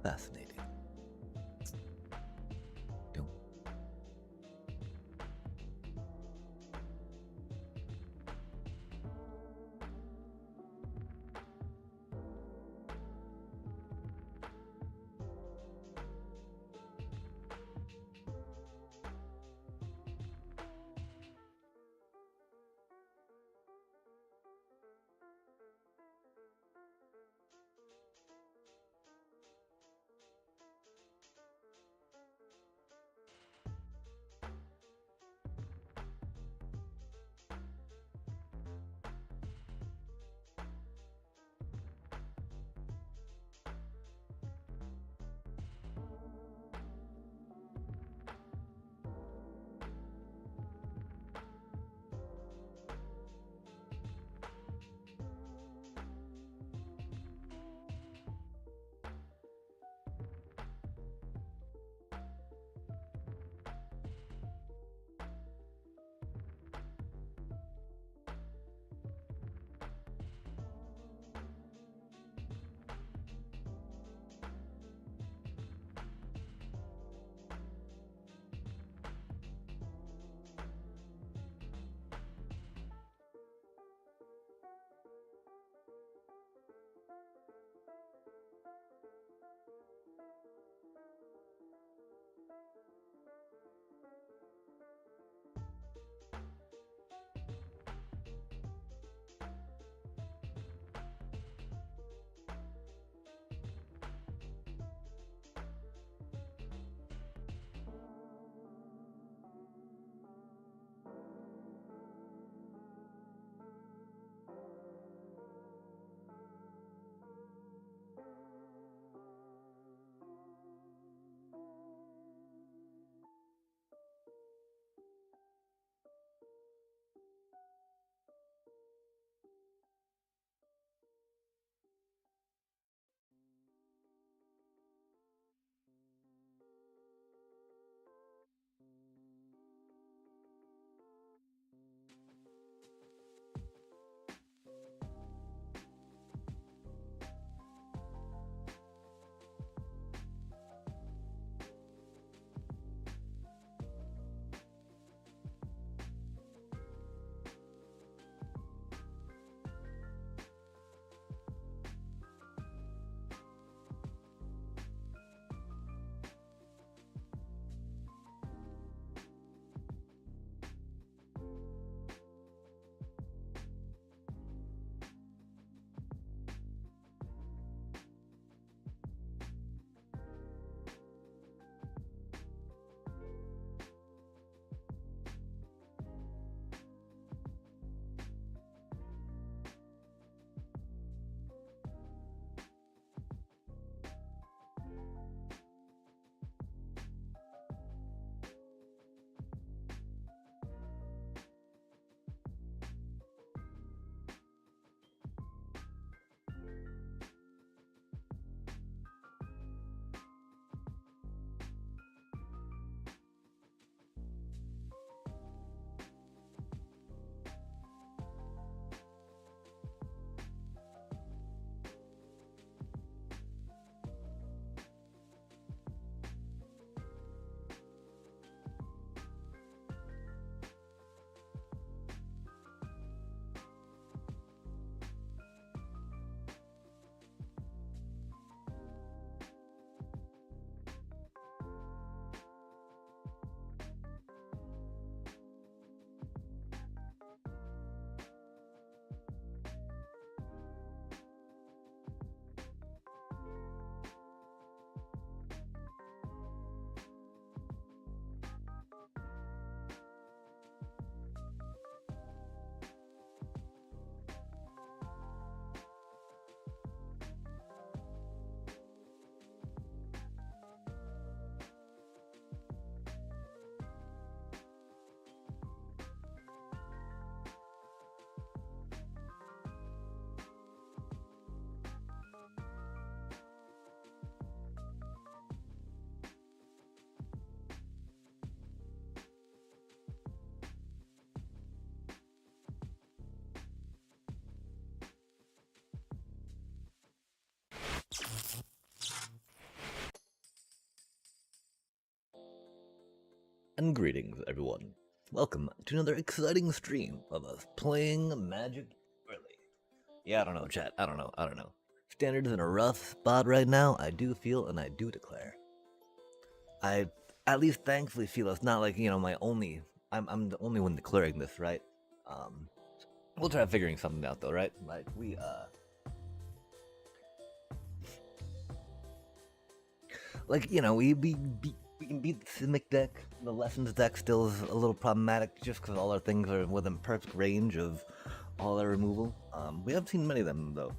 Fascinating. Don't. And greetings, everyone. Welcome to another exciting stream of us playing Magic early. Yeah, I don't know, chat. I don't know. Standards in a rough spot right now, I do feel and I do declare. I at least thankfully feel it's not like, my only. I'm the only one declaring this, right? Um, we'll try figuring something out though, right? Like, we can beat the Simic deck. The Lessons deck still is a little problematic just because all our things are within perfect range of all our removal. We haven't seen many of them though.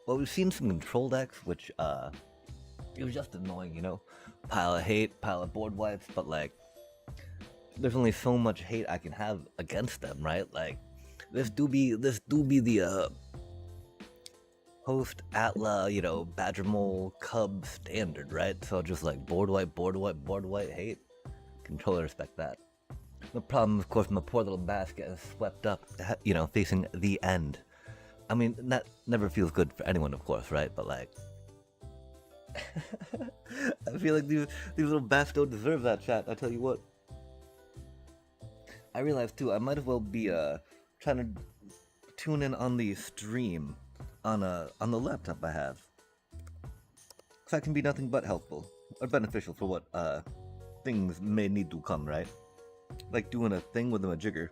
Well, we've seen some control decks, which it was just annoying. Pile of hate, pile of board wipes, but like, there's only so much hate I can have against them, right? Like, this do be the post Atla, Badger Mole Cub standard, right? So just like board wipe, board wipe, board wipe, hate. Controller respect that. The problem, of course, my poor little basket is swept up, facing the end. I mean, that never feels good for anyone, of course, right? But like, I feel like these little bastards don't deserve that, chat. I tell you what. I realized too, I might as well be trying to tune in on the stream on the laptop I have. So that can be nothing but helpful or beneficial for what things may need to come, right? Like doing a thing with a majigger.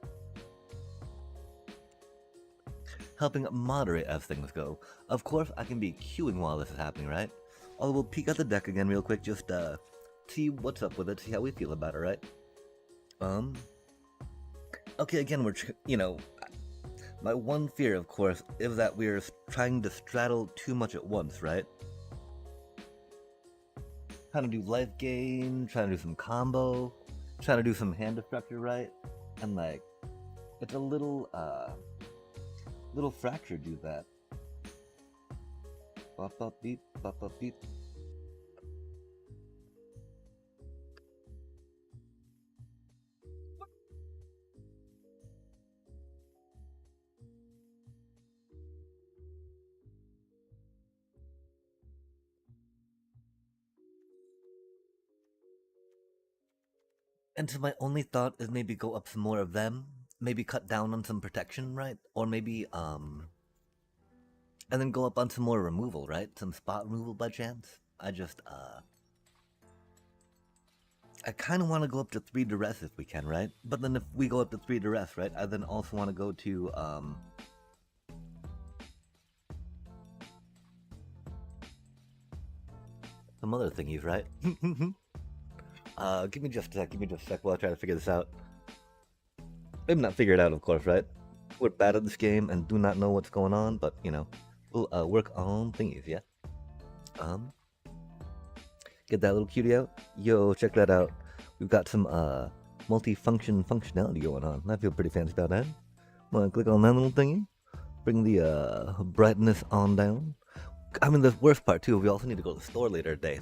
Helping moderate as things go. Of course, I can be queuing while this is happening, right? Although we'll peek at the deck again real quick, just see what's up with it, see how we feel about it, right? Okay, again, my one fear, of course, is that we're trying to straddle too much at once, right? Trying to do life gain, trying to do some combo, trying to do some hand destructor, right? And like, it's a little fractured do that. Bop up beep, bop up beep. And so my only thought is maybe go up some more of them, maybe cut down on some protection, right? Or maybe and then go up on some more removal, right? Some spot removal by chance. I kind of want to go up to 3 duress if we can, right? But then if we go up to 3 duress, right, I then also want to go to, some other thingies, right? Give me just a sec while I try to figure this out. Maybe not figure it out, of course, right? We're bad at this game and do not know what's going on, but, we'll work on thingies, yeah? Get that little cutie out. Yo, check that out. We've got some multi-function functionality going on. I feel pretty fancy about that. Wanna click on that little thingy? Bring the brightness on down. I mean, the worst part too, we also need to go to the store later today.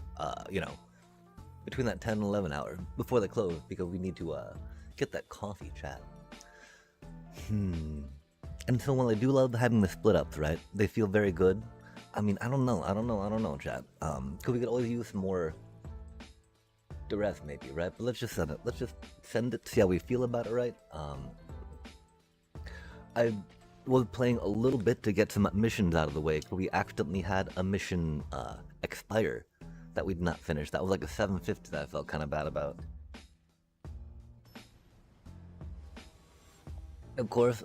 Between that 10 and 11 hour before they close, because we need to get that coffee, chat. And so while I do love having the split ups, right? They feel very good. I mean, I don't know, chat. Cause we could always use some more duress, maybe, right? But let's just send it. Let's just send it. See how we feel about it, right? I was playing a little bit to get some missions out of the way. We accidentally had a mission expire that we'd not finished. That was like a 750 that I felt kind of bad about. Of course,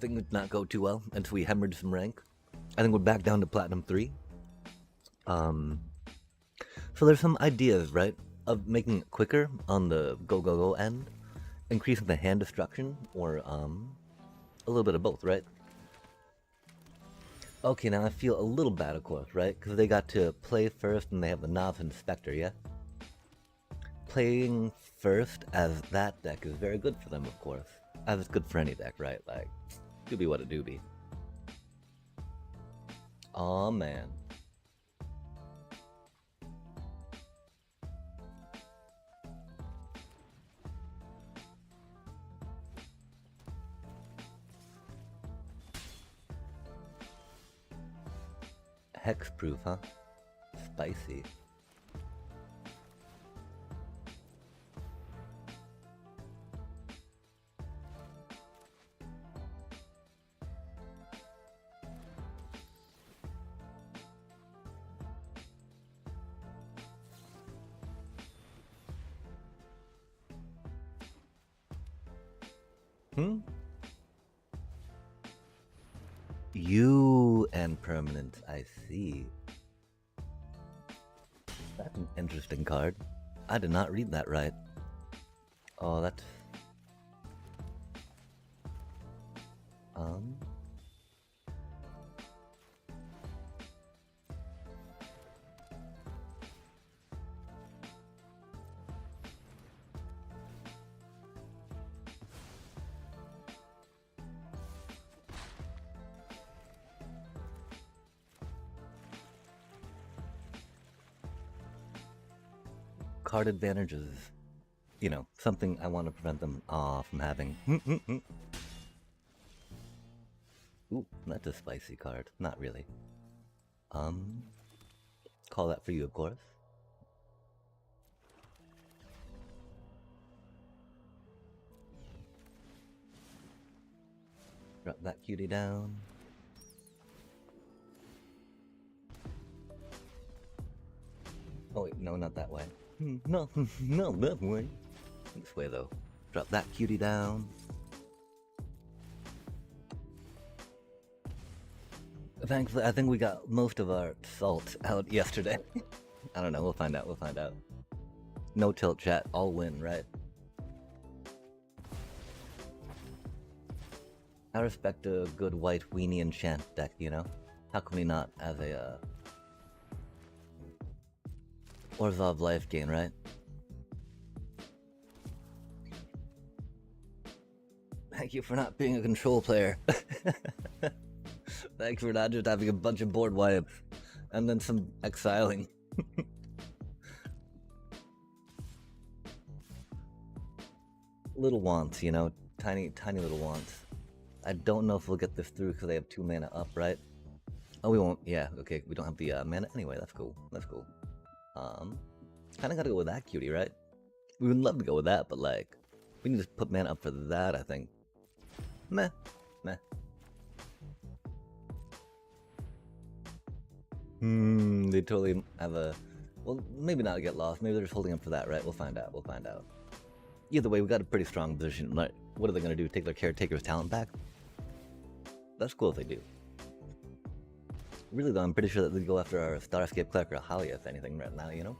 things did not go too well until we hemorrhaged some rank. I think we're back down to Platinum 3. So there's some ideas, right, of making it quicker on the go end, increasing the hand destruction, or a little bit of both, right? Okay, now I feel a little bad, of course, right? Because they got to play first and they have the Novice Inspector, yeah? Playing first as that deck is very good for them, of course. As it's good for any deck, right? Like, doobie what a doobie. Aw, man. Hexproof, huh? Spicy. You and permanent, I see. That's an interesting card. I did not read that right. Oh, that's... Card advantages. You know, something I want to prevent them from having. Ooh, that's a spicy card. Not really. Call that for you, of course. Drop that cutie down. Oh wait, no, not that way. No, no, that way. This way though. Drop that cutie down. Thankfully, I think we got most of our salt out yesterday. I don't know, we'll find out, we'll find out. No tilt chat, all win, right? I respect a good white weenie enchant deck, you know? How can we not as a, Orzhov life gain, right? Thank you for not being a control player. Thank you for not just having a bunch of board wipes and then some exiling. Little wants, you know? Tiny little wants. I don't know if we'll get this through because they have 2 mana up, right? Oh, we won't. Yeah, okay. We don't have the mana anyway. That's cool. That's cool. Kind of gotta go with that cutie, right? We would love to go with that, but like, we need to put mana up for that, I think. Meh. Meh. They totally have a... Well, maybe not get lost. Maybe they're just holding up for that, right? We'll find out. We'll find out. Either way, we got a pretty strong position. Like, what are they gonna do? Take their caretaker's talent back? That's cool if they do. Really though, I'm pretty sure that they go after our Starscape Clerk or Halia, if anything, right now, you know?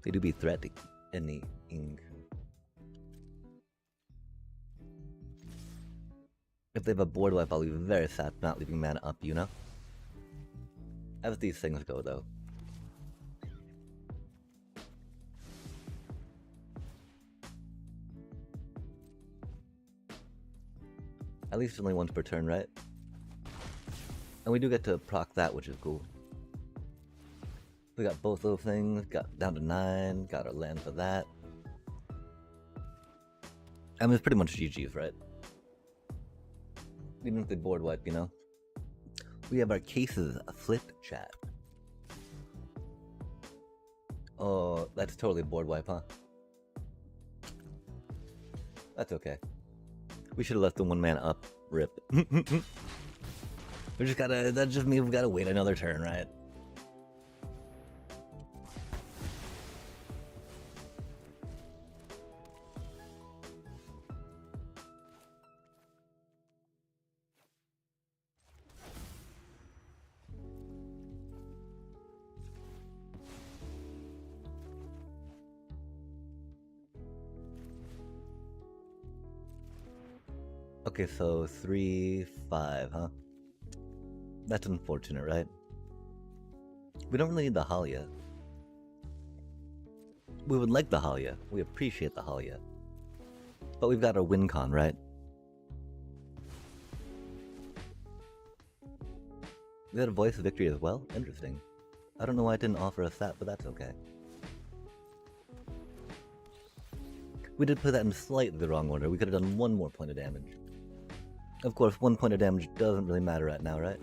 They do be threatening. If they have a board wipe, I'll be very sad for not leaving mana up, you know? As these things go, though. At least only once per turn, right? And we do get to proc that, which is cool. We got both those things, got down to 9, got our land for that. I mean, it's pretty much GG's, right? Even if they board wipe, you know? We have our cases flipped, chat. Oh, that's totally board wipe, huh? That's okay. We should have left the 1 mana up. Rip. We just gotta, that just means we gotta wait another turn, right? Okay, so 3, 5, huh? That's unfortunate, right? We don't really need the Halia. We would like the Halia. We appreciate the Halia. But we've got our win con, right? We got a voice of victory as well? Interesting. I don't know why it didn't offer us that, but that's okay. We did put that in slightly the wrong order. We could have done 1 more point of damage. Of course, 1 point of damage doesn't really matter right now, right?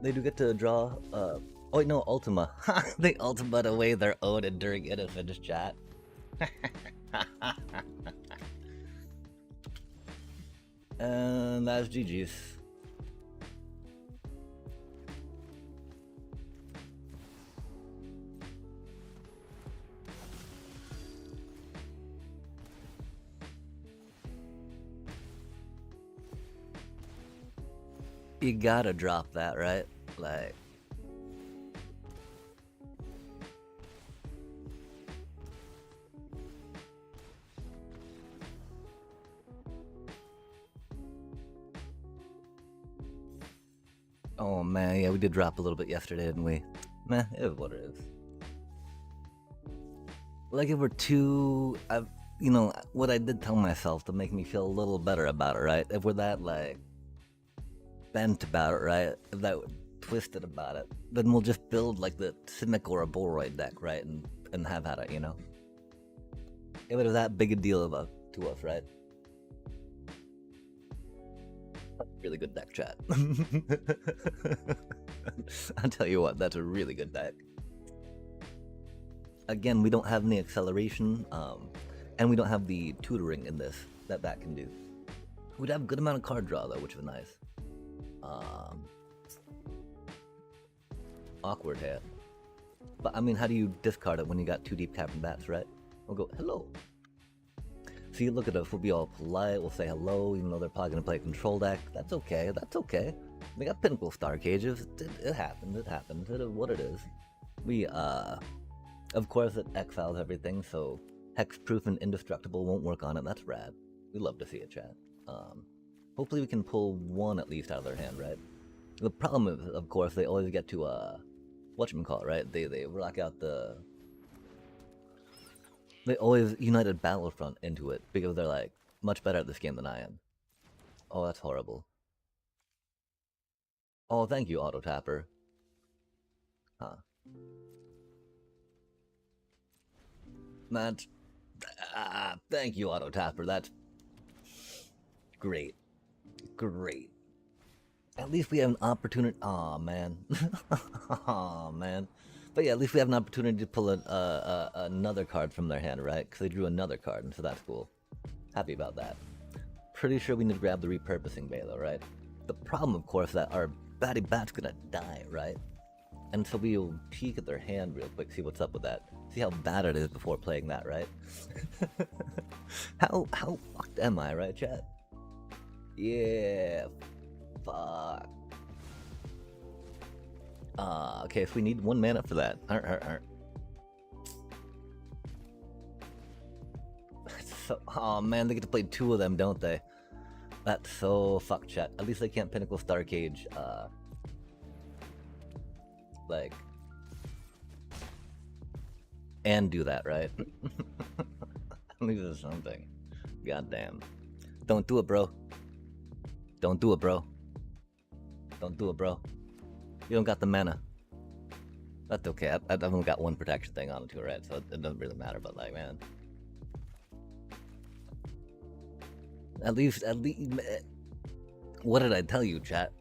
They do get to draw, oh wait, no, Ultima. They Ultimate away their own Enduring Innocence, chat. And that's GG's. You gotta drop that, right? Like... Oh man, yeah, we did drop a little bit yesterday, didn't we? Meh, it is what it is. Like if we're too... you know, what I did tell myself to make me feel a little better about it, right? If we're that, like, bent about it, right? If that twisted about it, then we'll just build, like, the Simic or a Boroid deck, right? And have at it, you know? If it was that big a deal to us, right? Really good deck, chat. I'll tell you what, that's a really good deck. Again, we don't have any acceleration, and we don't have the tutoring in this that can do. We'd have a good amount of card draw though, which was nice. Awkward hat. But I mean, how do you discard it when you got 2 deep cavern bats, right? We'll go, hello. See, look at us, we'll be all polite, we'll say hello, even though they're probably gonna play a control deck. That's okay, that's okay. They got Pinnacle Star Cages, it happened, it is what it is. We, of course it exiles everything, so hexproof and indestructible won't work on it, that's rad. We love to see it, chat. Hopefully we can pull 1 at least out of their hand, right? The problem is, of course, they always get to, whatchamacallit, right? They rock out the... They always United Battlefront into it, because they're, like, much better at this game than I am. Oh, that's horrible. Oh, thank you, Auto Tapper. Huh. That's... thank you, Auto Tapper, that's... Great. Great. At least we have an opportunity... Aw, man. Aw, man. But yeah, at least we have an opportunity to pull another card from their hand, right? Because they drew another card, and so that's cool. Happy about that. Pretty sure we need to grab the repurposing bay, though, right? The problem, of course, is that our Batty Bat's gonna die, right? And so we'll peek at their hand real quick, see what's up with that. See how bad it is before playing that, right? How fucked am I, right, chat? Yeah, fuck. Okay, if we need 1 mana for that. So, oh man, they get to play 2 of them, don't they? That's so fuck, chat. At least they can't Pinnacle Star Cage, like, and do that, right? At least there's something. Goddamn. Don't do it, bro. Don't do it, bro. Don't do it, bro. You don't got the mana. That's okay. I've only got 1 protection thing on it too, right? So it doesn't really matter, but like, man. At least, what did I tell you, chat?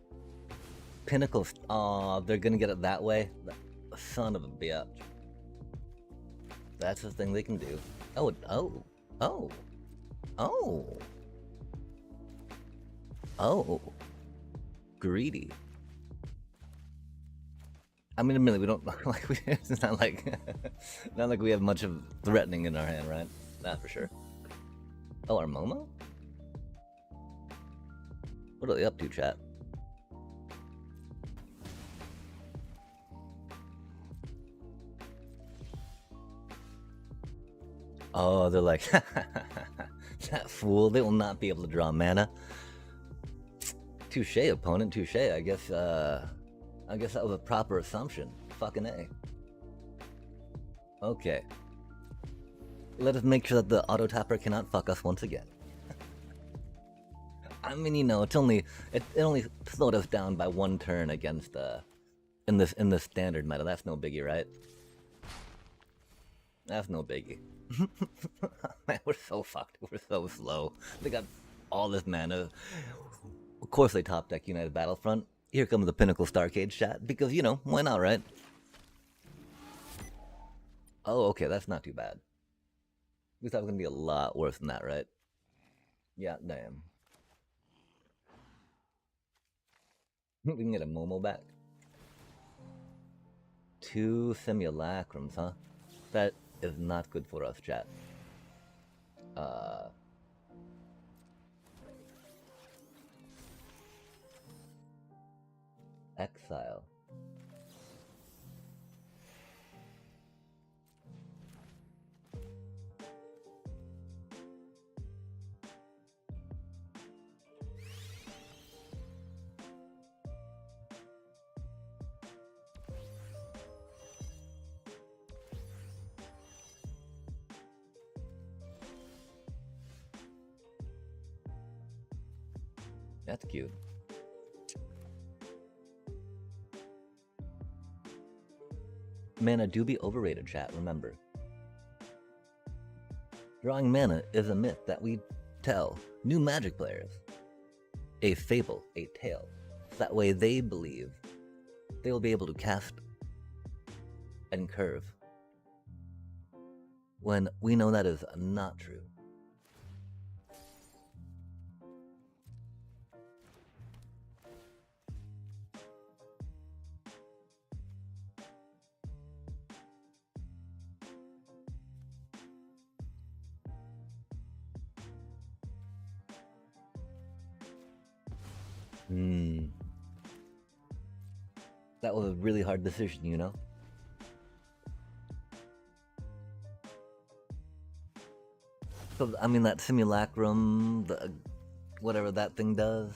Pinnacle, they're gonna get it that way? Son of a bitch. That's the thing they can do. Oh. Greedy. I mean, admittedly, we don't like. It's not like, not like we have much of threatening in our hand, right? Not for sure. Oh, our Momo? What are they up to, chat? Oh, they're like, that fool. They will not be able to draw mana. Touche, opponent. Touche. I guess that was a proper assumption. Fucking A. Okay. Let us make sure that the auto tapper cannot fuck us once again. I mean, you know, it only slowed us down by 1 turn against in this standard meta. That's no biggie, right? That's no biggie. Man, we're so fucked. We're so slow. They got all this mana. Of course they top deck United Battlefront. Here comes the Pinnacle Star Cage chat, because, you know, why not, right? Oh, okay, that's not too bad. We thought it was gonna be a lot worse than that, right? Yeah, damn. We can get a Momo back. 2 simulacrums, huh? That is not good for us, chat. Exile. That's cute. Mana do be overrated, chat, remember. Drawing mana is a myth that we tell new Magic players. A fable, a tale. That way they believe they will be able to cast and curve. When we know that is not true. That was a really hard decision, you know? So, I mean, that simulacrum, whatever that thing does.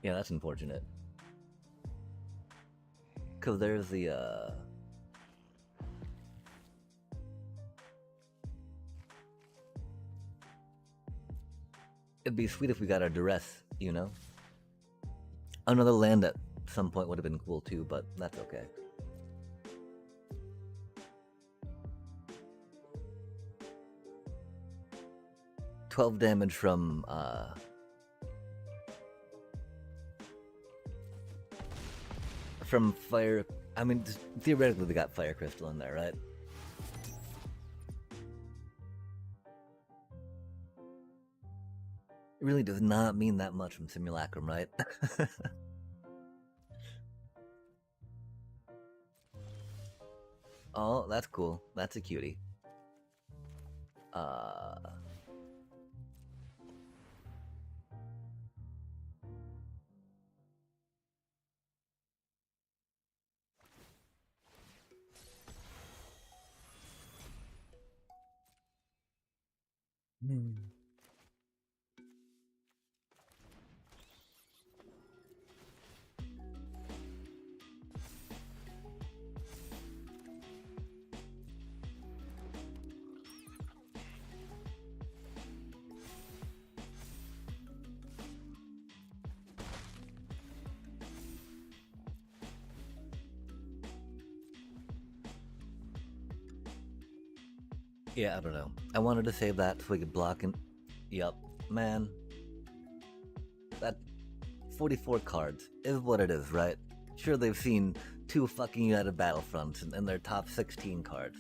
Yeah, that's unfortunate. Because there's the, it'd be sweet if we got our duress, you know? Another land at some point would have been cool too, but that's okay. $12 damage from fire. I mean, theoretically they got fire crystal in there, right? It really does not mean that much from simulacrum, right? Oh, that's cool. That's a cutie. Yeah, I don't know. I wanted to save that so we could block and... Yup, man. That 44 cards is what it is, right? Sure, they've seen 2 fucking United Battlefronts in their top 16 cards.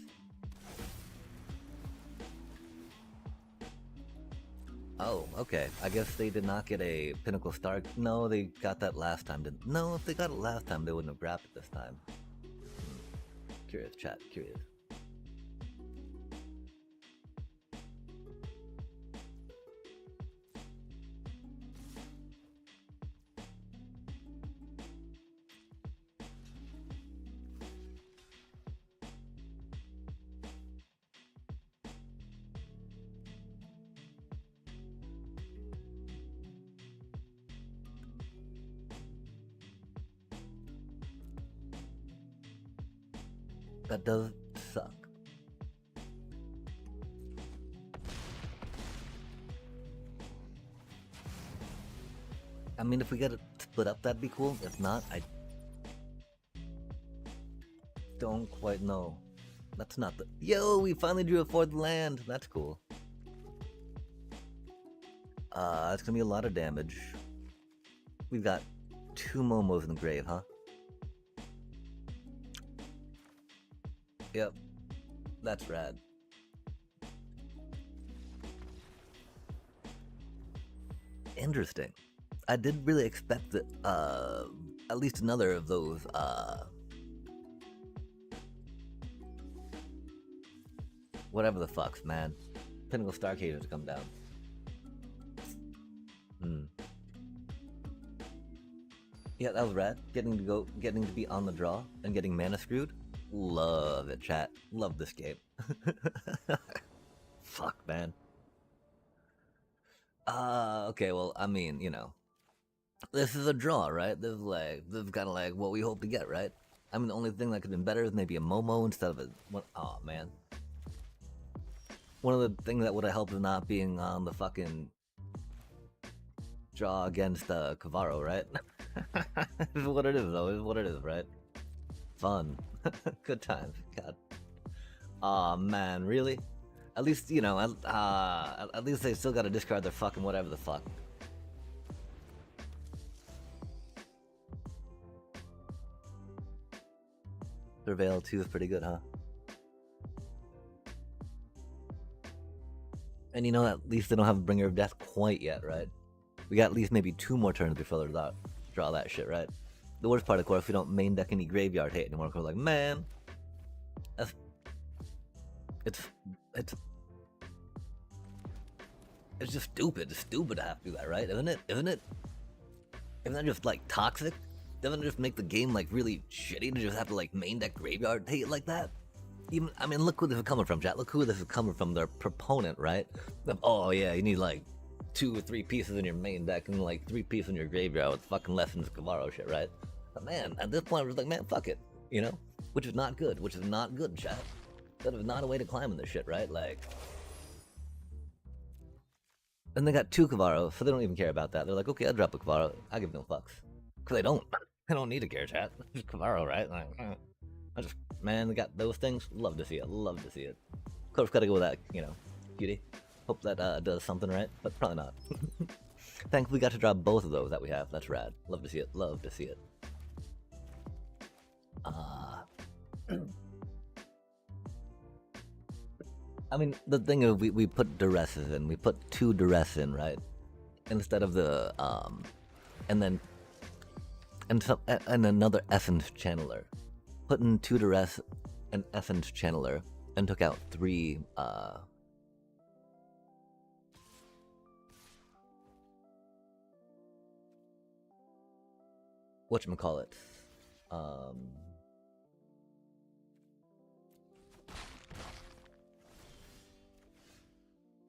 Oh, okay. I guess they did not get a Pinnacle Star. No, they got that last time. No, if they got it last time, they wouldn't have grabbed it this time. Curious, chat. Curious. That does suck. I mean, if we get it split up, that'd be cool. If not, I don't quite know. That's not the... Yo, we finally drew a 4th land. That's cool. That's gonna be a lot of damage. We've got 2 Momos in the grave, huh? Yep. That's rad. Interesting. I did really expect that, at least another of those, whatever the fucks, man. Pinnacle Stargazer to come down. Hmm. Yeah, that was rad. Getting to be on the draw and getting mana screwed. Love it, chat. Love this game. Fuck, man. Okay, well, I mean, this is a draw, right? This is kind of like what we hope to get, right? I mean, the only thing that could have been better is maybe a Momo instead of a. Oh man, one of the things that would have helped is not being on the fucking draw against Cavaro, right? This is what it is, though. This is what it is, right? Fun, good times. God. Aw, man, really? At least at least they still got to discard their fucking whatever the fuck. Surveil 2 is pretty good, huh? And at least they don't have a Bringer of Death quite yet, right? We got at least maybe 2 more turns before they draw that shit, right? The worst part, of course, we don't main deck any graveyard hate anymore. We're like, man, it's just stupid. It's stupid to have to do that, right? Isn't it? Isn't that just like toxic? Doesn't it just make the game like really shitty to just have to like main deck graveyard hate like that? I mean, look who this is coming from, chat. Look who this is coming from. Their proponent, right? Oh yeah, you need like 2 or 3 pieces in your main deck and like 3 pieces in your graveyard with fucking Lessons Cavaro shit, right? But man, at this point, I'm just like, man, fuck it, Which is not good. Which is not good, chat. That is not a way to climb in this shit, right? Like, and they got 2 Cavaro, so they don't even care about that. They're like, okay, I'll drop a Cavaro. I give no fucks, because they don't. They don't need to care, chat. Just Cavaro, right? Like, man, they got those things. Love to see it. Love to see it. Of course, gotta go with that, cutie. Hope that does something right, but probably not. Thankfully, we got to drop both of those that we have. That's rad. Love to see it. Love to see it. I mean, the thing is, we put duresses in. We put 2 duress in, right? Instead of the and then and another essence channeler. Put in 2 duress, an essence channeler, and took out 3 whatchamacallit?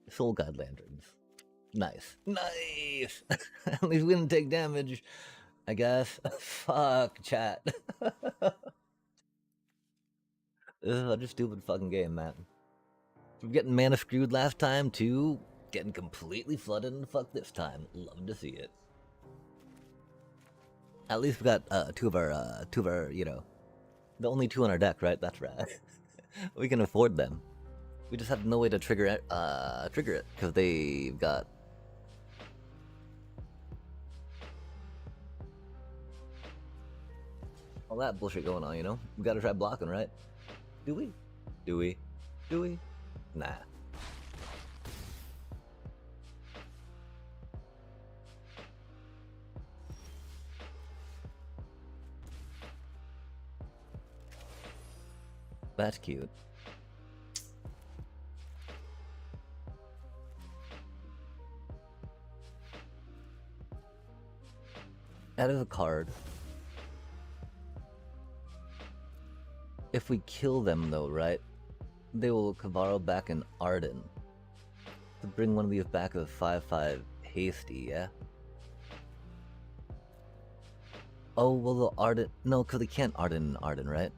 Soul Guide Lanterns. Nice. Nice! At least we didn't take damage, I guess. Fuck, chat. This is such a stupid fucking game, man. From getting mana screwed last time to getting completely flooded and fucked this time. Love to see it. At least we got 2 of our, the only 2 on our deck, right? That's rad. We can afford them. We just have no way to trigger it, because they've got all that bullshit going on, We gotta try blocking, right? Do we? Do we? Do we? Nah. That's cute. That is a card. If we kill them, though, right? They will Cavaro back in Arden. To bring one of these back as 5/5 hasty, yeah? Oh, well, the Arden. No, because they can't Arden in Arden, right?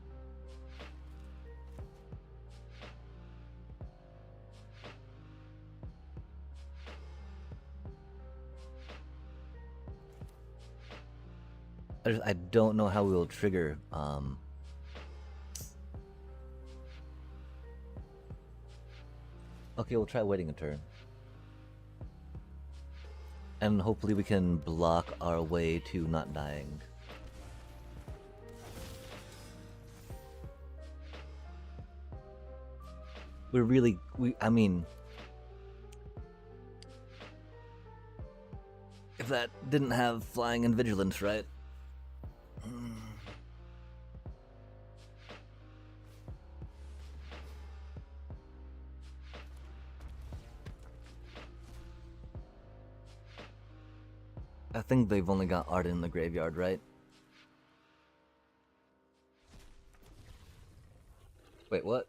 I don't know how we will trigger. Okay, we'll try waiting a turn. And hopefully we can block our way to not dying. I mean, if that didn't have flying and vigilance, right? I think they've only got Arden in the graveyard, right? Wait, what?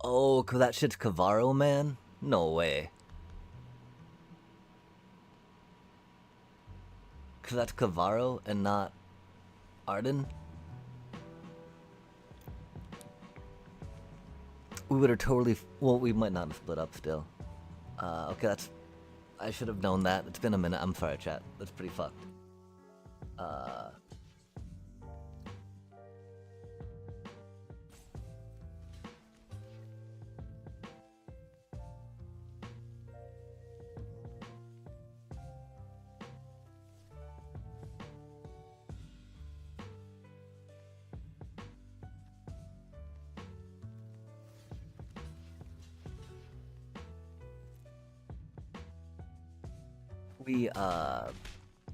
Oh, cause that shit's Kavaro, man? No way. Cause that's Kavaro and not Arden? We would have totally... Well, we might not have split up still. Okay, that's... I should have known that. It's been a minute. I'm sorry, chat. That's pretty fucked.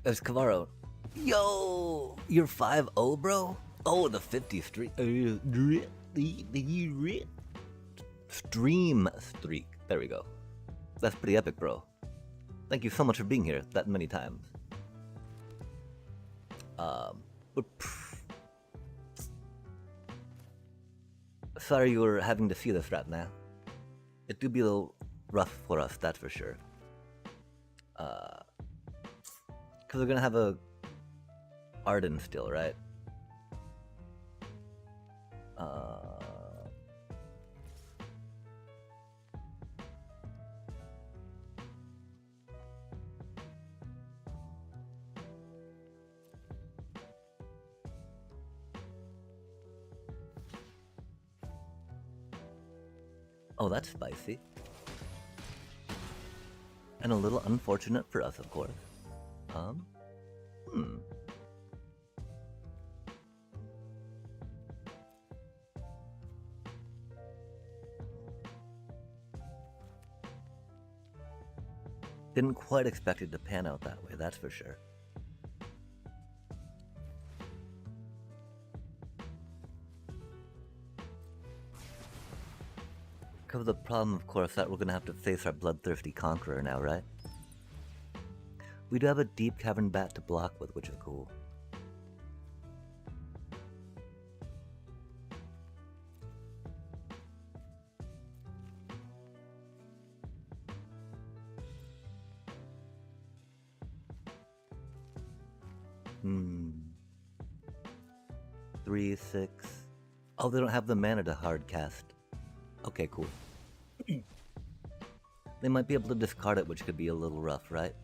There's Kavaro. Yo! You're 5-0, bro? Oh, the 50 streak. Stream streak. There we go. That's pretty epic, bro. Thank you so much for being here that many times. Sorry you were having to see this right now. It do be a little rough for us, that's for sure. Because we're gonna have a Arden still, right? Oh, that's spicy. And a little unfortunate for us, of course. Didn't quite expect it to pan out that way, that's for sure. Because the problem, of course, that we're gonna have to face our bloodthirsty conqueror now, right? We do have a deep cavern bat to block with, which is cool. Hmm. 3, 6. Oh, they don't have the mana to hard cast. Okay, cool. They might be able to discard it, which could be a little rough, right?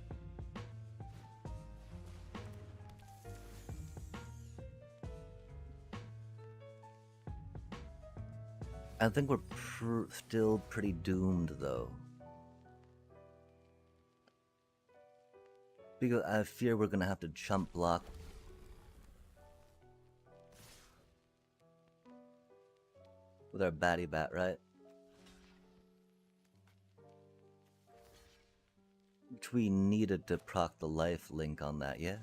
I think we're still pretty doomed, though. Because I fear we're gonna have to chump block. With our batty bat, right? Which we needed to proc the life link on that, yeah?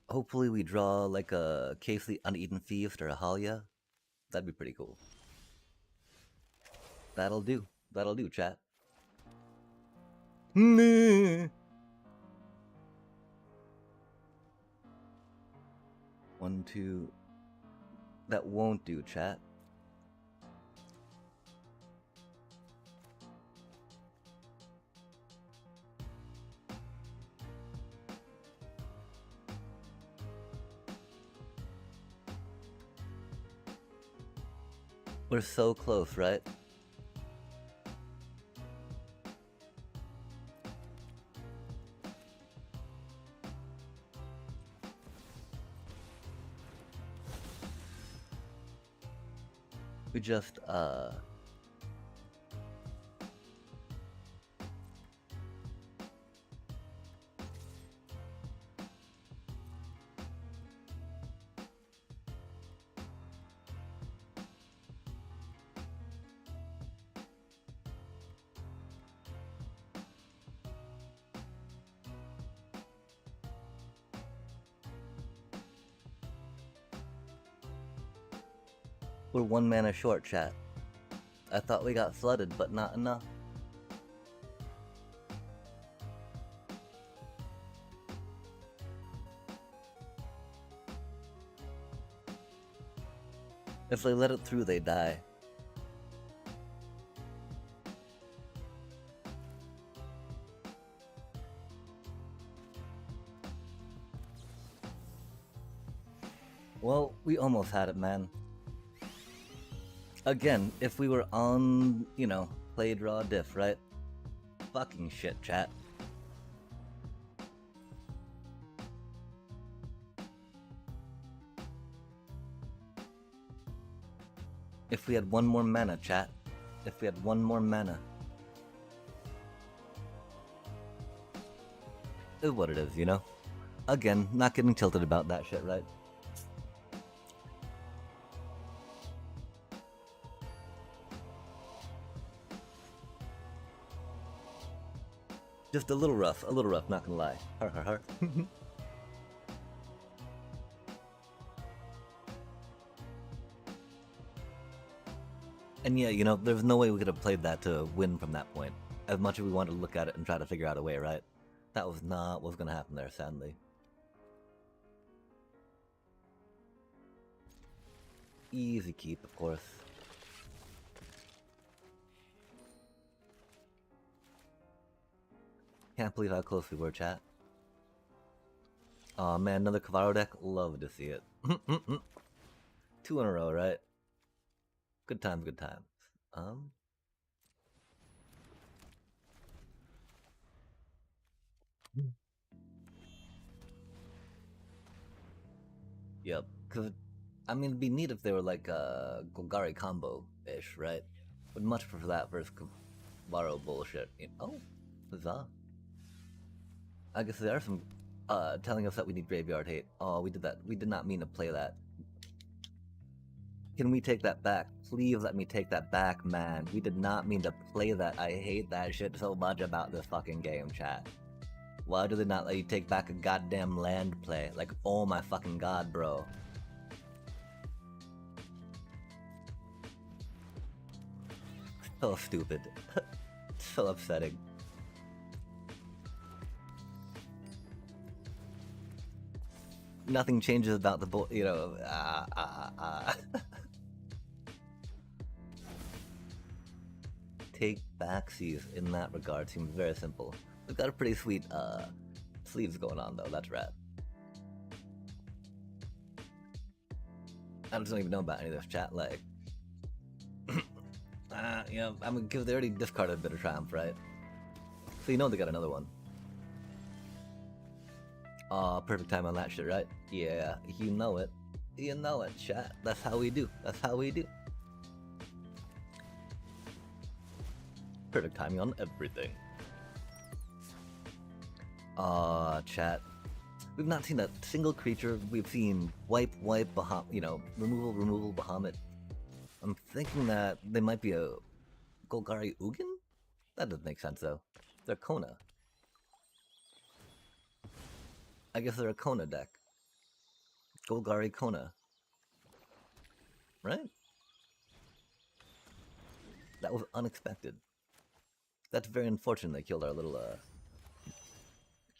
Hopefully we draw like a Casely Uneaten Feast or a Halia. That'd be pretty cool. That'll do. That'll do, chat. 1, 2. That won't do, chat. We're so close, right? We just, We're 1 mana short, chat. I thought we got flooded, but not enough. If they let it through, they die. Well, we almost had it, man. Again, if we were on, you know, play, draw, diff, right? Fucking shit, chat. If we had 1 more mana, chat. If we had 1 more mana. Is what it is, you know? Again, not getting tilted about that shit, right? Just a little rough, not gonna lie. Har har har. And yeah, you know, there's no way we could have played that to win from that point. As much as we wanted to look at it and try to figure out a way, right? That was not what was gonna happen there, sadly. Easy keep, of course. Can't believe how close we were, chat. Aw, man, another Cavaro deck? Love to see it. 2 in a row, right? Good times, good times. Yep, cause I mean, it'd be neat if they were like a Golgari combo-ish, right? Would much prefer that versus Cavaro bullshit. Oh, huzzah. I guess there are some telling us that we need graveyard hate. Oh, we did that. We did not mean to play that. Can we take that back? Please let me take that back, man. We did not mean to play that. I hate that shit so much about this fucking game, chat. Why do they not let you take back a goddamn land play? Like, oh my fucking god, bro. So stupid. So upsetting. Nothing changes about the you know, Take backsies in that regard seems very simple. We've got a pretty sweet sleeves going on though, that's rad. I just don't even know about any of this chat, like you know, I'm gonna give they already discarded a bit of triumph, right? So you know they got another one. Aw, perfect time on that shit, right? Yeah, you know it. You know it, chat. That's how we do. That's how we do. Perfect timing on everything. Chat. We've not seen a single creature. We've seen wipe, Bahamut, you know, removal, Bahamut. I'm thinking that they might be a Golgari Ugin? That doesn't make sense though. They're Kona. I guess they're a Kona deck. Golgari Kona. Right? That was unexpected. That's very unfortunate they killed our little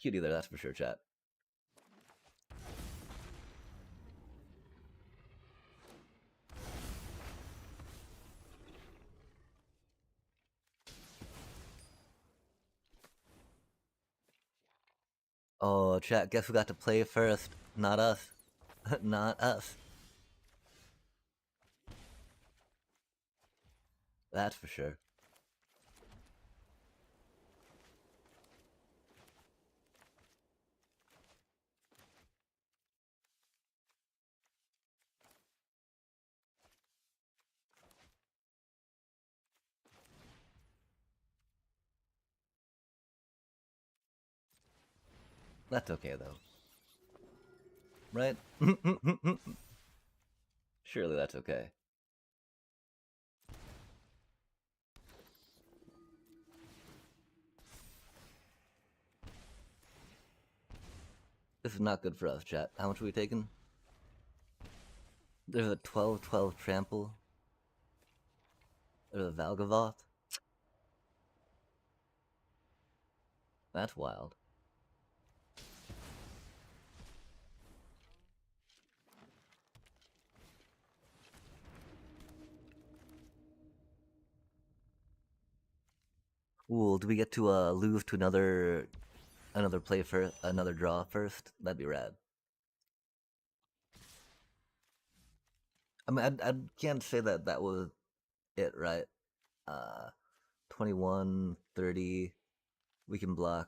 cutie there, that's for sure, chat. Oh, chat, guess who got to play first? Not us. Not us. That's for sure. That's okay, though. Right? Surely that's okay. This is not good for us, chat. How much are we taking? There's a 12-12 trample. There's a Valgavoth. That's wild. Ooh, do we get to lose to another play for another draw first? That'd be rad. I mean, I can't say that that was it, right? Uh, 21, 30, we can block.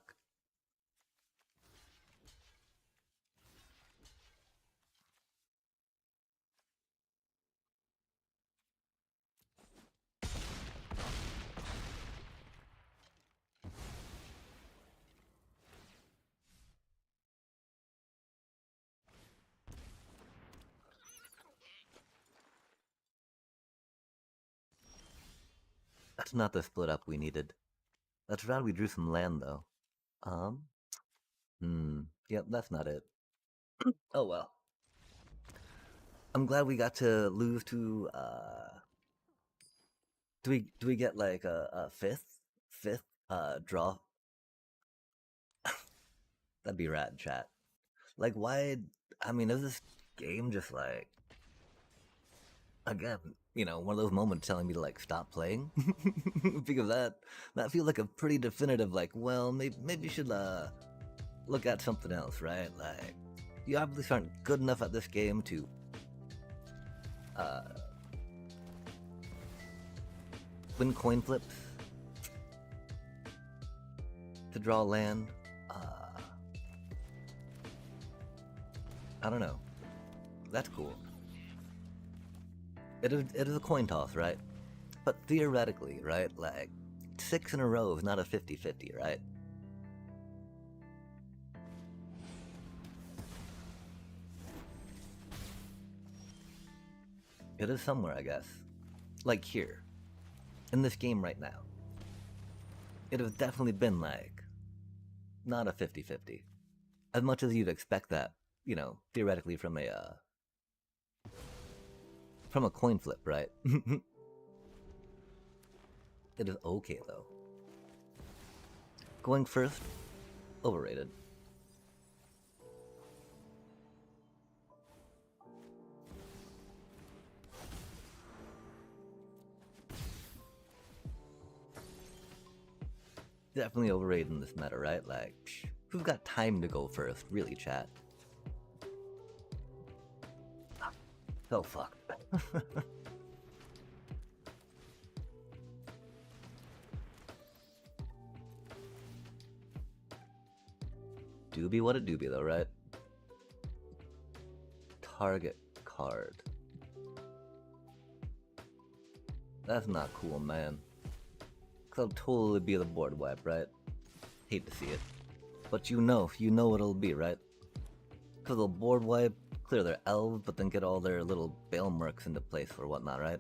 That's not the split up we needed. That's rad we drew some land, though. Um, yep, that's not it. Oh well. I'm glad we got to lose to, do we get like a fifth, draw? That'd be rad, chat. Like, why, I mean, is this game just like, again, one of those moments telling me to like stop playing because that feels like a pretty definitive like, well, maybe you should look at something else, right? Like, you obviously aren't good enough at this game to uh, win coin flips, to draw land. I don't know. That's cool. It is a coin toss, right? But theoretically, right? Like, 6 in a row is not a 50-50, right? It is somewhere, I guess. Like here. In this game right now. It has definitely been like, not a 50-50. As much as you'd expect that, theoretically from a coin flip, right? It is okay, though. Going first, overrated. Definitely overrated in this meta, right? Like, who's got time to go first, really, chat? So fucked. Doobie what a doobie, though, right? Target card. That's not cool, man. Cause I'll totally be the board wipe, right? Hate to see it. But you know what'll be, right? Cause they'll board wipe, clear their elves, but then get all their little bale mercs into place or whatnot, right?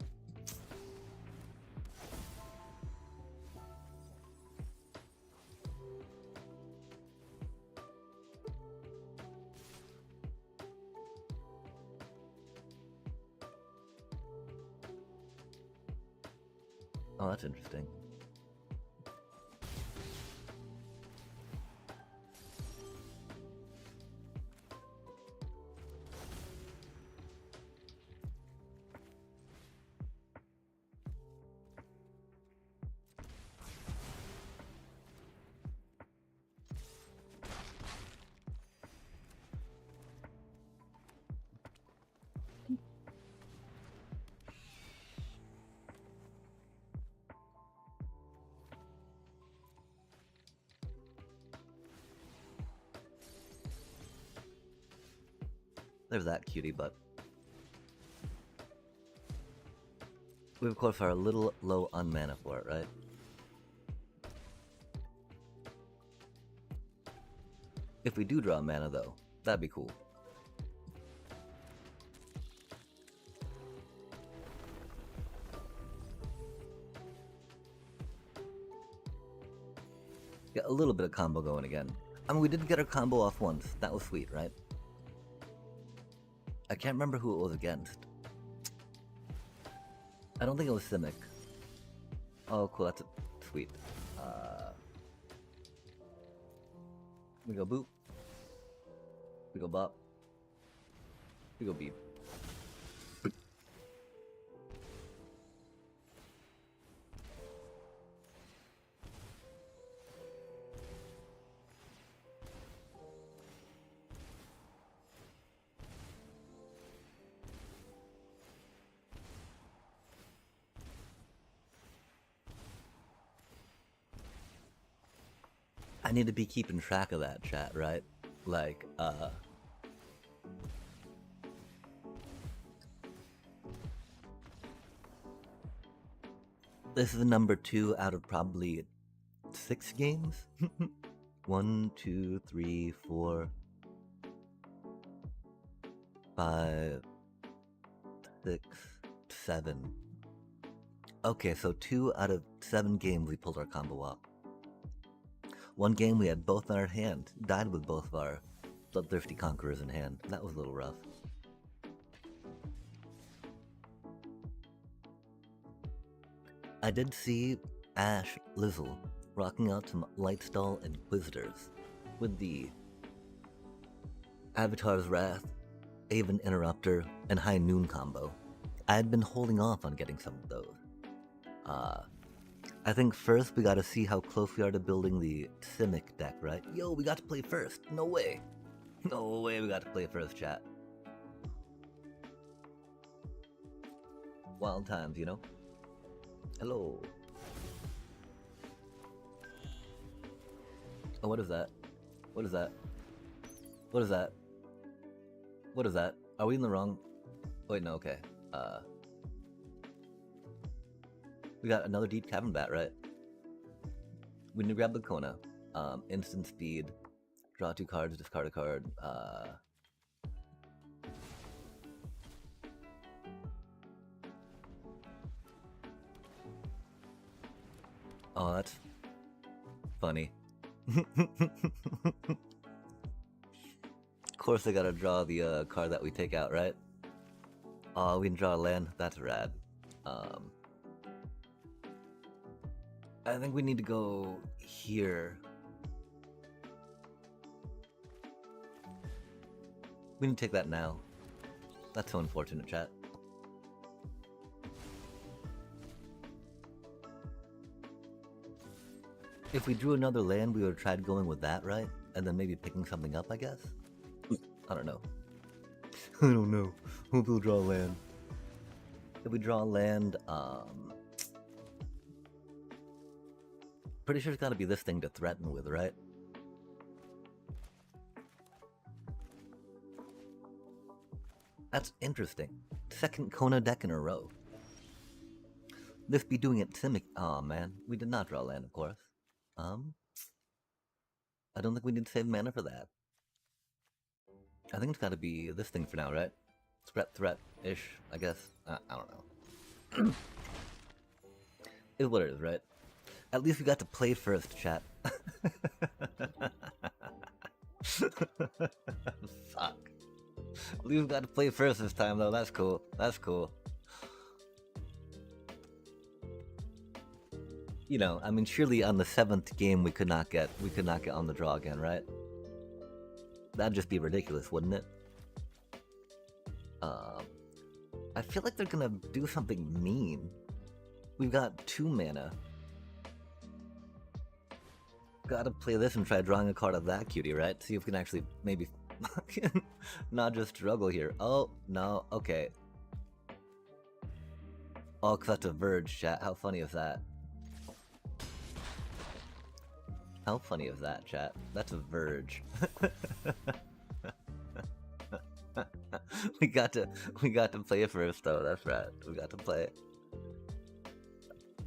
Oh, that's interesting. There's that cutie, but we of course are a little low on mana for it, right? If we do draw mana, though, that'd be cool. Get a little bit of combo going again. I mean, we did get our combo off once. That was sweet, right? I can't remember who it was against. I don't think it was Simic. Oh, cool. That's sweet. We go boop. We go bop. We go beep. I need to be keeping track of that, chat, right? Like, this is number 2 out of probably 6 games? 1, 2, 3, 4, 5, 6, 7. Okay, so 2 out of 7 games we pulled our combo off. One game we had both in our hand, died with both of our Bloodthirsty Conquerors in hand. That was a little rough. I did see Ash Lizzle rocking out some Lightstall Inquisitors with the Avatar's Wrath, Aven Interrupter, and High Noon combo. I had been holding off on getting some of those. I think first we gotta see how close we are to building the Simic deck, right? Yo, we got to play first. No way. No way we got to play first, chat. Wild times, you know? Hello. Oh, what is that? What is that? What is that? What is that? Are we in the wrong... Wait, no, okay. We got another Deep Cavern Bat, right? We need to grab the Kona. Instant speed. Draw 2 cards, discard a card. Oh, that's funny. Of course I gotta draw the card that we take out, right? Oh, we can draw a land? That's rad. I think we need to go here. We need to take that now. That's so unfortunate, chat. If we drew another land, we would have tried going with that, right? And then maybe picking something up, I guess? I don't know. I don't know. Hope we'll draw land. If we draw land, pretty sure it's gotta be this thing to threaten with, right? That's interesting. Second Kona deck in a row. This be doing it Simic. Aw, man. We did not draw land, of course. I don't think we need to save mana for that. I think it's gotta be this thing for now, right? Threat-ish, I guess. I don't know. Is what it is, right? At least we got to play first, chat. Fuck. At least we got to play first this time, though. That's cool. That's cool. You know, I mean, surely on the 7th game we could not get on the draw again, right? That'd just be ridiculous, wouldn't it? I feel like they're gonna do something mean. We've got 2 mana. Gotta play this and try drawing a card of that cutie, right? See if we can actually maybe not just struggle here. Oh, no, okay. Oh, cause that's a Verge, chat. How funny is that? How funny is that, chat? That's a Verge. we got to play it first, though. That's right. We got to play it.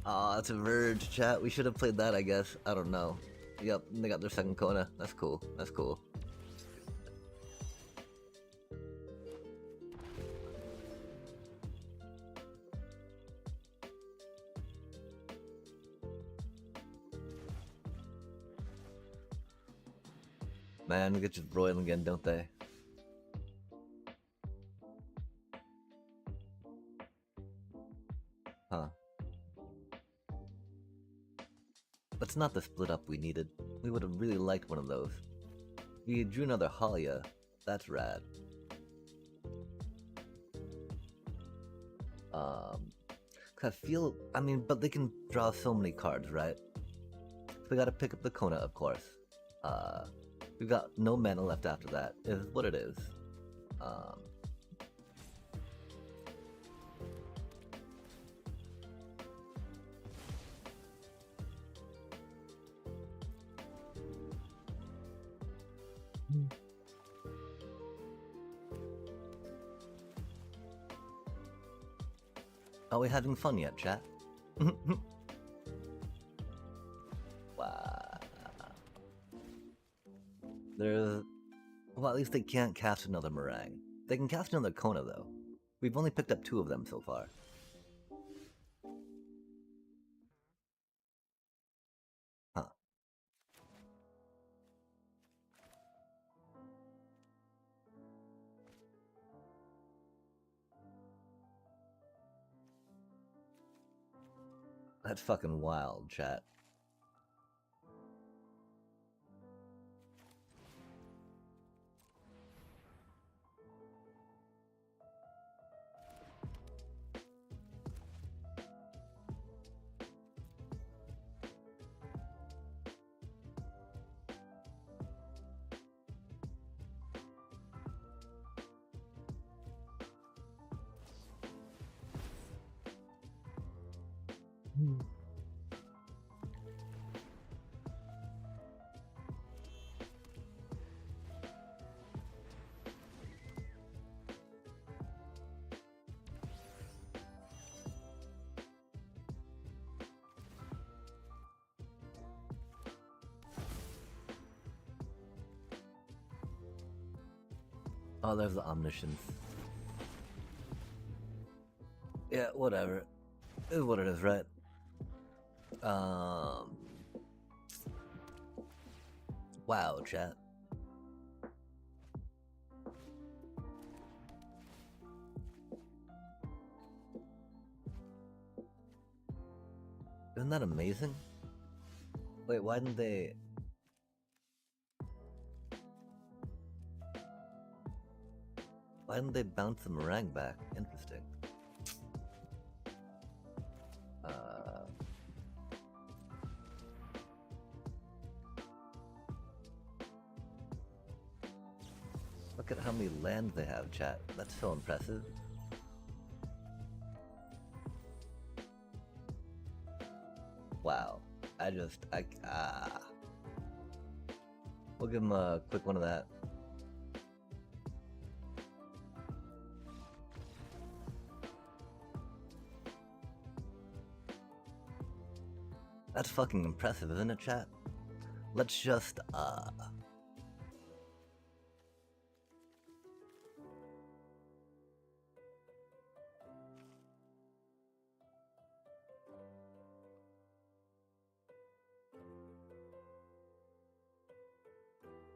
Oh, that's a Verge, chat. We should have played that, I guess. I don't know. Yep, they got their second Kona. That's cool. That's cool. Man, they get just broiling again, don't they? Huh. That's not the split up we needed. We would have really liked one of those. We drew another Halia. That's rad. I feel, I mean, but they can draw so many cards, right? So we gotta pick up the Kona, of course. We've got no mana left after that, is what it is. Are we having fun yet, chat? Wow. There's... Well, at least they can't cast another Meringue. They can cast another Kona, though. We've only picked up 2 of them so far. Huh. That's fucking wild, chat. Oh, there's the Omniscience. Yeah, whatever. It is what it is, right? Wow, chat. Isn't that amazing? Wait, why didn't they... Why didn't they bounce the Meringue back? Interesting. Look at how many lands they have, chat. That's so impressive. Wow. We'll give him a quick one of that. That's fucking impressive, isn't it, chat? Let's just,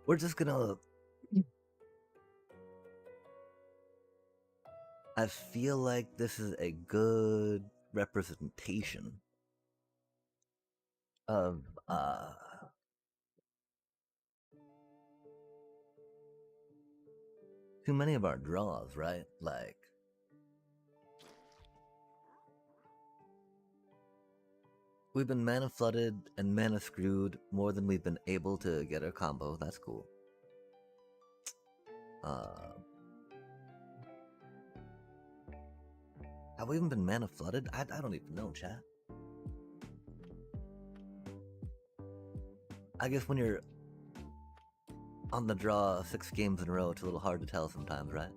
we're just gonna... I feel like this is a good representation of, too many of our draws, right? Like... We've been mana flooded and mana screwed more than we've been able to get our combo. That's cool. Have we even been mana flooded? I don't even know, chat. I guess when you're on the draw 6 games in a row, it's a little hard to tell sometimes, right?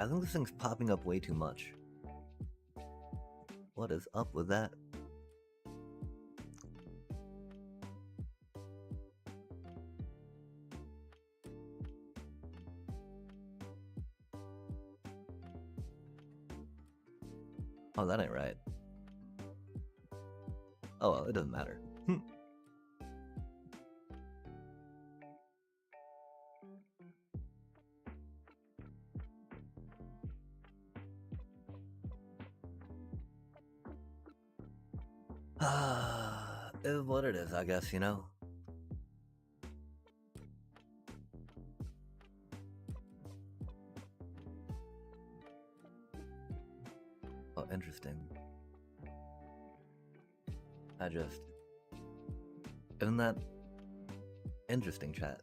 I think this thing's popping up way too much. What is up with that? Oh, that ain't right. Oh well, it doesn't matter. Is what it is, I guess, you know? Oh, interesting. Isn't that interesting, chat?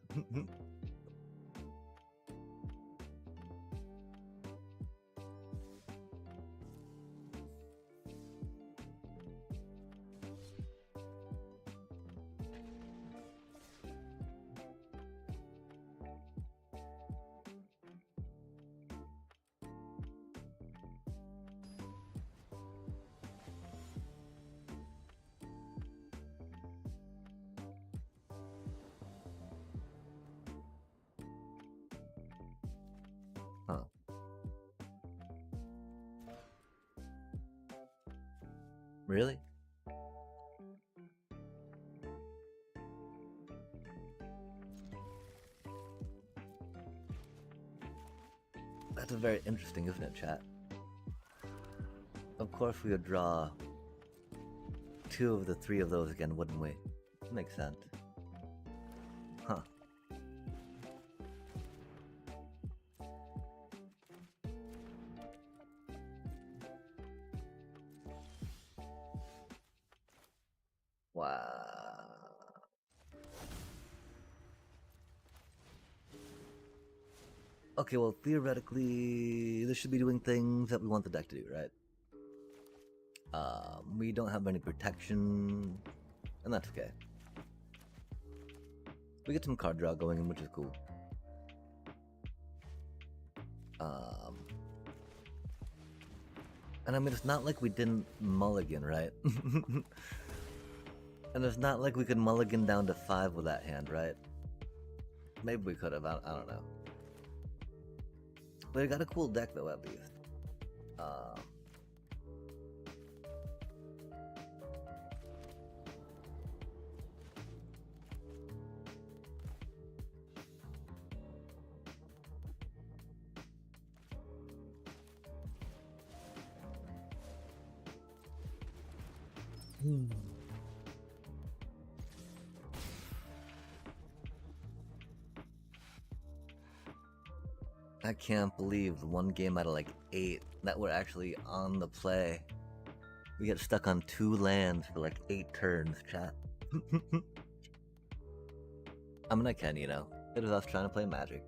Huh. Really? That's very interesting, isn't it, chat? Of course we would draw 2 of the 3 of those again, wouldn't we? Makes sense. Huh. Wow. Okay, well, theoretically, this should be doing things that we want the deck to do, right? We don't have any protection, and that's okay. We get some card draw going in, which is cool. And I mean, it's not like we didn't mulligan, right? And it's not like we could mulligan down to 5 with that hand, right? Maybe we could have, I don't know. But it got a cool deck though, at least. I can't believe the one game out of like 8 that we're actually on the play. We get stuck on 2 lands for like 8 turns, chat. I mean, I can, you know. It is us trying to play Magic.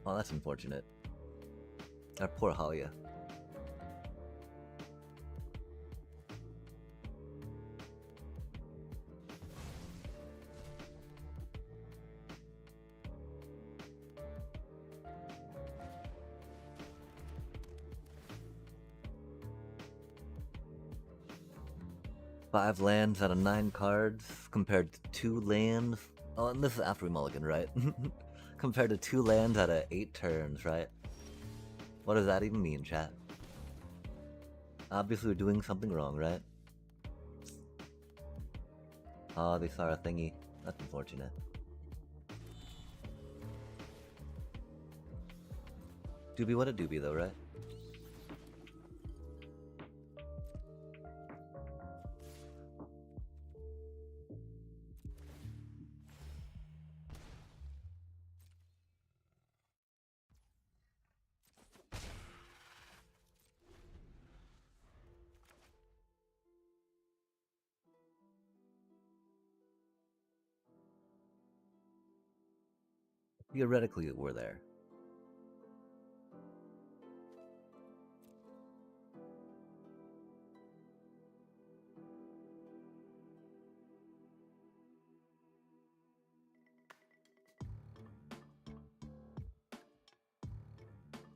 Oh, that's unfortunate. Our poor Halia. Five lands out of 9 cards compared to 2 lands. Oh, and this is after we mulligan, right? Compared to 2 lands out of 8 turns, right? What does that even mean, chat? Obviously we're doing something wrong, right? Oh, they saw a thingy. That's unfortunate. Doobie what a doobie though, right? Theoretically, we're there.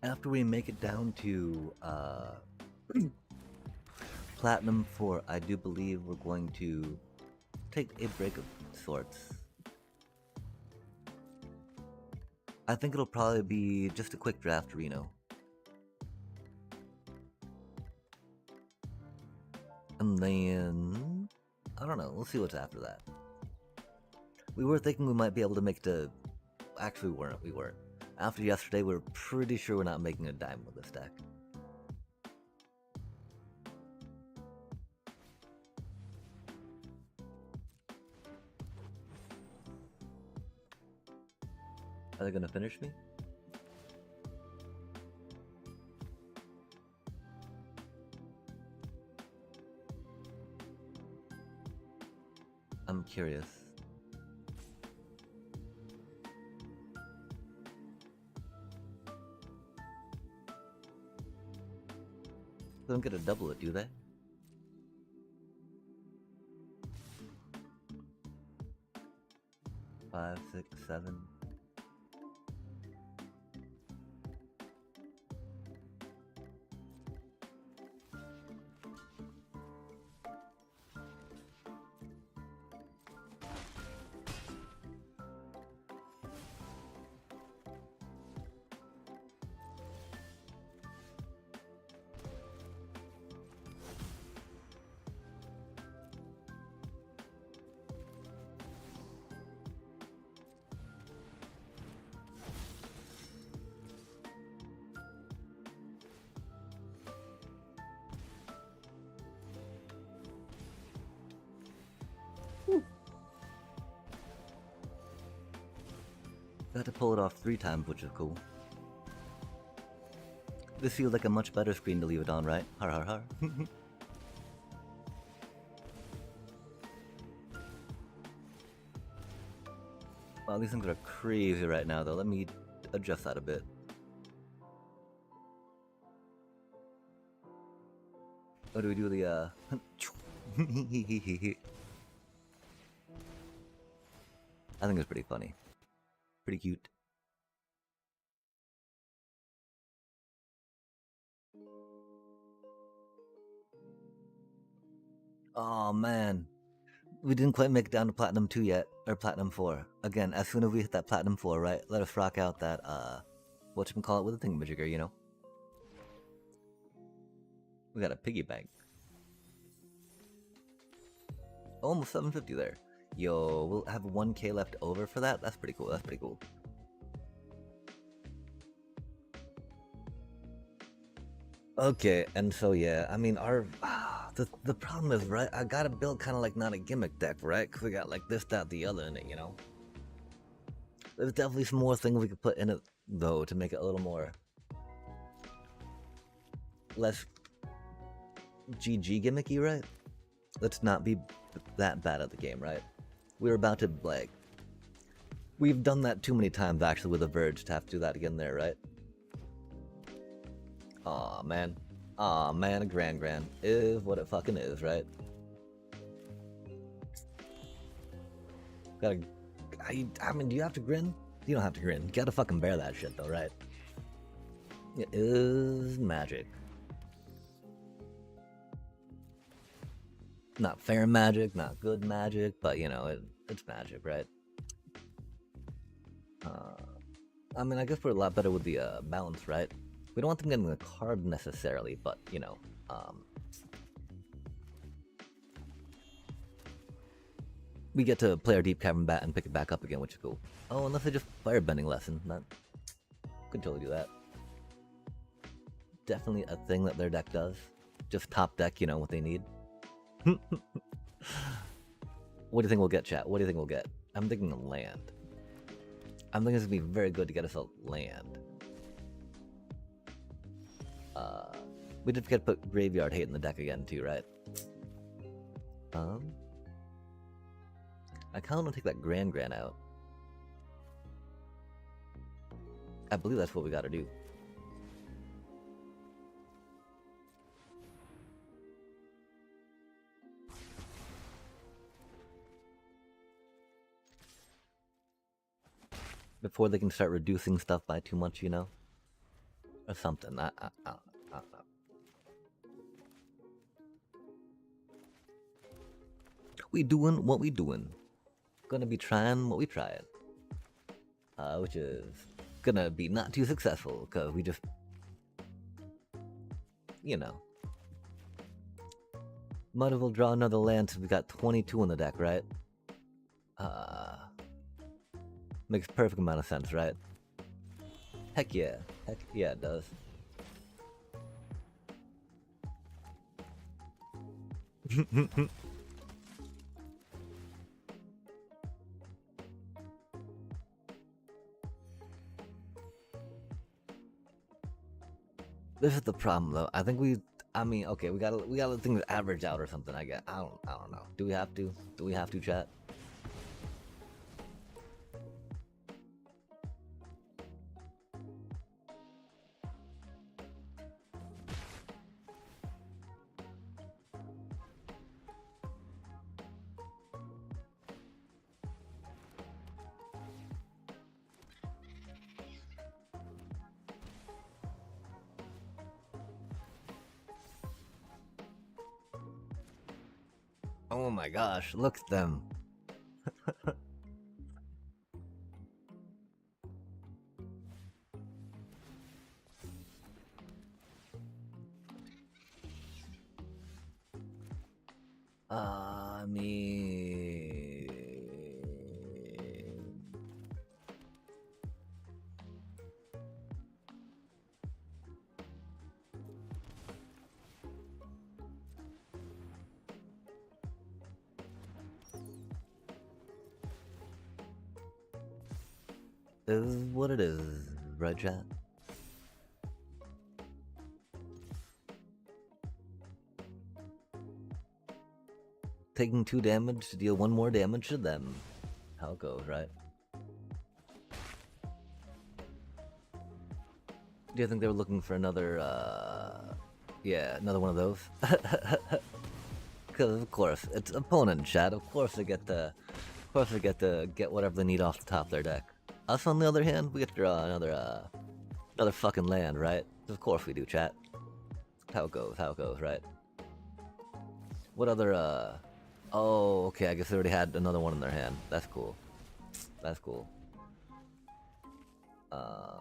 After we make it down to Platinum 4, I do believe we're going to take a break of sorts. I think it'll probably be just a quick draft, Reno. And then, I don't know, we'll see what's after that. We were thinking we might be able to make the... Actually, we weren't. After yesterday, we're pretty sure we're not making a dime with this deck. Are they gonna finish me? I'm curious. They don't get to double it, do they? Five, six, seven. Got to pull it off 3 times, which is cool. This feels like a much better screen to leave it on, right? Har har har. Wow, these things are crazy right now, though. Let me adjust that a bit. Oh, do we do the, I think it's pretty funny. Pretty cute. Oh man, we didn't quite make it down to Platinum 2 yet, or Platinum 4. Again, as soon as we hit that Platinum 4, right, let us rock out that, whatchamacallit with a thingamajigger, you know? We got a piggy bank. Almost 750 there. Yo, we'll have 1k left over for that? That's pretty cool, that's pretty cool. Okay, and so yeah, I mean, our the problem is, right, I gotta build kind of like not a gimmick deck, right? Because we got like this, that, the other in it, you know? There's definitely some more things we could put in it, though, to make it a little more... less GG gimmicky, right? Let's not be that bad at the game, right? We're about to, like... We've done that too many times, actually, with the Verge to have to do that again there, right? Aw, man. Aw, man, a grand is what it fucking is, right? Gotta... I mean, do you have to grin? You don't have to grin. You gotta fucking bear that shit, though, right? It is magic. Not fair magic, not good magic, but, you know, it's magic, right? I mean, I guess we're a lot better with the balance, right? We don't want them getting the card necessarily, but, you know, we get to play our Deep Cavern Bat and pick it back up again, which is cool. Oh, unless they just Firebending lesson. That could totally do that. Definitely a thing that their deck does. Just top deck, you know, what they need. What do you think we'll get, chat? What do you think we'll get? I'm thinking a land. I'm thinking it's gonna be very good to get us a land. We did forget to put Graveyard Hate in the deck again too, right? I kinda wanna take that Grand out. I believe that's what we gotta do. Before they can start reducing stuff by too much, you know? Or something. I don't know. We doing what we doing. Gonna be trying what we trying. Which is gonna be not too successful, because we just... You know. Might as well draw another land since we got 22 in the deck, right? Makes perfect amount of sense, right? Heck yeah. Heck yeah, it does. This is the problem, though. I think I mean, okay, we gotta let things average out or something. I guess. I don't know. Do we have to? Do we have to, chat? Oh my gosh, look at them. I mean, this is what it is, right, chat? Taking 2 damage to deal 1 more damage to them. How it goes, right? Do you think they were looking for another, yeah, another one of those? Because of course, it's opponent chat. Of course they get to get whatever they need off the top of their deck. Us, on the other hand, we get to draw another fucking land, right? Of course we do, chat. How it goes, right? What other, oh, okay, I guess they already had another one in their hand. That's cool. That's cool. Huh.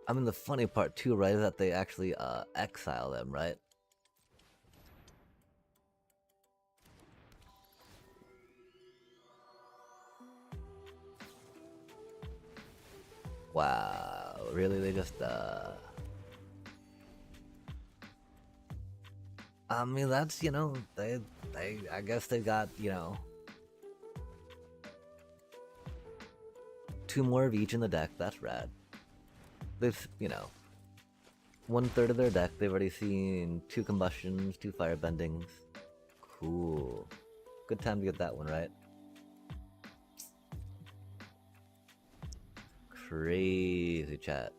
I mean, the funny part too, right, is that they actually, exile them, right? Wow, really? They just, I mean, that's, you know, I guess they got, you know, 2 more of each in the deck. That's rad. They've, you know, 1/3 of their deck. They've already seen 2 combustions, 2 fire bendings. Cool. Good time to get that one, right? Crazy chat.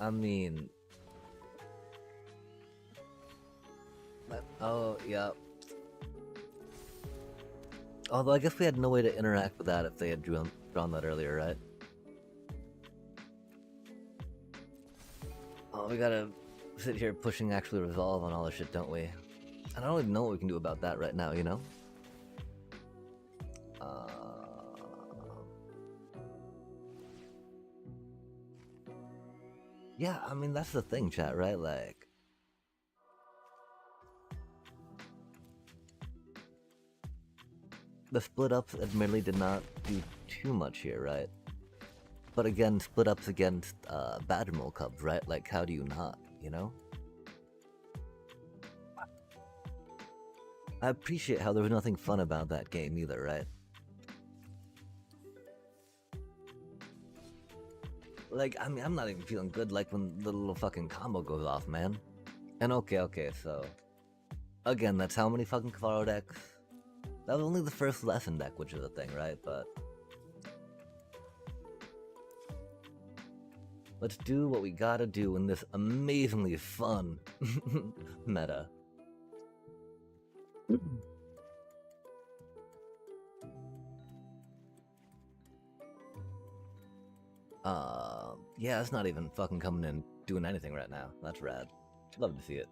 I mean, oh yeah. Although I guess we had no way to interact with that if they had drawn that earlier, right? Oh, we gotta sit here pushing actually resolve on all this shit, don't we? And I don't even know what we can do about that right now, you know? Yeah, I mean, that's the thing, chat, right? Like, the split ups admittedly did not do too much here, right? But again, split ups against Badgermole Cubs, right? Like, how do you not, you know? I appreciate how there was nothing fun about that game either, right? Like, I mean, I'm not even feeling good like when the little fucking combo goes off, man. And okay, so... Again, that's how many fucking Kavaro decks? That was only the first lesson deck, which is a thing, right? But... let's do what we gotta do in this amazingly fun meta. Yeah, it's not even fucking coming in doing anything right now. That's rad. Love to see it.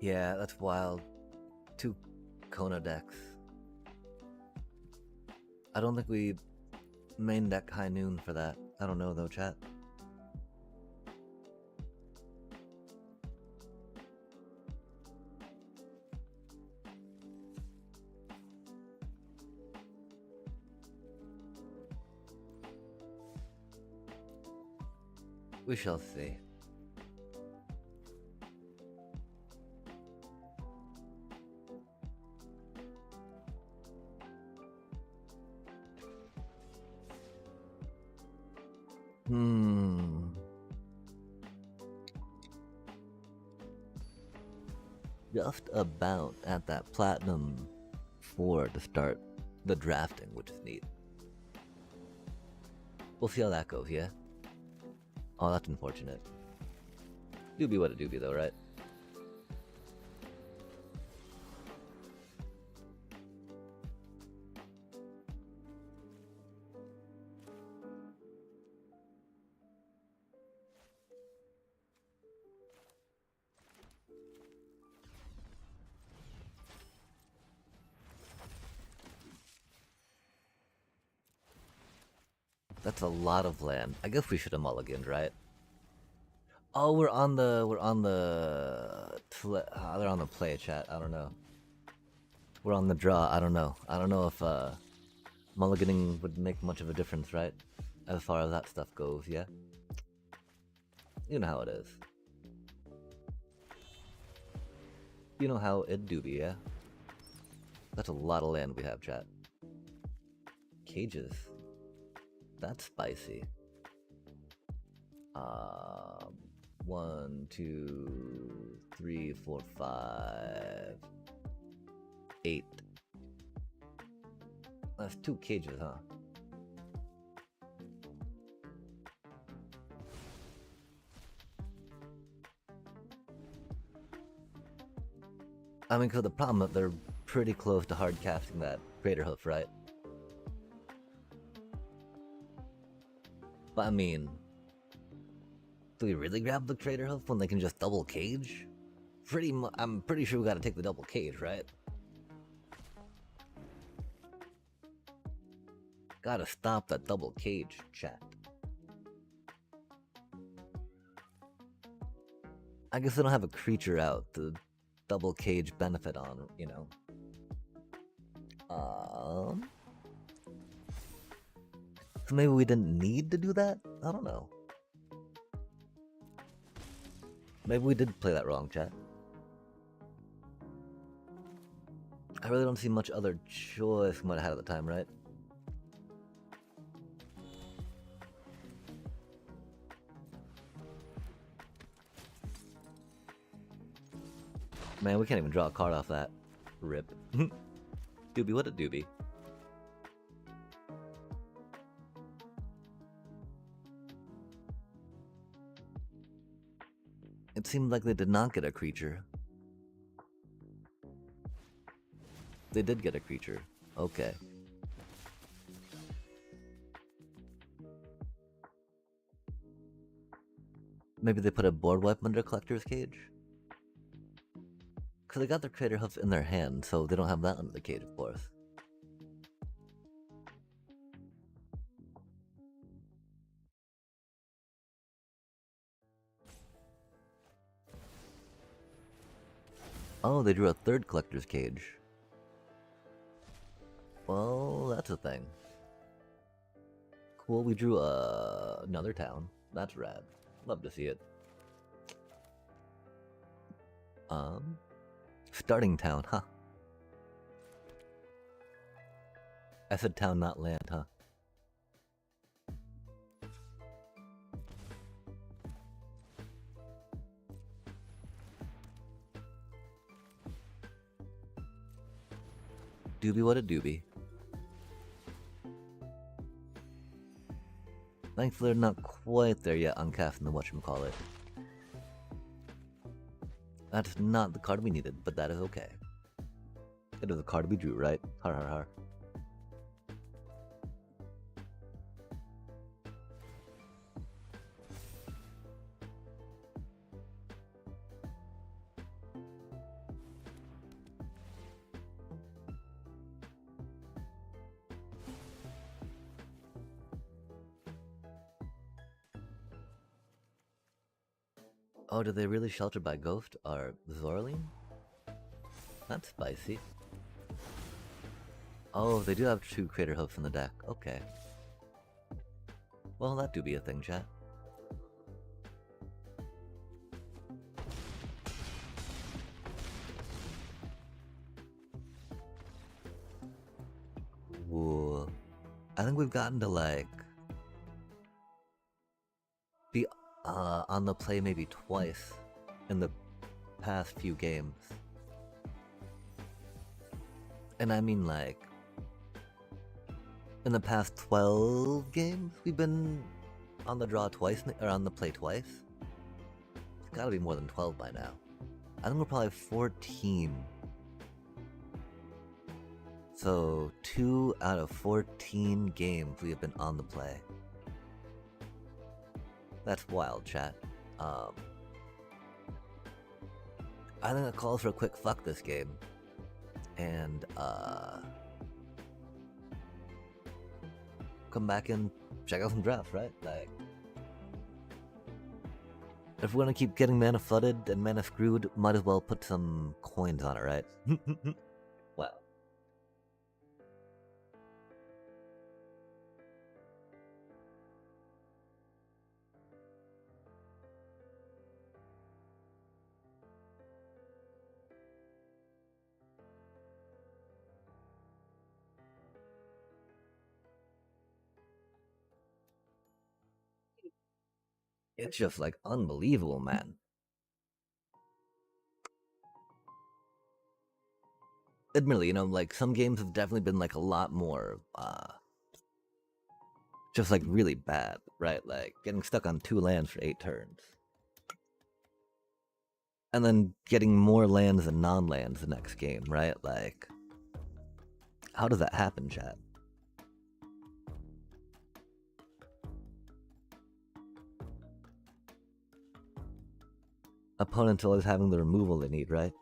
Yeah, that's wild. 2 Kona decks. I don't think we main deck High Noon for that. I don't know though, chat. We shall see. Just about at that platinum 4 to start the drafting, which is neat. We'll see how that goes, yeah? Oh, that's unfortunate. Do be what it do be though, right? That's a lot of land. I guess we should have mulliganed, right? Oh, they're on the play chat. I don't know. We're on the draw. I don't know. I don't know if mulliganing would make much of a difference, right? As far as that stuff goes, yeah. You know how it is. You know how it do be, yeah. That's a lot of land we have, chat. Cages. That's spicy. 1, 2, 3, 4, 5, 8. That's 2 cages, huh? I mean, cause the problem that they're pretty close to hard casting that Crater Hoof, right? But I mean, do we really grab the Crater Hoof when they can just double cage? I'm pretty sure we gotta take the double cage, right? Gotta stop that double cage, chat. I guess they don't have a creature out to double cage benefit on, you know. Um, so maybe we didn't need to do that? I don't know. Maybe we did play that wrong, chat. I really don't see much other choice from what I had at the time, right? Man, we can't even draw a card off that. Rip. Doobie, what a doobie. It seemed like they did not get a creature. They did get a creature. Okay. Maybe they put a board wipe under Collector's Cage? Because they got their Crater Hoof in their hand, so they don't have that under the cage, of course. Oh, they drew a third Collector's Cage. Well, that's a thing. Cool, we drew another town. That's rad. Love to see it. Starting town, huh? I said town, not land, huh? Doobie, what a doobie. Thankfully, they're not quite there yet on casting the whatchamacallit. That's not the card we needed, but that is okay. It was the card we drew, right? Har har har. Oh, did they really shelter by Ghost or Zorling? That's spicy. Oh, they do have 2 Crater Hoofs in the deck. Okay. Well, that do be a thing, chat. Ooh. I think we've gotten to, like, be on the play maybe twice in the past few games. And I mean, like, in the past 12 games, we've been on the draw twice, or on the play twice. It's gotta be more than 12 by now. I think we're probably 14. So, 2 out of 14 games we have been on the play. That's wild, chat. I think it calls for a quick fuck this game. And, come back and check out some drafts, right? Like, if we're gonna keep getting mana flooded and mana screwed, might as well put some coins on it, right? Wow. It's just like unbelievable, man. Admittedly, you know, like some games have definitely been like a lot more just like really bad, right? Like getting stuck on 2 lands for 8 turns. And then getting more lands than non-lands the next game, right? Like, how does that happen, chat? Opponents always having the removal they need, right?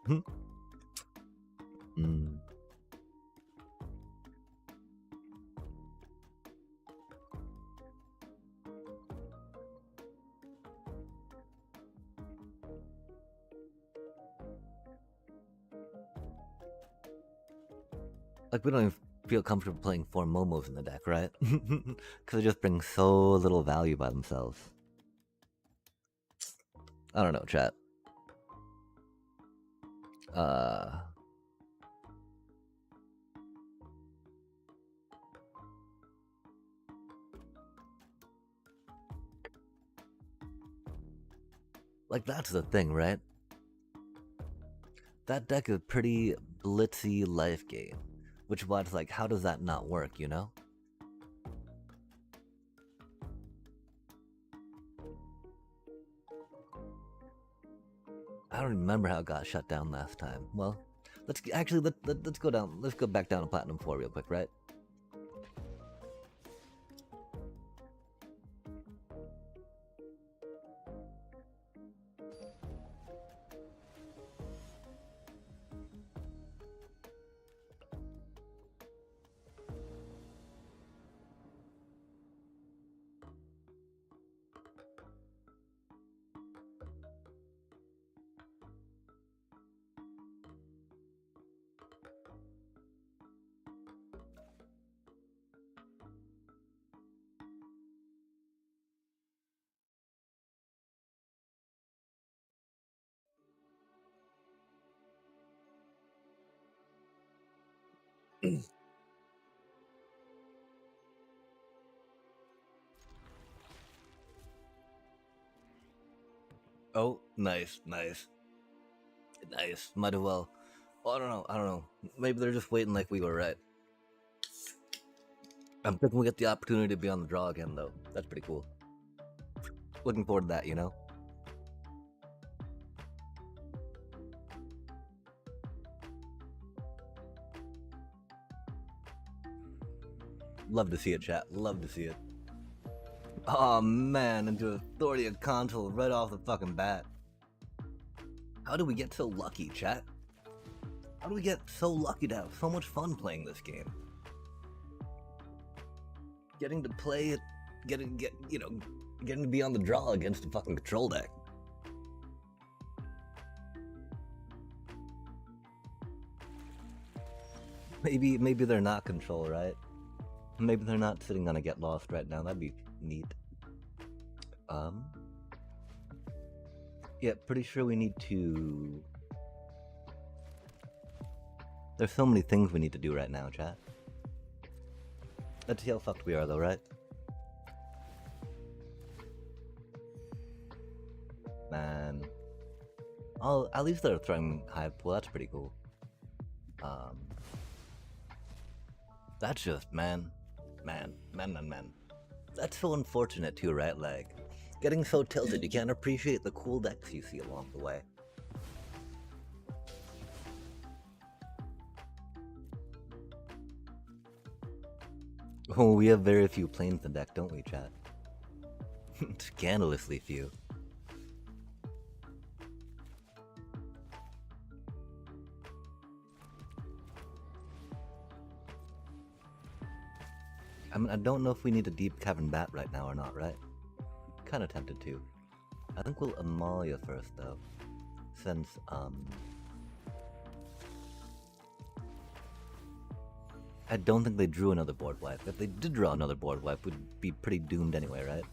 Like, we don't even feel comfortable playing 4 Momos in the deck, right? Because they just bring so little value by themselves. I don't know, chat. Like, that's the thing, right? That deck is pretty blitzy life game. Which was like, how does that not work, you know? I don't remember how it got shut down last time. Well, let's actually let's go down. Let's go back down to Platinum 4 real quick, right? Oh, nice, nice, nice. Might as well. Oh, I don't know. I don't know. Maybe they're just waiting like we were right. I'm thinking we get the opportunity to be on the draw again, though. That's pretty cool. Looking forward to that, you know? Love to see it, chat. Love to see it. Oh man, into Authority of Console right off the fucking bat. How do we get so lucky, chat? How do we get so lucky to have so much fun playing this game? Getting to play it, getting to be on the draw against a fucking control deck. Maybe they're not control, right? Maybe they're not sitting on a get lost right now. That'd be neat. Yeah, pretty sure we need to. There's so many things we need to do right now, chat. Let's see how fucked we are, though, right? Man. Oh, at least they're throwing high pool. That's pretty cool. That's just, man. That's so unfortunate, too, right? Like, getting so tilted, you can't appreciate the cool decks you see along the way. Oh, we have very few planes in the deck, don't we, chat? Scandalously few. I mean, I don't know if we need a deep cavern bat right now or not, right? Kinda tempted to. I think we'll Amalia first, though. Since, I don't think they drew another board wipe. If they did draw another board wipe, we'd be pretty doomed anyway, right?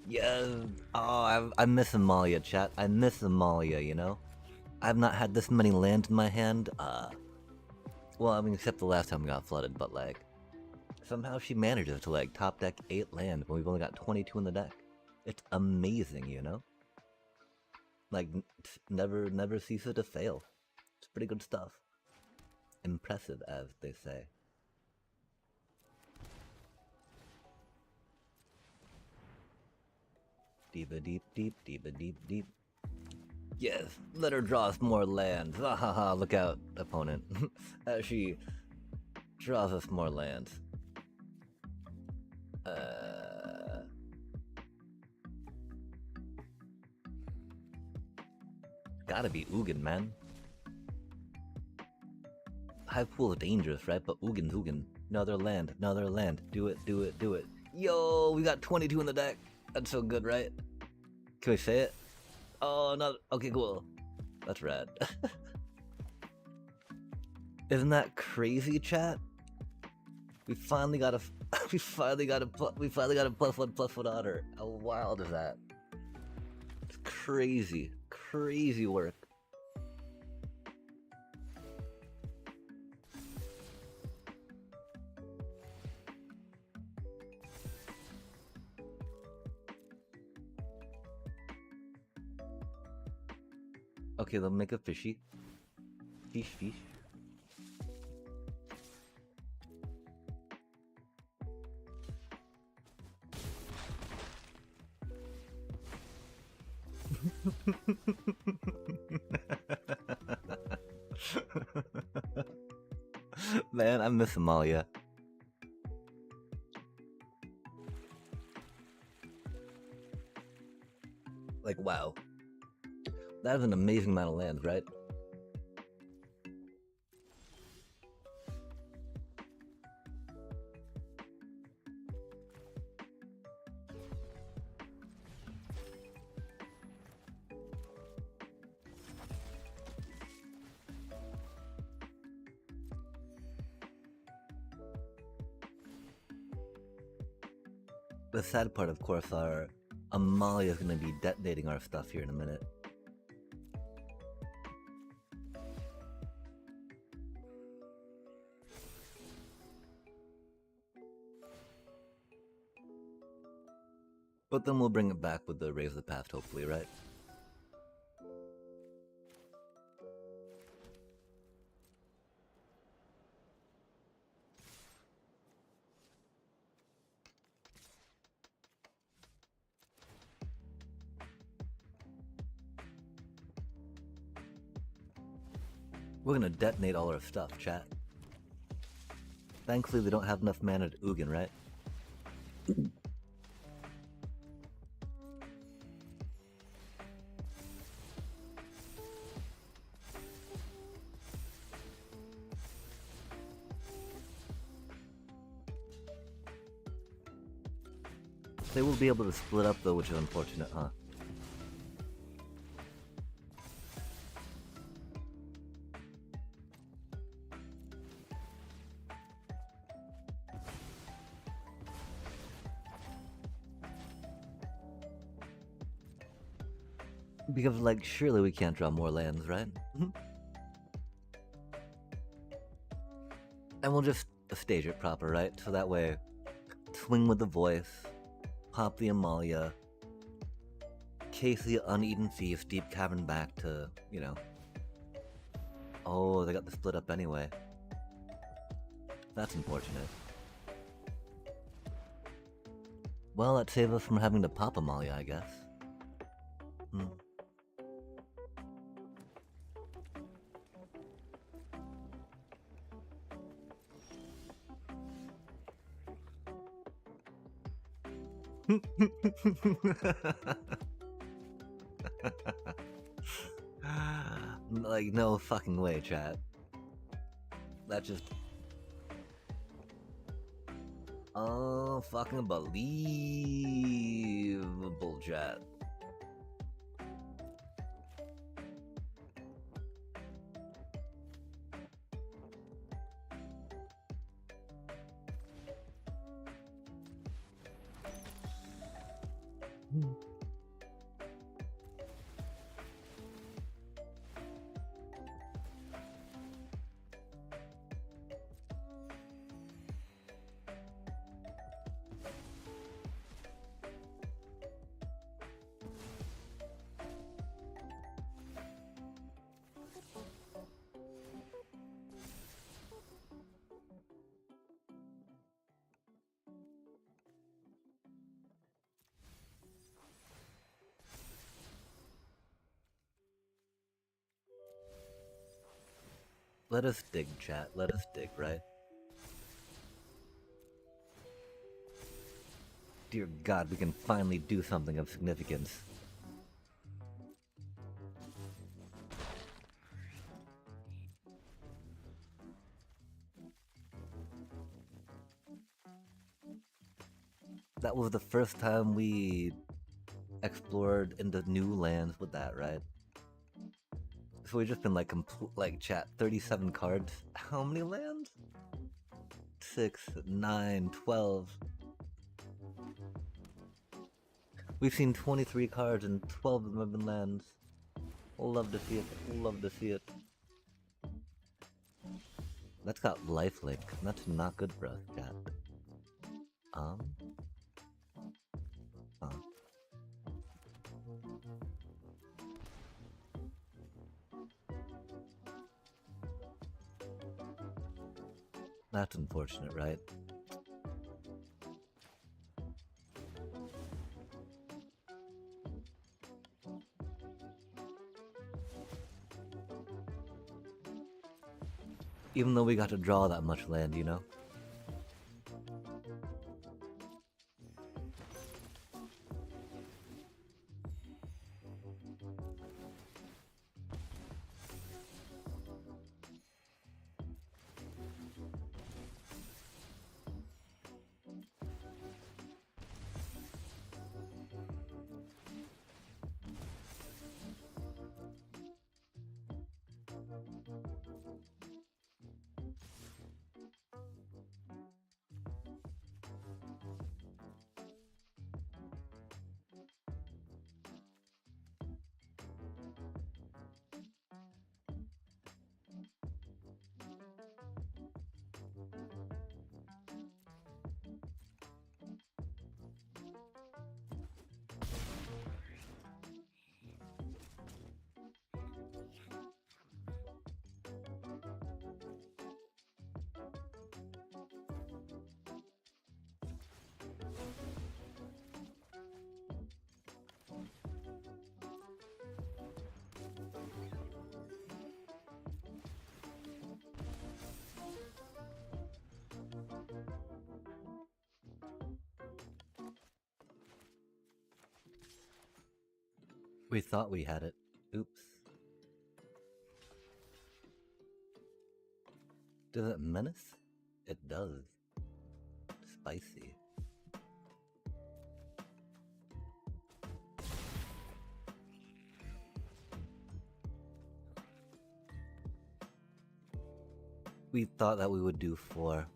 Yeah. Oh, I miss Amalia, chat. I miss Amalia, you know? I've not had this many lands in my hand. Well, I mean, except the last time we got flooded, but like, somehow she manages to like top deck 8 land when we've only got 22 in the deck. It's amazing, you know? Like, never ceases to fail. It's pretty good stuff. Impressive, as they say. Diva deep, diva deep. Yes, let her draw us more lands. Ha ha ha, look out, opponent. As she draws us more lands. Gotta be Ugin, man. High pool is dangerous, right? But Ugin's Ugin. Another land. Do it. Yo, we got 22 in the deck. That's so good, right? Can we say it? Oh, no. Okay, cool. That's rad. Isn't that crazy, chat? We finally got a we finally got a +1/+1 otter. How wild is that? It's crazy, crazy work. Okay, they'll make a fishy. Fish, fish. Man, I miss Amalia. Like, wow. That is an amazing amount of lands, right? The sad part, of course, are Amalia's gonna be detonating our stuff here in a minute. But then we'll bring it back with the Raise the Past, hopefully, right? We're gonna detonate all our stuff, chat. Thankfully, they don't have enough mana to Ugin, right? They will be able to split up though, which is unfortunate, huh? Because, like, surely we can't draw more lands, right? And we'll just stage it proper, right? So that way, swing with the voice, pop the Amalia, case the Uneaten Thieves, Deep Cavern back to, you know. Oh, they got the split up anyway. That's unfortunate. Well, that saves us from having to pop Amalia, I guess. Like, no fucking way, chat. That just... fucking believable, chat. Let us dig, chat. Let us dig, right? Dear God, we can finally do something of significance. That was the first time we explored into new lands with that, right? So we've just been like like chat 37 cards. How many lands? 6, 9, 12. We've seen 23 cards and 12 of them have been lands. Love to see it. Love to see it. That's got lifelink. That's not good for us, chat. Huh. That's unfortunate, right? Even though we got to draw that much land, you know? We thought we had it. Oops. Does it menace? It does. Spicy. We thought that we would do 4.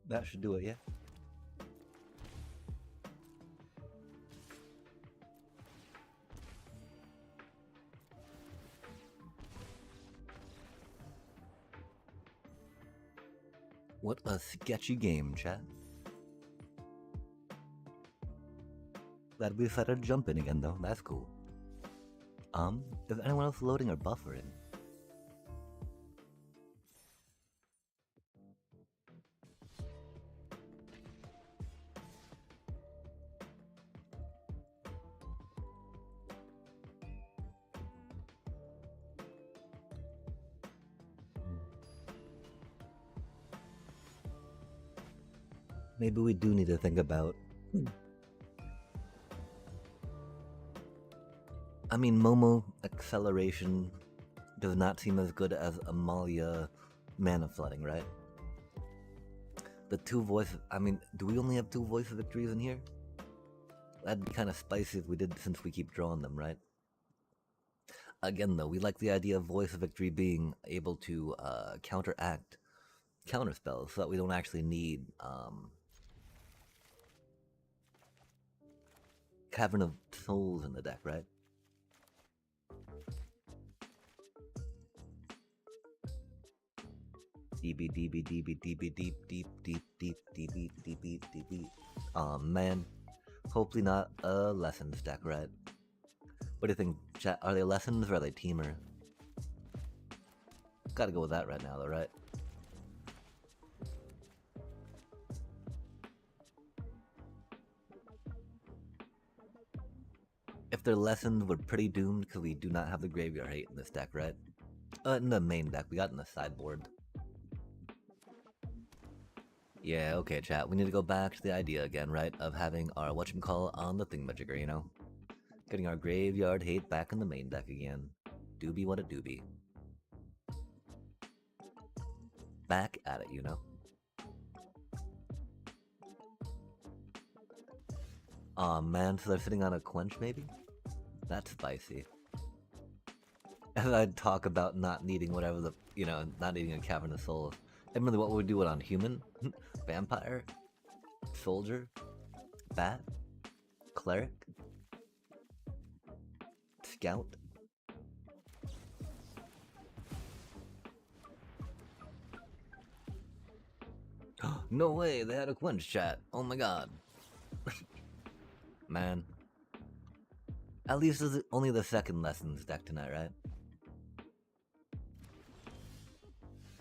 That should do it, yeah? What a sketchy game, chat. Glad we decided to jump in again, though. That's cool. Is anyone else loading or buffering? Maybe we do need to think about... I mean, Momo acceleration does not seem as good as Amalia mana flooding, right? The 2 voice... I mean, do we only have 2 voice of victories in here? That'd be kind of spicy if we did, since we keep drawing them, right? Again, though, we like the idea of voice of victory being able to counteract counterspells so that we don't actually need Cavern of Souls in the deck, right? DB, DB, DB, DB, deep, deep, deep, deep, DB, DB, DB. Man. Hopefully not a lessons deck, right? What do you think, chat? Are they lessons or are they teamer? Gotta go with that right now, though, right? If they're lessons, we're pretty doomed because we do not have the graveyard hate in this deck, right? In the main deck, we got in the sideboard. Yeah, okay, chat. We need to go back to the idea again, right? Of having our whatchamacall on the thingamajigger, you know? Getting our graveyard hate back in the main deck again. Doobie what a doobie. Back at it, you know? Aw, man, so they're sitting on a quench, maybe? That's spicy. And I'd talk about not needing whatever the, you know, not needing a Cavern of Souls. And really, what would we do it on? Human? Vampire? Soldier? Bat? Cleric? Scout? No way, they had a quench, chat. Oh my god. Man. At least this is only the second lessons deck tonight, right?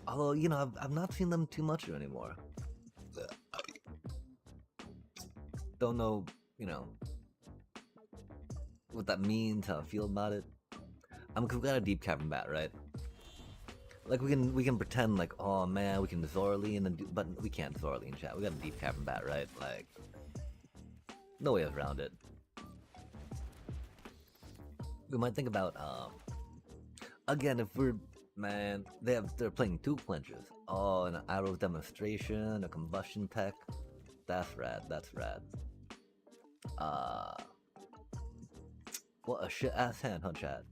Although, you know, I've not seen them too much anymore. Don't know, you know, what that means, how I feel about it. We've got a deep cavern bat, right? Like we can pretend like, oh man, we can Zorlean and do, but we can't Zorlean, chat. We got a deep cavern bat, right? Like, no way around it. We might think about again, if we're, man, they're playing 2 quenches. Oh, an arrow demonstration, a combustion tech. That's rad. That's rad. What a shit ass hand, huh, chat?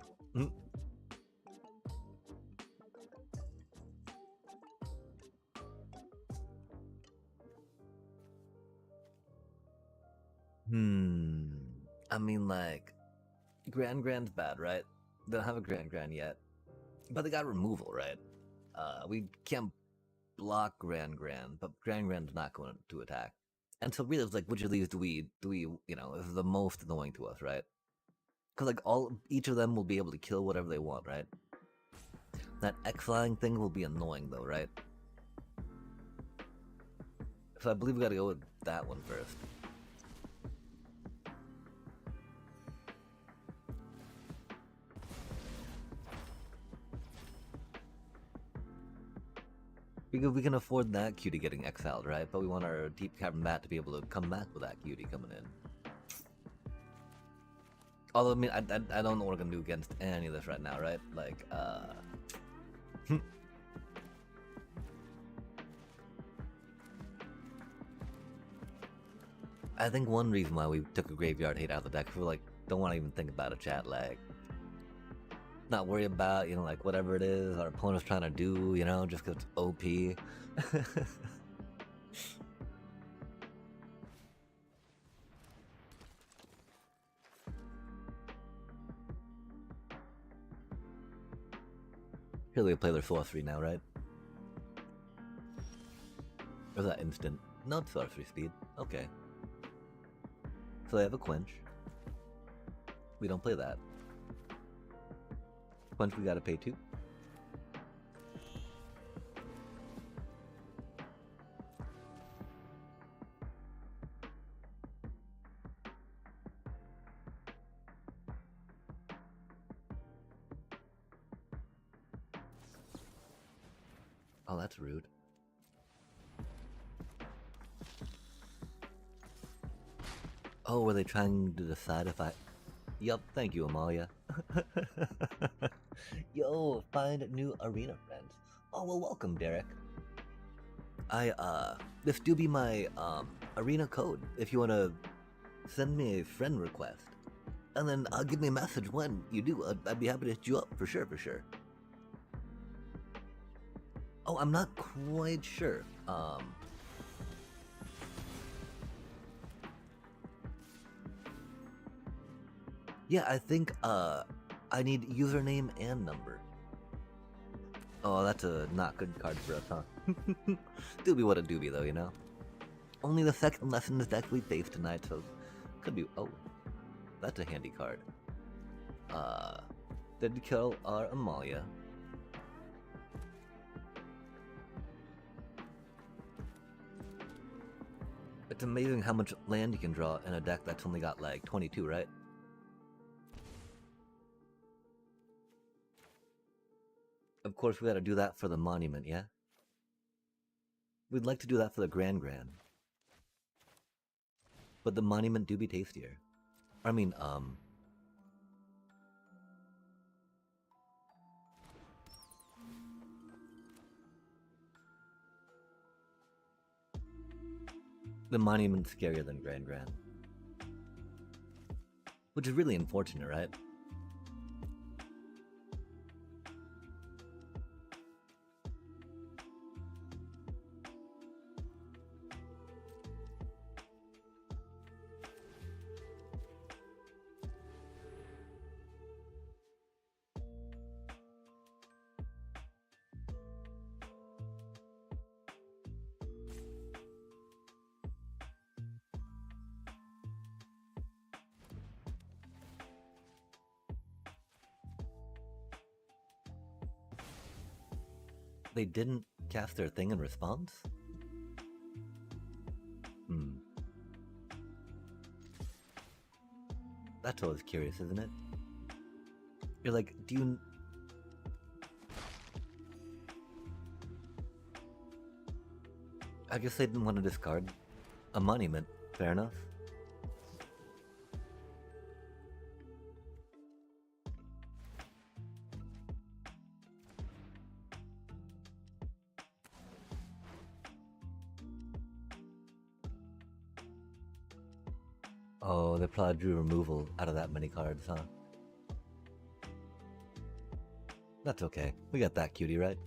I mean, like, Grand's bad, right? They don't have a Grand yet, but they got removal, right? We can't block Grand, but Grand's not going to attack. And so really, it's like, which of these do we, you know, is the most annoying to us, right? Because like each of them will be able to kill whatever they want, right? That X-Flying thing will be annoying though, right? So I believe we gotta go with that one first. Because we can afford that cutie getting exiled, right? But we want our deep cavern bat to be able to come back with that cutie coming in. Although, I mean, I don't know what we're gonna do against any of this right now, right? Like, I think one reason why we took a graveyard hate out of the deck, we're like, don't want to even think about a chat, like, not worry about, you know, like, whatever it is our opponent's trying to do, you know, just because it's OP. Here they play their sorcery now, right? Or is that instant? No, it's sorcery speed. Okay. So they have a quench. We don't play that. Quench we gotta pay 2. Oh, that's rude. Oh, were they trying to decide if I... Yup, thank you, Amalia. Yo, find new arena friends. Oh, well, welcome, Derek. This do be my, arena code, if you wanna send me a friend request. And then, give me a message when you do. I'd be happy to hit you up, for sure, for sure. Oh, I'm not quite sure. Yeah, I think, I need username and number. Oh, that's a not good card for us, huh? Doobie what a doobie, though, you know? Only the second lesson is deck we faced tonight, so Could be. Oh, that's a handy card. Did kill our Amalia. It's amazing how much land you can draw in a deck that's only got like 22, right? Of course, we gotta do that for the monument, yeah? We'd like to do that for the Grand. But the monument do be tastier. I mean, the monument's scarier than Grand. Which is really unfortunate, right? They didn't cast their thing in response? That's always curious, isn't it? You're like, do you... I guess they didn't want to discard a monument. Fair enough. Oh, they probably drew removal out of that many cards, huh? That's okay. We got that cutie, right?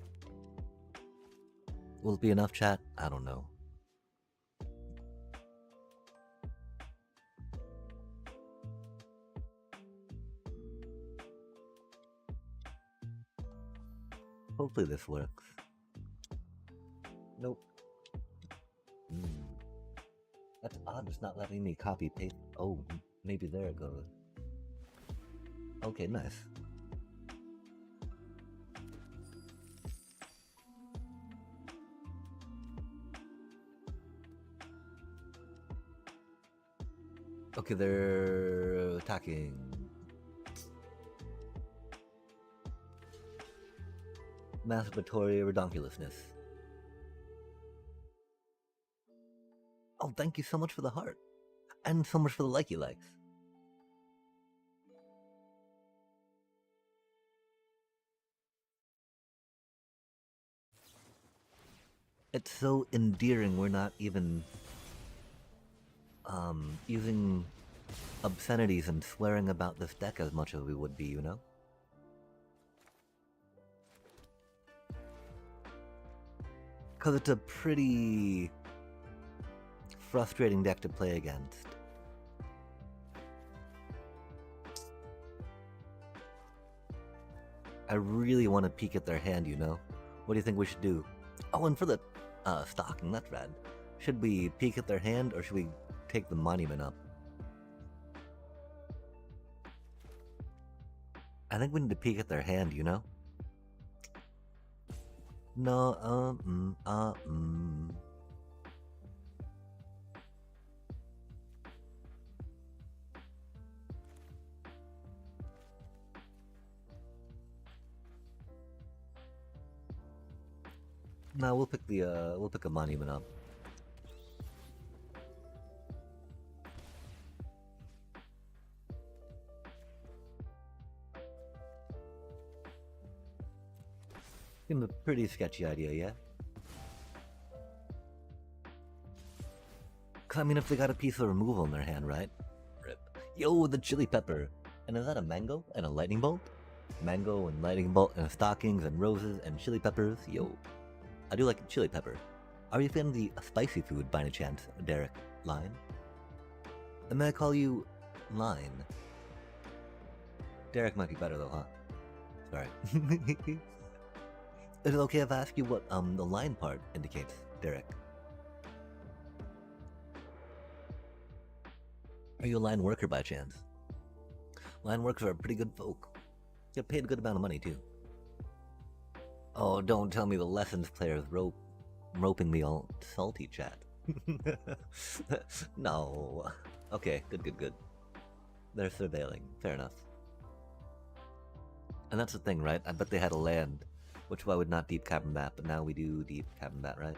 Will it be enough, chat? I don't know. Hopefully this works. Nope. That's odd, it's not letting me copy paste. Oh, maybe there it goes. Okay, nice. Okay, they're attacking. Masturbatory redonkulousness. Oh, thank you so much for the heart. And so much for the likey likes. It's so endearing we're not even using obscenities and swearing about this deck as much as we would be, you know? Because it's a pretty frustrating deck to play against. I really want to peek at their hand, you know? What do you think we should do? Oh, and for the stocking, that's rad. Should we peek at their hand or should we take the monument up? I think we need to peek at their hand, you know? No, No, we'll pick a monument up. Seems a pretty sketchy idea, yeah? I mean, if they got a piece of removal in their hand, right? Rip. Yo, the chili pepper. And is that a mango and a lightning bolt? Mango and lightning bolt and stockings and roses and chili peppers. Yo. I do like chili pepper. Are you a fan of the spicy food by any chance, Derek? Line? And may I call you Line? Derek might be better though, huh? Sorry. Is it okay if I ask you what the line part indicates, Derek? Are you a line worker by chance? Line workers are pretty good folk. Get paid a good amount of money too. Oh, don't tell me the lessons player's roping me all salty, chat. No. Okay, good. They're surveilling. Fair enough. And that's the thing, right? I bet they had a land, which why would not deep combat, but now we do deep combat, right?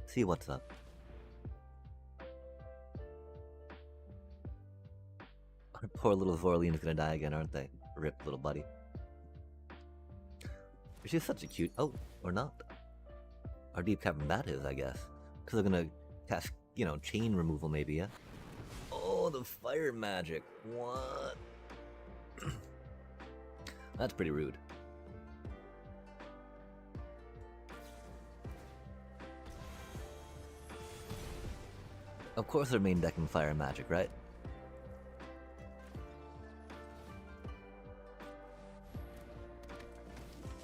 See what's up. Our poor little Zorlian's gonna die again, aren't they? Rip, little buddy. She's such a cute... Oh, or not. Our deep combat is, I guess. Because they're gonna cast, you know, chain removal maybe, yeah? Oh, the fire magic. What? That's pretty rude. Of course they're main decking fire magic, right?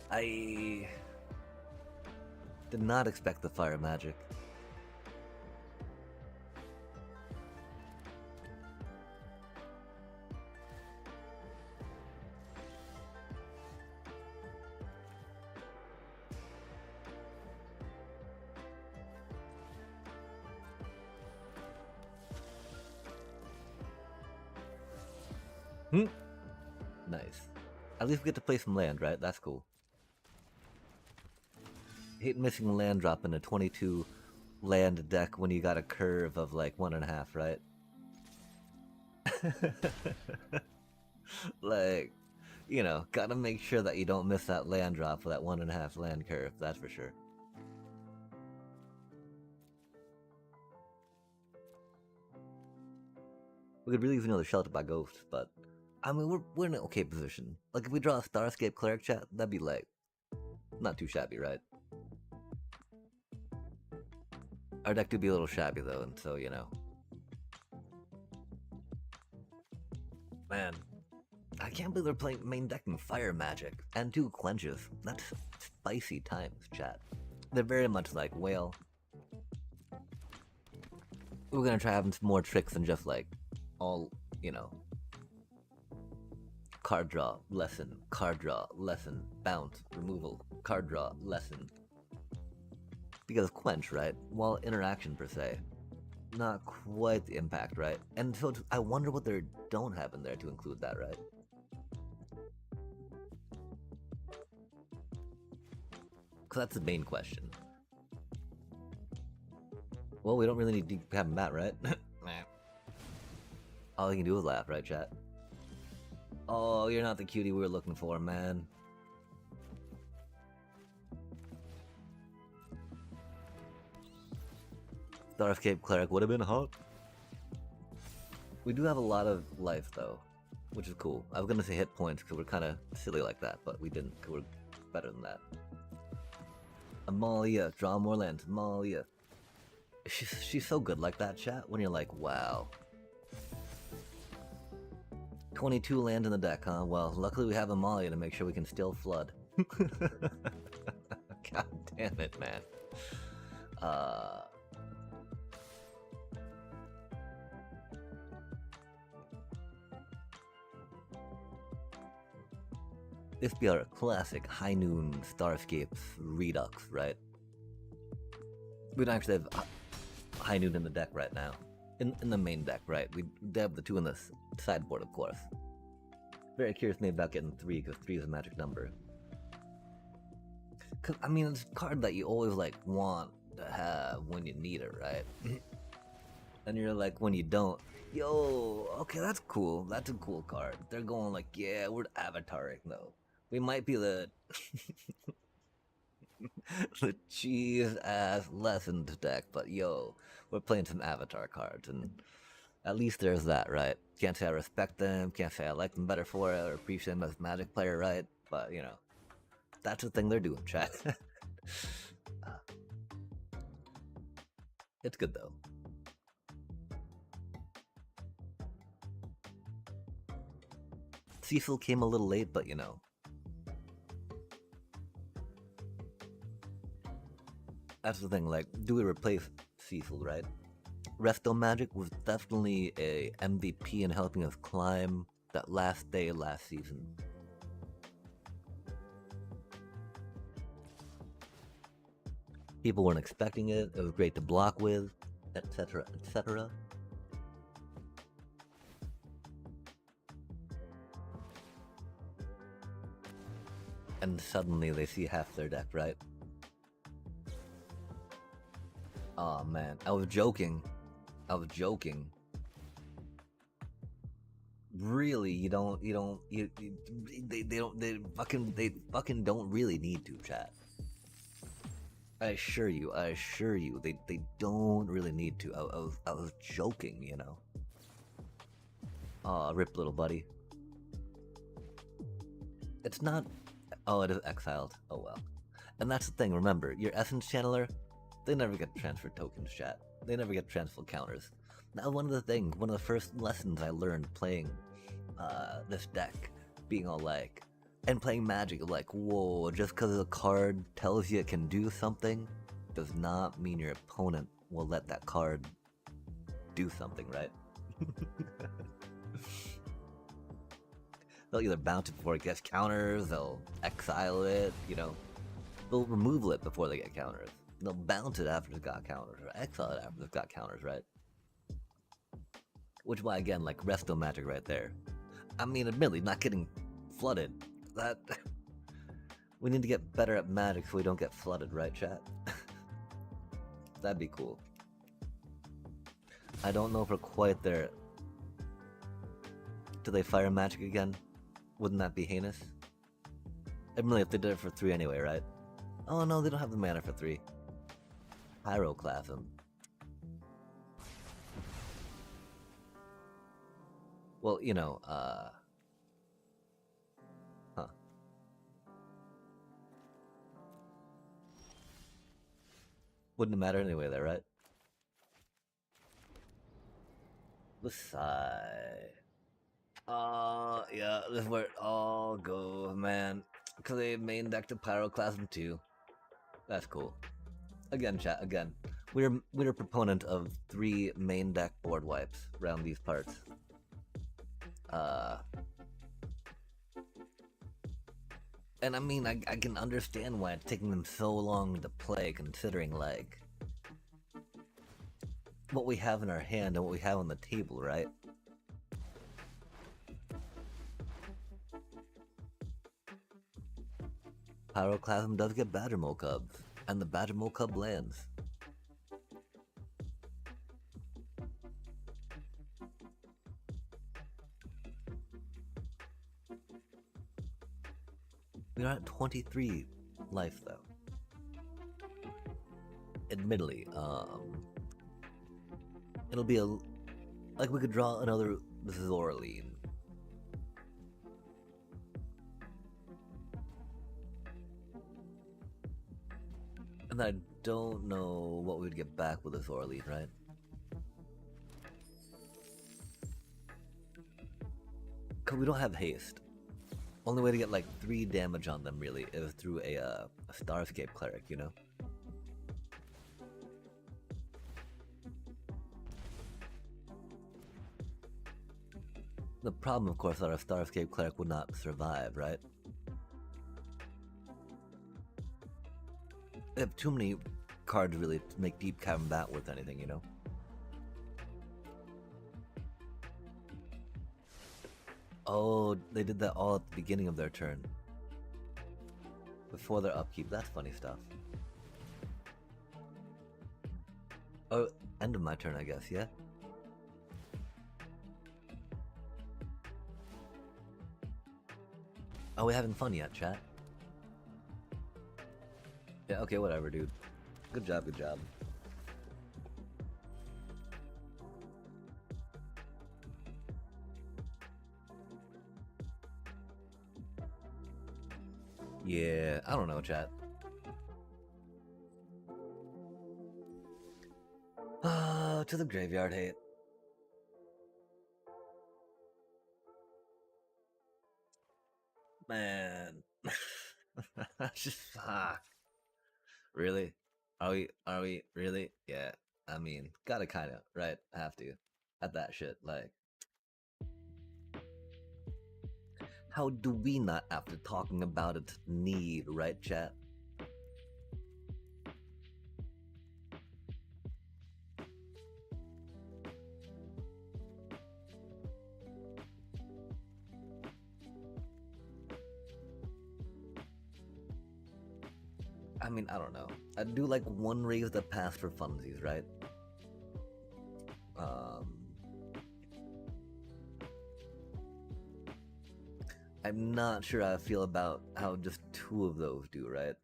I did not expect the fire magic. Nice. At least we get to play some land, right? That's cool. Hate missing land drop in a 22 land deck when you got a curve of like 1.5, right? Like, you know, gotta make sure that you don't miss that land drop for that 1.5 land curve, that's for sure. We could really use another shelter by ghost, but I mean we're in an okay position. Like if we draw a Starscape Cleric chat, that'd be like not too shabby, right? Our deck do be a little shabby though, and so you know. Man, I can't believe they're playing main decking fire magic and 2 quenches. That's spicy times, chat. They're very much like, well, we're gonna try having some more tricks than just like all, you know, card draw, lesson, bounce, removal, card draw, lesson. Because quench, right? While interaction per se, not quite the impact, right? And so I wonder what they don't have in there to include that, right? Because that's the main question. Well, we don't really need to have Matt, right? All you can do is laugh, right, chat? Oh, you're not the cutie we were looking for, man. Starscape Cleric would have been hot. We do have a lot of life, though, which is cool. I was gonna say hit points because we're kind of silly like that, but we didn't, because we're better than that. Amalia, draw more lands. Amalia. She's so good like that, chat, when you're like, wow. 22 land in the deck, huh? Well, luckily we have Amalia to make sure we can still flood. God damn it, man. This be our classic High Noon Starscapes Redux, right? We don't actually have High Noon in the deck right now. In the main deck, right? We have the 2 in the sideboard, of course. Very curious maybe about getting 3, because 3 is a magic number. Cause, I mean, it's a card that you always, like, want to have when you need it, right? And you're like, when you don't, yo, okay, that's cool. That's a cool card. They're going like, yeah, we're avataring, though. We might be the... the cheese-ass lessons deck, but yo, we're playing some Avatar cards, and at least there's that, right? Can't say I respect them, can't say I like them better for it, or appreciate them as a Magic player, right? But, you know, that's the thing they're doing, chat. It's good, though. Cecil came a little late, but, you know. That's the thing, like, do we replace Cecil, right? Resto Magic was definitely a MVP in helping us climb that last day last season. People weren't expecting it. It was great to block with, etc., etc. And suddenly they see half their deck, right? Oh man, I was joking. Really, they fucking don't really need to, chat. I assure you, they don't really need to. I was joking, you know. Aw, rip little buddy. It's not. Oh, it is exiled. Oh well. And that's the thing. Remember, your essence channeler, they never get transfer tokens, chat. They never get transfer counters. Now, one of the first lessons I learned playing this deck, being all like, and playing Magic, like, whoa, just because a card tells you it can do something, does not mean your opponent will let that card do something, right? They'll either bounce it before it gets counters, they'll exile it, you know, they'll remove it before they get counters. They'll bounce it after it's got counters, or exile it after it's got counters, right? Which why again, like Resto Magic right there. I mean, admittedly, not getting flooded. That we need to get better at Magic so we don't get flooded, right, chat? That'd be cool. I don't know if we're quite there. Do they fire Magic again? Wouldn't that be heinous? Admittedly, if they did it for 3 anyway, right? Oh no, they don't have the mana for 3. Pyroclasm. Well, you know, huh. Wouldn't matter anyway there, right? Lasai. Yeah, this is where it all goes, man. Because they main deck the Pyroclasm too. That's cool. Again, chat, again. We're a proponent of 3 main deck board wipes around these parts. And I mean, I can understand why it's taking them so long to play, considering, like, what we have in our hand and what we have on the table, right? Pyroclasm does get Badgermole Cubs, and the Badgermole Cub lands. We are at 23 life, though. Admittedly, it'll be like we could draw another Zorleen. And I don't know what we'd get back with a Zorleen, right? Because we don't have haste. Only way to get like 3 damage on them really is through a Starscape Cleric, you know? The problem, of course, is that our Starscape Cleric would not survive, right? They have too many cards really to make Deep Cavern Bat worth anything, you know? Oh, they did that all at the beginning of their turn. Before their upkeep. That's funny stuff. Oh, end of my turn, I guess, yeah? Are we having fun yet, chat? Yeah, okay, whatever, dude. Good job, good job. Yeah, I don't know, chat. To the graveyard, hate. Man. Just fuck. Really? Are we really? Yeah. I mean, gotta kinda, right? Have to. At that shit, like, how do we not, after talking about it, need, right, chat? I mean, I don't know. I'd do like one raise the pass for funsies, right? Um, I'm not sure how I feel about how just two of those do, right?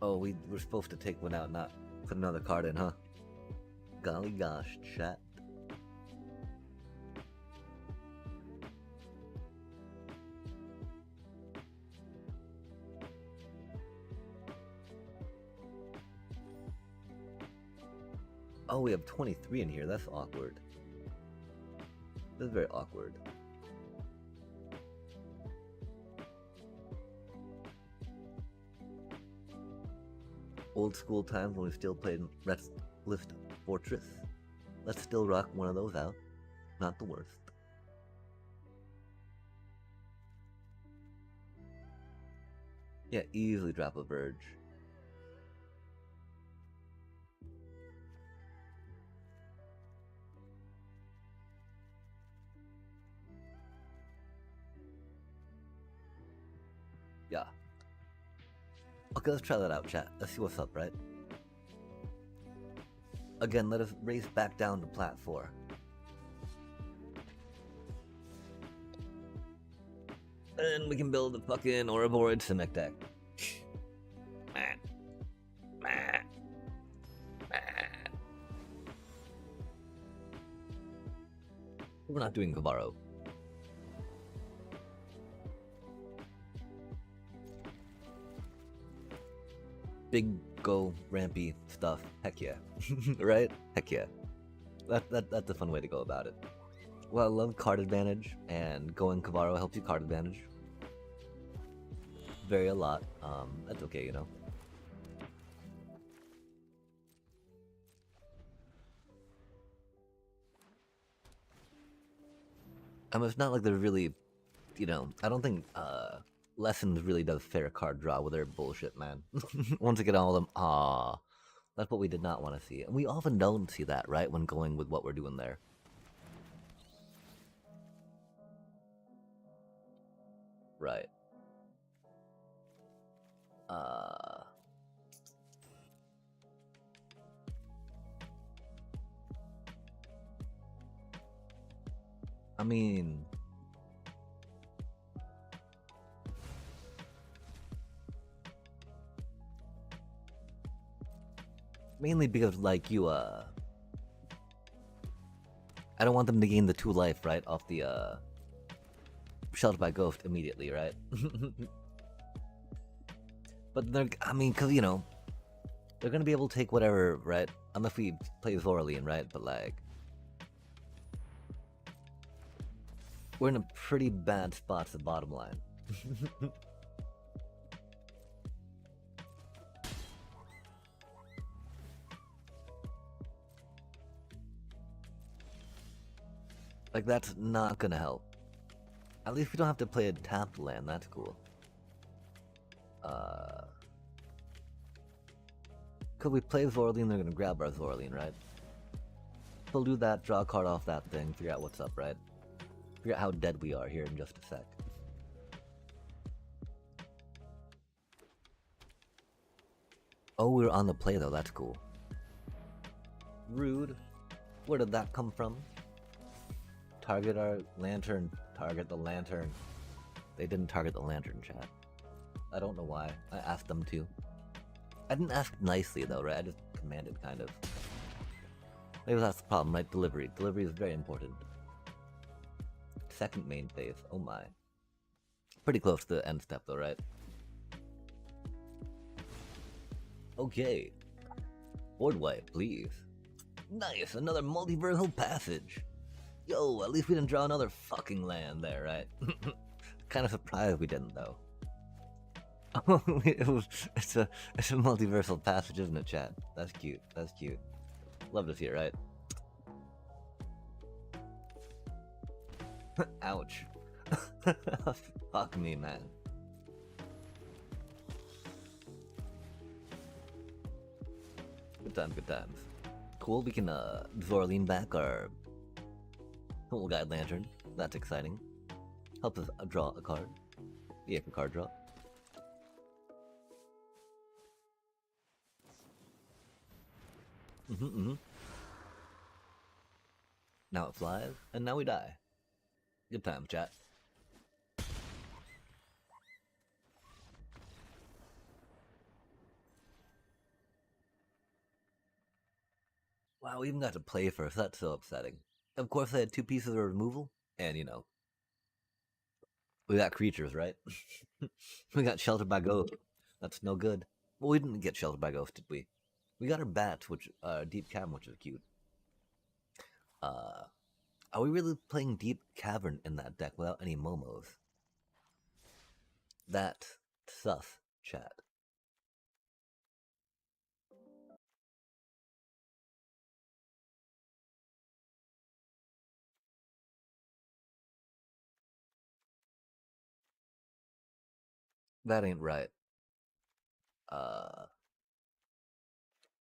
Oh, we were supposed to take one out, not put another card in, huh? Golly gosh, chat. Oh, we have 23 in here. That's awkward. That's very awkward. Old school times when we still played Restless Fortress. Let's still rock one of those out. Not the worst. Yeah, easily drop a Verge. Yeah. Okay, let's try that out, chat. Let's see what's up, right? Again, let us race back down to plat 4. And we can build a fucking Ouroboros Simic deck. We're not doing Kavaro. Big go rampy stuff. Heck yeah. Right? Heck yeah. That's a fun way to go about it. Well, I love card advantage, and going Kavaro helps you card advantage. Vary a lot. That's okay, you know. I mean, it's not like they're really, you know, I don't think Lessons really does fair card draw with their bullshit, man. Once again, all of them, that's what we did not want to see. And we often don't see that, right, when going with what we're doing there. Right. I mean, mainly because, like, I don't want them to gain the 2 life, right, off the, Sheltered by Ghost immediately, right? But they're, I mean, because, you know, they're gonna be able to take whatever, right? Unless we play Zoralian, right? But, like, we're in a pretty bad spot to the bottom line. Like, that's not gonna help. At least we don't have to play a tapped land, that's cool. Could we play Zoralian, they're gonna grab our Zoralian, right? We'll do that, draw a card off that thing, figure out what's up, right? Figure out how dead we are here in just a sec. Oh, we were on the play though, that's cool. Rude. Where did that come from? Target our lantern. Target the lantern. They didn't target the lantern, chat. I don't know why. I asked them to. I didn't ask nicely though, right? I just commanded, kind of. Maybe that's the problem, right? Delivery. Delivery is very important. Second main phase. Oh my. Pretty close to the end step though, right? Okay. Board wipe, please. Nice, another multiversal passage. Yo, at least we didn't draw another fucking land there, right? Kind of surprised we didn't, though. It's a multiversal passage, isn't it, chat? That's cute. That's cute. Love to see it, right? Ouch. Fuck me, man. Good times, good times. Cool, we can Zorleen back our Tool Guide Lantern. That's exciting. Helps us draw a card. Yeah, for card draw. Now it flies, and now we die. Good times, chat. Wow, we even got to play first. That's so upsetting. Of course, I had 2 pieces of removal, and you know, we got creatures, right? We got sheltered by ghost. That's no good. Well, we didn't get sheltered by ghost, did we? We got our bats, which deep cavern, which is cute. Are we really playing deep cavern in that deck without any momos? That's sus, chat. That ain't right.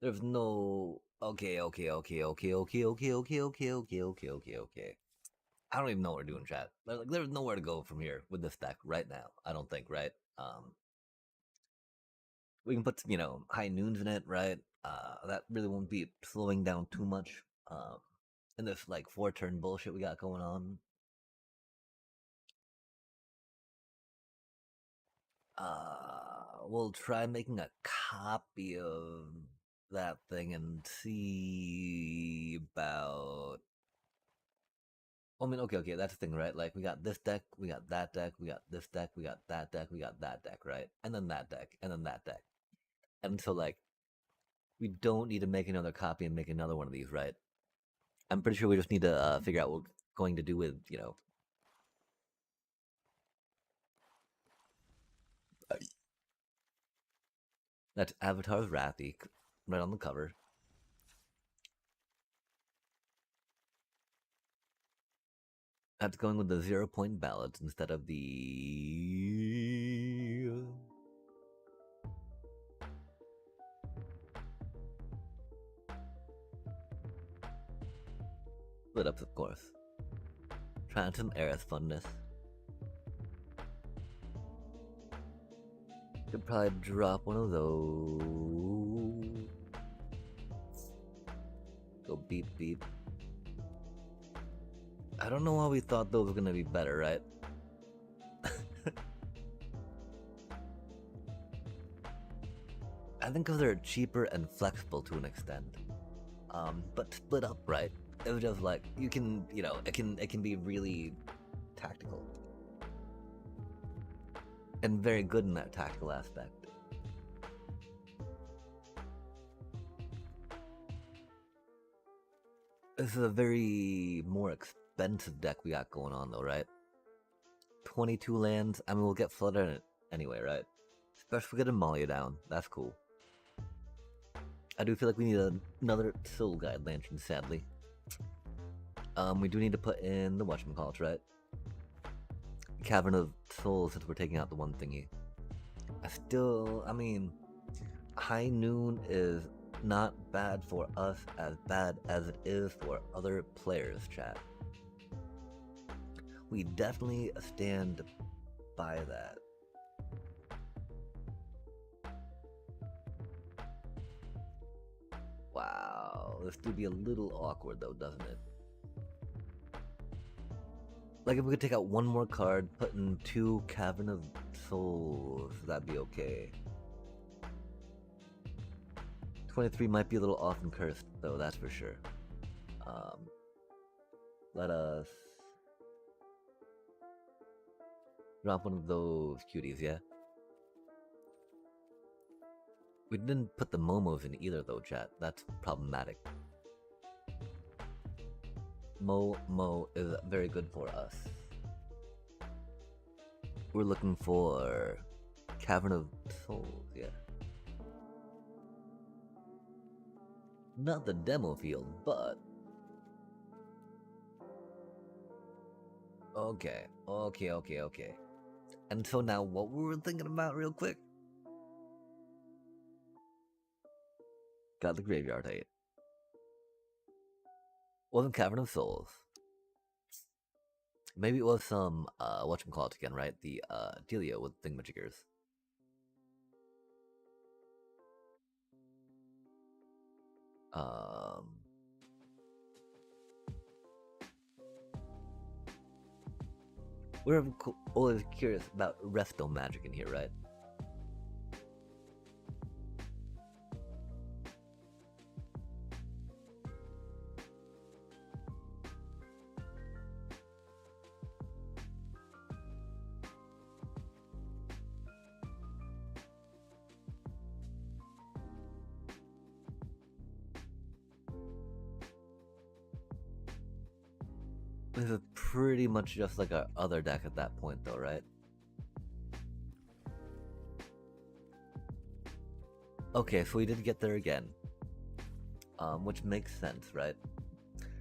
There's no. Okay. I don't even know what we're doing, chat. Like, there's nowhere to go from here with this deck right now. I don't think, right? We can put, high noons in it, right? That really won't be slowing down too much. In this like 4-turn bullshit we got going on. We'll try making a copy of that thing and see about. I mean, okay, that's the thing, right? Like, we got this deck, we got that deck, we got this deck, we got that deck, we got that deck, right? And then that deck, and then that deck. And so, like, we don't need to make another copy and make another one of these, right? I'm pretty sure we just need to figure out what we're going to do with, that's Avatar's Wrathy, right on the cover. That's going with the 0-point ballads instead of the. Split ups, of course. Trying some Aerith funness. Could probably drop one of those. Go beep beep. I don't know why we thought those were gonna be better, right? I think because they're cheaper and flexible to an extent. But split up, right? It was just like you can, it can be really tactical and very good in that tactical aspect. This is a very more expensive deck we got going on, though, right? 22 lands. I mean, we'll get flooded in it anyway, right? Especially if we get Amalia down. That's cool. I do feel like we need another Soul Guide Lantern, sadly. We do need to put in the whatchamacallit, right? Cavern of Souls, since we're taking out the one thingy. I mean, High Noon is not bad for us as bad as it is for other players, chat. We definitely stand by that. Wow, this would be a little awkward though, doesn't it? Like if we could take out one more card, put in 2 Cavern of Souls, that'd be okay. 23 might be a little often cursed though, that's for sure. Let us drop one of those cuties, yeah? We didn't put the Momos in either though, chat. That's problematic. Mo is very good for us. We're looking for Cavern of Souls, yeah. Not the demo field, but okay. And so now what we were thinking about real quick. Got the graveyard hate. Wasn't Cavern of Souls. Maybe it was some whatchamacallit again, right? The Delia with thingamajiggers. We're always curious about resto magic in here, right? This is pretty much just like our other deck at that point, though, right? Okay, so we did get there again, which makes sense, right?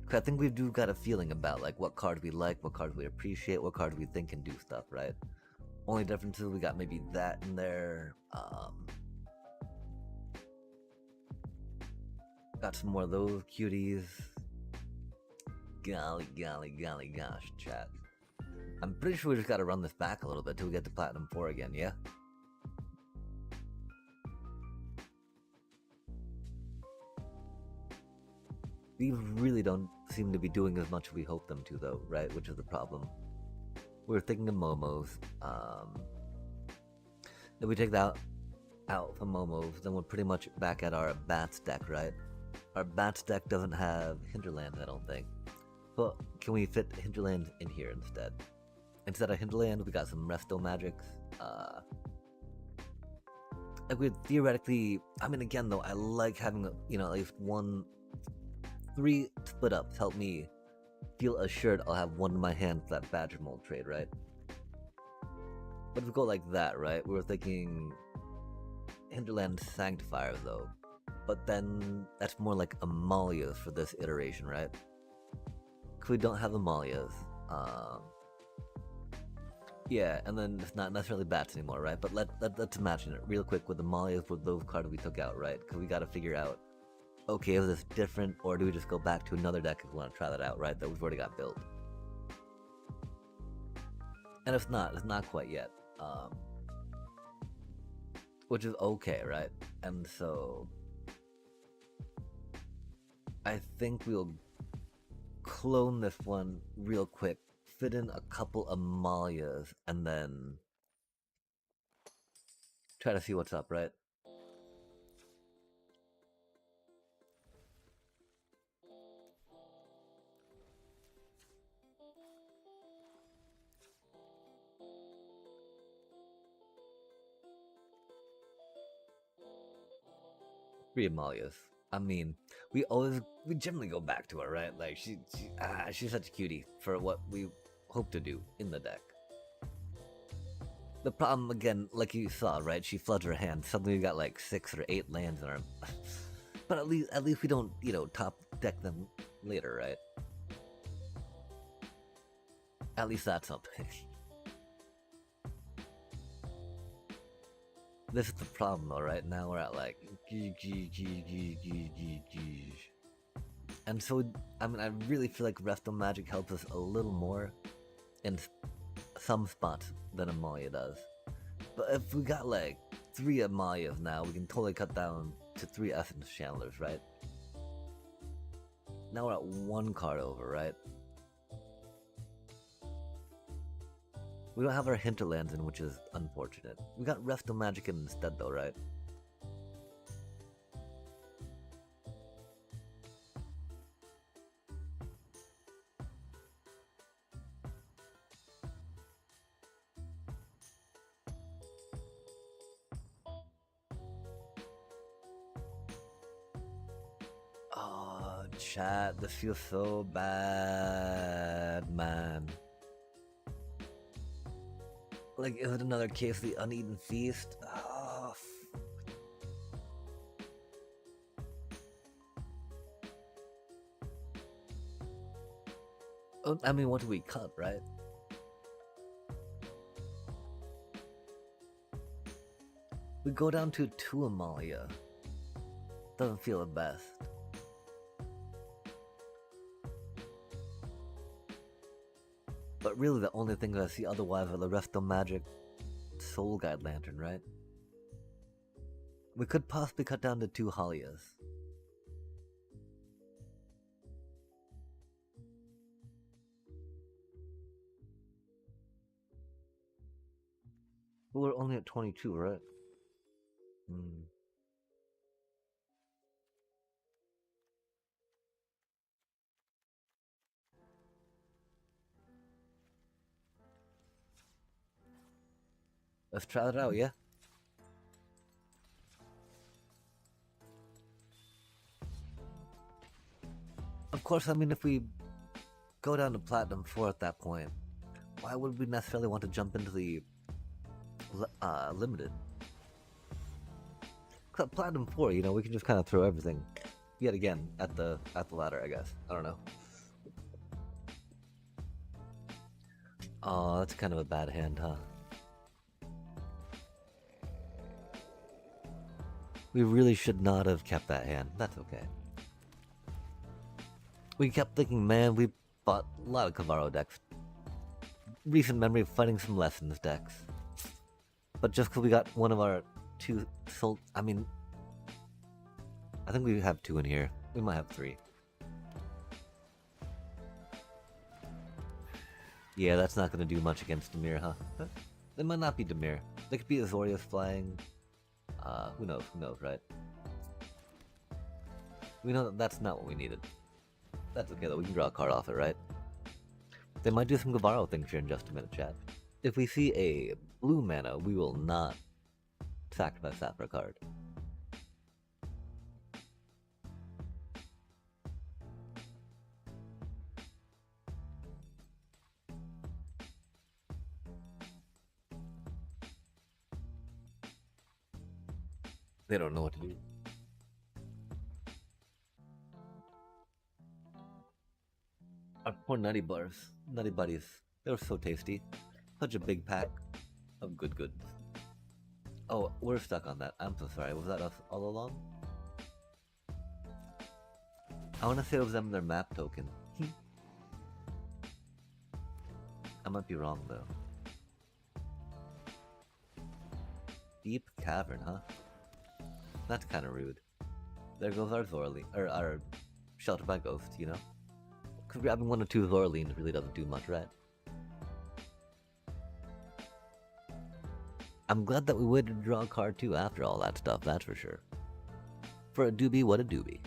Because I think we do got a feeling about like what cards we like, what cards we appreciate, what cards we think can do stuff, right? Only difference is we got maybe that in there. Got some more of those cuties. Golly gosh, chat. I'm pretty sure we just gotta run this back a little bit till we get to Platinum 4 again, yeah? We really don't seem to be doing as much as we hope them to, though, right? Which is the problem. We're thinking of Momos. If we take that out from Momos, then we're pretty much back at our Bats deck, right? Our Bats deck doesn't have Hinterlands, I don't think. But can we fit Hinterlands in here instead? Instead of Hinterland, we got some Resto Magics. Like we theoretically, I mean, again though, I like having at least 3 split ups help me feel assured I'll have one in my hand for that Badger Mold trade, right? But if we go like that, right? We were thinking Hinterland Sanctifier though, but then that's more like Amalias for this iteration, right? Because we don't have Amalias. Yeah, and then it's not necessarily bats anymore, right? But let's imagine it real quick with Amalias with those cards we took out, right? Because we got to figure out, okay, is this different, or do we just go back to another deck if we want to try that out, right? That we've already got built. And it's not quite yet. Which is okay, right? And so I think we'll clone this one real quick, fit in a couple Amalias, and then try to see what's up, right? Three Amalias. I mean, we generally go back to her, right? Like she's such a cutie for what we hope to do in the deck. The problem again, like you saw, right? She floods her hand. Suddenly we got like 6 or 8 lands in our. But at least we don't, top deck them later, right? At least that's something. This is the problem, though, right? Now we're at like and so I mean, I really feel like Resto Magic helps us a little more in some spots than Amalia does. But if we got like 3 Amalias now, we can totally cut down to 3 Essence Chandlers, right? Now we're at 1 card over, right? We don't have our Hinterlands in, which is unfortunate. We got Resto Magic in instead, though, right? Chat, this feels so bad, man. Like, is it another case of the uneaten feast? Oh, I mean, what do we cut, right? We go down to 2 Amalia. Doesn't feel the best. But really the only thing that I see otherwise are the Resto Magic Soul Guide Lantern, right? We could possibly cut down to 2 Halias. But we're only at 22, right? Let's try that out, yeah? Of course, I mean, if we go down to Platinum 4 at that point, why would we necessarily want to jump into the Limited? Because Platinum 4, you know, we can just kind of throw everything yet again at the ladder, I guess. I don't know. Oh, that's kind of a bad hand, huh? We really should not have kept that hand. That's okay. We kept thinking, man, we bought a lot of Kavaro decks. Recent memory of fighting some Lessons decks. But just because we got one of our 2 soul... I mean... I think we have 2 in here. We might have 3. Yeah, that's not going to do much against Demir, huh? They might not be Demir. They could be Azorius flying. Who knows, right? We know that that's not what we needed. That's okay though, we can draw a card off it, right? They might do some Gavaro things here in just a minute, chat. If we see a blue mana, we will not sacrifice that for a card. They don't know what to do. Our poor Nutty Bars. Nutty Buddies. They were so tasty. Such a big pack of good goods. Oh, we're stuck on that. I'm so sorry. Was that us all along? I want to say it was them their map token. I might be wrong though. Deep cavern, huh? That's kind of rude. There goes our Zorleen, or our Shelter by Ghost, you know? Because grabbing 1 or 2 Zorleens really doesn't do much, right? I'm glad that we waited to draw a card too after all that stuff, that's for sure. For a doobie, what a doobie.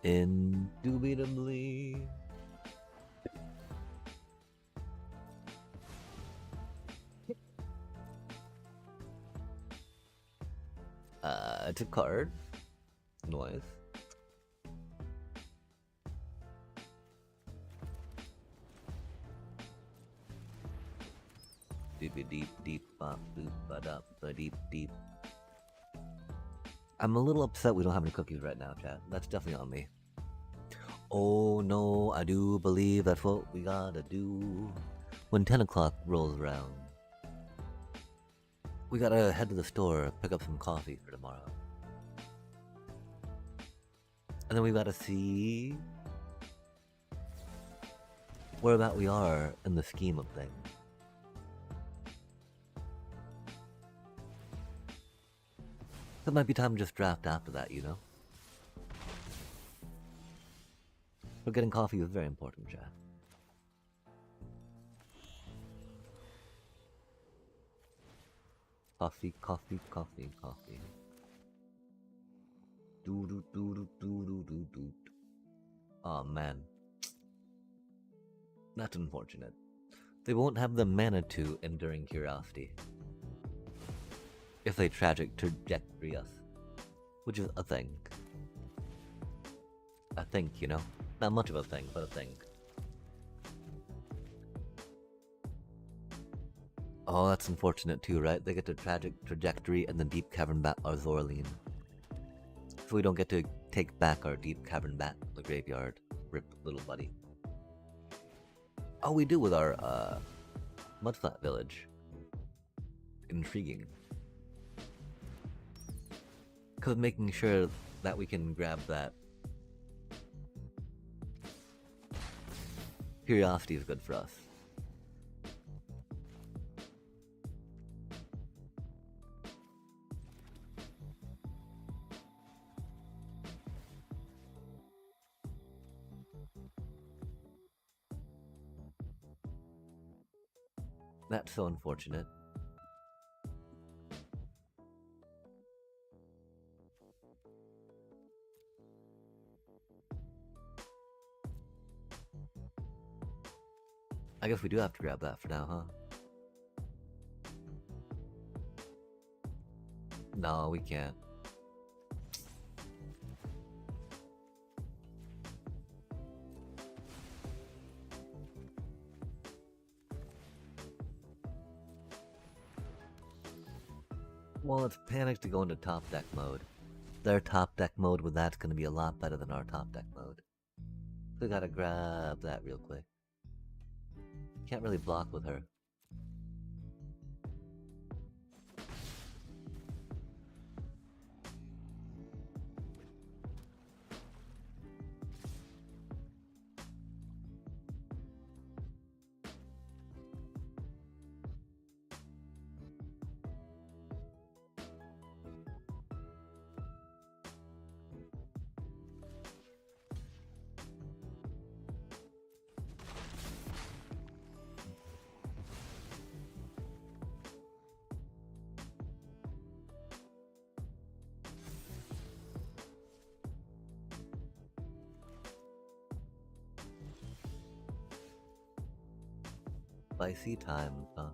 Indubitably. It's a card. Noise. Deep, bop, boop, ba-da, ba-deep, deep. I'm a little upset we don't have any cookies right now, chat. That's definitely on me. Oh no, I do believe that's what we gotta do. When 10 o'clock rolls around, we gotta head to the store, pick up some coffee for tomorrow. And then we gotta see where about we are in the scheme of things. It might be time to just draft after that, you know? But getting coffee is very important, chat. Coffee, coffee, coffee, coffee. Doo doo doo doo doo doo doo doo. Oh man. That's unfortunate. They won't have the mana to Enduring Curiosity. If they tragic trajectory us. Which is a thing. a think, you know? Not much of a thing, but a thing. Oh, that's unfortunate too, right? They get the tragic trajectory and the deep cavern bat Arzoraline. So we don't get to take back our deep cavern bat from the graveyard. Rip, little buddy. Oh, we do with our Mudflat village. Intriguing. Because making sure that we can grab that curiosity is good for us. That's so unfortunate. I guess we do have to grab that for now, huh? No, we can't. Well, it's panicked to go into top deck mode. Their top deck mode with that's gonna be a lot better than our top deck mode. We gotta grab that real quick. Can't really block with her. Spicy time, huh?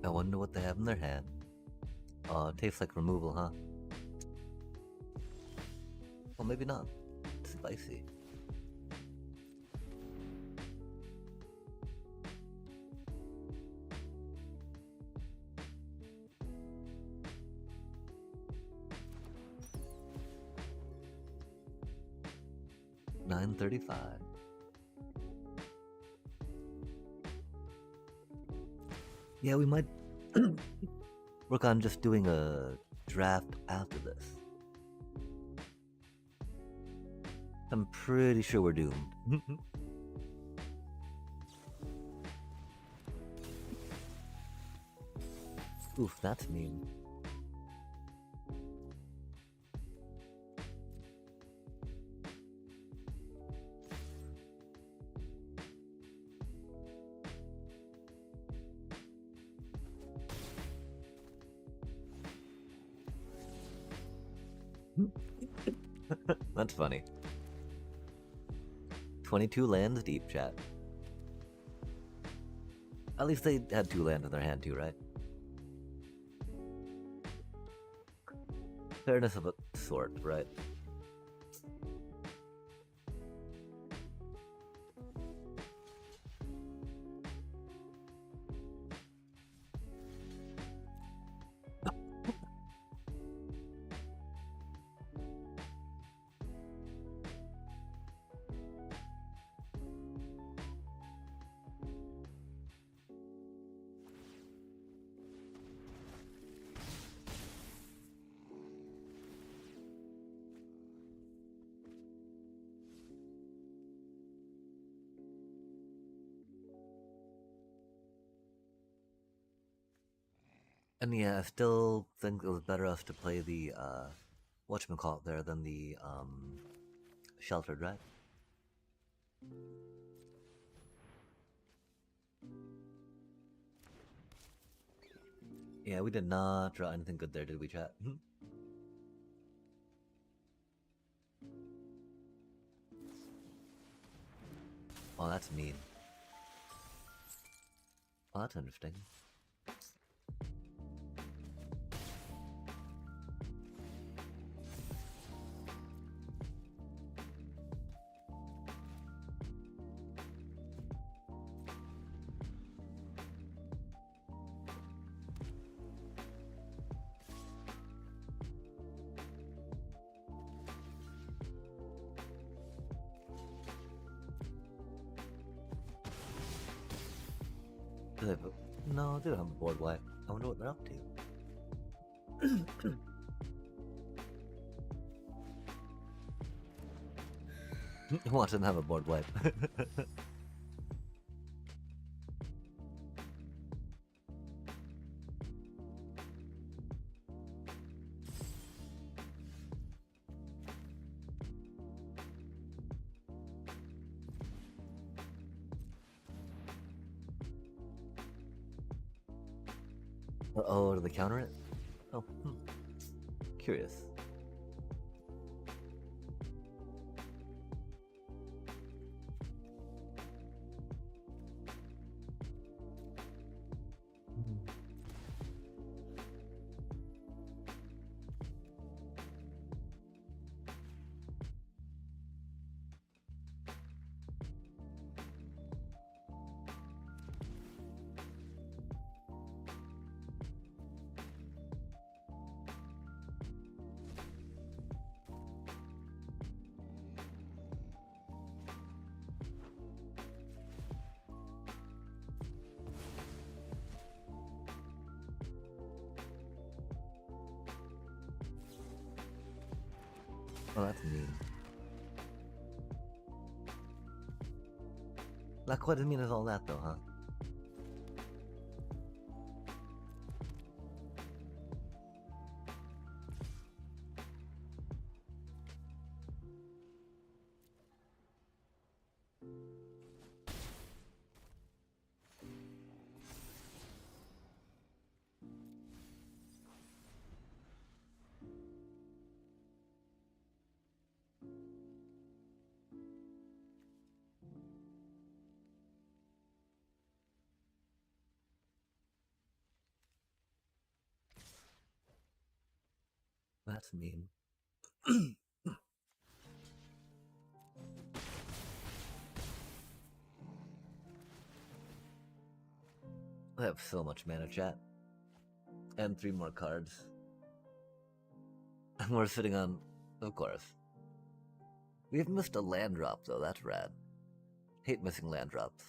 I wonder what they have in their hand. Oh, it tastes like removal, huh? Well, maybe not. It's spicy. $9.35. Yeah, we might work on just doing a draft after this. I'm pretty sure we're doomed. Oof, that's mean. That's funny. 22 lands deep, chat. At least they had 2 lands in their hand too, right? Fairness of a sort, right? And yeah, I still think it was better us to play the whatchamacallit there than the sheltered, right? Yeah, we did not draw anything good there, did we, chat? Oh, that's mean. Oh, that's interesting. Do they have no, they don't have a board wipe. I wonder what they're up to. Watch them have a board wipe. Oh, do they counter it? Oh, curious. Oh, that's mean. Not quite as mean as all that, though, huh? That's mean. I have so much mana, chat. And 3 more cards. And we're sitting on... Of course. We've missed a land drop, though. That's rad. Hate missing land drops.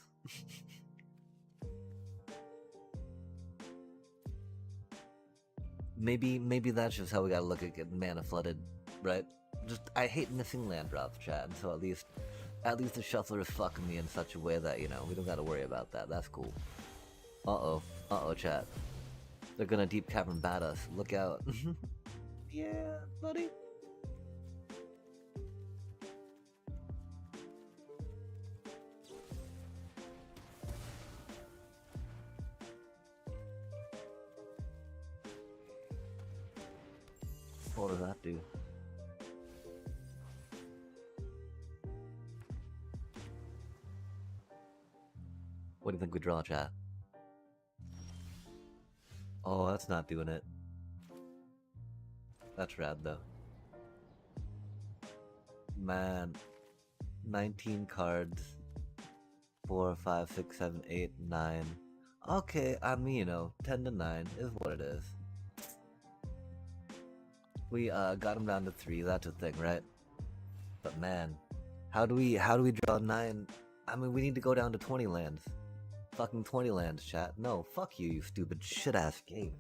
maybe that's just how we gotta look at getting mana flooded, right? Just, I hate missing land drops, chat. So at least the shuffler is fucking me in such a way that, you know, we don't gotta worry about that. That's cool. Uh-oh, chat. They're gonna deep cavern bat us. Look out. Yeah, buddy. What does that do? What do you think we draw, chat? Oh, that's not doing it. That's rad, though. Man. 19 cards. 4, 5, 6, 7, 8, 9. Okay, I mean, you know, 10 to 9 is what it is. We got him down to 3, that's a thing, right? But man, how do we draw 9? I mean, we need to go down to 20 lands. Fucking 20 lands, chat. No, fuck you, you stupid shit-ass game.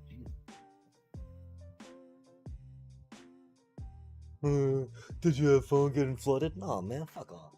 Did you have fun getting flooded? No, man, fuck off.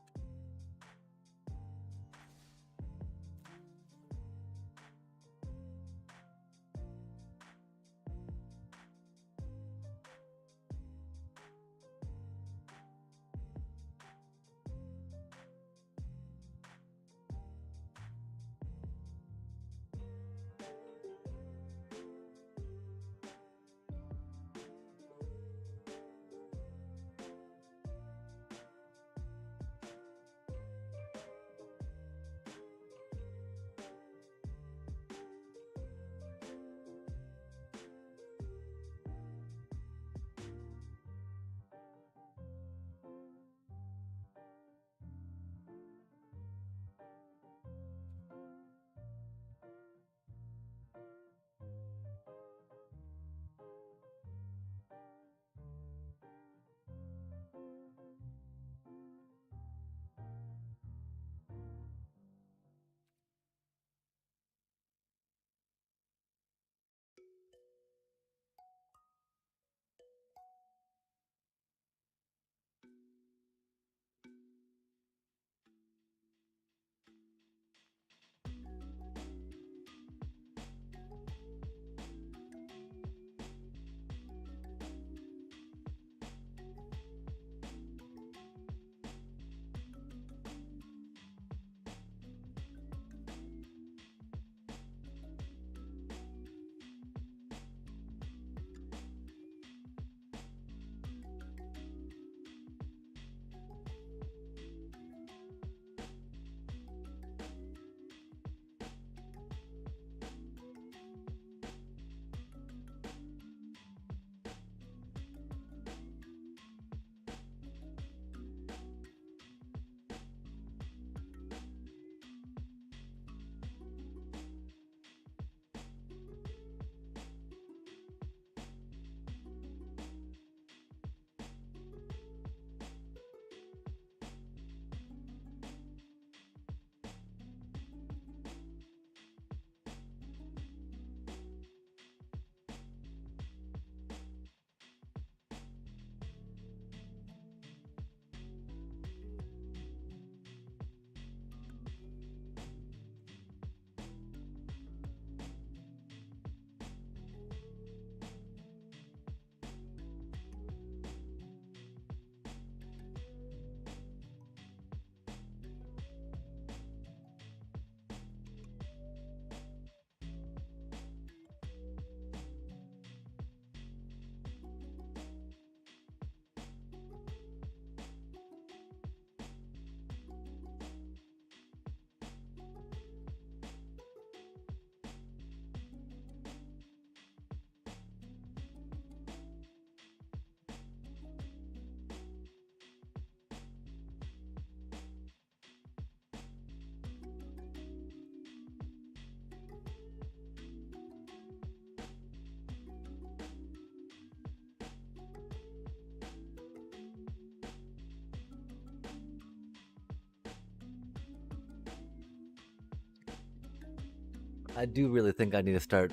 I do really think I need to start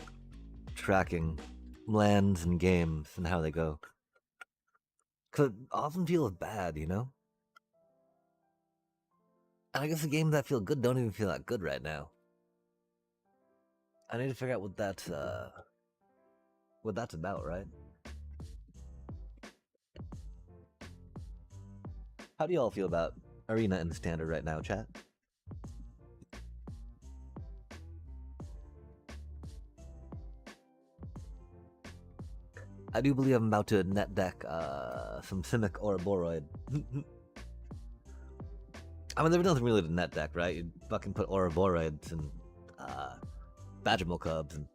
tracking lands and games and how they go. Cause it often feels bad, you know? And I guess the games that feel good don't even feel that good right now. I need to figure out what that's about, right? How do y'all feel about Arena and Standard right now, chat? I do believe I'm about to net deck some Simic or Boroid. I mean, there's nothing really to net deck, right? You fucking put Ouroboros and Badgermole Cubs and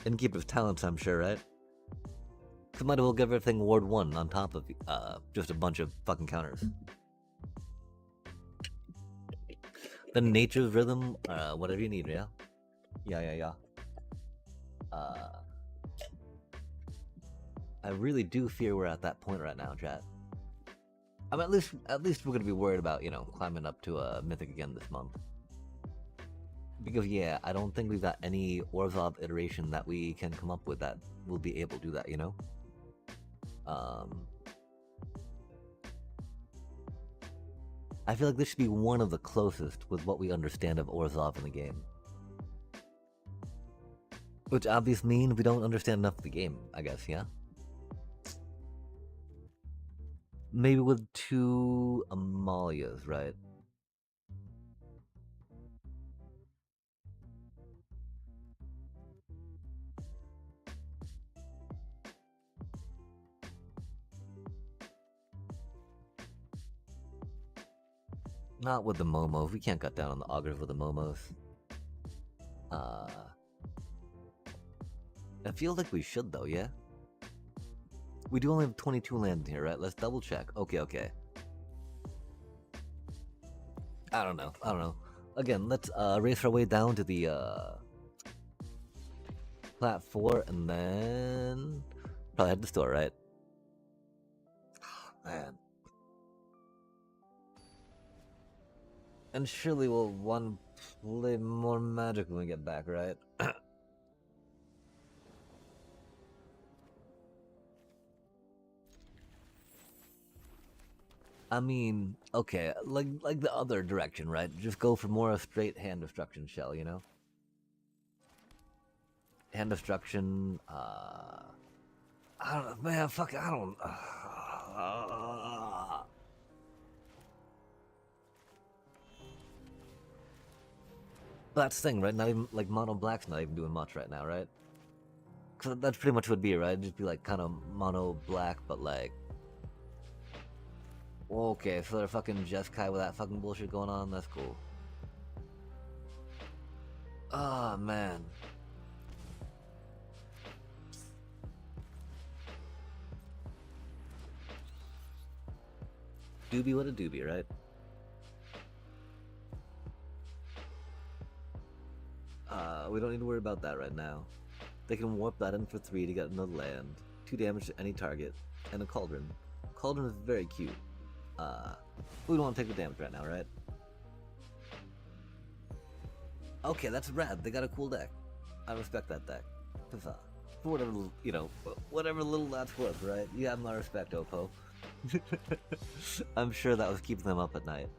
Innkeeper's Talents, I'm sure, right? So might as well give everything Ward 1 on top of just a bunch of fucking counters. The Nature's Rhythm, whatever you need, yeah? Yeah. I really do fear we're at that point right now, chat. I mean, at least we're gonna be worried about, you know, climbing up to a Mythic again this month. Because yeah, I don't think we've got any Orzhov iteration that we can come up with that will be able to do that, you know? I feel like this should be one of the closest with what we understand of Orzhov in the game. Which obviously means we don't understand enough of the game, I guess, yeah? Maybe with 2 Amalias, right? Not with the Momos. We can't cut down on the Augurs with the Momos. I feel like we should, though, yeah? We do only have 22 lands here, right? Let's double check. Okay. I don't know. Again, let's race our way down to the plat 4 and then probably head to the store, right? Man. And surely we'll want to play more Magic when we get back, right? I mean, okay, like the other direction, right? Just go for more a straight hand destruction shell, you know? Hand destruction, I don't know, man, fuck, I don't... That's the thing, right? Not even, like, mono black's not even doing much right now, right? Cause that's pretty much what it'd be, right? It'd just be like kind of mono black, but like... Okay, so they're fucking Jeskai with that fucking bullshit going on, that's cool. Oh, man. Doobie what a doobie, right? We don't need to worry about that right now. They can warp that in for 3 to get another land, 2 damage to any target, and a Cauldron. Cauldron is very cute. We don't want to take the damage right now, right? Okay, that's rad. They got a cool deck. I respect that deck. For whatever, you know, whatever little that's worth, right? You have my respect, Oppo. I'm sure that was keeping them up at night.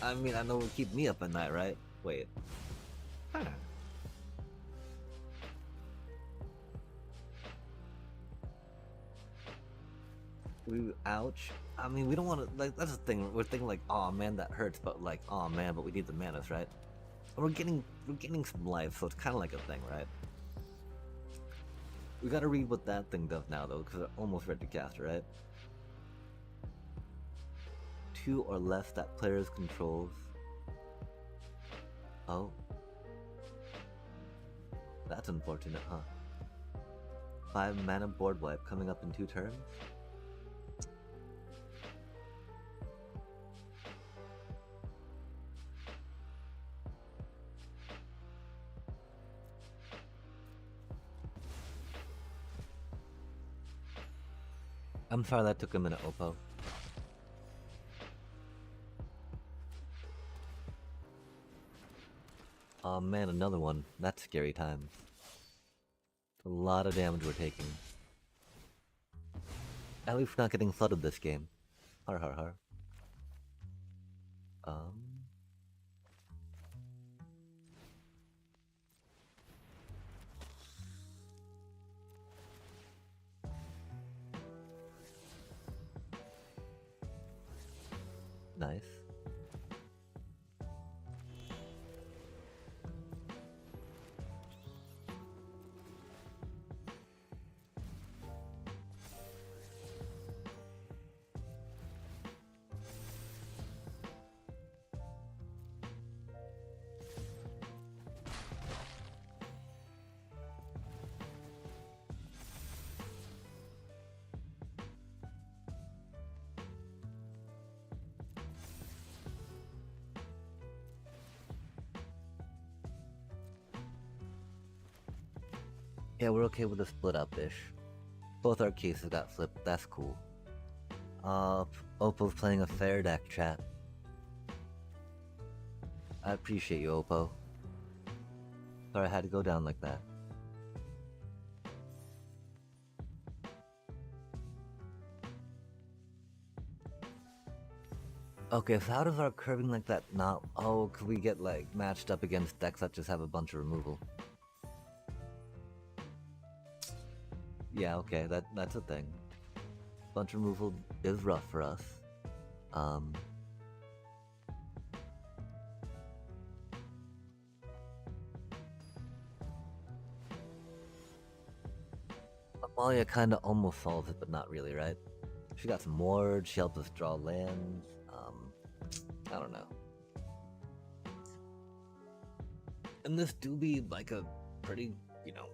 I mean, I know it would keep me up at night, right? Wait. Huh. Ouch. I mean, we don't want to, like, that's the thing. We're thinking like, oh man, that hurts, but like, oh man, but we need the manas, right? And we're getting some life, so it's kind of like a thing, right? We gotta read what that thing does now, though, because we're almost ready to cast it, right? 2 or less that players controls. Oh. That's unfortunate, huh? 5 mana board wipe coming up in 2 turns? I'm sorry that took a minute, Oppo. Oh man, another one. That's scary times. A lot of damage we're taking. At least we're not getting flooded this game. Har har har. Um... Nice. Yeah, we're okay with the split up-ish. Both our cases got flipped, that's cool. Oppo's playing a fair deck, chat. I appreciate you, Oppo. Sorry I had to go down like that. Okay, so how does our curving like that not... Oh, could we get, like, matched up against decks that just have a bunch of removal? Yeah, okay, that's a thing. Bunch of removal is rough for us. Amalia kinda almost solves it, but not really, right? She got some wards, she helped us draw lands. I don't know. And this do be like a pretty, you know,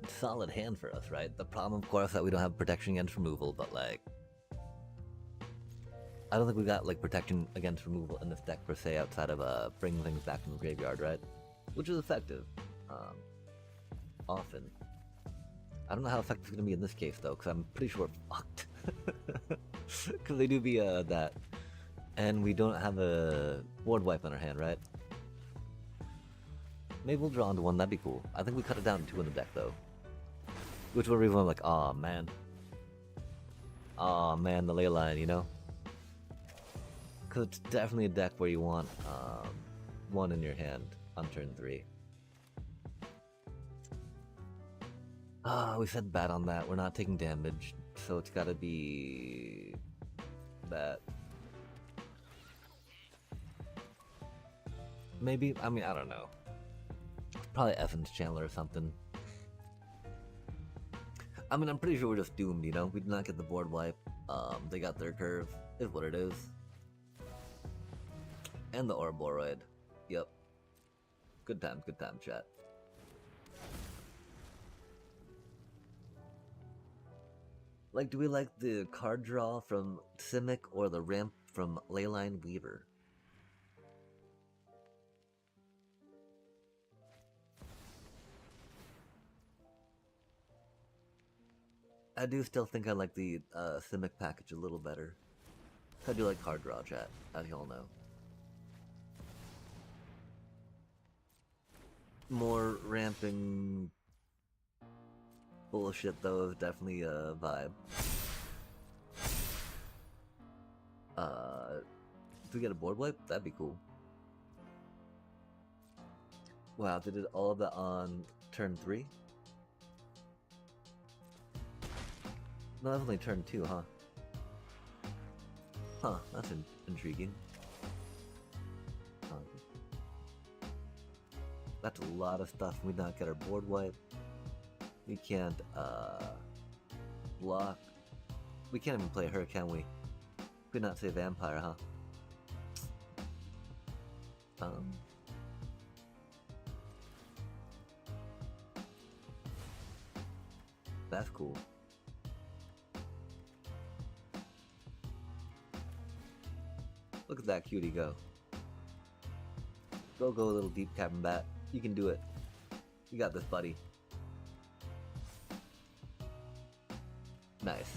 solid hand for us, right? The problem, of course, that we don't have protection against removal, but like, I don't think we got like protection against removal in this deck per se, outside of bringing things back from the graveyard, right? Which is effective, often. I don't know how effective it's gonna be in this case though, because I'm pretty sure we're fucked. Because they do be that, and we don't have a board wipe on our hand, right? Maybe we'll draw into one, that'd be cool. I think we cut it down to 2 in the deck though. Which will reveal like, aw man. Aw man, the ley line, you know? Because it's definitely a deck where you want 1 in your hand on turn 3. We said bad on that, we're not taking damage, so it's gotta be... that. Maybe, I mean, I don't know. Probably Evans Chandler or something. I mean, I'm pretty sure we're just doomed, you know? We did not get the board wipe. They got their curve. Is what it is. And the Ouroboros. Yep. Good time, chat. Like, do we like the card draw from Simic or the ramp from Leyline Weaver? I do still think I like the Simic package a little better. I do like card draw, chat, as you all know. More ramping bullshit, though, is definitely a vibe. If we get a board wipe, that'd be cool. Wow, they did all of that on turn 3? No, that's only turn 2, huh? Huh, that's intriguing. That's a lot of stuff. We not get our board wipe. We can't, block. We can't even play her, can we? Could not say vampire, huh? That's cool. Look at that cutie go. Go, little deep cabin bat. You can do it. You got this, buddy. Nice.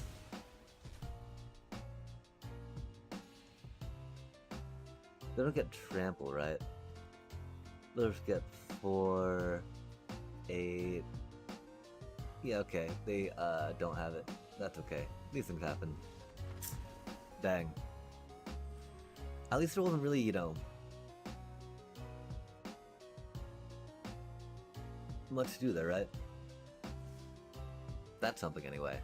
They don't get trample, right? Let's get 4, 8. Yeah, okay. They don't have it. That's okay. These things happen. Dang. At least there wasn't really, much to do there, right? That's something anyway.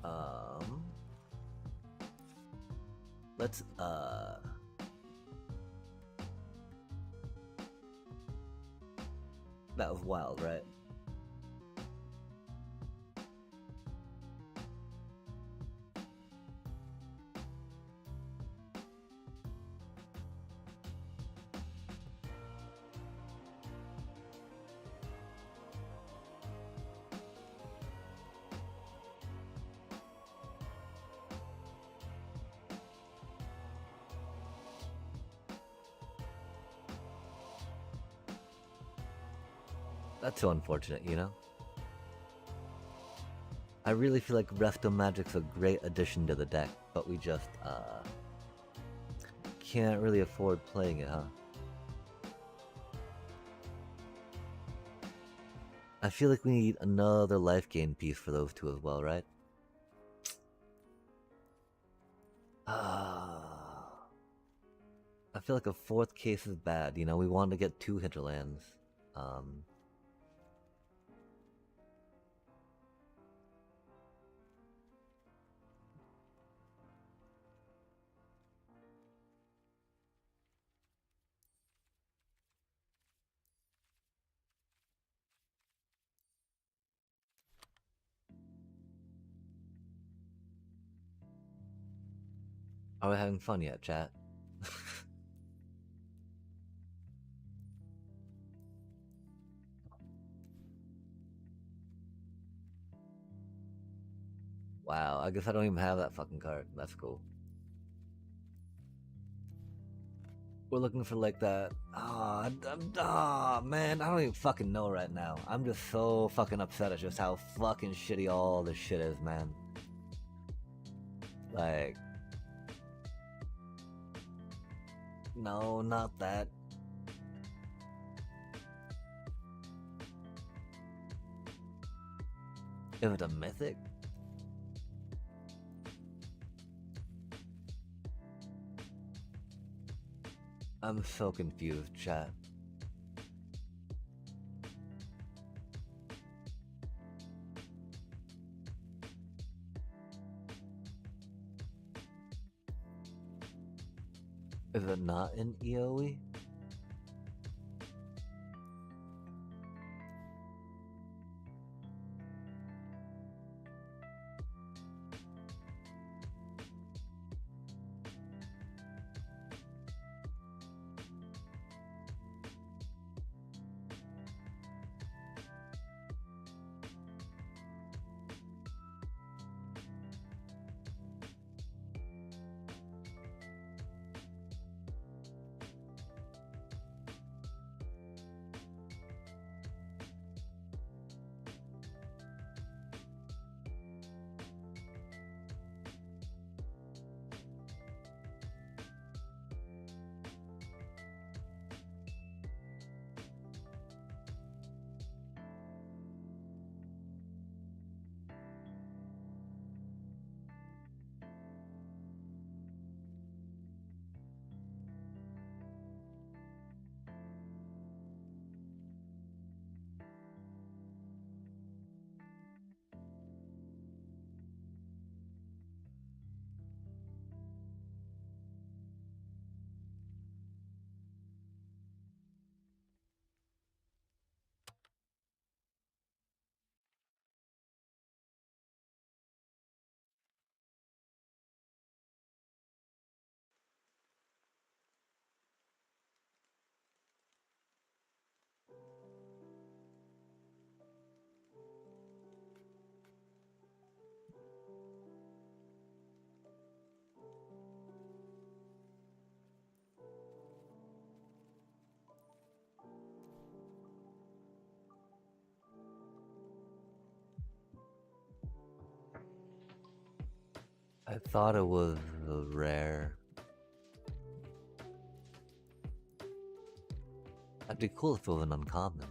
Um, let's that was wild, right? That's so unfortunate, I really feel like Resto Magic's a great addition to the deck, but we just can't really afford playing it, huh? I feel like we need another life gain piece for those two as well, right? I feel like a fourth case is bad, we want to get 2 hinterlands. Um, are we having fun yet, chat? Wow, I guess I don't even have that fucking card. That's cool. We're looking for like that. Man, I don't even fucking know right now. I'm just so fucking upset at just how fucking shitty all this shit is, man. Like, no, not that. Is it a mythic? I'm so confused, chat. Is it not an EOE? I thought it was rare. It'd be cool if it was an uncommon.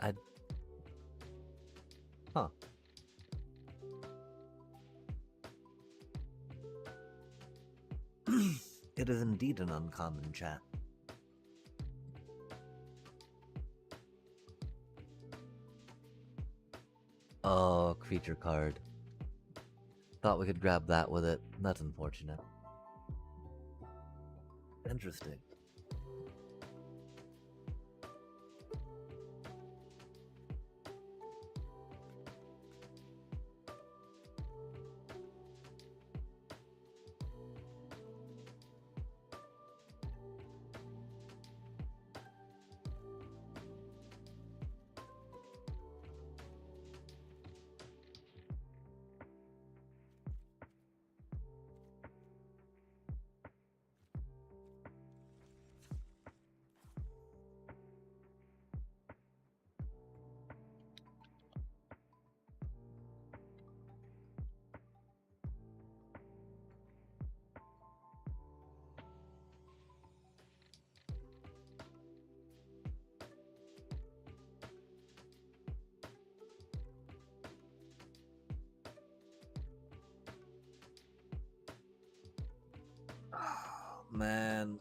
I'd... Huh. It is indeed an uncommon, chat. Oh, creature card. Thought we could grab that with it. That's unfortunate. Interesting. Oh, man.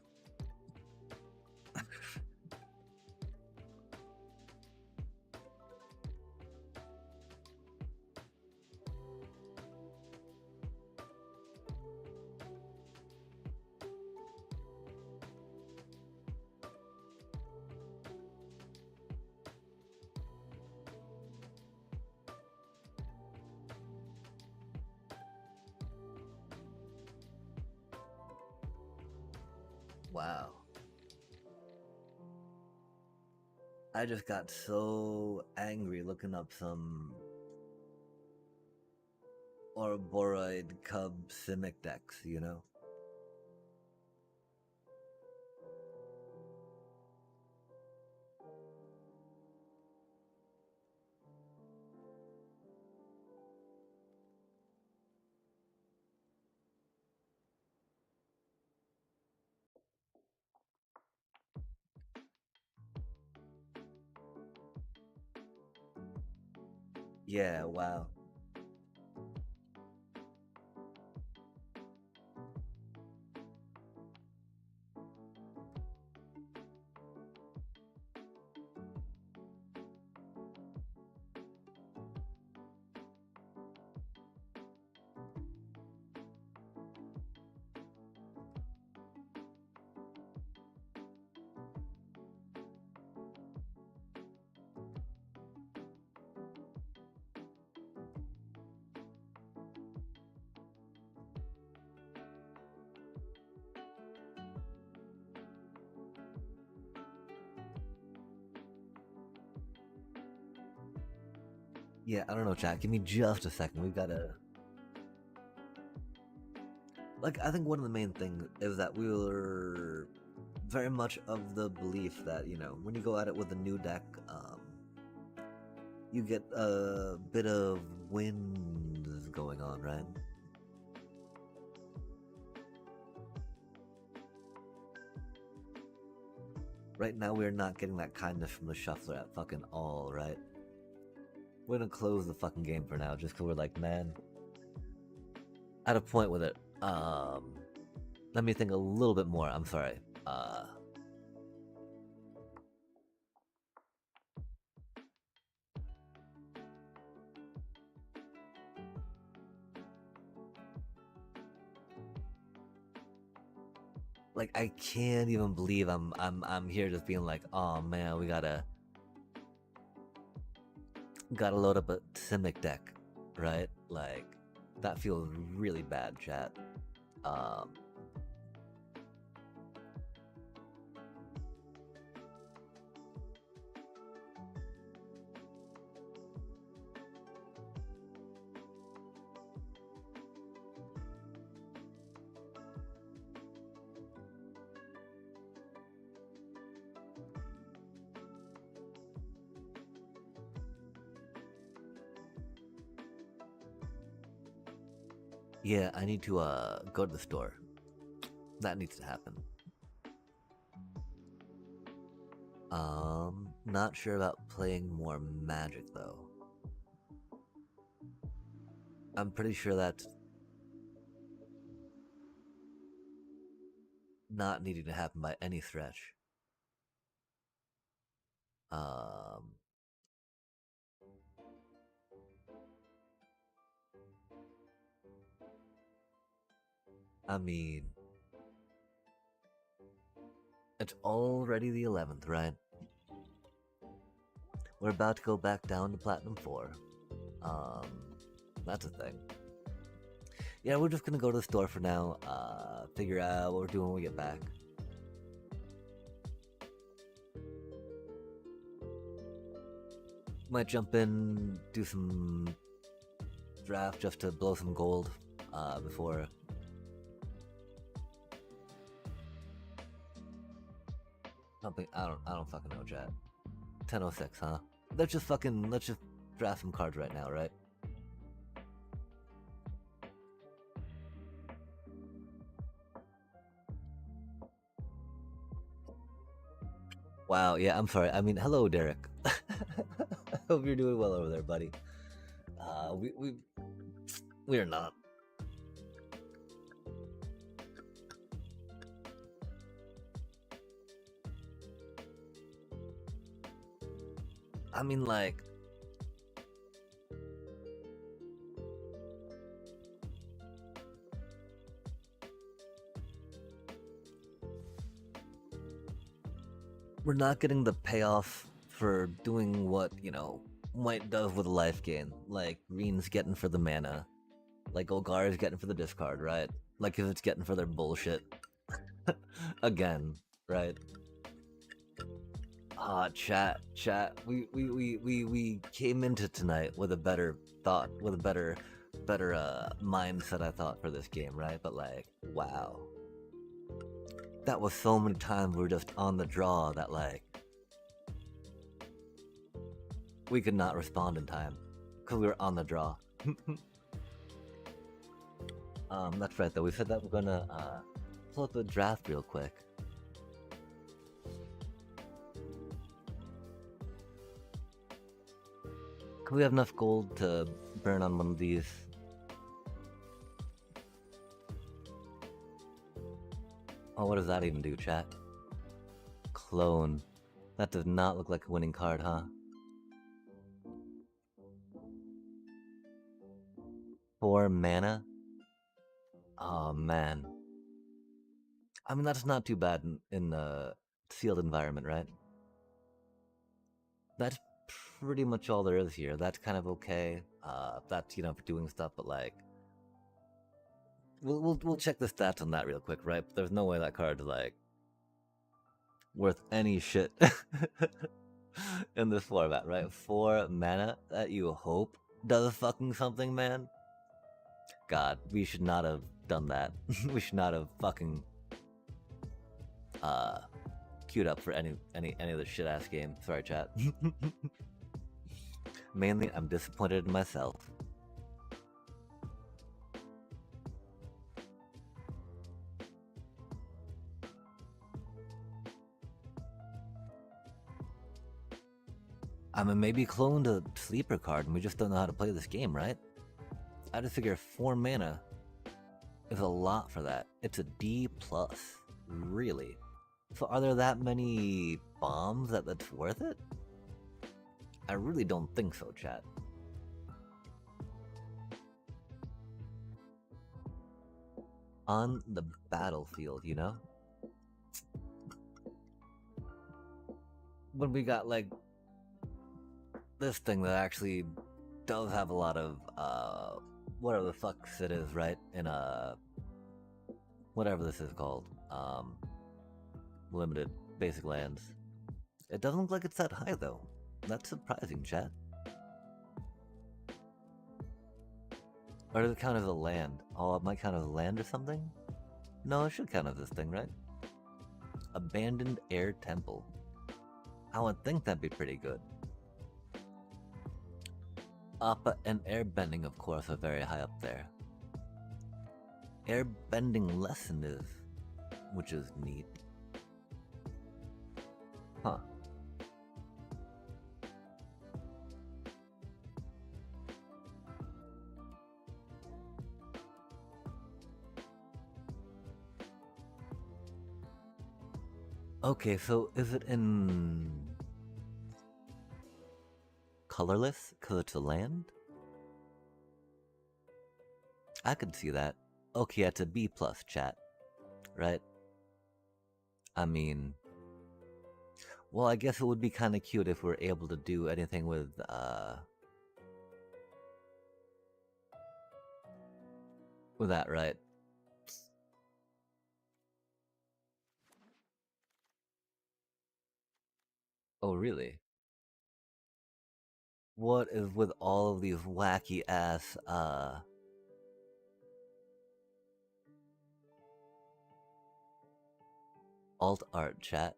Wow. I just got so angry looking up some Ouroboros Cub Simic decks, you know? Yeah, wow. Yeah, I don't know, chat. Give me just a second. We've got to... Like, I think one of the main things is that we were very much of the belief that, you know, when you go at it with a new deck, you get a bit of winds going on, right? Right now, we're not getting that kindness from the shuffler at fucking all, right? We're gonna close the fucking game for now, just because we're like, man, at a point with it. Let me think a little bit more. I'm sorry. Like, I can't even believe I'm here just being like, oh man, we gotta load up a Simic deck, right? Like, that feels really bad, chat. Yeah, I need to go to the store. That needs to happen. Not sure about playing more Magic though. I'm pretty sure that's not needing to happen by any stretch. Um, I mean, it's already the 11th, right? We're about to go back down to Platinum 4. Um, that's a thing. Yeah, we're just gonna go to the store for now, figure out what we're doing when we get back. Might jump in, do some draft just to blow some gold, before. Something, I don't fucking know, chat. 10:06, huh? Let's just draft some cards right now, right? Wow, yeah, I'm sorry. I mean, hello, Derek. I hope you're doing well over there, buddy. We are not. I mean, like, we're not getting the payoff for doing what, White does with a life gain. Like, Green's getting for the mana. Like, Olgar's getting for the discard, right? Like, if it's getting for their bullshit. Again, right? Chat. We came into tonight with a better thought, with a better mindset, I thought, for this game, right? But, like, wow. That was so many times we were just on the draw that, like, we could not respond in time because we were on the draw. That's right, though. We said that we're gonna pull up a draft real quick. Can we have enough gold to burn on one of these? Oh, what does that even do, chat? Clone. That does not look like a winning card, huh? 4 mana? Oh, man. I mean, that's not too bad in a sealed environment, right? That's pretty much all there is here. That's kind of okay. That's, for doing stuff, but, like, we'll check the stats on that real quick, right? But there's no way that card's, like, worth any shit in this format, right? 4 mana that you hope does fucking something, man. God, we should not have done that. We should not have fucking queued up for any of this shit ass game. Sorry, chat. Mainly, I'm disappointed in myself. I mean, maybe cloned a sleeper card and we just don't know how to play this game, right? I just figure 4 mana is a lot for that. It's a D+, really. So are there that many bombs that's worth it? I really don't think so, chat. On the battlefield, When we got, like, this thing that actually does have a lot of, whatever the fucks it is, right? In whatever this is called, limited basic lands. It doesn't look like it's that high, though. That's surprising, chat. Or does it count as a land? Oh, it might count as a land or something? No, it should count as this thing, right? Abandoned Air Temple. I would think that'd be pretty good. Appa and airbending, of course, are very high up there. Airbending lesson is, which is neat. Huh. Okay, so is it in colorless because it's a land? I could see that. Okay, it's a B plus, chat, right? I mean, well, I guess it would be kind of cute if we're able to do anything with that, right? Oh, really? What is with all of these wacky ass alt art, chat?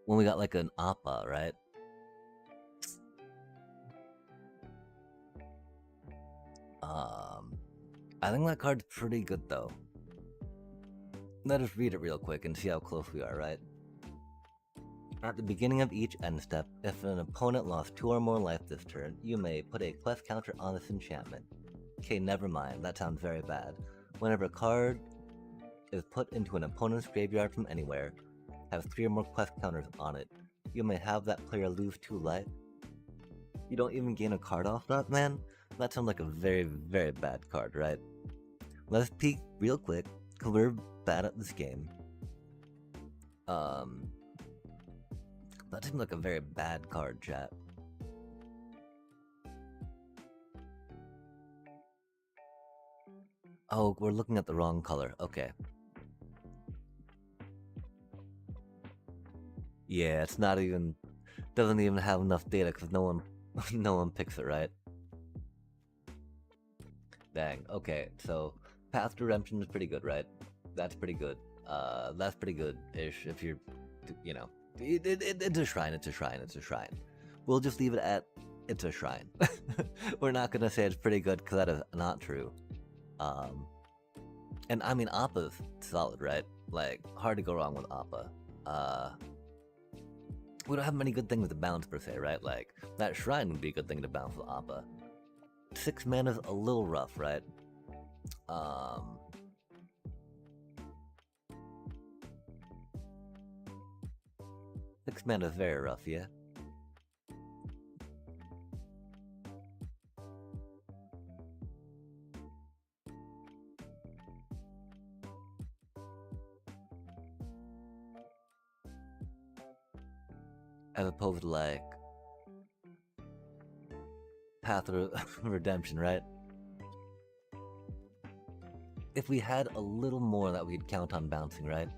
When we got like an appa, right? I think that card's pretty good though. Let us read it real quick and see how close we are, right? At the beginning of each end step, if an opponent lost 2 or more life this turn, you may put a quest counter on this enchantment. Okay, never mind, that sounds very bad. Whenever a card is put into an opponent's graveyard from anywhere, has 3 or more quest counters on it, you may have that player lose 2 life. You don't even gain a card off that, man? That sounds like a very, very bad card, right? Let's peek real quick, because we're bad at this game. That seems like a very bad card, chat. Oh, we're looking at the wrong color. Okay. Yeah, it's not even... doesn't even have enough data because no one picks it, right? Dang. Okay, so Path to Redemption is pretty good, right? That's pretty good. That's pretty good-ish if you're, you know... It's a shrine, it's a shrine, it's a shrine. We'll just leave it at, it's a shrine. We're not gonna say it's pretty good because that is not true. And I mean, Appa's solid, right? Like, hard to go wrong with Appa. We don't have many good things to bounce per se, right? Like, that shrine would be a good thing to bounce with Appa. 6 mana's a little rough, right? 6 mana is very rough, yeah? As opposed to, like, Path of Redemption, right? If we had a little more that we'd count on bouncing, right?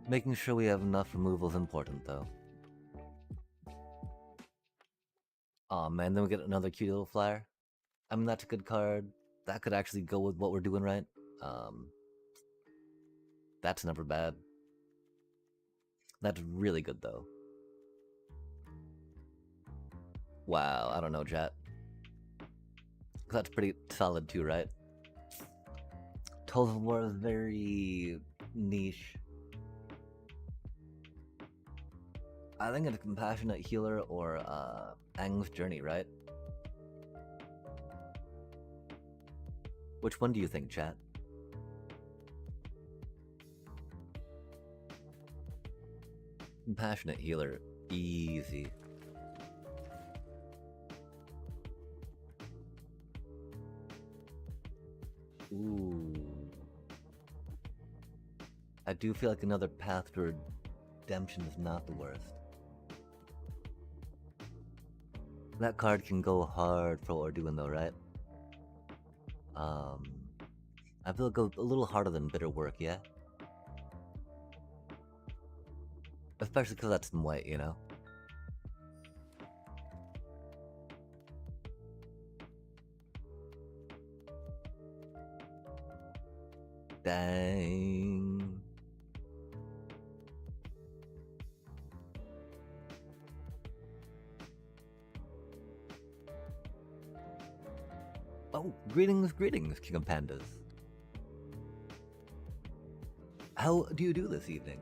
Making sure we have enough removal is important, though. Aw, man, then we get another cute little flyer. I mean, that's a good card. That could actually go with what we're doing, right? That's never bad. That's really good, though. Wow, I don't know, chat. That's pretty solid, too, right? Tools of War is very niche. I think it's a Compassionate Healer or Aang's Journey, right? Which one do you think, chat? Compassionate Healer, easy. Ooh. I do feel like another Path to Redemption is not the worst. That card can go hard for what we're doing though, right? I feel it goes a little harder than Bitter Work, yeah? Especially because that's in white, you know? Dang. Oh, greetings, greetings, King of Pandas. How do you do this evening?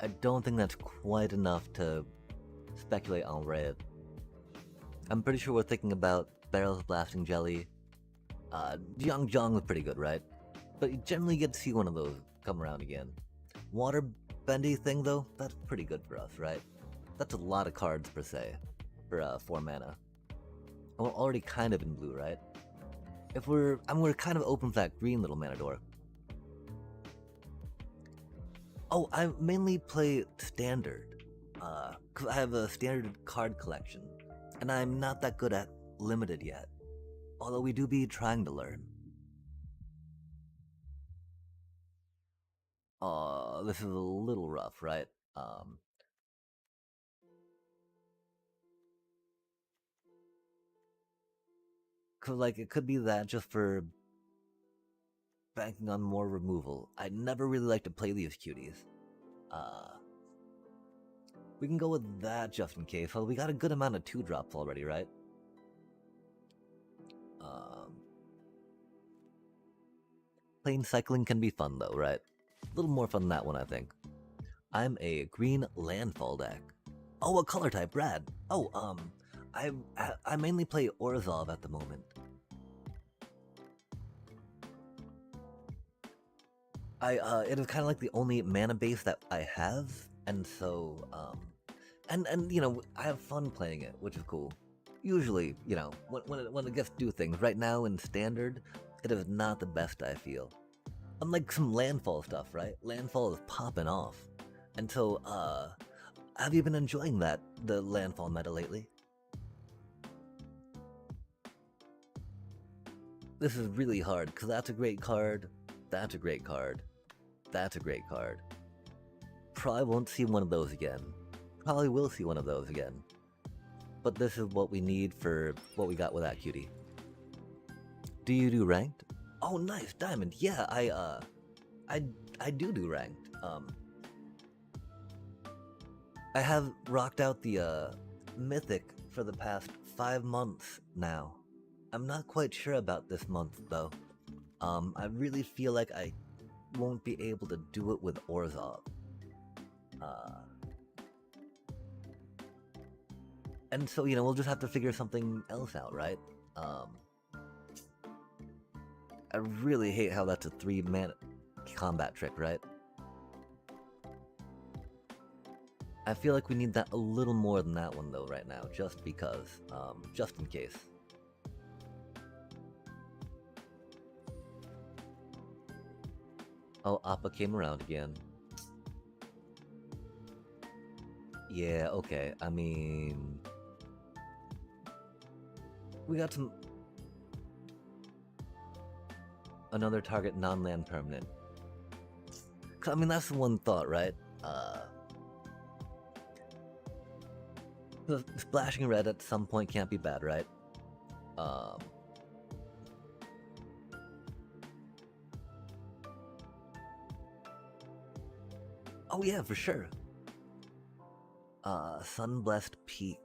I don't think that's quite enough to speculate on Reddit. I'm pretty sure we're thinking about Barrels Blasting Jelly. Jiang Jiang was pretty good, right? But you generally get to see one of those come around again. Water bendy thing though, that's pretty good for us, right? That's a lot of cards per se, for 4 mana. And we're already kind of in blue, right? If we're kind of open for that green little Manador. Oh, I mainly play standard, cause I have a standard card collection, and I'm not that good at limited yet. Although we do be trying to learn. This is a little rough, right? Cause like it could be that just for banking on more removal. I never really like to play these cuties. We can go with that just in case. Well, we got a good amount of 2-drops already, right? Plane cycling can be fun though, right? A little more fun than that one, I think. I'm a green landfall deck. Oh, what color type? Rad. Oh, I mainly play Orzhov at the moment. It is kind of like the only mana base that I have, and so, and you know, I have fun playing it, which is cool. Usually, you know, when it gets to do things. Right now in standard, it is not the best, I feel. Unlike some landfall stuff, right? Landfall is popping off. And so, have you been enjoying the landfall meta lately? This is really hard, because that's a great card, that's a great card, that's a great card. Probably won't see one of those again. Probably will see one of those again. But this is what we need for what we got with that cutie. Do you do ranked? Oh, nice, diamond. Yeah, I do ranked. I have rocked out the mythic for the past 5 months now. I'm not quite sure about this month though. I really feel like I won't be able to do it with Orzhov. And so, you know, we'll just have to figure something else out, right? I really hate how that's a 3-mana combat trick, right? I feel like we need that a little more than that one though right now, just because, just in case. Oh, Appa came around again. Yeah, okay, I mean... We got some... Another target non-land permanent. I mean, that's the one thought, right? Splashing red at some point can't be bad, right? Oh yeah, for sure. Sunblessed Peak.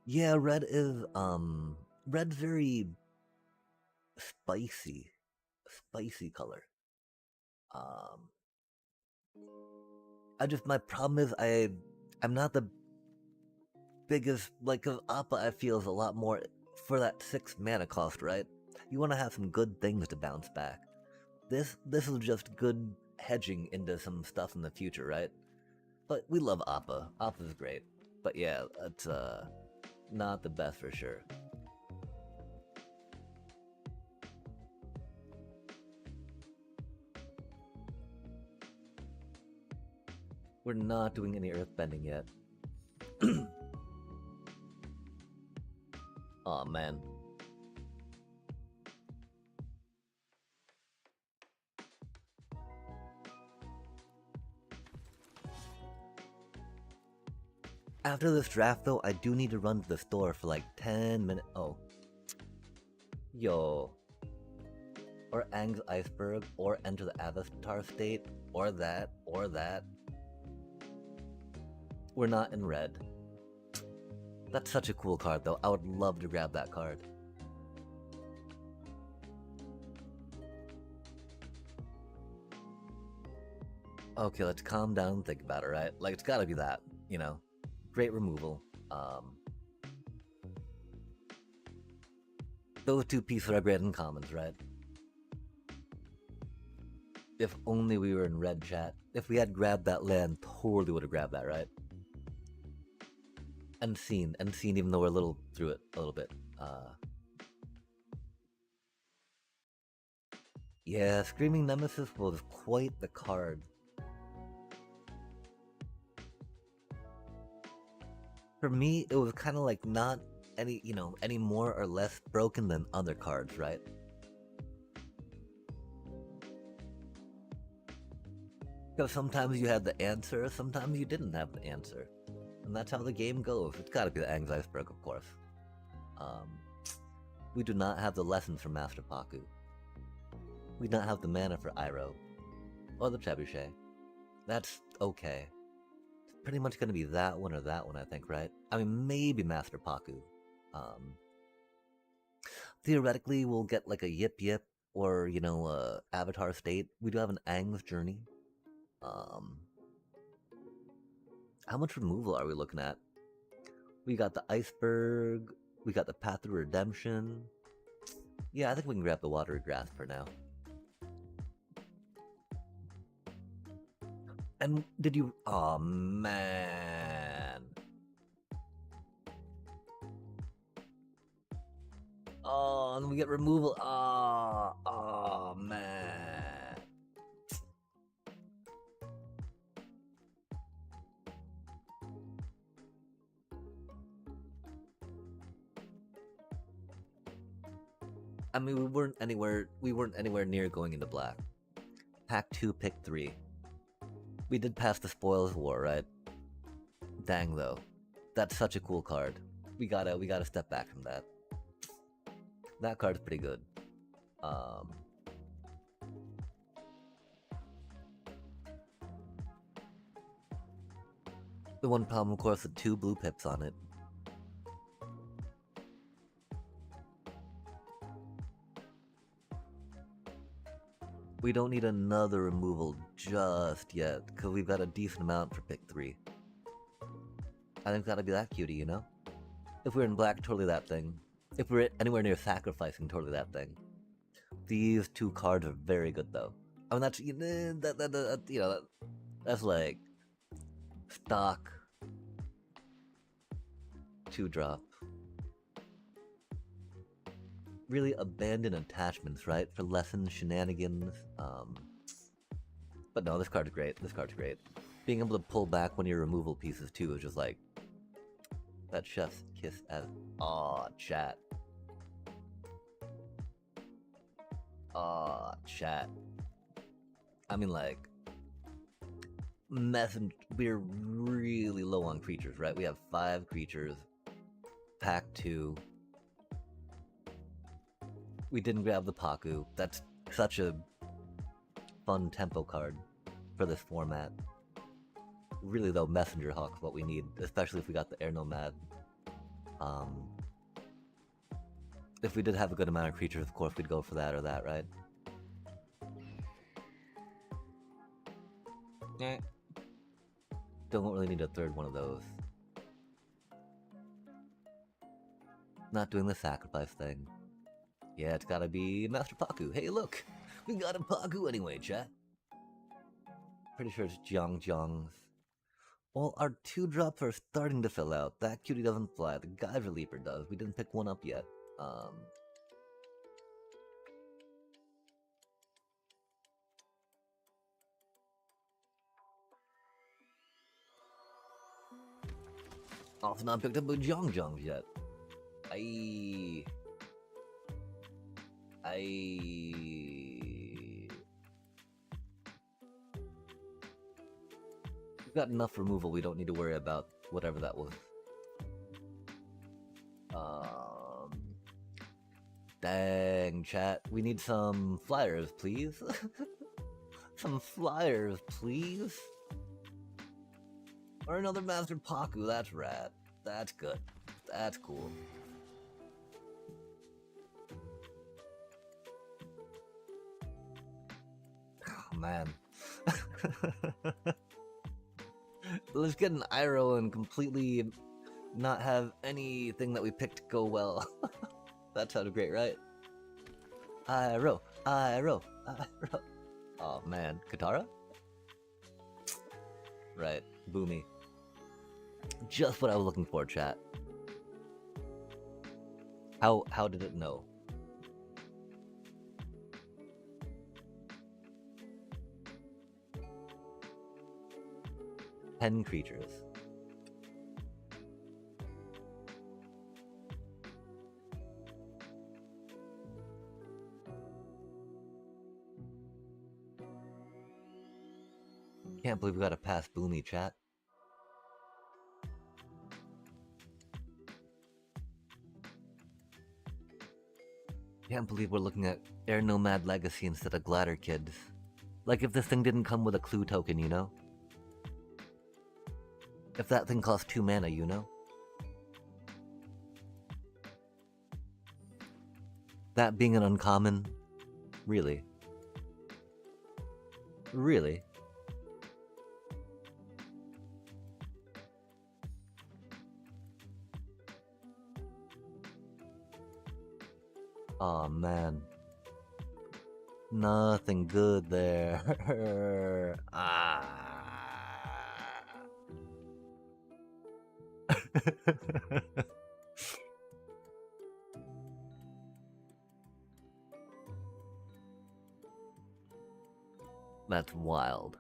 Yeah, red is, red's very spicy. Spicy color. My problem is I'm not the biggest, like, Appa I feel is a lot more for that 6 mana cost, right? You want to have some good things to bounce back. This is just good hedging into some stuff in the future, right? But we love Appa. Appa's great. But yeah, it's not the best for sure. We're not doing any earthbending yet. Aw, man. After this draft, though, I do need to run to the store for like 10 minutes. Oh. Yo. Or Aang's Iceberg, or Enter the Avatar State, or that, or that. We're not in red. That's such a cool card, though. I would love to grab that card. Okay, let's calm down and think about it, right? Like, it's gotta be that, you know? Great removal. Those two pieces are great in commons, right? If only we were in red, chat. If we had grabbed that land, totally would have grabbed that, right? Unseen, even though we're a little through it a little bit. Yeah, Screaming Nemesis was quite the card. For me, it was kind of like not any, any more or less broken than other cards, right? Because sometimes you had the answer, sometimes you didn't have the answer. And that's how the game goes. It's gotta be the Aang's Iceberg, of course. We do not have the lessons from Master Paku. We do not have the mana for Iroh. Or the Trebuchet. That's okay. It's pretty much gonna be that one or that one, I think, right? I mean, maybe Master Paku. Theoretically, we'll get like a Yip Yip or, Avatar State. We do have an Aang's Journey. How much removal are we looking at? We got the Iceberg. We got the Path of Redemption. Yeah, I think we can grab the Watery Grasp for now. And did you... Oh, man. Oh, and we get removal. Oh, man. I mean, we weren't anywhere near going into black. Pack 2, pick 3. We did pass the Spoils War, right? Dang, though. That's such a cool card. We gotta step back from that. That card's pretty good. The one problem, of course, the 2 blue pips on it. We don't need another removal just yet, because we've got a decent amount for pick 3. I think that'll be that cutie, you know? If we're in black, totally that thing. If we're anywhere near sacrificing, totally that thing. These 2 cards are very good, though. I mean, that's, that's like stock 2-drop. Really abandon attachments, right? For lessons, shenanigans. But no, this card's great. This card's great. Being able to pull back one of your removal pieces too is just like that chef's kiss as chat. Chat. I mean, like, we're really low on creatures, right? We have 5 creatures. Pack 2. We didn't grab the Paku. That's such a fun tempo card for this format. Really, though, Messenger Hawk's what we need, especially if we got the Air Nomad. If we did have a good amount of creatures, of course, we'd go for that or that, right? Don't really need a third one of those. Not doing the sacrifice thing. Yeah, it's gotta be Master Paku. Hey, look! We got a Paku anyway, chat. Pretty sure it's Jiang's. Well, our 2-drops are starting to fill out. That cutie doesn't fly. The Geyser Leaper does. We didn't pick one up yet. Also not picked up a Jiang's yet. We've got enough removal, we don't need to worry about whatever that was. Um, Dang, chat. We need some flyers, please. Some flyers, please. Or another Master Paku. That's rad. That's good. That's cool. Oh, man. Let's get an Iroh and completely not have anything that we picked go well. That sounded great, right? Iroh, Iroh, Iroh. Oh man, Katara? Right, Boomy. Just what I was looking for, chat. How did it know? Ten creatures. Can't believe we gotta pass Boomy, chat. Can't believe we're looking at Air Nomad Legacy instead of Glider Kids. Like if this thing didn't come with a clue token, you know? If that thing costs 2 mana, you know? That being an uncommon? Really? Really? Aw, oh, man. Nothing good there. Ah. That's wild.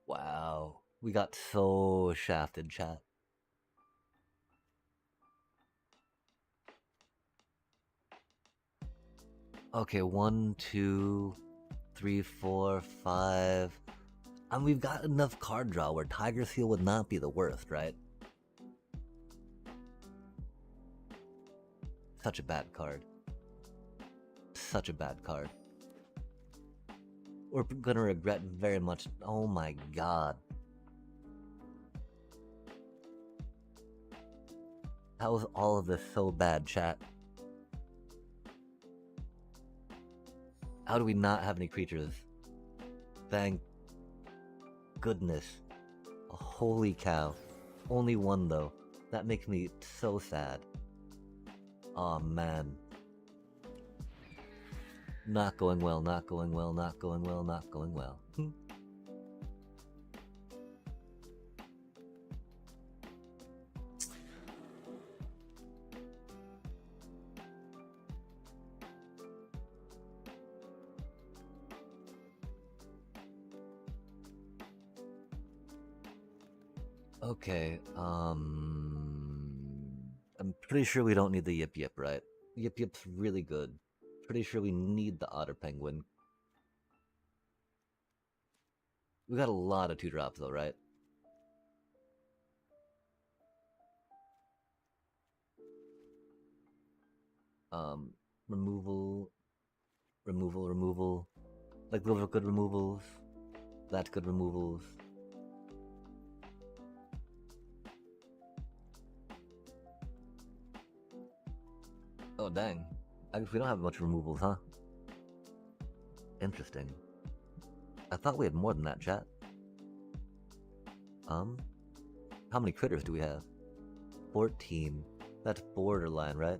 Wow. We got so shafted, chat. Okay, 1, 2, 3, 4, 5. And we've got enough card draw where Tiger Seal would not be the worst, right? Such a bad card. Such a bad card. We're gonna regret very much. Oh my god. How is all of this so bad, chat? How do we not have any creatures? Thank goodness. Holy cow. Only one though. That makes me so sad. Aw, oh, man. Not going well, not going well, not going well, not going well. Okay, I'm pretty sure we don't need the Yip Yip, right? Yip Yip's really good. Pretty sure we need the Otter Penguin. We got a lot of 2-drops though, right? Removal. Like those are good removals. That's good removals. Oh dang. I guess we don't have much removals, huh? Interesting. I thought we had more than that, chat. How many critters do we have? 14. That's borderline, right?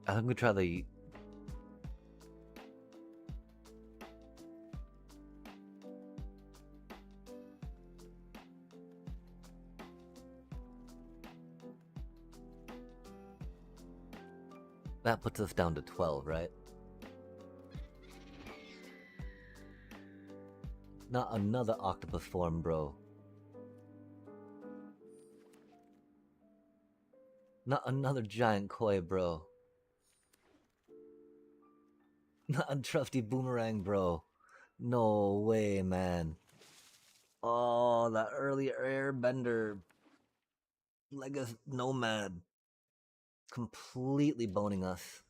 I think we try the... That puts us down to 12, right? Not another octopus form, bro. Not another giant koi, bro. Not a trusty boomerang, bro. No way, man. Oh, that early airbender. Legacy Nomad. Completely boning us.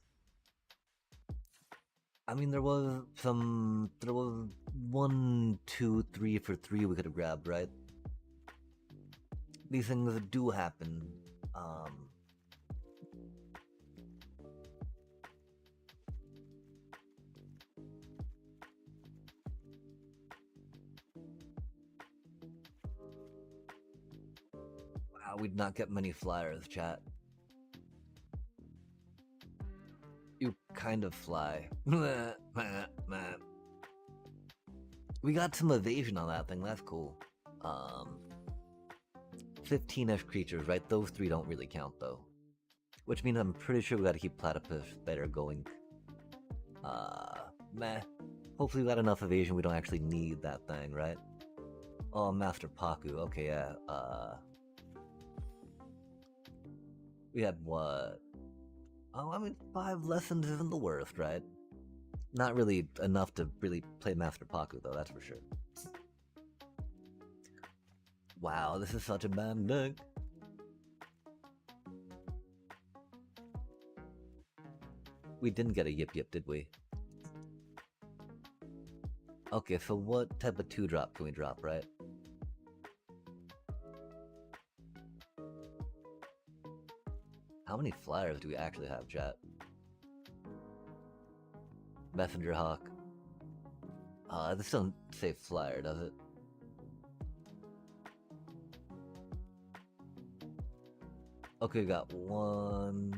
I mean, there was 1, 2, 3 for 3 we could have grabbed, right? These things do happen. Wow, we'd not get many flyers, chat. You kind of fly. We got some evasion on that thing, that's cool. 15-ish creatures, right? Those 3 don't really count, though. Which means I'm pretty sure we gotta keep Platypus better going. Meh. Hopefully we got enough evasion we don't actually need that thing, right? Oh, Master Paku, okay, yeah. We had what? Oh, I mean, 5 lessons isn't the worst, right? Not really enough to really play Master Paku, though, that's for sure. Wow, this is such a bad deck. We didn't get a Yip Yip, did we? Okay, so what type of 2-drop can we drop, right? How many flyers do we actually have, chat? Messenger Hawk. This doesn't say flyer, does it? Okay, we got 1,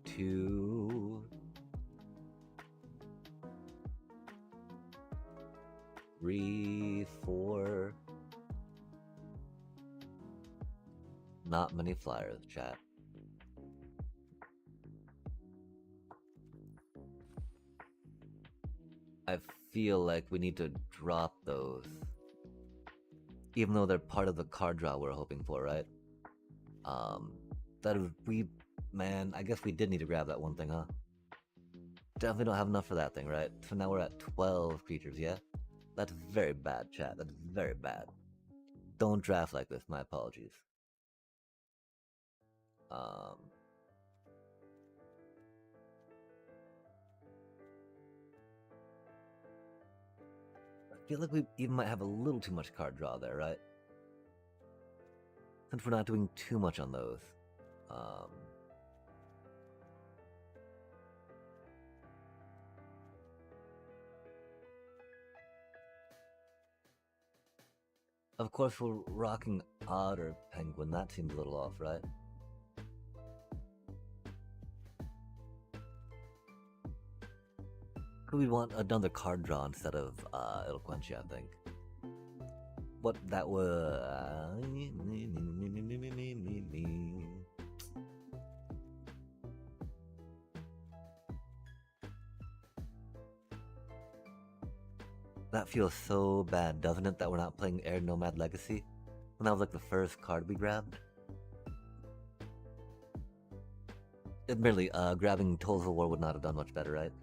2, 3, 4. Not many flyers, chat. I feel like we need to drop those. Even though they're part of the card draw we're hoping for, right? Man, I guess we did need to grab that one thing, huh? Definitely don't have enough for that thing, right? So now we're at 12 creatures, yeah? That's very bad, chat. That's very bad. Don't draft like this, my apologies. I feel like we even might have a little too much card draw there, right? Since we're not doing too much on those. Of course, we're rocking Otter Penguin. That seems a little off, right? We want another card draw instead of Eloquentia, I think. What that was... That feels so bad, doesn't it, that we're not playing Air Nomad Legacy? When that was like the first card we grabbed? Admittedly, grabbing Tools of War would not have done much better, right?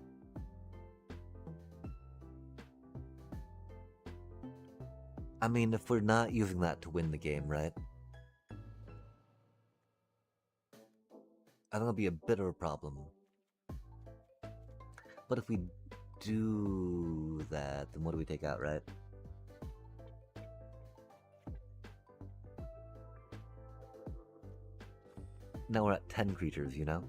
I mean, if we're not using that to win the game, right? I think it'll be a bit of a problem. But if we do that, then what do we take out, right? Now we're at 10 creatures, you know?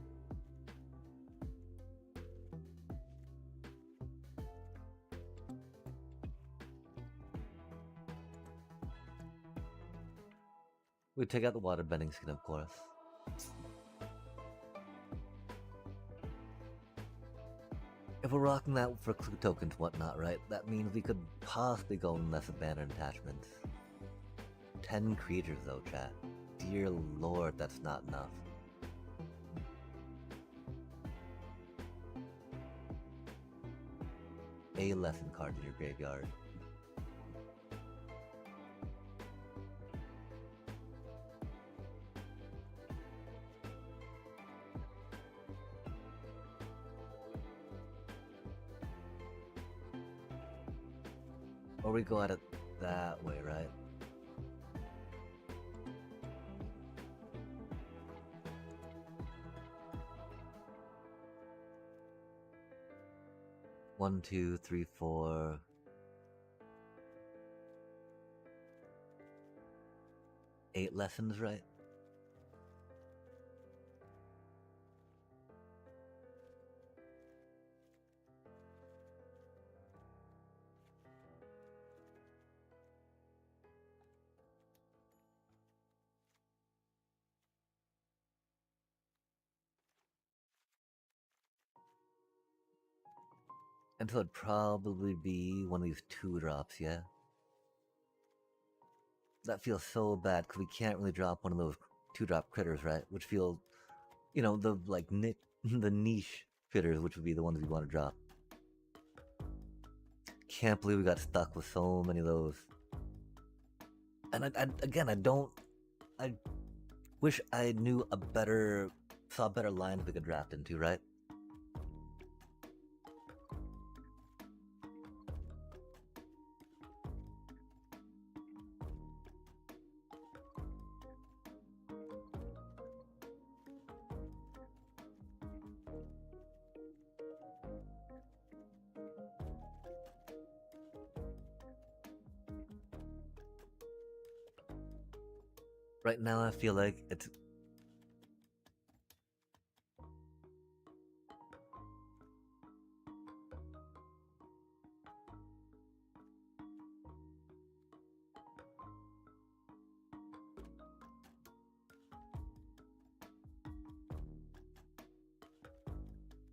We take out the water bending skin, of course. If we're rocking that for clue tokens and whatnot, right, that means we could possibly go in less abandoned attachments. 10 creatures though, chat. Dear lord, that's not enough. A lesson card in your graveyard. Or we go at it that way, right? One, two, three, four. Eight lessons, right? And so it'd probably be one of these 2-drops, yeah? That feels so bad because we can't really drop one of those 2-drop critters, right? Which feel, you know, the like the niche critters, which would be the ones we want to drop. Can't believe we got stuck with so many of those. And I wish I knew saw better lines we could draft into, right? Right now I feel like it's...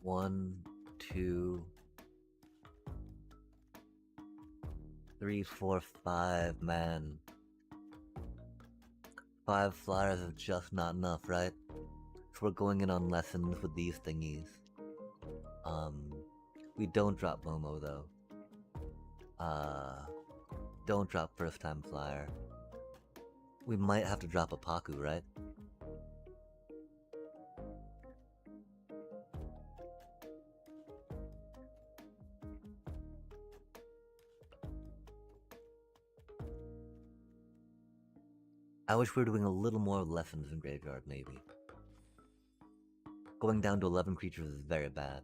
One, two, three, four, five, man. 5 flyers is just not enough, right? So we're going in on lessons with these thingies. We don't drop Momo though. Don't drop first time flyer. We might have to drop a Paku, right? I wish we were doing a little more lessons in Graveyard, maybe. Going down to 11 creatures is very bad.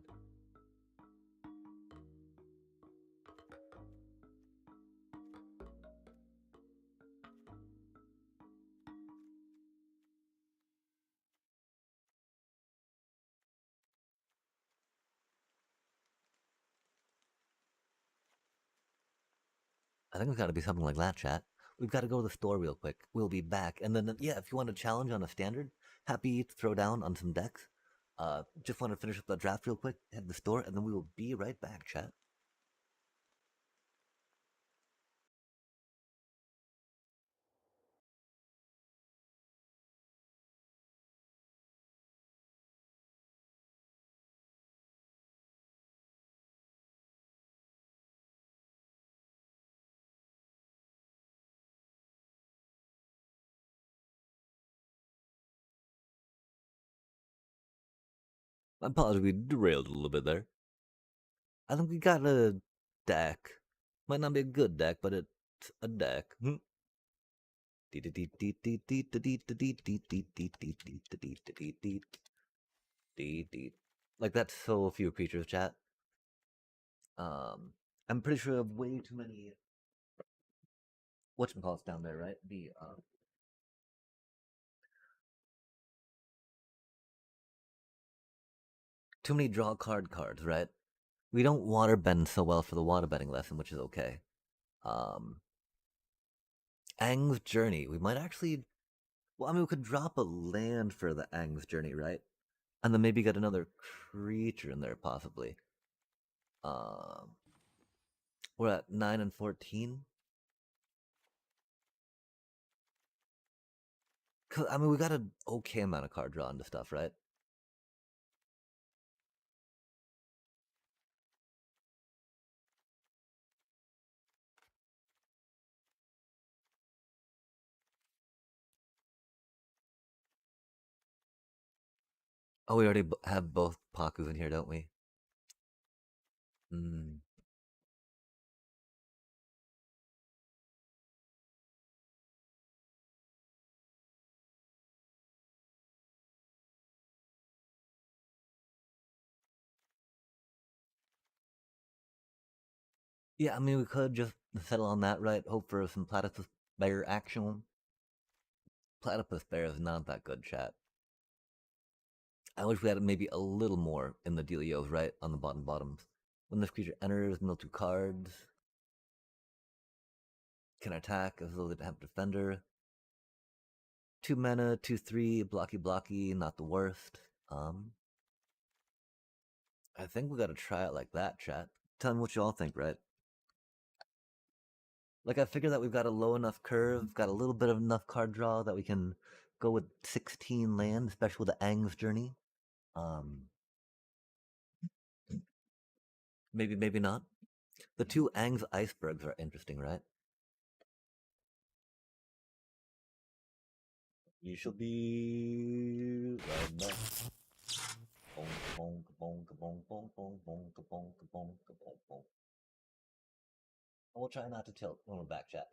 I think it's gotta be something like that, chat. We've got to go to the store real quick. We'll be back. And then, yeah, if you want a challenge on a standard, happy to throw down on some decks. Just want to finish up the draft real quick, head to the store, and then we will be right back, chat. I apologize, we derailed a little bit there. I think we got a deck. Might not be a good deck, but it's a deck. Like, that's so few creatures, chat. I'm pretty sure I have way too many whatchamacallits down there, right? Too many draw cards, right? We don't water bend so well for the water bending lesson, which is okay. Aang's Journey. We might actually... Well, I mean, we could drop a land for the Aang's Journey, right? And then maybe get another creature in there, possibly. Um, we're at 9 and 14. Cause I mean, we got an okay amount of card draw into stuff, right? Oh, we already have both Pakus in here, don't we? Mm. Yeah, I mean, we could just settle on that, right? Hope for some Platypus Bear action. Platypus Bear is not that good, chat. I wish we had maybe a little more in the dealios, right? On the bottoms. When this creature enters, mill 2 cards. Can attack as though they have defender. 2 mana, 2/3, blocky, not the worst. I think we gotta try it like that, chat. Tell me what y'all think, right? Like I figure that we've got a low enough curve, got a little bit of enough card draw that we can go with 16 land, especially with the Aang's journey. Um, maybe not. The 2 Aang's icebergs are interesting, right? You shall be right back. I will try not to tilt when we're back, chat.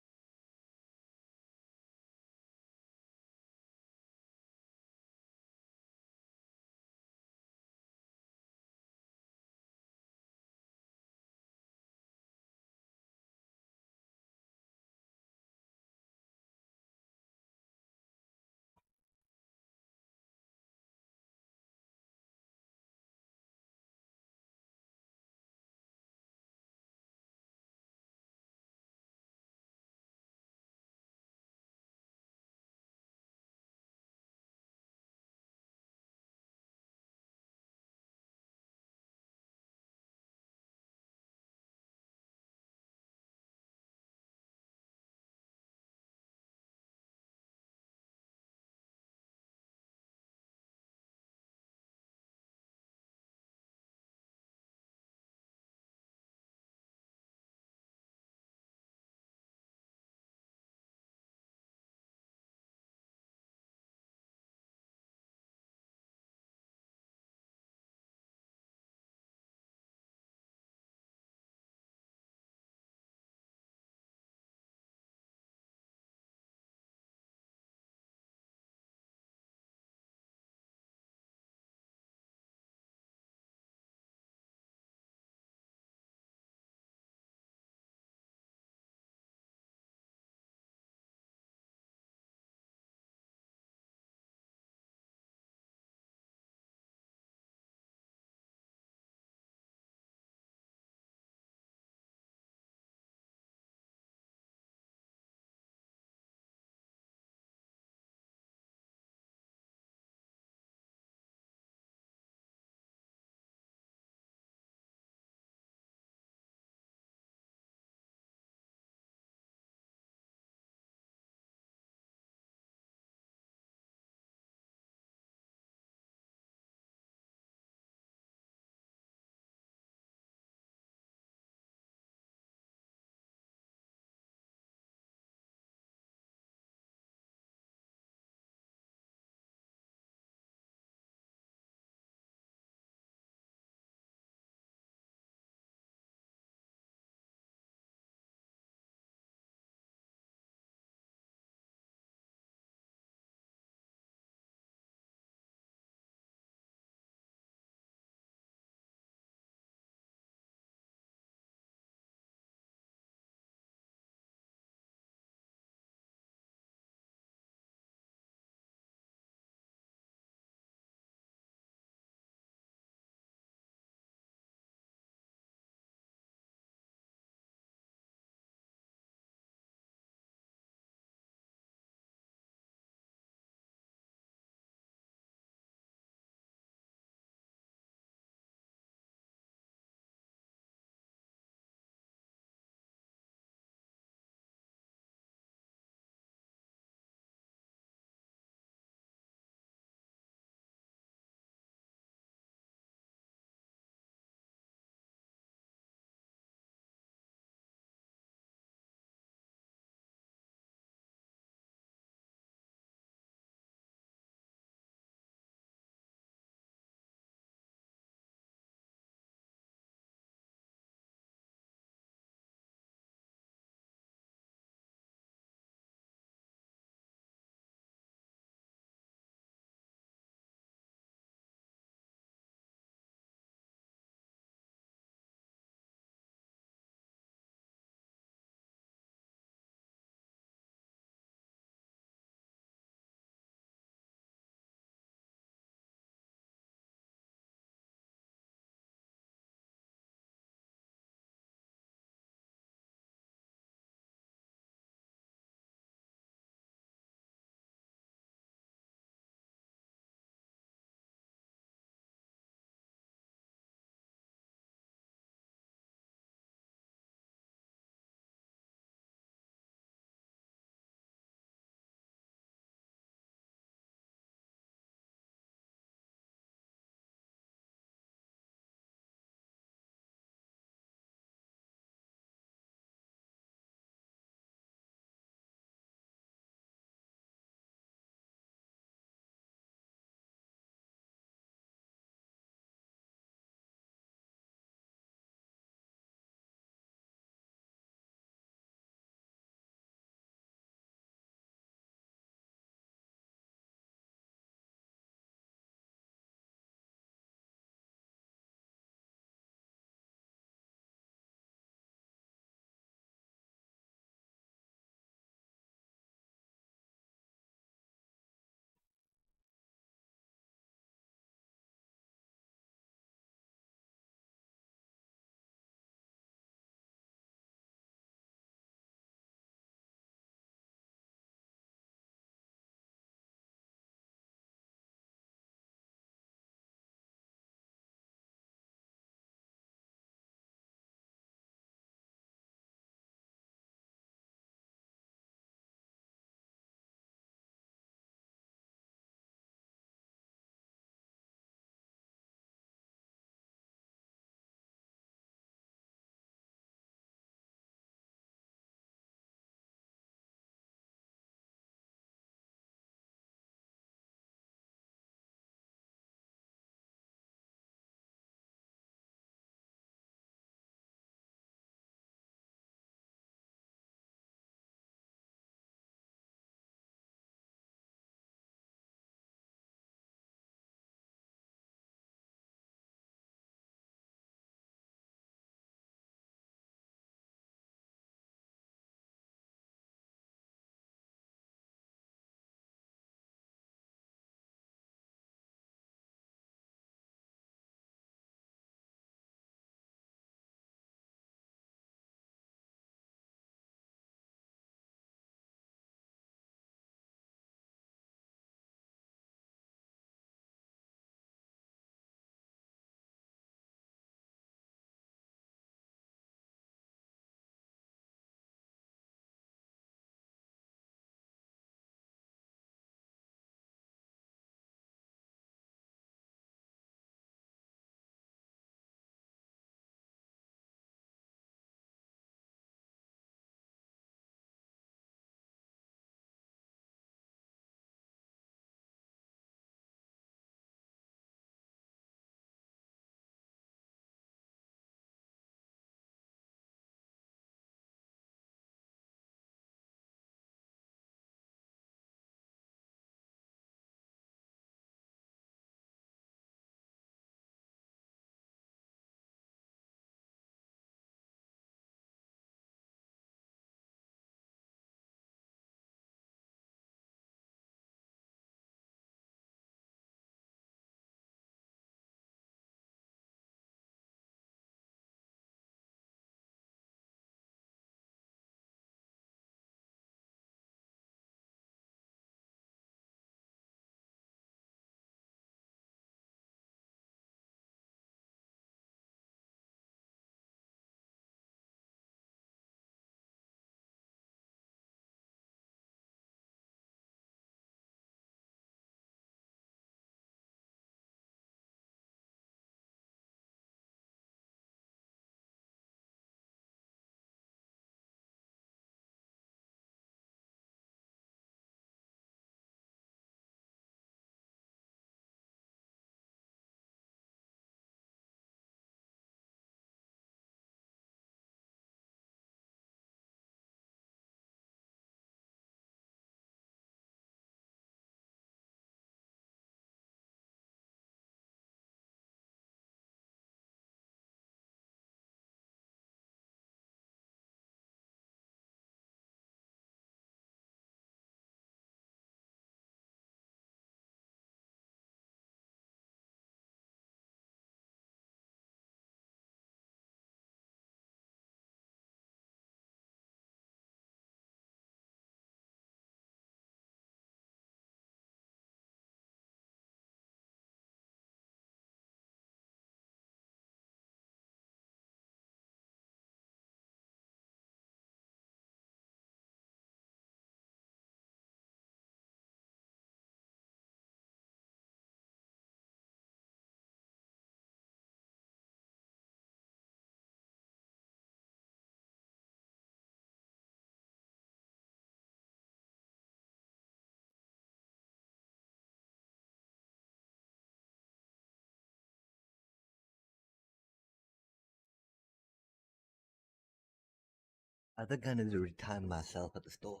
I think I need to retime myself at the store.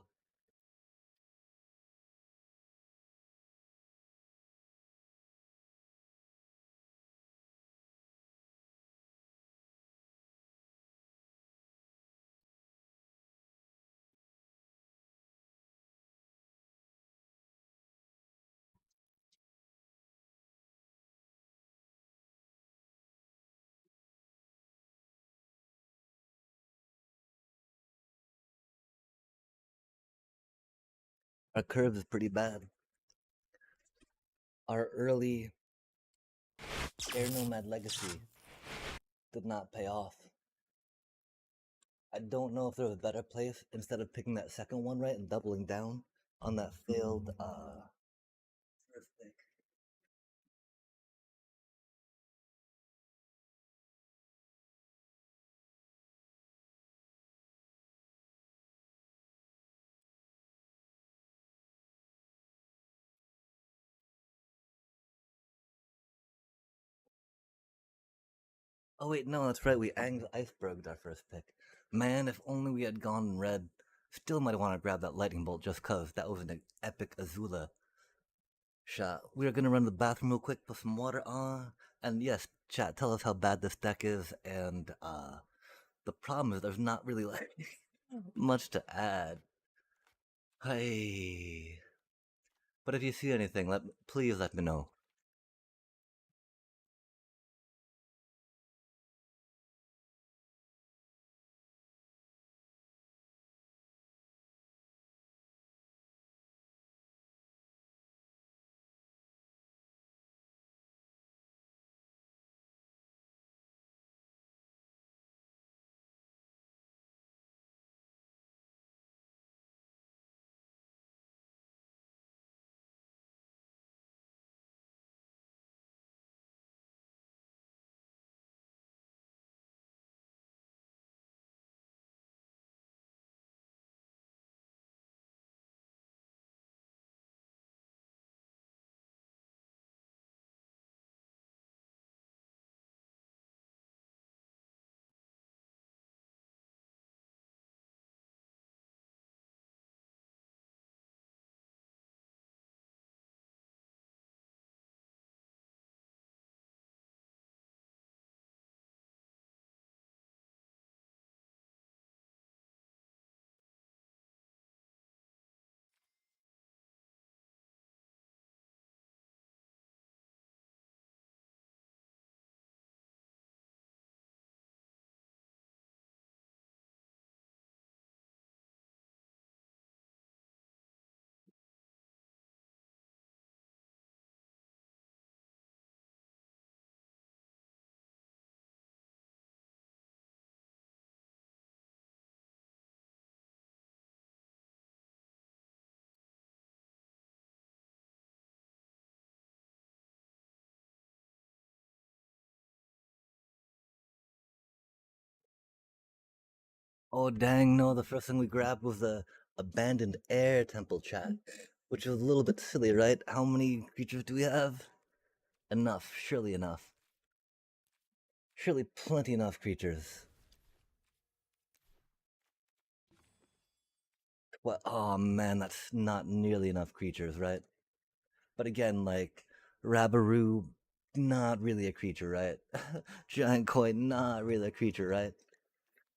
Our curve is pretty bad. Our early Air Nomad legacy did not pay off. I don't know if there was a better place instead of picking that second one right and doubling down on that failed first pick. Oh wait, no, that's right. We iceberged our first pick. Man, if only we had gone red. Still might want to grab that lightning bolt just cause that was an epic Azula shot. We are gonna run to the bathroom real quick, put some water on, and yes, chat, tell us how bad this deck is. And the problem is there's not really like much to add. Hey, but if you see anything, please let me know. Oh dang, no, the first thing we grabbed was the abandoned air temple chat, which was a little bit silly, right? How many creatures do we have? Enough, surely enough. Surely plenty enough creatures. What? Oh man, that's not nearly enough creatures, right? But again, like, Rabaroo, not really a creature, right? Giant Koi, not really a creature, right?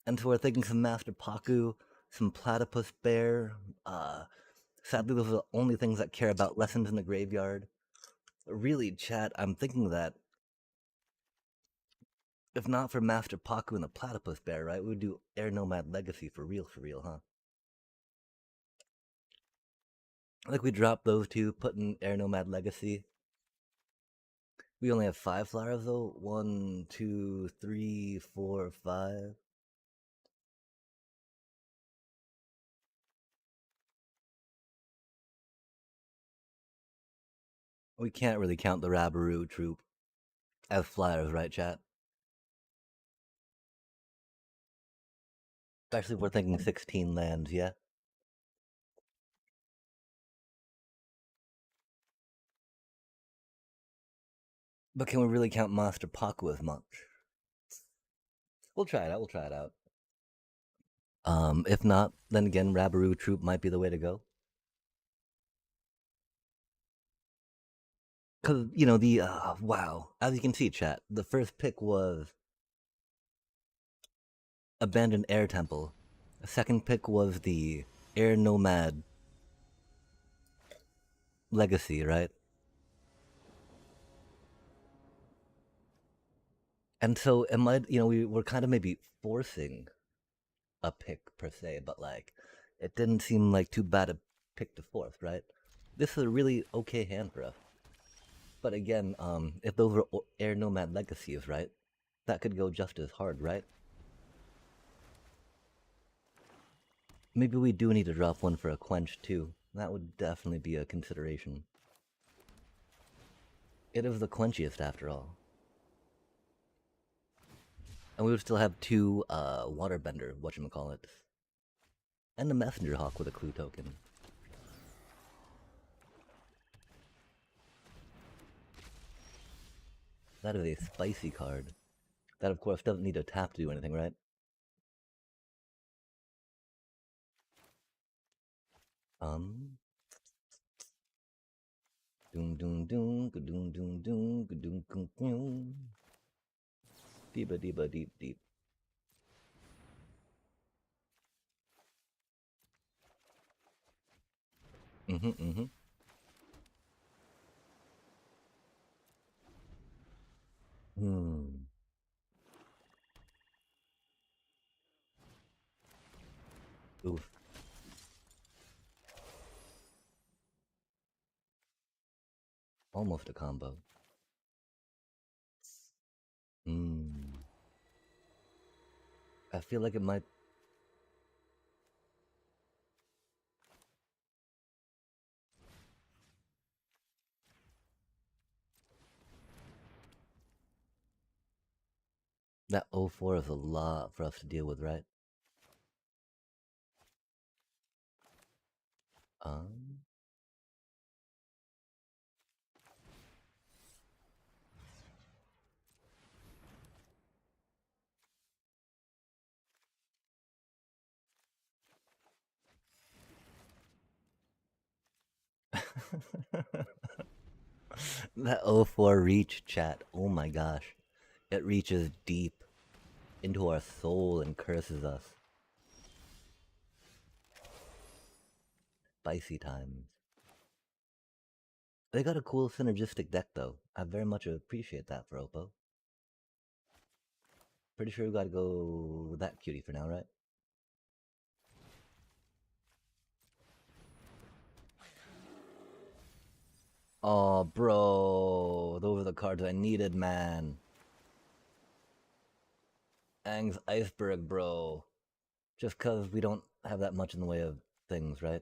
And so we're thinking some Master Paku, some Platypus Bear. Sadly, those are the only things that care about lessons in the graveyard. Really, chat, I'm thinking that if not for Master Paku and the Platypus Bear, right, we would do Air Nomad Legacy for real, huh? Like we dropped those two, put in Air Nomad Legacy. We only have 5 flowers though. One, two, three, four, five. We can't really count the Rabaroo troop as flyers, right, chat? Especially if we're thinking 16 lands, yeah? But can we really count Master Paku as much? We'll try it out, we'll try it out. If not, then again, Rabaroo Troop might be the way to go. Because, you know, wow. As you can see, chat, the first pick was Abandoned Air Temple. The second pick was the Air Nomad Legacy, right? And so, am I, you know, we were kind of maybe forcing a pick per se, but like, it didn't seem like too bad to pick the fourth, right? This is a really okay hand for us. But again, if those were Air Nomad Legacies, right? That could go just as hard, right? Maybe we do need to drop one for a quench too. That would definitely be a consideration. It is the quenchiest after all. And we would still have two waterbender, whatchamacallit. And the messenger hawk with a clue token. That is a spicy card. That of course doesn't need a tap to do anything, right? Doom doom doom, doom doom doom, doom doom doom. Deeba deeba deep deep. Mm-hmm. Hmm. Oof. Almost a combo. Hmm. I feel like it might. That 04 is a lot for us to deal with, right? Um. That 04 reach, chat. Oh my gosh. It reaches deep into our soul and curses us. Spicy times. They got a cool synergistic deck though. I very much appreciate that for Oppo. Pretty sure we gotta go with that cutie for now, right? Oh, bro. Those are the cards I needed, man. Ang's Iceberg, bro. Just cause we don't have that much in the way of things, right?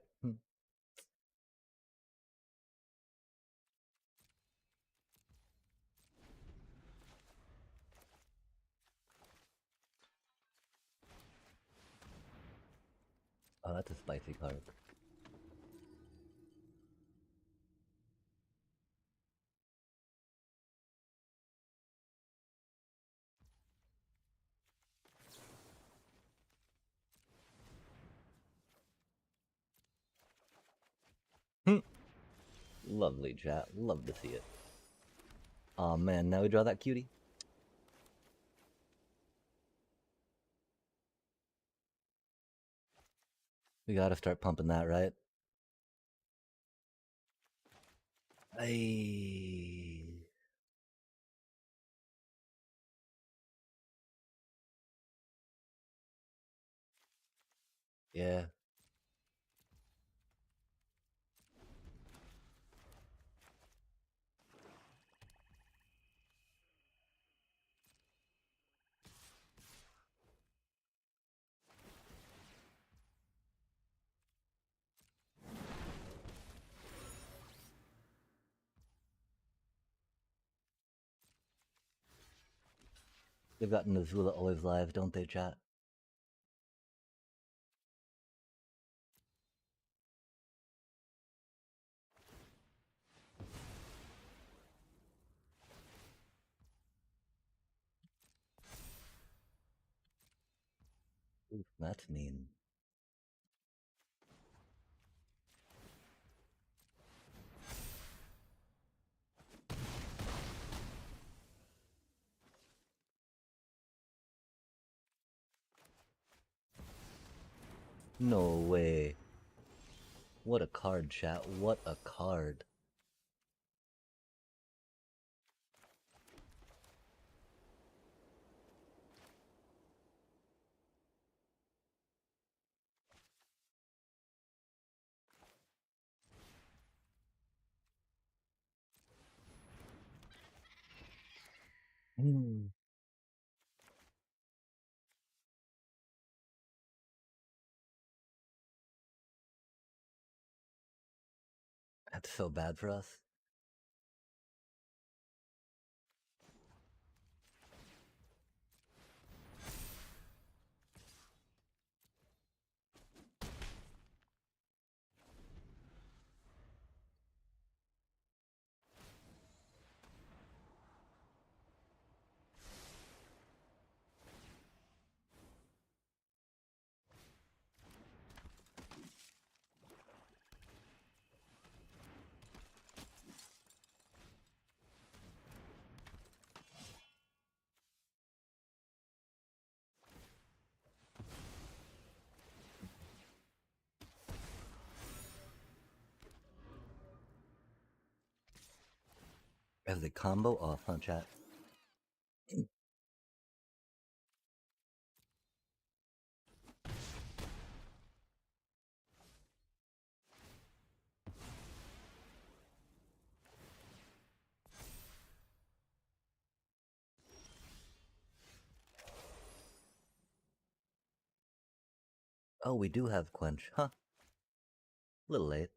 Oh, that's a spicy card. Lovely chat. Love to see it. Oh man, now we draw that cutie. We gotta start pumping that, right? Hey. Yeah. They've got Nazula always live, don't they, chat? Oof, that's mean. No way. What a card, chat. What a card. Mm. That's so bad for us. As a combo off, huh, chat? Oh, we do have Quench, huh? A little late.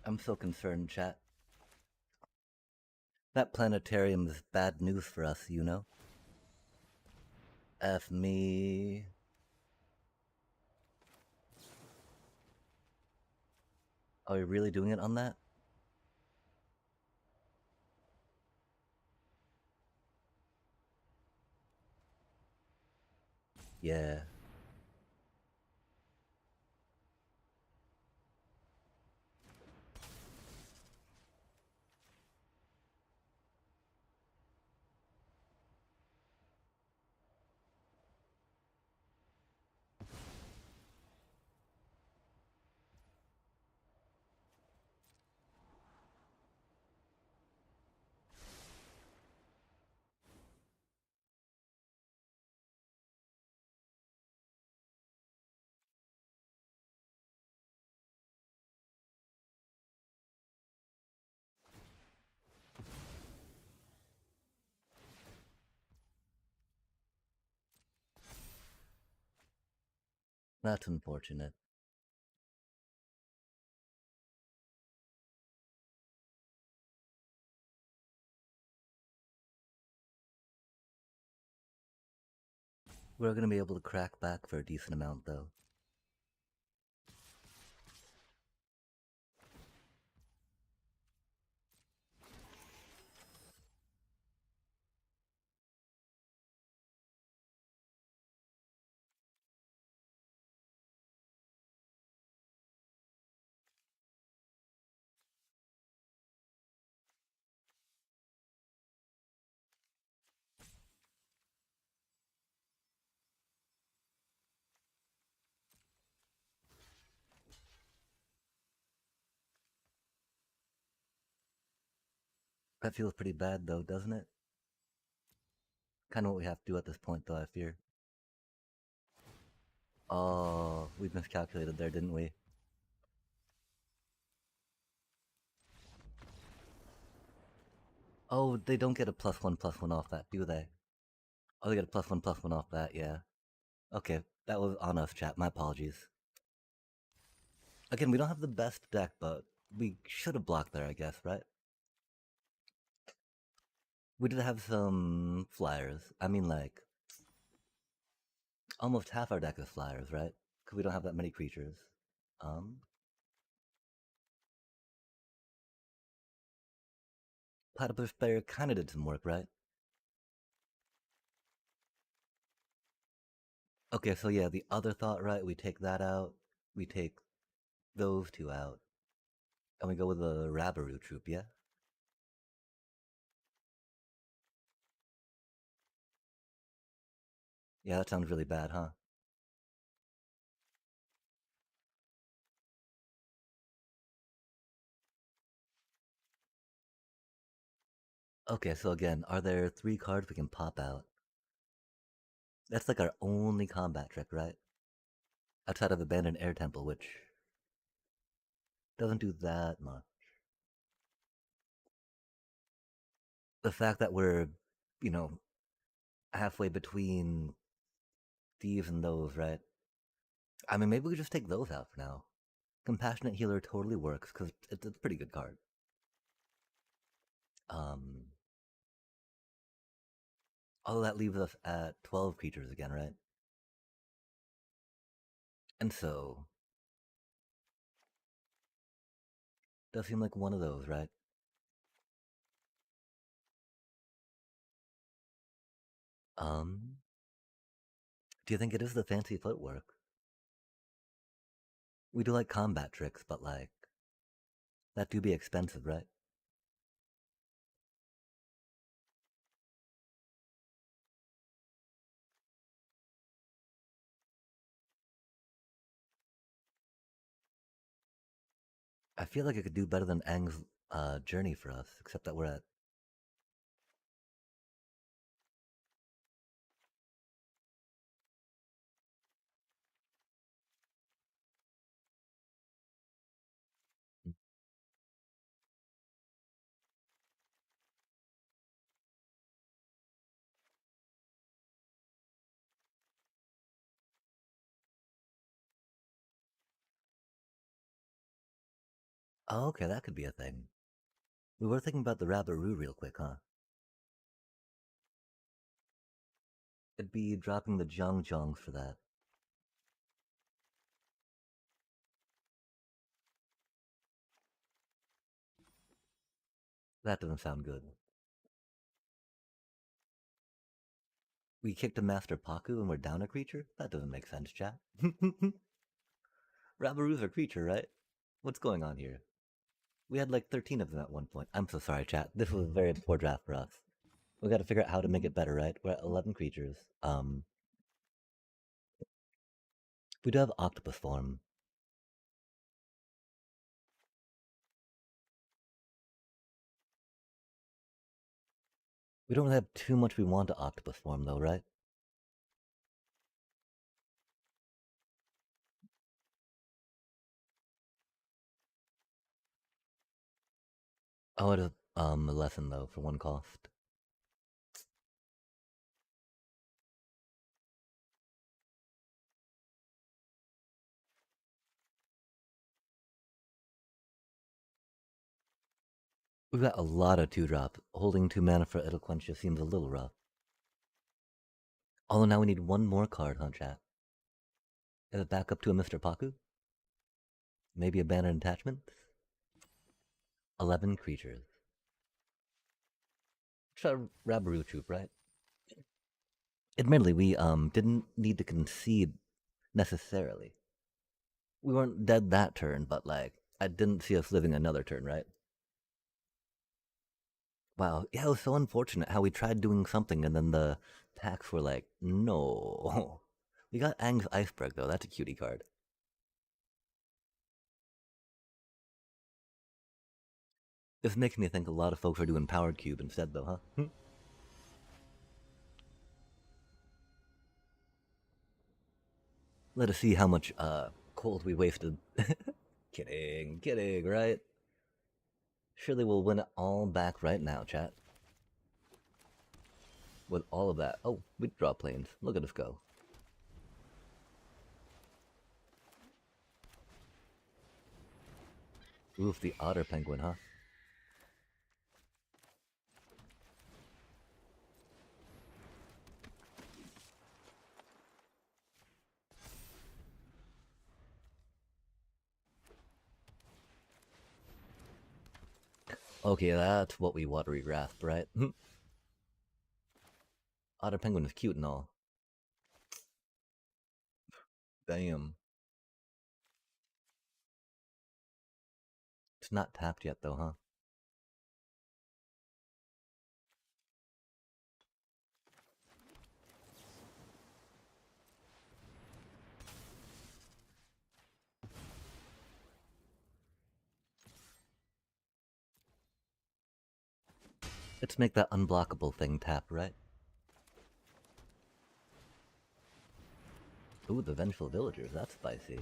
I'm so concerned, chat. That planetarium is bad news for us, you know? F me. Are we really doing it on that? Yeah. That's unfortunate. We're gonna be able to crack back for a decent amount, though. That feels pretty bad, though, doesn't it? Kind of what we have to do at this point, though, I fear. Oh, we miscalculated there, didn't we? Oh, they don't get a +1/+1 off that, do they? Oh, they get a +1/+1 off that, yeah. Okay, that was on us, chat. My apologies. Again, we don't have the best deck, but we should have blocked there, I guess, right? We did have some flyers. I mean, like, almost half our deck is flyers, right? Because we don't have that many creatures. Um, Platypus Player kind of did some work, right? Okay, so yeah, the other thought, right? We take that out. We take those two out. And we go with the Rabaroo troop, yeah? Yeah, that sounds really bad, huh? Okay, so again, are there 3 cards we can pop out? That's like our only combat trick, right? Outside of Abandoned Air Temple, which doesn't do that much. The fact that we're, you know, halfway between these and those, right? I mean, maybe we just take those out for now. Compassionate Healer totally works because it's a pretty good card. Um, Although that leaves us at 12 creatures again, right? And so, does seem like one of those, right? Um, do you think it is the fancy footwork? We do like combat tricks, but like, that do be expensive, right? I feel like it could do better than Aang's journey for us, except that we're at. Oh, okay, that could be a thing. We were thinking about the Rabaroo real quick, huh? It'd be dropping the Jongs for that. That doesn't sound good. We kicked a Master Paku and we're down a creature? That doesn't make sense, chat. Rabaroo's a creature, right? What's going on here? We had like 13 of them at one point. I'm so sorry, chat. This was a very poor draft for us. We gotta figure out how to make it better, right? We're at 11 creatures. We do have Octopus form. We don't have too much we want to Octopus form, though, right? Oh, it is a lesson though for 1 cost. We've got a lot of 2 drop. Holding 2 mana for It'll Quench just seems a little rough. Although now we need one more card, huh, chat? Is it back up to a Mr. Paku? Maybe a banner attachment? 11 creatures. Try Rabaru Troop, right? Admittedly, we didn't need to concede necessarily. We weren't dead that turn, but like I didn't see us living another turn, right? Wow, yeah, it was so unfortunate how we tried doing something and then the packs were like, no. We got Aang's Iceberg though, that's a cutie card. This makes me think a lot of folks are doing Powered Cube instead though, huh? Let us see how much cold we wasted. Kidding, right? Surely we'll win it all back right now, chat. With all of that. Oh, we draw planes. Look at us go. Oof, the otter penguin, huh? Okay, that's what we watery grasp, right? Otter penguin is cute and all. Damn. It's not tapped yet though, huh? Let's make that unblockable thing tap, right? Ooh, the Vengeful Villagers, that's spicy.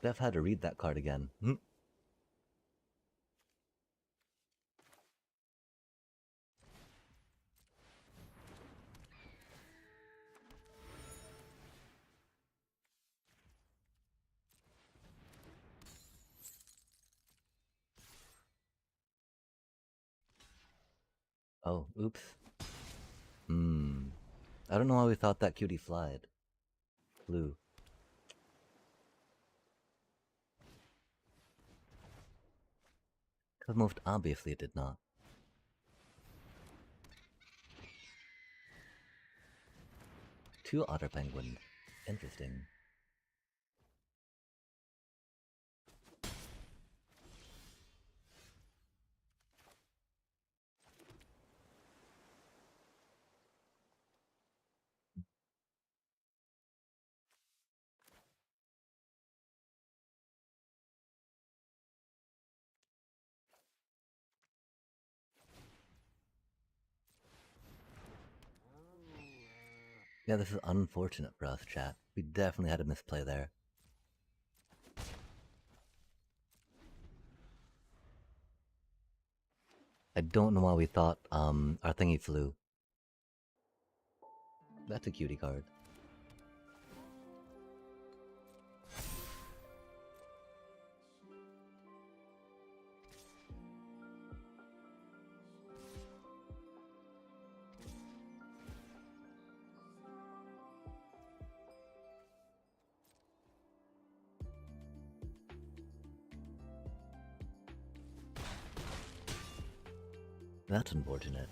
Def had to read that card again. Oh, oops. I don't know why we thought that cutie flied. Flew. Because most obviously it did not. Two otter penguins. Interesting. Yeah, this is unfortunate for us, chat. We definitely had a misplay there. I don't know why we thought our thingy flew. That's a cutie card. That's unfortunate.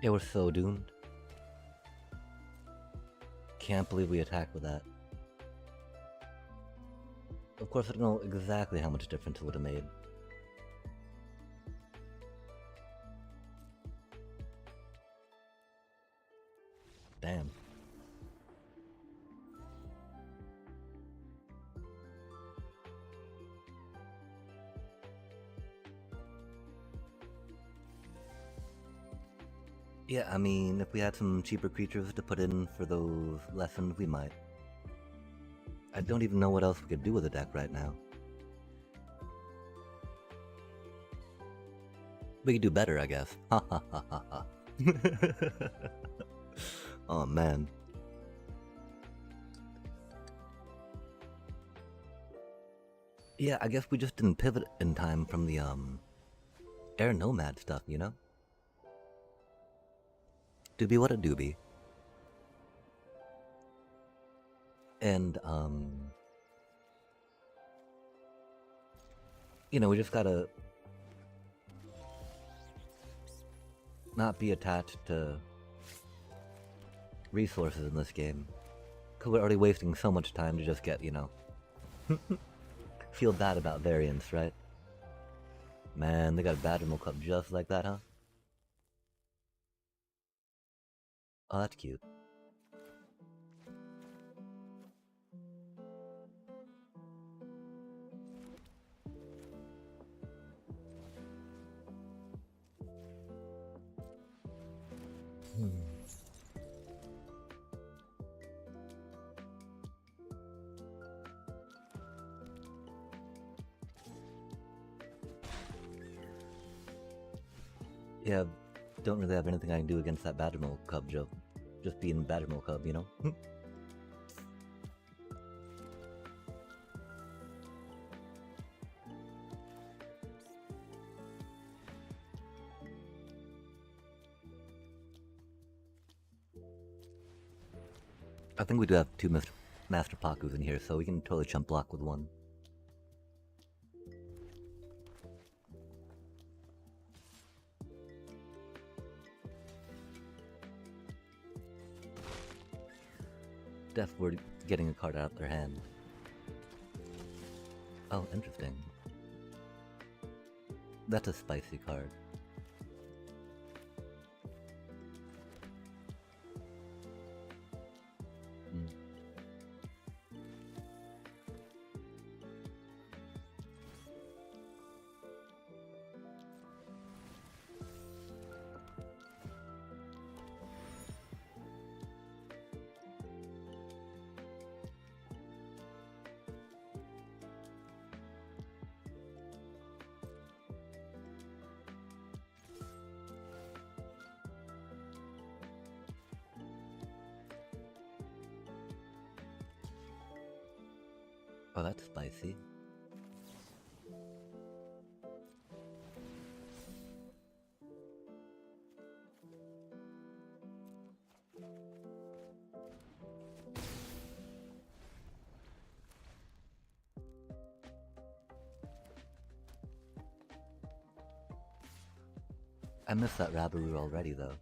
Yeah, we're so doomed. can't believe we attacked with that. Of course, I don't know exactly how much difference it would have made. Damn. Yeah, I mean, if we had some cheaper creatures to put in for those lessons, we might. I don't even know what else we could do with the deck right now. We could do better, I guess. Ha ha ha ha ha. Oh man. Yeah, I guess we just didn't pivot in time from the Air Nomad stuff, you know? Doobie what a doobie. And you know, we just gotta not be attached to resources in this game. Cause we're already wasting so much time to just get, you know, feel bad about variants, right? Man, they got a Badgermole Cup just like that, huh? Oh, that's cute. Yeah, don't really have anything I can do against that Badgermole Cub joke. Just being Badgermole Cub, you know? I think we do have two Master Pakus in here, so we can totally chump block with one. Def were getting a card out of their hand. Oh, interesting. That's a spicy card. Oh, that's spicy. I missed that Rabaroo already, though.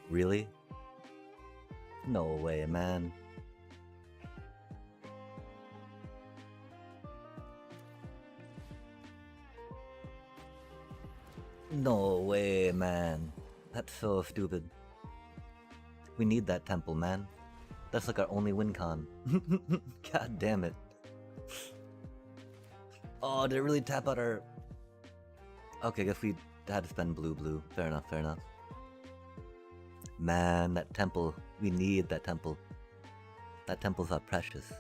Really? No way, man. No way, man. That's so stupid. We need that temple, man. That's like our only win con. God damn it. Oh, did it really tap out our... Okay, I guess we had to spend blue. Fair enough, fair enough. Man, that temple. We need that temple. That temple's not precious.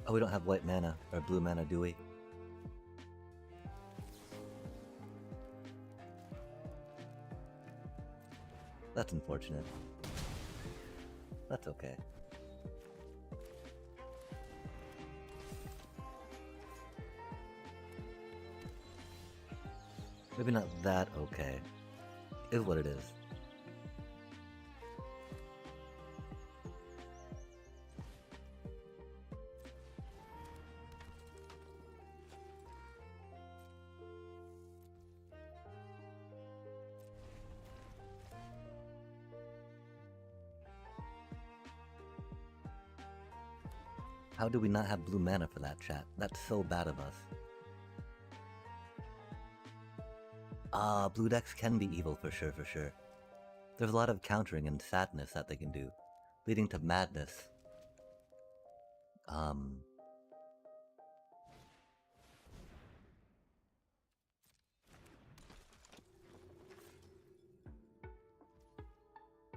Oh, we don't have white mana, or blue mana, do we? That's unfortunate. That's okay. Maybe not that okay. Is what it is. How do we not have blue mana for that, chat? That's so bad of us. Ah, blue decks can be evil for sure, for sure. There's a lot of countering and sadness that they can do, leading to madness.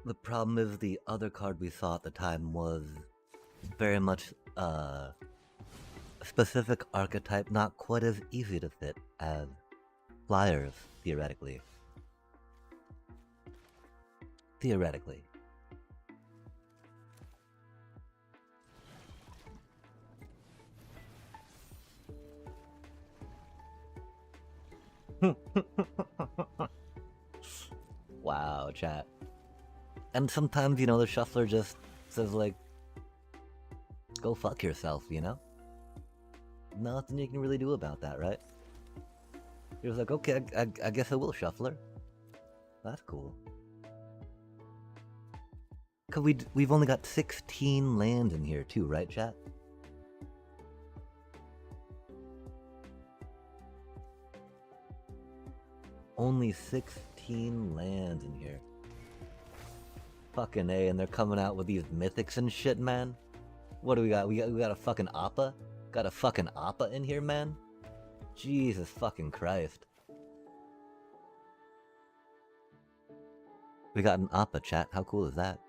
The problem is the other card we saw at the time was very much a specific archetype, not quite as easy to fit as flyers, theoretically. Theoretically. Wow, chat. And sometimes, you know, the shuffler just says, like, go fuck yourself, you know? Nothing you can really do about that, right? He was like, okay, I guess I will, shuffler. That's cool. Cause we've only got 16 lands in here too, right, chat? Only 16 lands in here. Fucking A, and they're coming out with these mythics and shit, man. What do we got? We got a fucking Appa? Got a fucking Appa in here, man? Jesus fucking Christ. We got an Appa, chat. How cool is that?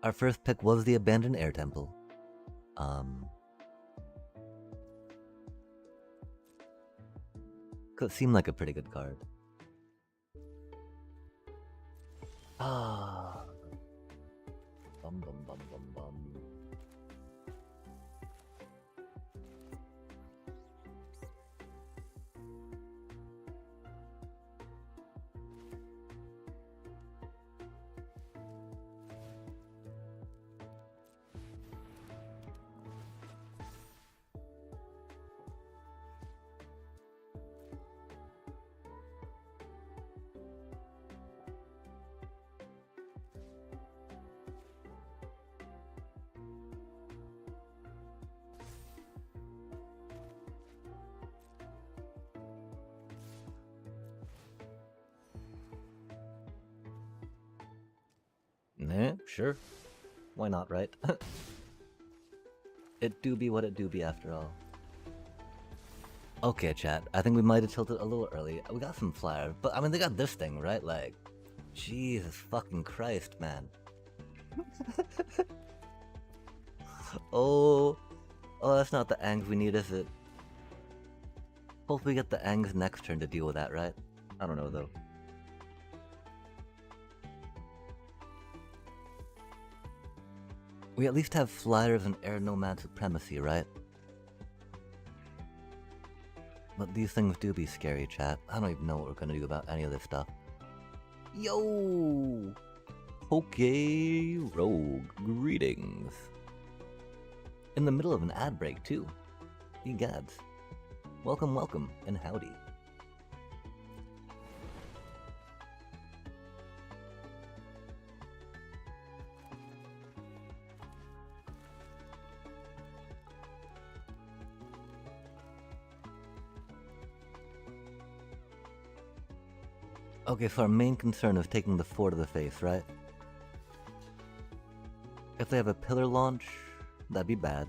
Our first pick was the Abandoned Air Temple. Could seem like a pretty good card. Ah. Bum bum bum bum bum. Yeah, sure. Why not, right? It do be what it do be after all. Okay, chat. I think we might have tilted a little early. We got some flyer, but I mean, they got this thing, right? Like, Jesus fucking Christ, man. Oh, that's not the Angs we need, is it? Hopefully we get the Angs next turn to deal with that, right? I don't know, though. We at least have flyers and air nomad supremacy, right? But these things do be scary, chat. I don't even know what we're gonna do about any of this stuff. Yo! Okay, Rogue, greetings. In the middle of an ad break, too. Egads. Welcome, welcome, and howdy. Okay, so our main concern is taking the 4 to the face, right? If they have a pillar launch, that'd be bad.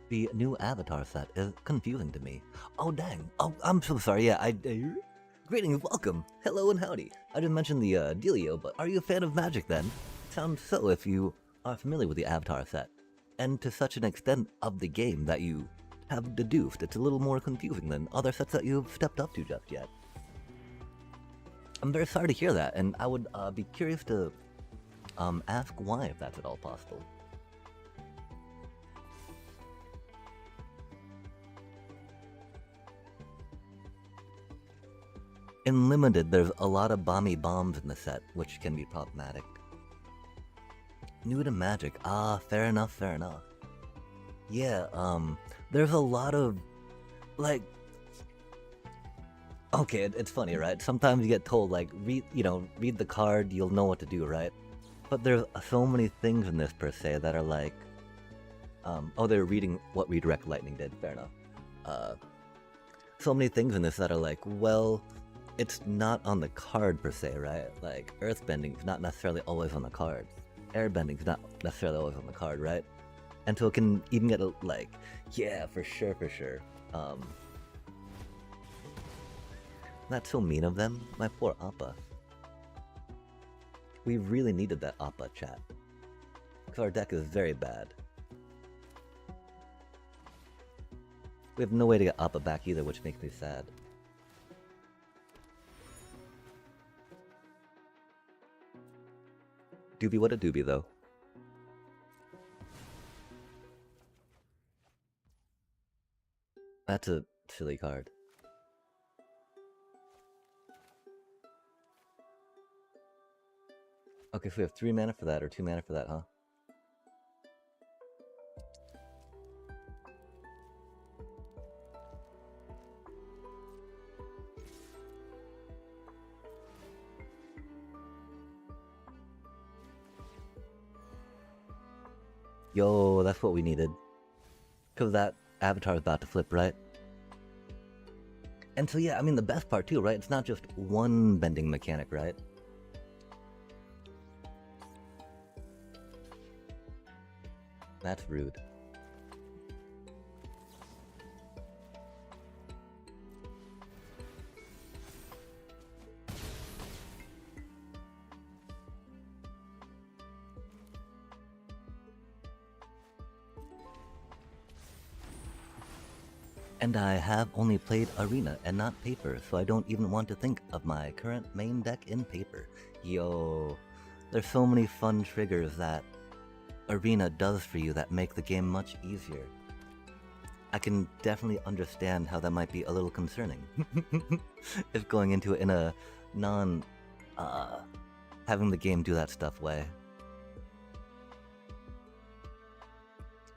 The new avatar set is confusing to me. Oh dang! Oh, I'm so sorry. Yeah, greetings, welcome, hello and howdy. I didn't mention the dealio, but are you a fan of Magic then? Sounds so if you are familiar with the avatar set, and to such an extent of the game that you have deduced it's a little more confusing than other sets that you've stepped up to just yet. I'm very sorry to hear that, and I would be curious to ask why, if that's at all possible. In Limited, there's a lot of bomby bombs in the set, which can be problematic. New to Magic, fair enough, fair enough. Yeah, there's a lot of, like, okay, it's funny, right? Sometimes you get told, like, read the card, you'll know what to do, right? But there's so many things in this, per se, that are like, oh, they're reading what Redirect Lightning did, fair enough. So many things in this that are like, well, it's not on the card, per se, right? Like, Earthbending's not necessarily always on the card. Airbending's not necessarily always on the card, right? And so it can even get, like, yeah, for sure, for sure. That's so mean of them. My poor Appa. We really needed that Appa, chat. Because our deck is very bad. We have no way to get Appa back either, which makes me sad. Doobie what a doobie, though. That's a silly card. Okay, so we have 3 mana for that, or 2 mana for that, huh? Yo, that's what we needed. Because that avatar is about to flip, right? And so yeah, I mean the best part too, right? It's not just one bending mechanic, right? That's rude. And I have only played Arena and not Paper, so I don't even want to think of my current main deck in Paper. Yo, there's so many fun triggers that Arena does for you that make the game much easier. I can definitely understand how that might be a little concerning. If going into it in a non, having the game do that stuff way.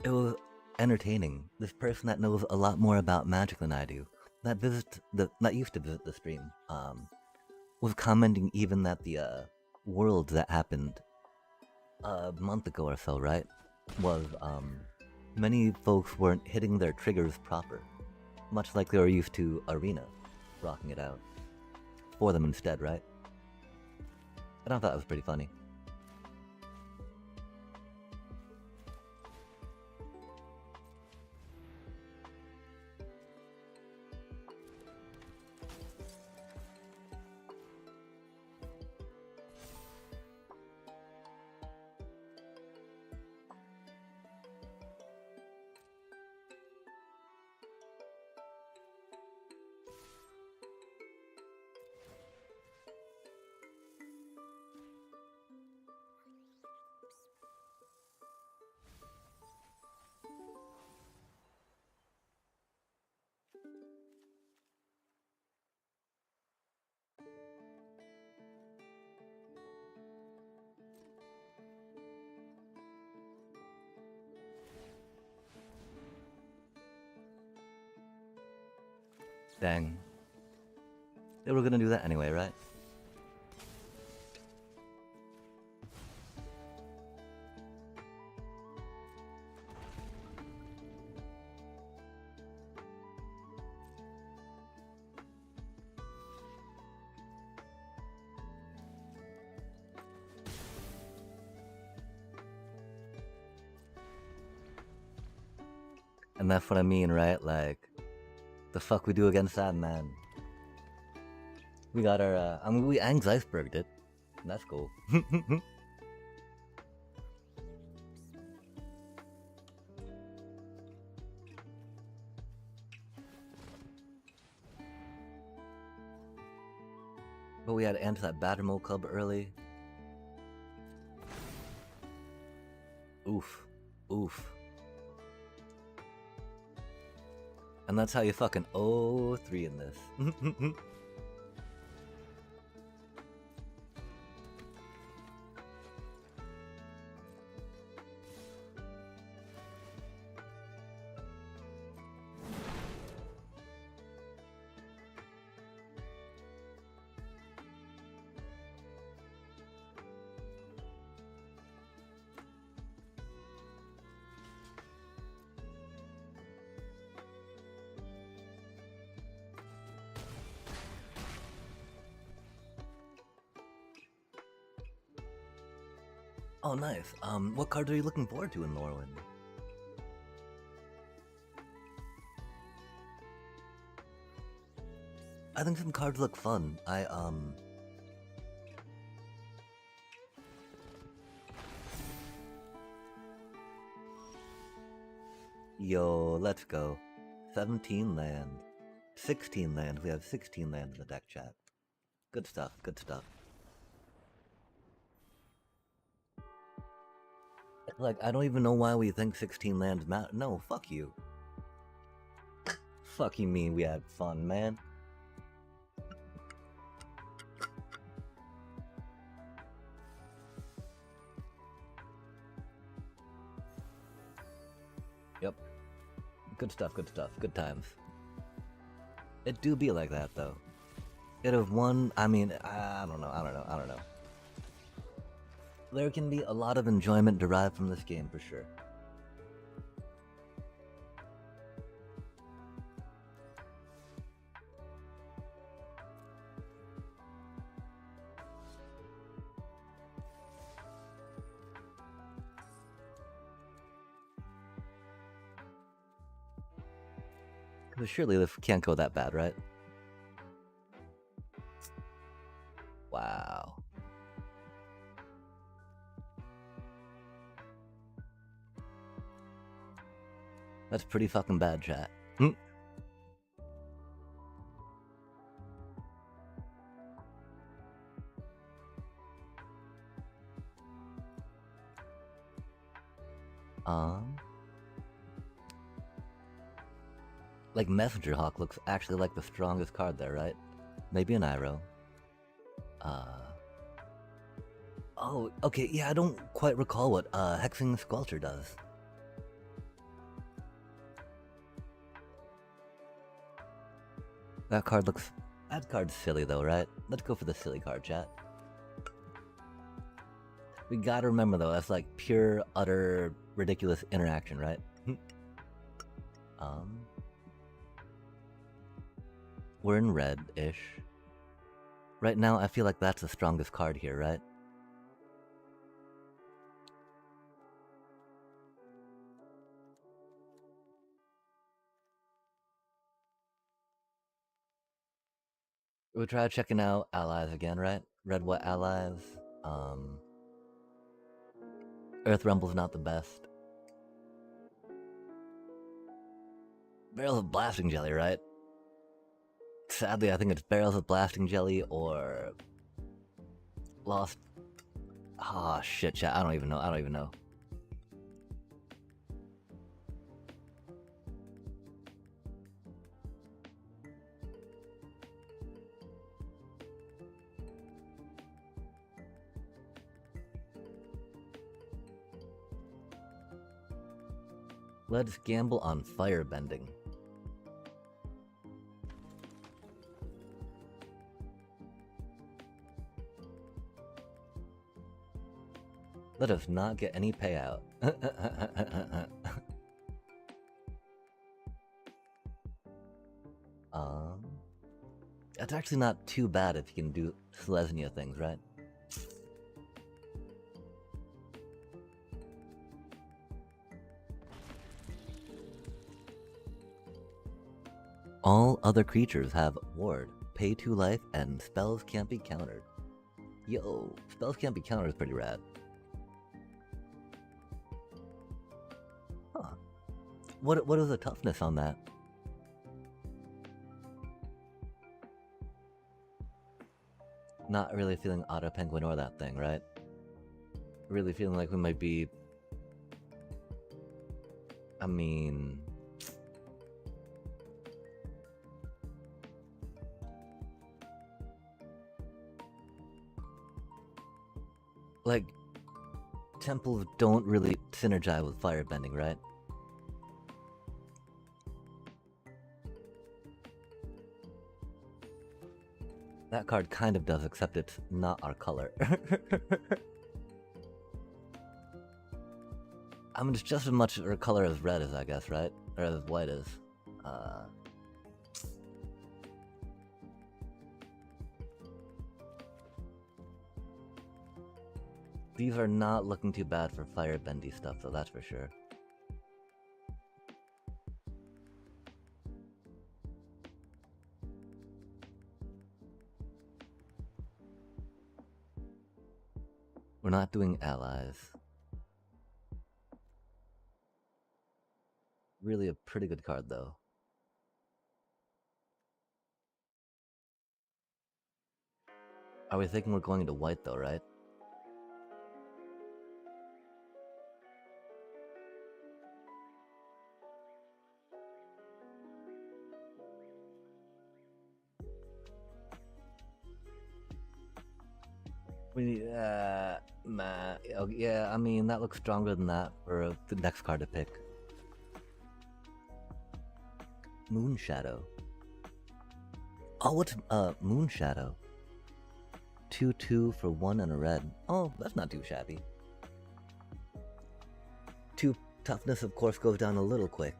It was entertaining. This person that knows a lot more about Magic than I do, that used to visit the stream, was commenting even that the world that happened a month ago or so, right, was many folks weren't hitting their triggers proper, much like they were used to Arena, rocking it out for them instead, right? And I thought it was pretty funny. Dang. They were gonna do that anyway, right? And that's what I mean, right? Like, the fuck we do against that, man? We got our, I mean, we Ang's iceberged it. That's cool. But we had to enter that Battermole Club early. Oof. Oof. And that's how you fucking 0-3 in this. Oh, nice. What cards are you looking forward to in Norwin? I think some cards look fun. Yo, let's go. 17 land. 16 land. We have 16 land in the deck, chat. Good stuff, good stuff. Like, I don't even know why we think 16 lands matter. No, fuck you. Fuck you mean we had fun, man. Yep. Good stuff, good stuff. Good times. It do be like that, though. It have won, I mean, I don't know. There can be a lot of enjoyment derived from this game, for sure. But surely this can't go that bad, right? Wow. That's pretty fucking bad, chat. Like Messenger Hawk looks actually like the strongest card there, right? Maybe an Iroh. Oh, okay, yeah, I don't quite recall what Hexing Squelcher does. That card's silly though, right? Let's go for the silly card, chat. We gotta remember though, that's like pure, utter, ridiculous interaction, right? We're in red-ish. Right now, I feel like that's the strongest card here, right? We'll try checking out allies again, right? Red-white allies. Earth Rumble's not the best. Barrels of Blasting Jelly, right? Sadly, I think it's Barrels of Blasting Jelly or Lost. Ah, oh, shit, chat. I don't even know. Let's gamble on firebending. Let us not get any payout. That's actually not too bad if you can do Selesnya things, right? All other creatures have ward, pay 2 life, and spells can't be countered. Yo, spells can't be countered is pretty rad. Huh. What is the toughness on that? Not really feeling Auto Penguin or that thing, right? Really feeling like we might be... I mean... like, temples don't really synergize with firebending, right? That card kind of does, except it's not our color. I mean, it's just as much our color as red is, I guess, right? Or as white is. These are not looking too bad for firebendy stuff, though, that's for sure. We're not doing allies. Really a pretty good card, though. Are we thinking we're going into white, though, right? We, yeah, I mean, that looks stronger than that for the next card to pick. Moon Shadow. Oh, what's, Moon Shadow? 2/2 for 1 and a red. Oh, that's not too shabby. 2 toughness, of course, goes down a little quick.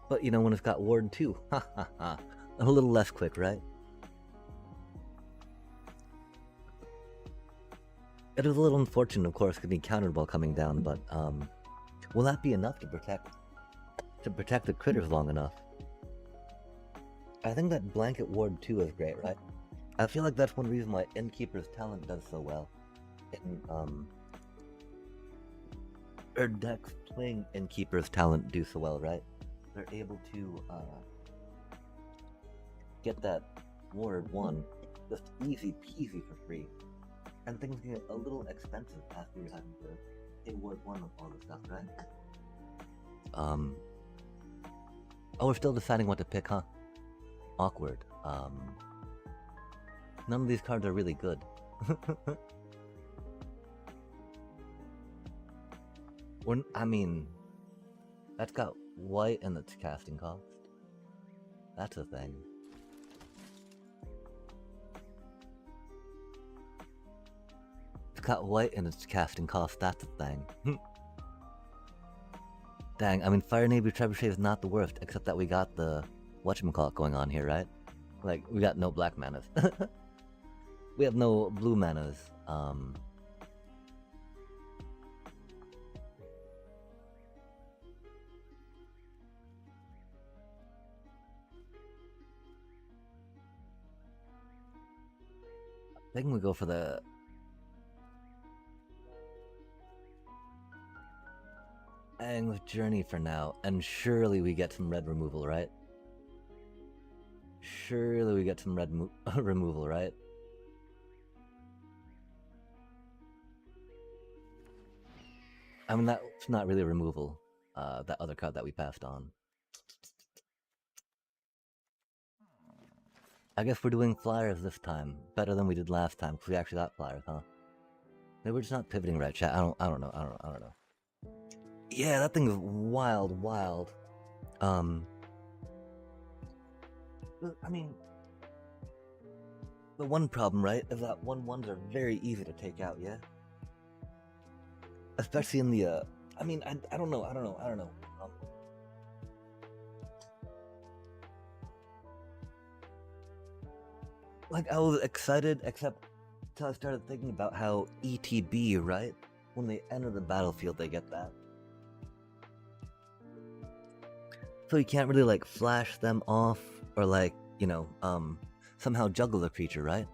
But, you know, when it's got Ward 2, ha ha ha, a little less quick, right? It is a little unfortunate, of course, getting countered while coming down, but, will that be enough to protect the critters long enough? I think that blanket Ward 2 is great, right? I feel like that's one reason why Innkeeper's Talent does so well. Or decks playing Innkeeper's Talent do so well, right? They're able to get that Ward 1 just easy peasy for free. And things get a little expensive after you're having to pay Ward 1 with all this stuff, right? Oh, we're still deciding what to pick, huh? Awkward. None of these cards are really good. I mean, that's got white and its casting cost. That's a thing. It's got white and its casting cost. That's a thing. Dang, I mean, Fire Navy Trebuchet is not the worst, except that we got the whatchamacallit going on here, right? Like, we got no black manas. We have no blue manas. I think we go for the... Aang's Journey for now, and surely we get some red removal, right? Surely we get some red removal, right? I mean, that's not really removal. That other card that we passed on. I guess we're doing flyers this time. Better than we did last time, because we actually got flyers, huh? Maybe we're just not pivoting right, chat. I don't know. Yeah, that thing is wild. I mean, the one problem, right, is that 1/1s are very easy to take out, yeah? Especially in the, I mean, I don't know. Like, I was excited, except until I started thinking about how ETB, right? when they enter the battlefield, they get that. So you can't really like flash them off or like, somehow juggle the creature, right?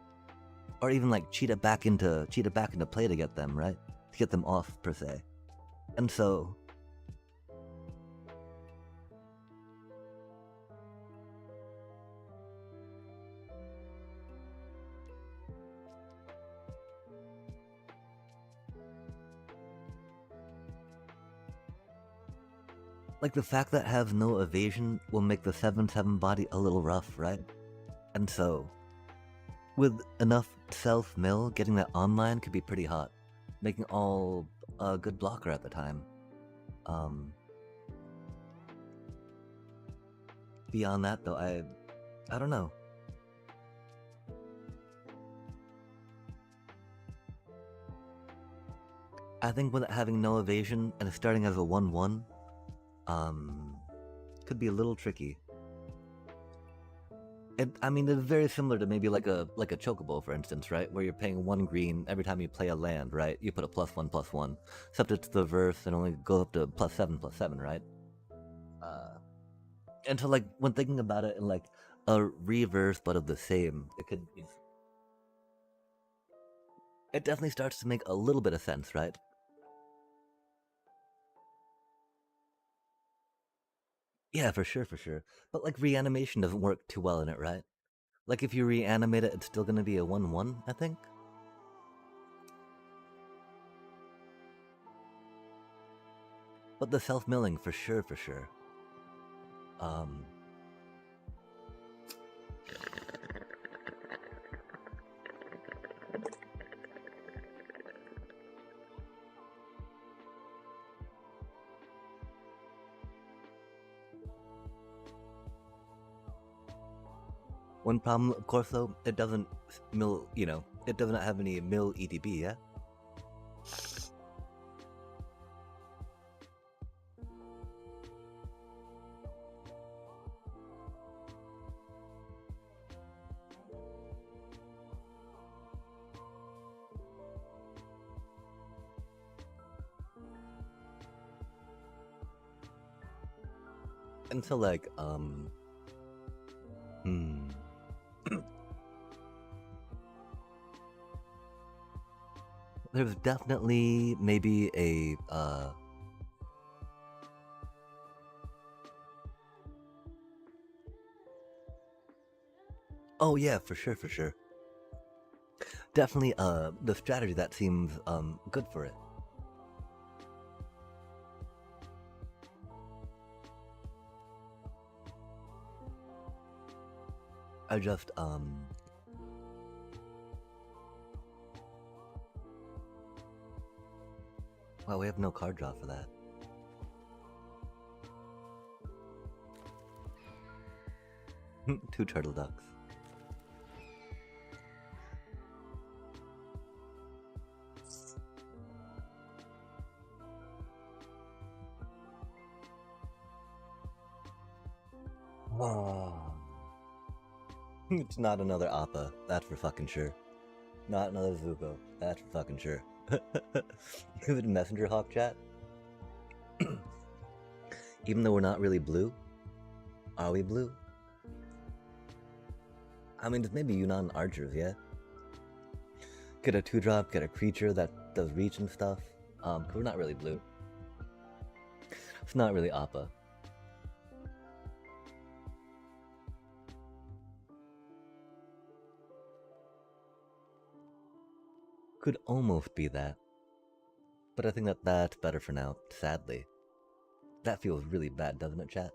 Or even like cheat it back into play to get them, right? To get them off per se. And so like the fact that it has no evasion will make the 7/7 body a little rough, right? And so with enough self mill, getting that online could be pretty hot, making all a good blocker at the time. Beyond that though, I don't know. I think with it having no evasion and starting as a 1/1, could be a little tricky. I mean, it's very similar to maybe like a chocobo, for instance, right? Where you're paying 1 green every time you play a land, right? You put a +1/+1, except it's the verse and only goes up to +7/+7, right? And so like when thinking about it in like a reverse but of the same, it definitely starts to make a little bit of sense, right? Yeah, for sure, for sure. But like reanimation doesn't work too well in it, right? Like if you reanimate it, it's still gonna be a 1/1, I think. But the self-milling, for sure, for sure. One problem, of course, though, it doesn't mill, it doesn't have any mill EDB, yeah? And so, like, there's definitely maybe a, oh yeah, for sure, for sure. Definitely, the strategy that seems, good for it. I just, wow, we have no card draw for that. Two turtle ducks. Oh. It's not another Appa, that's for fucking sure. Not another Zuko, that's for fucking sure. Is it Messenger Hawk chat? Even though we're not really blue? Are we blue? I mean, it's maybe Yunnan archers, yeah? Get a 2-drop, get a creature that does reach and stuff. Cause we're not really blue. It's not really Appa. Could almost be that. But I think that that's better for now, sadly. That feels really bad, doesn't it, chat?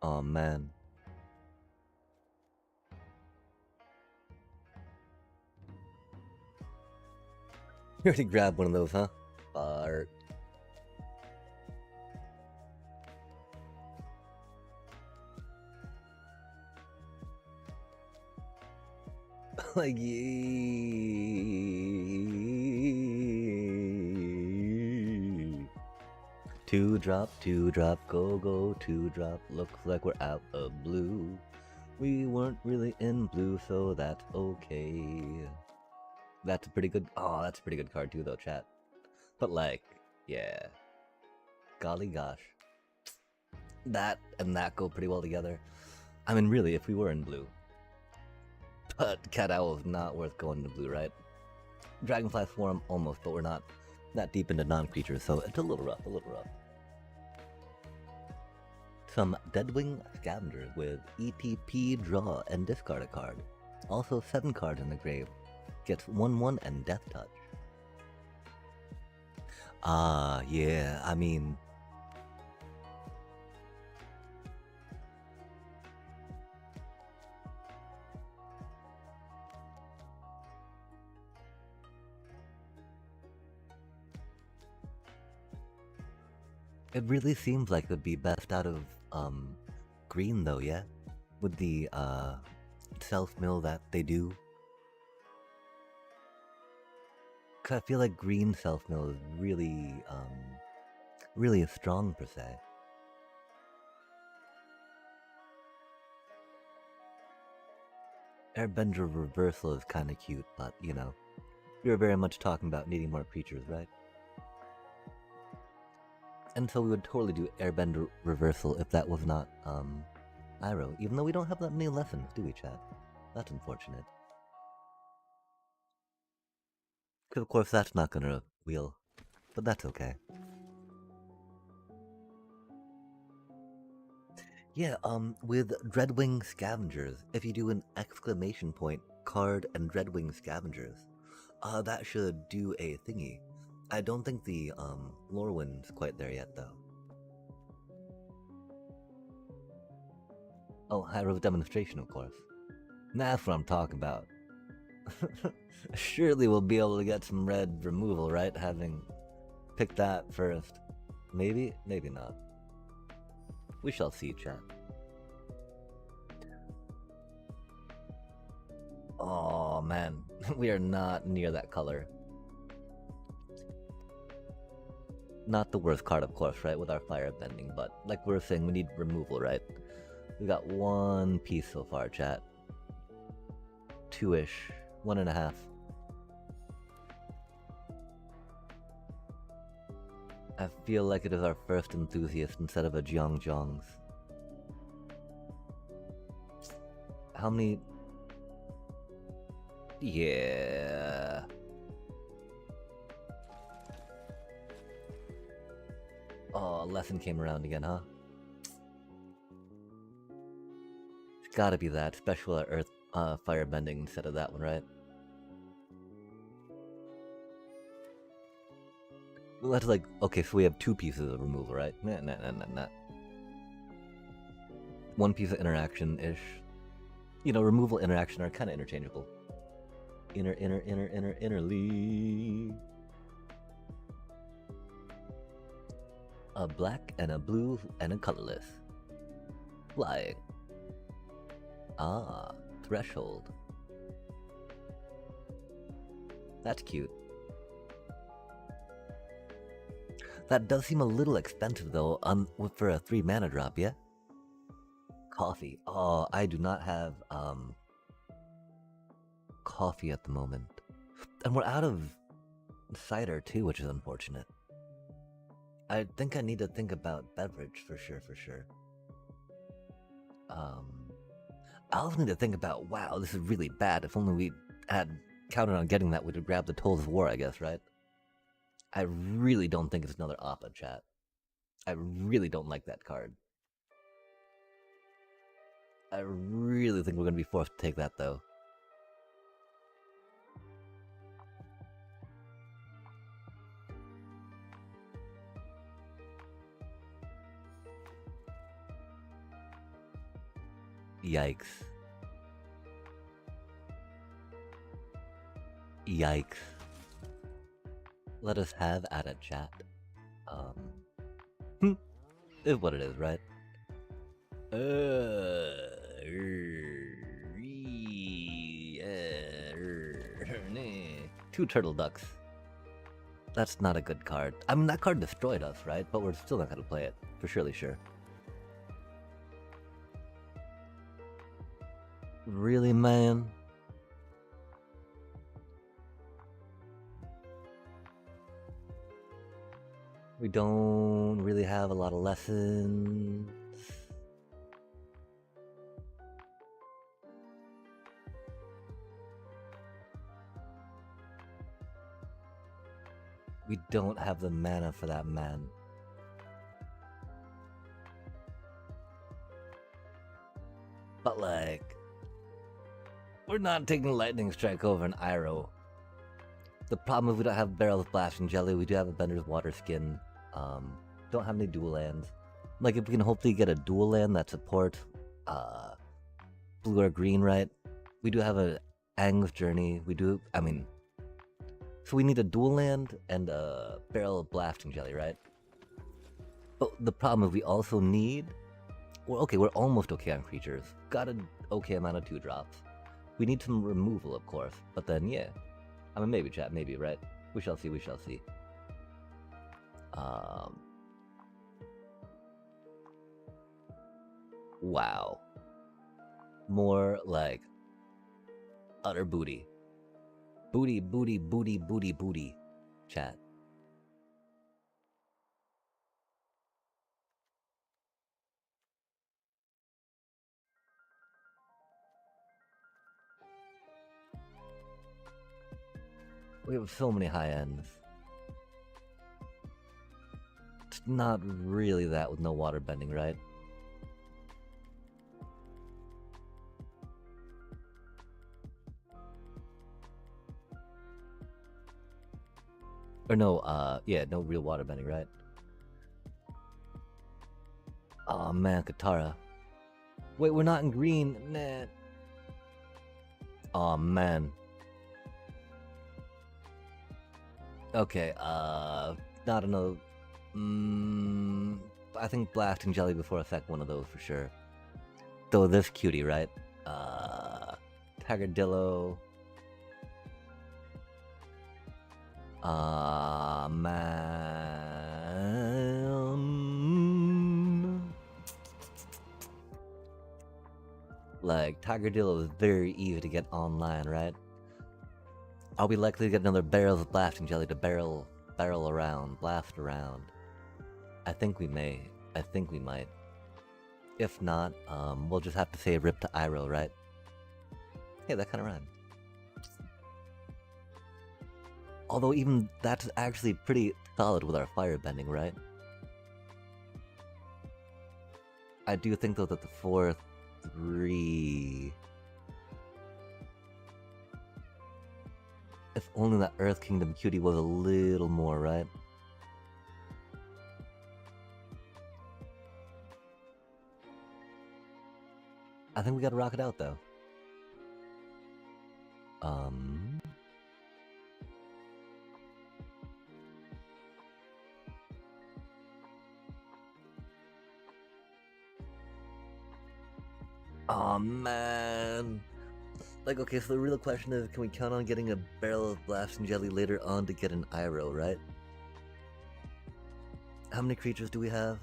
Oh man. You already grabbed one of those, huh? Fart. Like, Two drop, go, go, two drop. Looks like we're out of blue. We weren't really in blue, so that's okay. That's a pretty good. Oh, that's a pretty good card too, though, chat. But like, yeah. Golly gosh. That and that go pretty well together. I mean, really, if we were in blue. But Cat Owl is not worth going to blue, right? Dragonfly Swarm, almost, but we're not that deep into non-creatures, so it's a little rough, a little rough. Some Deadwing Scavengers with ETP, draw, and discard a card. Also 7 cards in the grave. Gets 1/1 and Death Touch. Ah, yeah, I mean... It really seems like it would be best out of, green though, yeah? With the, self-mill that they do. Cause I feel like green self-mill is really, really strong per se. Airbender Reversal is kinda cute, but, you know, you're very much talking about needing more creatures, right? And so we would totally do Airbender Reversal if that was not, Iroh, even though we don't have that many lessons, do we, chat? That's unfortunate. Because of course that's not gonna wheel, but that's okay. Yeah, with Dreadwing Scavengers, if you do an exclamation point, card, and Dreadwing Scavengers, that should do a thingy. I don't think the, Lorwyn's quite there yet, though. Oh, Hyro's demonstration, of course. That's what I'm talking about. Surely we'll be able to get some red removal, right? Having picked that first. Maybe? Maybe not. We shall see, chat. Oh man, we are not near that color. Not the worst card, of course, right, with our fire bending, but like we were saying, we need removal, right? We got 1 piece so far, chat. 2-ish. 1.5. I feel like it is our first enthusiast instead of a Jeong's. How many... Yeah... Oh, lesson came around again, huh? It's gotta be that special earth firebending instead of that one, right? Well, that's like, okay, so we have 2 pieces of removal, right? Nah. 1 piece of interaction-ish. You know, removal interaction are kind of interchangeable. Innerly. A black and a blue and a colorless. Flying. Ah, threshold. That's cute. That does seem a little expensive though, for a 3 mana drop, yeah? Coffee. Oh, I do not have, coffee at the moment. And we're out of cider too, which is unfortunate. I think I need to think about beverage for sure. I also need to think about, wow, this is really bad. If only we had counted on getting that, we'd have grabbed the Tolls of War, I guess, right? I really don't think it's another Appa, chat. I really don't like that card. I really think we're gonna be forced to take that, though. Yikes. Yikes. Let us have at it, chat. Is what it is, right? 2 turtle ducks. That's not a good card. I mean, that card destroyed us, right? But we're still not gonna play it, for surely sure. Really, man? We don't really have a lot of lessons. We don't have the mana for that, man. But like, we're not taking Lightning Strike over an Iroh. The problem is we don't have Barrel of Blasting Jelly. We do have a Bender's Water Skin. Don't have any dual lands. Like, if we can hopefully get a dual land that supports blue or green, right? We do have a Aang's Journey. We do, I mean, so we need a dual land and a Barrel of Blasting Jelly, right? But the problem is we also need, well, okay, we're almost okay on creatures. Got an okay amount of 2-drops. We need some removal, of course. But then, yeah. I mean, maybe, chat, maybe, right? We shall see, we shall see. Wow. More like utter booty. Booty, booty, booty, booty, booty. Chat. We have so many high ends. It's not really that with no water bending, right? Or no, yeah, no real water bending, right? Oh man, Katara. Wait, we're not in green. Nah. Oh man. Okay, not another. I think Blasting Jelly before a second one of those for sure. Though this cutie, right? Tagadillo. Man. Like, Tigerdillo is very easy to get online, right? Are we likely to get another Barrels of Blasting Jelly to barrel around, blast around? I think we may. I think we might. If not, we'll just have to say rip to Iroh, right? Hey, that kind of rhymed. Although even that's actually pretty solid with our firebending, right? I do think though that the 4/3... If only that Earth Kingdom cutie was a little more, right? I think we gotta rock it out though. Oh man. Like, okay, so the real question is, can we count on getting a Barrel of Blasting Jelly later on to get an Iroh, right? How many creatures do we have?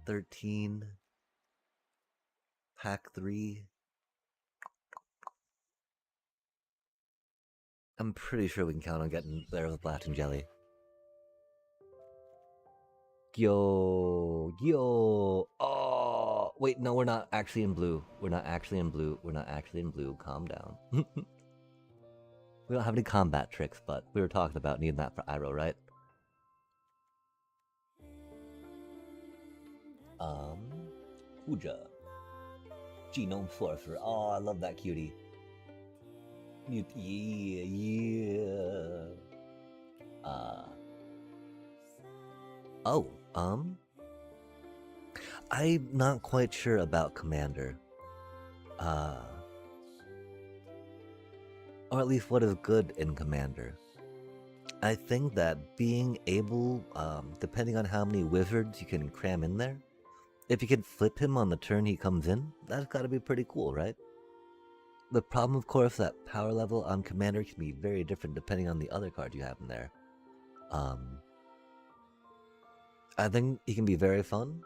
13. Pack 3. I'm pretty sure we can count on getting Barrel of Blasting Jelly. Yo. Oh, wait, no, we're not actually in blue. We're not actually in blue. Calm down. We don't have any combat tricks, but we were talking about needing that for Iroh, right? Uja. Genome Sorcerer. Oh, I love that cutie. Yeah. I'm not quite sure about Commander. Or at least what is good in Commander. I think that being able, depending on how many wizards you can cram in there, if you can flip him on the turn he comes in, that's gotta be pretty cool, right? The problem, of course, that power level on Commander can be very different depending on the other card you have in there. Um, I think he can be very fun.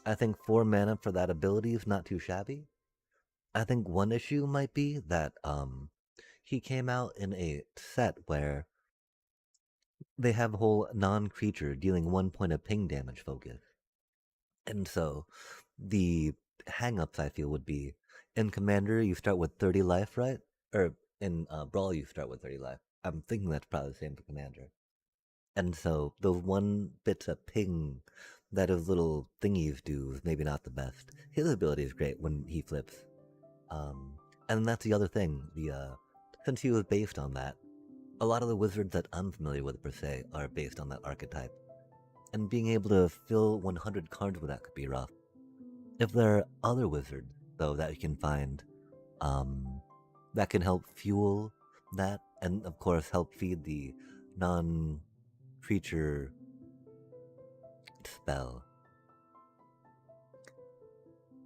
I think 4 mana for that ability is not too shabby. I think one issue might be that he came out in a set where they have a whole non-creature dealing 1 point of ping damage focus. And so the hang-ups I feel would be in Commander you start with 30 life, right? Or in Brawl you start with 30 life. I'm thinking that's probably the same for Commander. And so those one bits of ping that his little thingies do is maybe not the best. His ability is great when he flips. Um, and that's the other thing. Since he was based on that, a lot of the wizards that I'm familiar with per se are based on that archetype. And being able to fill 100 cards with that could be rough. If there are other wizards, though, that you can find that can help fuel that, and of course help feed the non creature spell,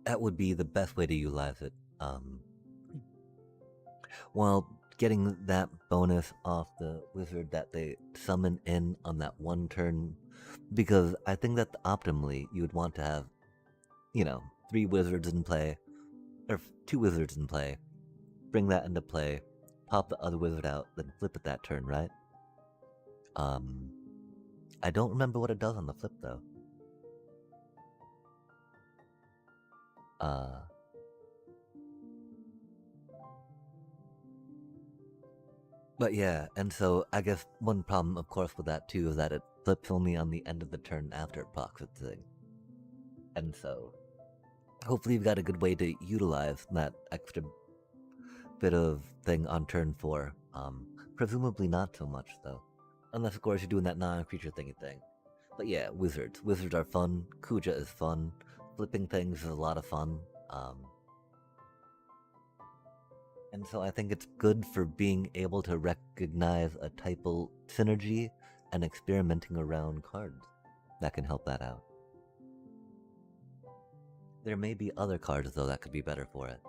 that would be the best way to utilize it. While getting that bonus off the wizard that they summon in on that one turn, because I think that optimally you would want to have, 3 wizards in play, or 2 wizards in play, bring that into play, pop the other wizard out, then flip it that turn, right? I don't remember what it does on the flip though. But yeah, and so I guess one problem, of course, with that too is that it flips only on the end of the turn after it procs its thing. And so hopefully you've got a good way to utilize that extra bit of thing on turn 4. Presumably not so much though. Unless of course you're doing that non-creature thingy thing. But yeah, wizards. Wizards are fun. Kuja is fun. Flipping things is a lot of fun. And so I think it's good for being able to recognize a typal synergy and experimenting around cards that can help that out. There may be other cards though that could be better for it.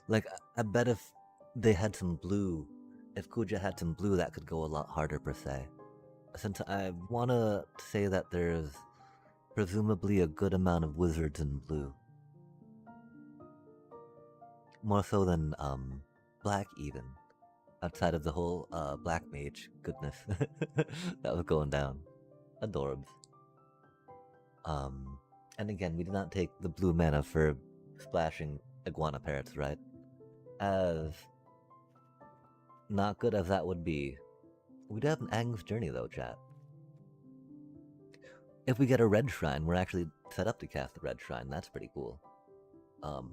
Like I bet if they had some blue, if Kuja had some blue, that could go a lot harder per se. Since I wanna say that there's presumably a good amount of wizards in blue. More so than black even. Outside of the whole black mage goodness that was going down. Adorbs. And again, we did not take the blue mana for splashing iguana parrots, right? As not good as that would be, we do have an Agnes Journey though, chat. If we get a red shrine, we're actually set up to cast the red shrine. That's pretty cool.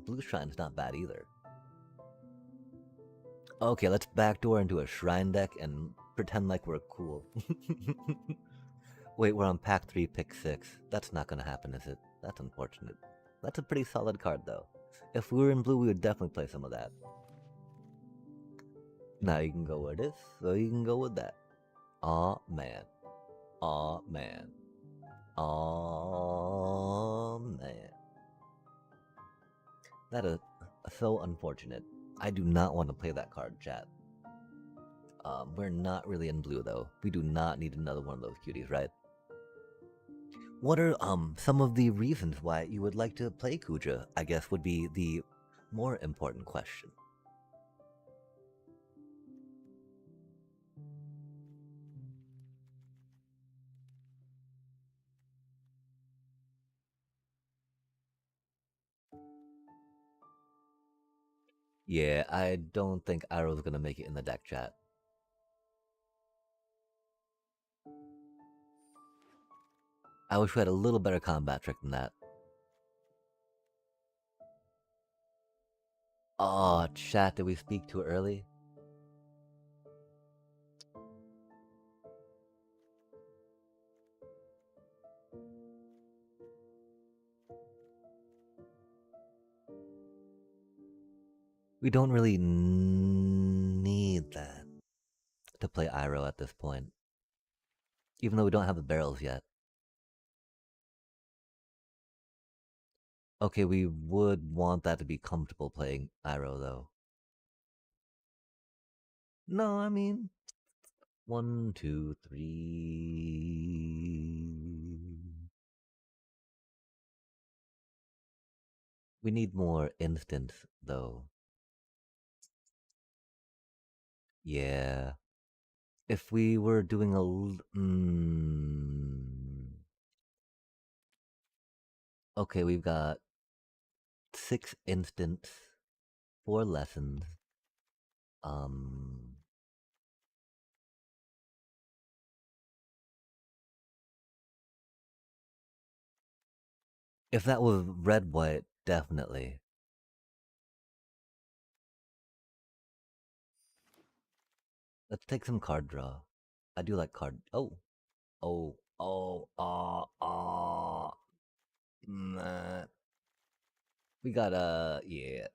Blue shrine's not bad either. Okay, let's backdoor into a shrine deck and pretend like we're cool. Wait, we're on pack 3, pick 6. That's not gonna happen, is it? That's unfortunate. That's a pretty solid card, though. If we were in blue, we would definitely play some of that. Now you can go with this, so you can go with that. Aw, man. Aw, man. Aw, man. That is so unfortunate. I do not want to play that card, chat. We're not really in blue, though. We do not need another one of those cuties, right? What are some of the reasons why you would like to play Kuja, I guess would be the more important question. Yeah, I don't think Arrow's gonna make it in the deck, chat. I wish we had a little better combat trick than that. Oh, chat, did we speak too early? We don't really need that to play Iroh at this point. Even though we don't have the barrels yet. Okay, we would want that to be comfortable playing Iroh, though. No, I mean, One, two, three. We need more instants, though. Yeah. If we were doing okay, we've got 6 instants, 4 lessons. Um, if that was red white, definitely. Let's take some card draw. I do like card. Oh, oh, oh, nah. We gotta, yeah.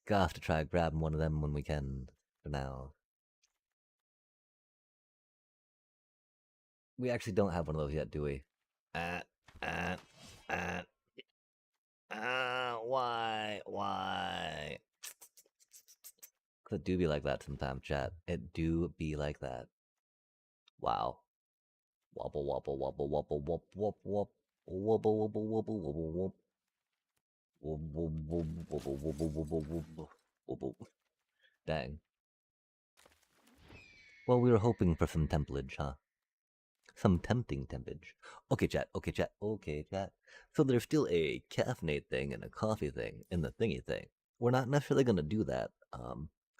Gotta have to try grabbing one of them when we can. For now, we actually don't have one of those yet, do we? Uh, uh, uh, why? Cause it do be like that sometimes, chat. It do be like that. Wow. Wobble, wobble, wobble, wobble, wobble, wobble, wobble, wobble, wobble, wobble, wobble, wobble. Wobble, wobble, wobble, wobble, wobble, wobble, wobble. Dang. Well, we were hoping for some templage, huh? Some tempting tempage. Okay, chat. Okay, chat. Okay, chat. So there's still a caffeinate thing and a coffee thing in the thingy thing. We're not necessarily gonna do that.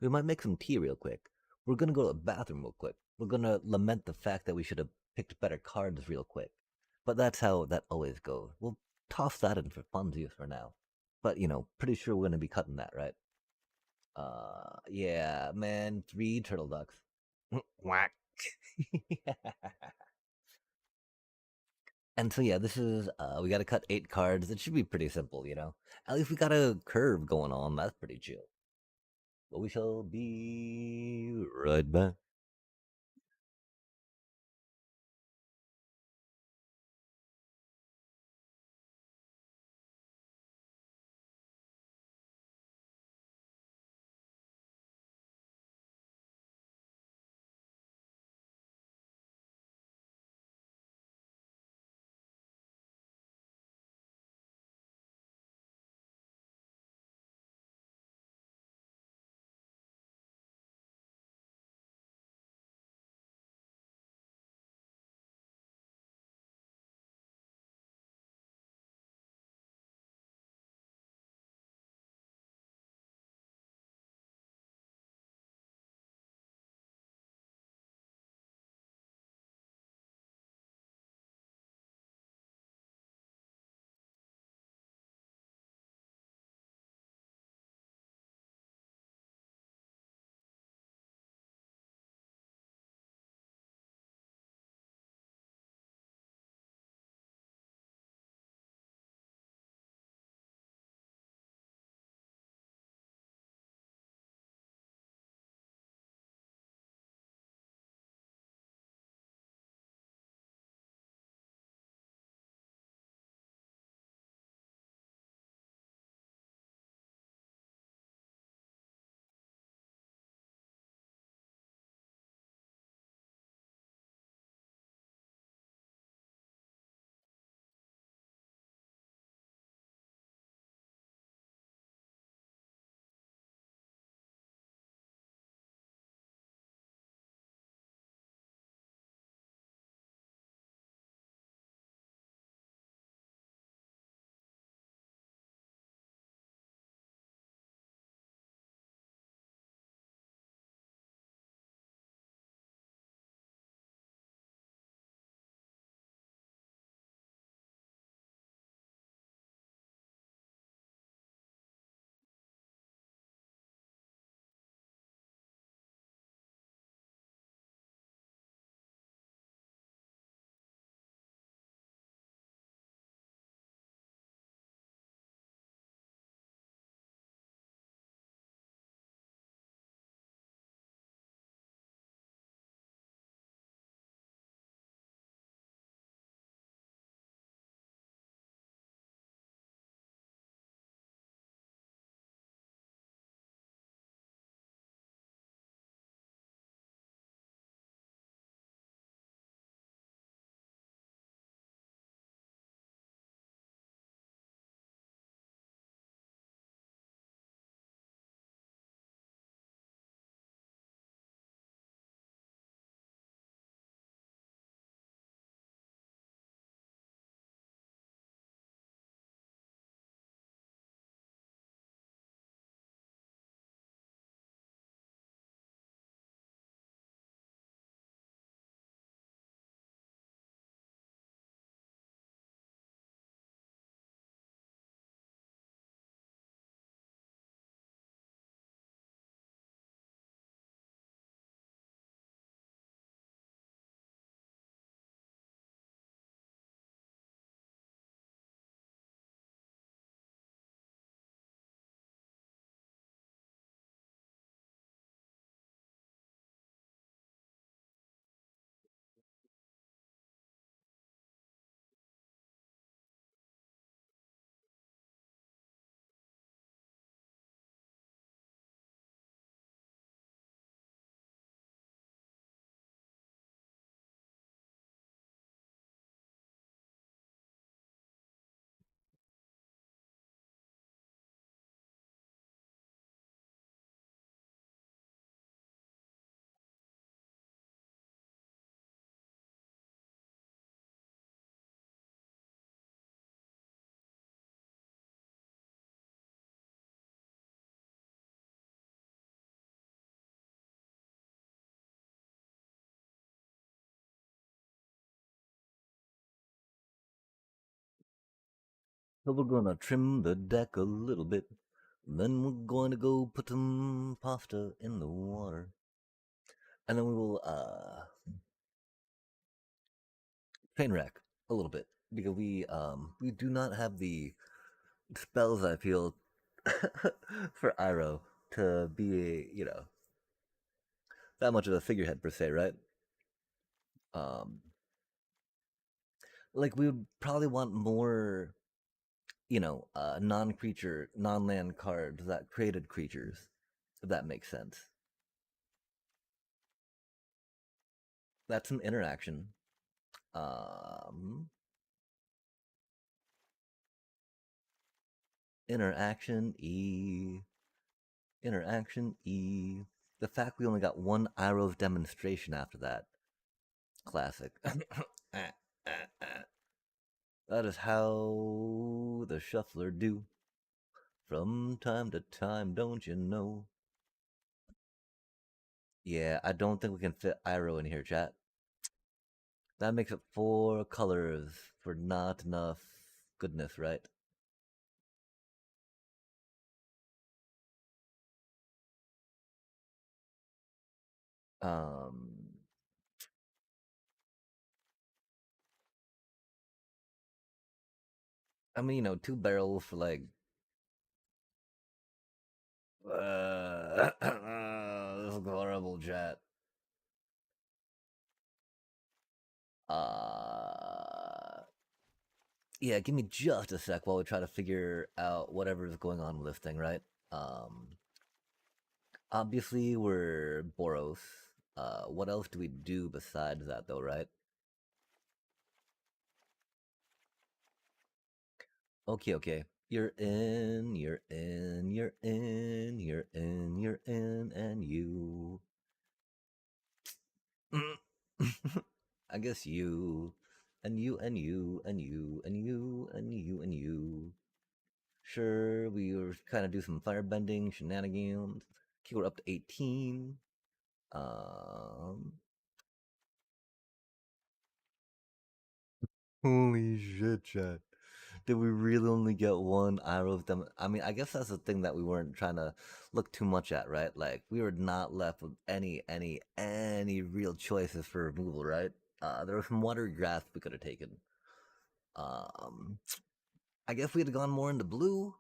We might make some tea real quick. We're gonna go to the bathroom real quick. We're gonna lament the fact that we should have picked better cards real quick. But that's how that always goes. We'll toss that in for funsies for now. But pretty sure we're gonna be cutting that, right? Yeah, man. 3 turtle ducks. Whack. And so yeah, this is we got to cut 8 cards. It should be pretty simple. At least we got a curve going on. That's pretty chill. But we shall be right back. So we're gonna trim the deck a little bit. Then we're going to go put some pasta in the water. And then we will train wreck a little bit. Because we do not have the spells I feel for Iroh to be, that much of a figurehead per se, right? Um like we would probably want more, non-creature, non-land cards that created creatures, if that makes sense. That's an interaction. Um, interaction E, interaction E. The fact we only got one arrows demonstration after that, classic. That is how the shuffler do. From time to time, don't you know? Yeah, I don't think we can fit Iroh in here, chat. That makes it 4 colors for not enough goodness, right? Um, I mean, 2 barrels for like. This is horrible, chat. Yeah, give me just a sec while we try to figure out whatever is going on with this thing, right? Um, obviously we're Boros. What else do we do besides that, though, right? Okay, okay. You're in, you're in, you're in, you're in, you're in, and you. I guess you, and you, and you, and you, and you, and you, and you. Sure, we were kind of do some firebending shenanigans. Okay, we're up to 18. Um, Holy shit, chat. Did we really only get one arrow of them? I mean, I guess that's the thing that we weren't trying to look too much at, right? Like we were not left with any real choices for removal, right? There was some watery grass we could have taken. Um, I guess we'd have gone more into blue.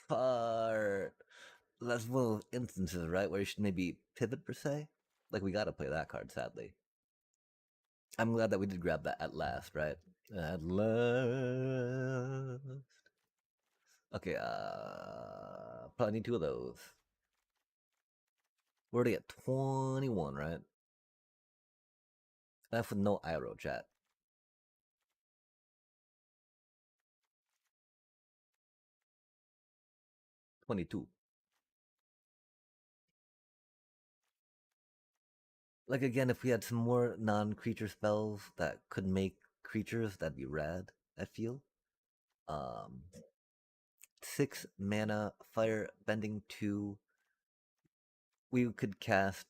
For that's one of those instances, right, where you should maybe pivot per se. Like we got to play that card, sadly. I'm glad that we did grab that at last, right? At last. Okay, probably need 2 of those. We're already at 21, right? That's with no arrow chat. 22. Like again, if we had some more non-creature spells that could make creatures, that'd be rad. I feel. Um, 6 mana, fire bending 2. We could cast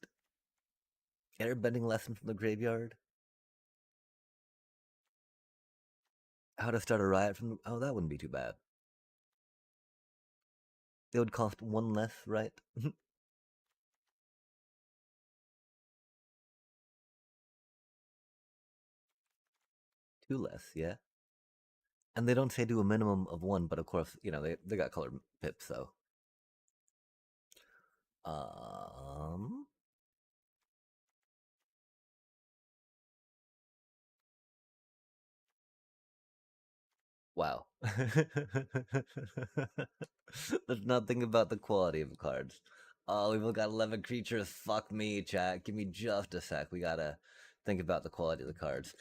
airbending lesson from the graveyard. How to start a riot from the, oh, that wouldn't be too bad. They would cost 1 less, right? 2 less, yeah. And they don't say do a minimum of 1, but of course, they got colored pips, so. Um, wow. Let's not think about the quality of the cards. Oh, we've only got 11 creatures. Fuck me, chat. Give me just a sec. We gotta think about the quality of the cards.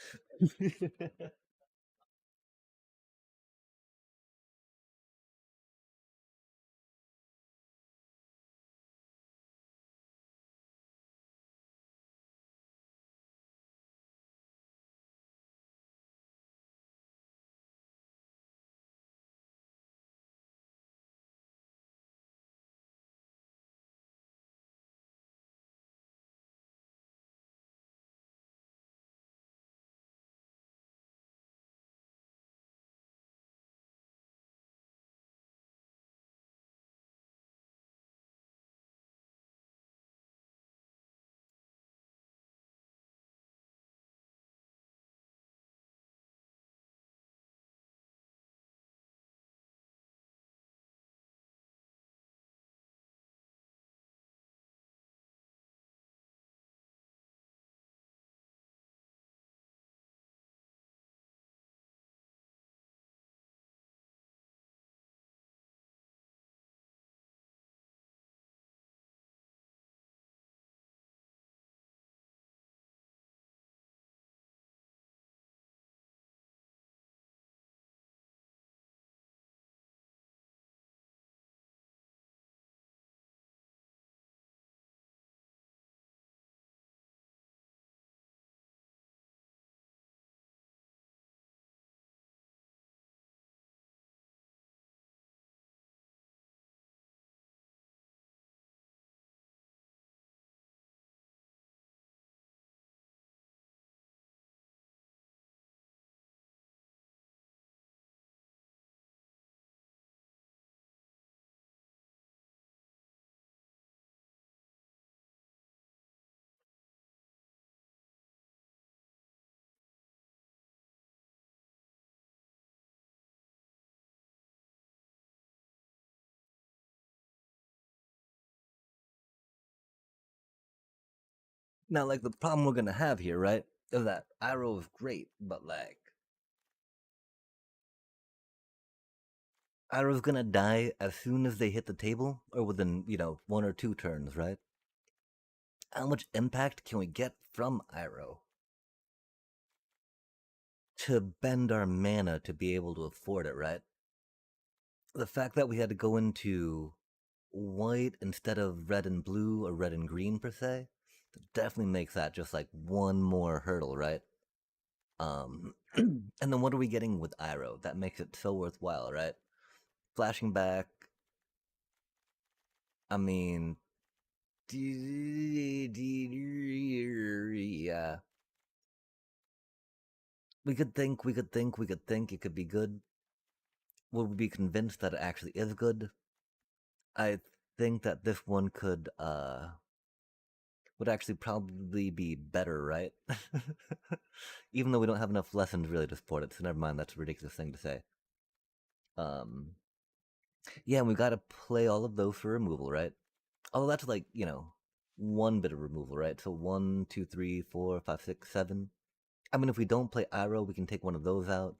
Now, like, the problem we're gonna have here, right, is that Iroh is great, but, like, Iroh's gonna die as soon as they hit the table, or within, one or two turns, right? How much impact can we get from Iroh to bend our mana to be able to afford it, right? The fact that we had to go into white instead of red and blue or red and green per se definitely makes that just like one more hurdle, right? And then what are we getting with Iroh that makes it so worthwhile, right? Flashing back, I mean, yeah, we could think it could be good. Will we be convinced that it actually is good? I think that this one would actually probably be better, right? Even though we don't have enough lessons really to support it, so never mind. That's a ridiculous thing to say. Um, yeah, and we got to play all of those for removal, right? Although that's like one bit of removal, right? So one, two, three, four, five, six, seven. I mean, if we don't play Iroh, we can take one of those out.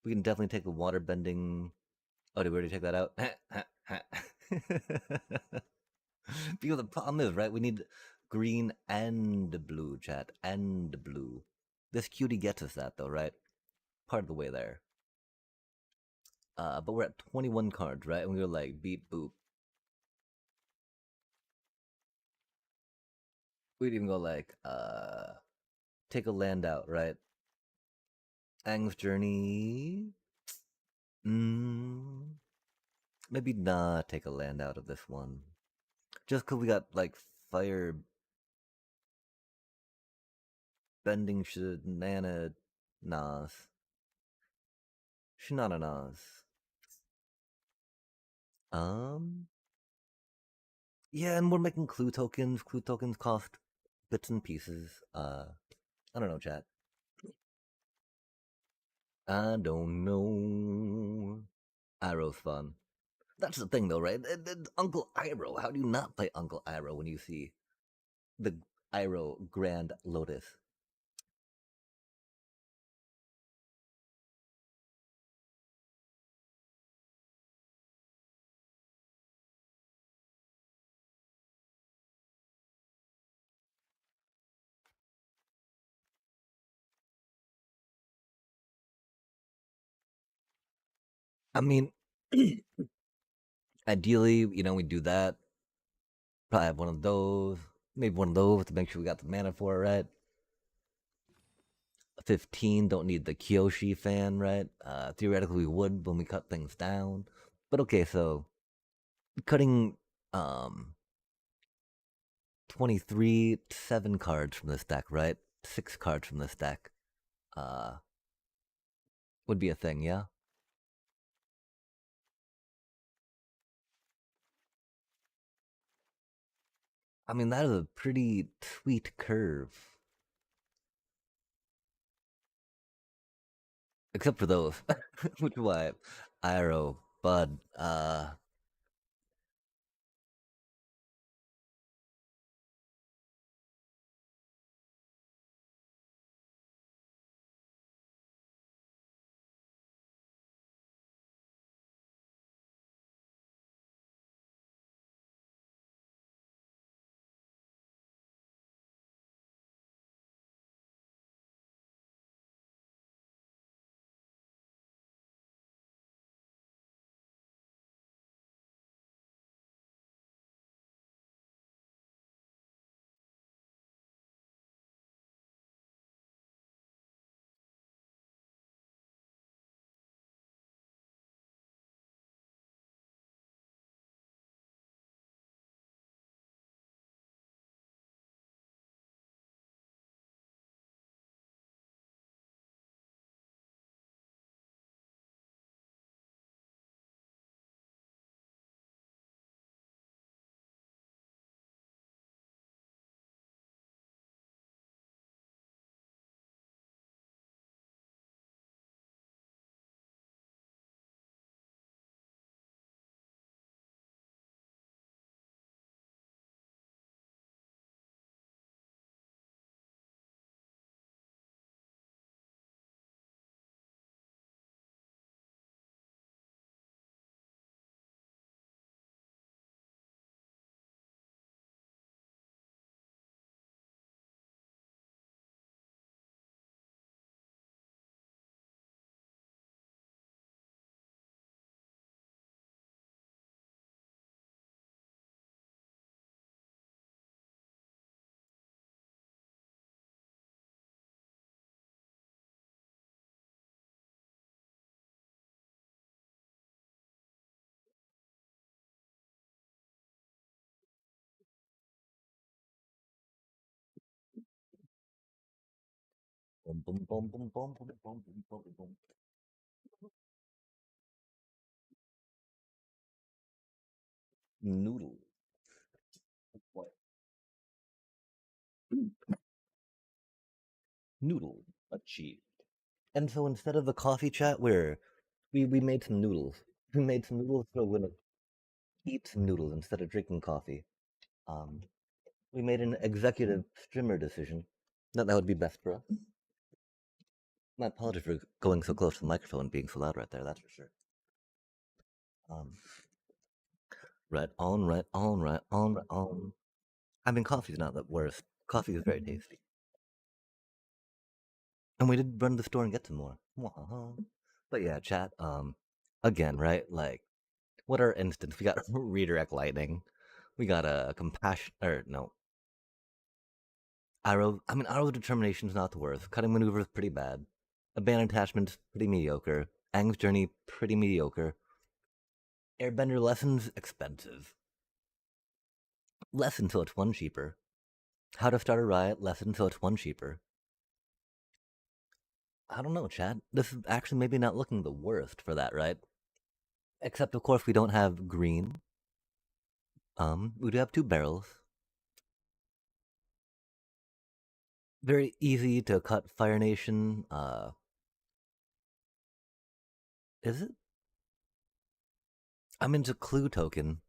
We can definitely take the water bending. Oh, did we already take that out? Because the problem is, right? We need green and blue, chat, and blue. This cutie gets us that, though, right? Part of the way there. But we're at 21 cards, right? And we were like, beep boop. We'd even go like, take a land out, right? Aang's Journey. Mm, maybe not take a land out of this one. Just because we got like fire bending shenana nas. Shenananas. Um, yeah, and we're making clue tokens. Clue tokens cost bits and pieces. I don't know, chat. I don't know. Arrow's fun. That's the thing, though, right? Uncle Iroh. How do you not play Uncle Iroh when you see the Iroh Grand Lotus? I mean, ideally, we do that. Probably have one of those. Maybe one of those to make sure we got the mana for it, right? 15, don't need the Kyoshi fan, right? Theoretically, we would when we cut things down. But okay, so cutting 23, 7 cards from this deck, right? 6 cards from this deck uh, would be a thing, yeah? I mean, that is a pretty sweet curve. Except for those. Which is why Iroh, Bud, boom, boom, boom, boom, boom, boom, boom, boom, boom. Noodle. What? Noodle achieved. And so instead of the coffee chat, we made some noodles. We made some noodles, so we're gonna eat some noodles instead of drinking coffee. Um, we made an executive streamer decision that would be best for us. My apologies for going so close to the microphone and being so loud right there. That's for sure. Um, right on, right on, right on, right on. I mean, coffee's not the worst. Coffee is very tasty, and we did run to the store and get some more. But yeah, chat. Again, right? Like, what are instants? We got redirect lightning. We got a compassion, or no, arrow. I mean, arrow determination's not the worst. Cutting maneuver is pretty bad. Abandoned attachment's pretty mediocre. Aang's journey pretty mediocre. Airbender lessons expensive. Less until it's one cheaper. How to start a riot less until it's one cheaper. I don't know, Chad. This is actually maybe not looking the worst for that, right? Except of course we don't have green. We do have two barrels. Very easy to cut Fire Nation. Is it? I'm into clue token.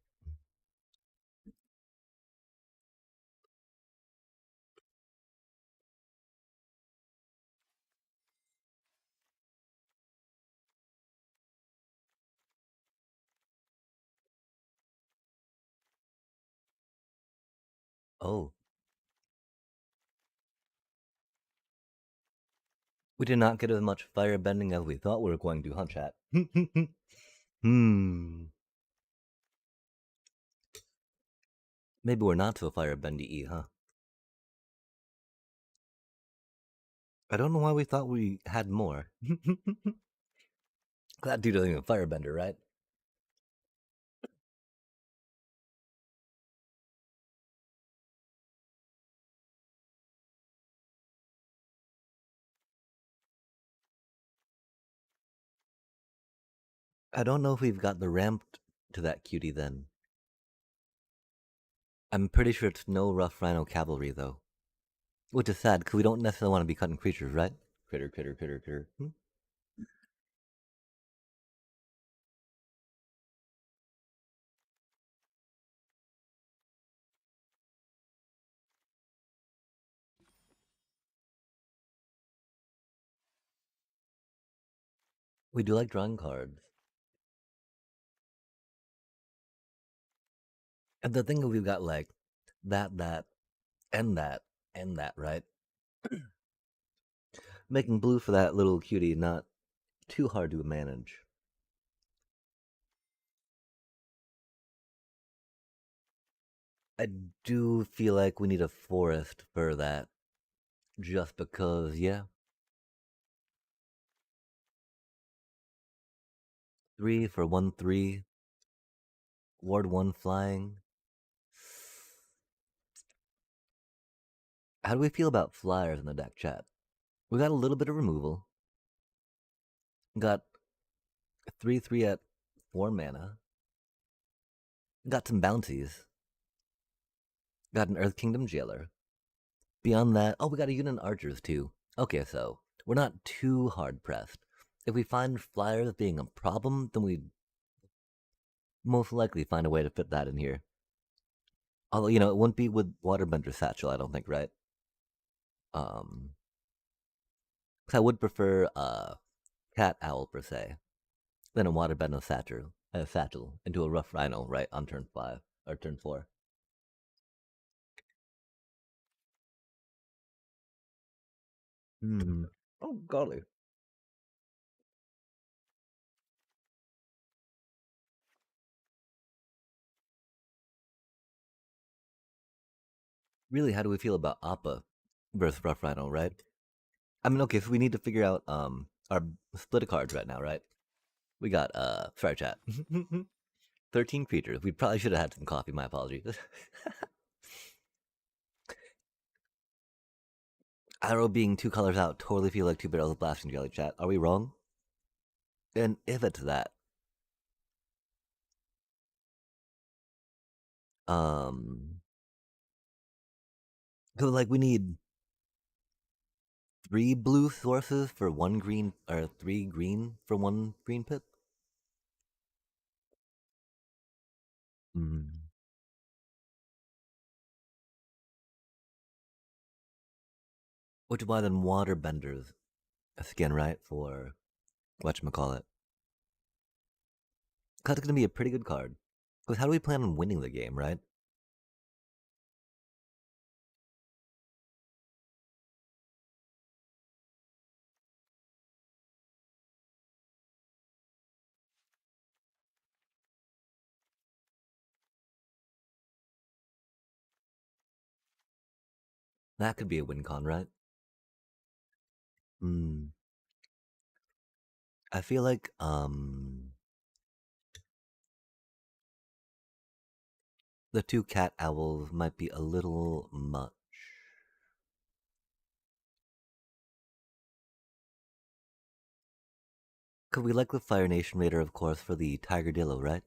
Oh, we did not get as much fire bending as we thought we were going to, huh, chat? Hmm. Maybe we're not so fire bendy, huh? I don't know why we thought we had more. That dude doesn't even firebender, right? I don't know if we've got the ramp to that cutie then. I'm pretty sure it's no rough rhino cavalry though. Which is sad, because we don't necessarily want to be cutting creatures, right? Critter, critter, critter, critter. We do like drawing cards. And the thing is, we've got like that, and that, and that, right? Making blue for that little cutie not too hard to manage. I do feel like we need a forest for that. Just because, yeah. 3 for 1/3. Ward 1 flying. How do we feel about flyers in the deck, chat? We got a little bit of removal. Got 3/3 at 4 mana. Got some bounties. Got an Earth Kingdom Jailer. Beyond that, oh, we got a unit of archers too. Okay, so we're not too hard pressed. If we find flyers being a problem, then we most likely find a way to fit that in here. Although, it wouldn't be with Waterbender Satchel, I don't think, right? Um, 'Cause I would prefer Cat Owl per se than a Waterbender Satchel into a Rough Rhino, right, on turn 5 or turn 4. Hmm. Oh, golly. Really, how do we feel about Appa versus Rough Rhino, right? I mean, okay, so we need to figure out our split of cards right now, right? We got sorry chat. 13 creatures. We probably should have had some coffee, my apologies. Arrow being 2 colors out totally feel like 2 barrels of blasting jelly, chat. Are we wrong? And if it's that, um, so like we need 3 blue sources for 1 green, or 3 green for 1 green pit. Mm. Which is why then water benders a skin, right? For whatchamacallit. Because it's gonna be a pretty good card. Because how do we plan on winning the game, right? That could be a win con, right? Hmm. I feel like the 2 cat owls might be a little much. Cause we like the Fire Nation Raider, of course, for the Tiger Dillo, right?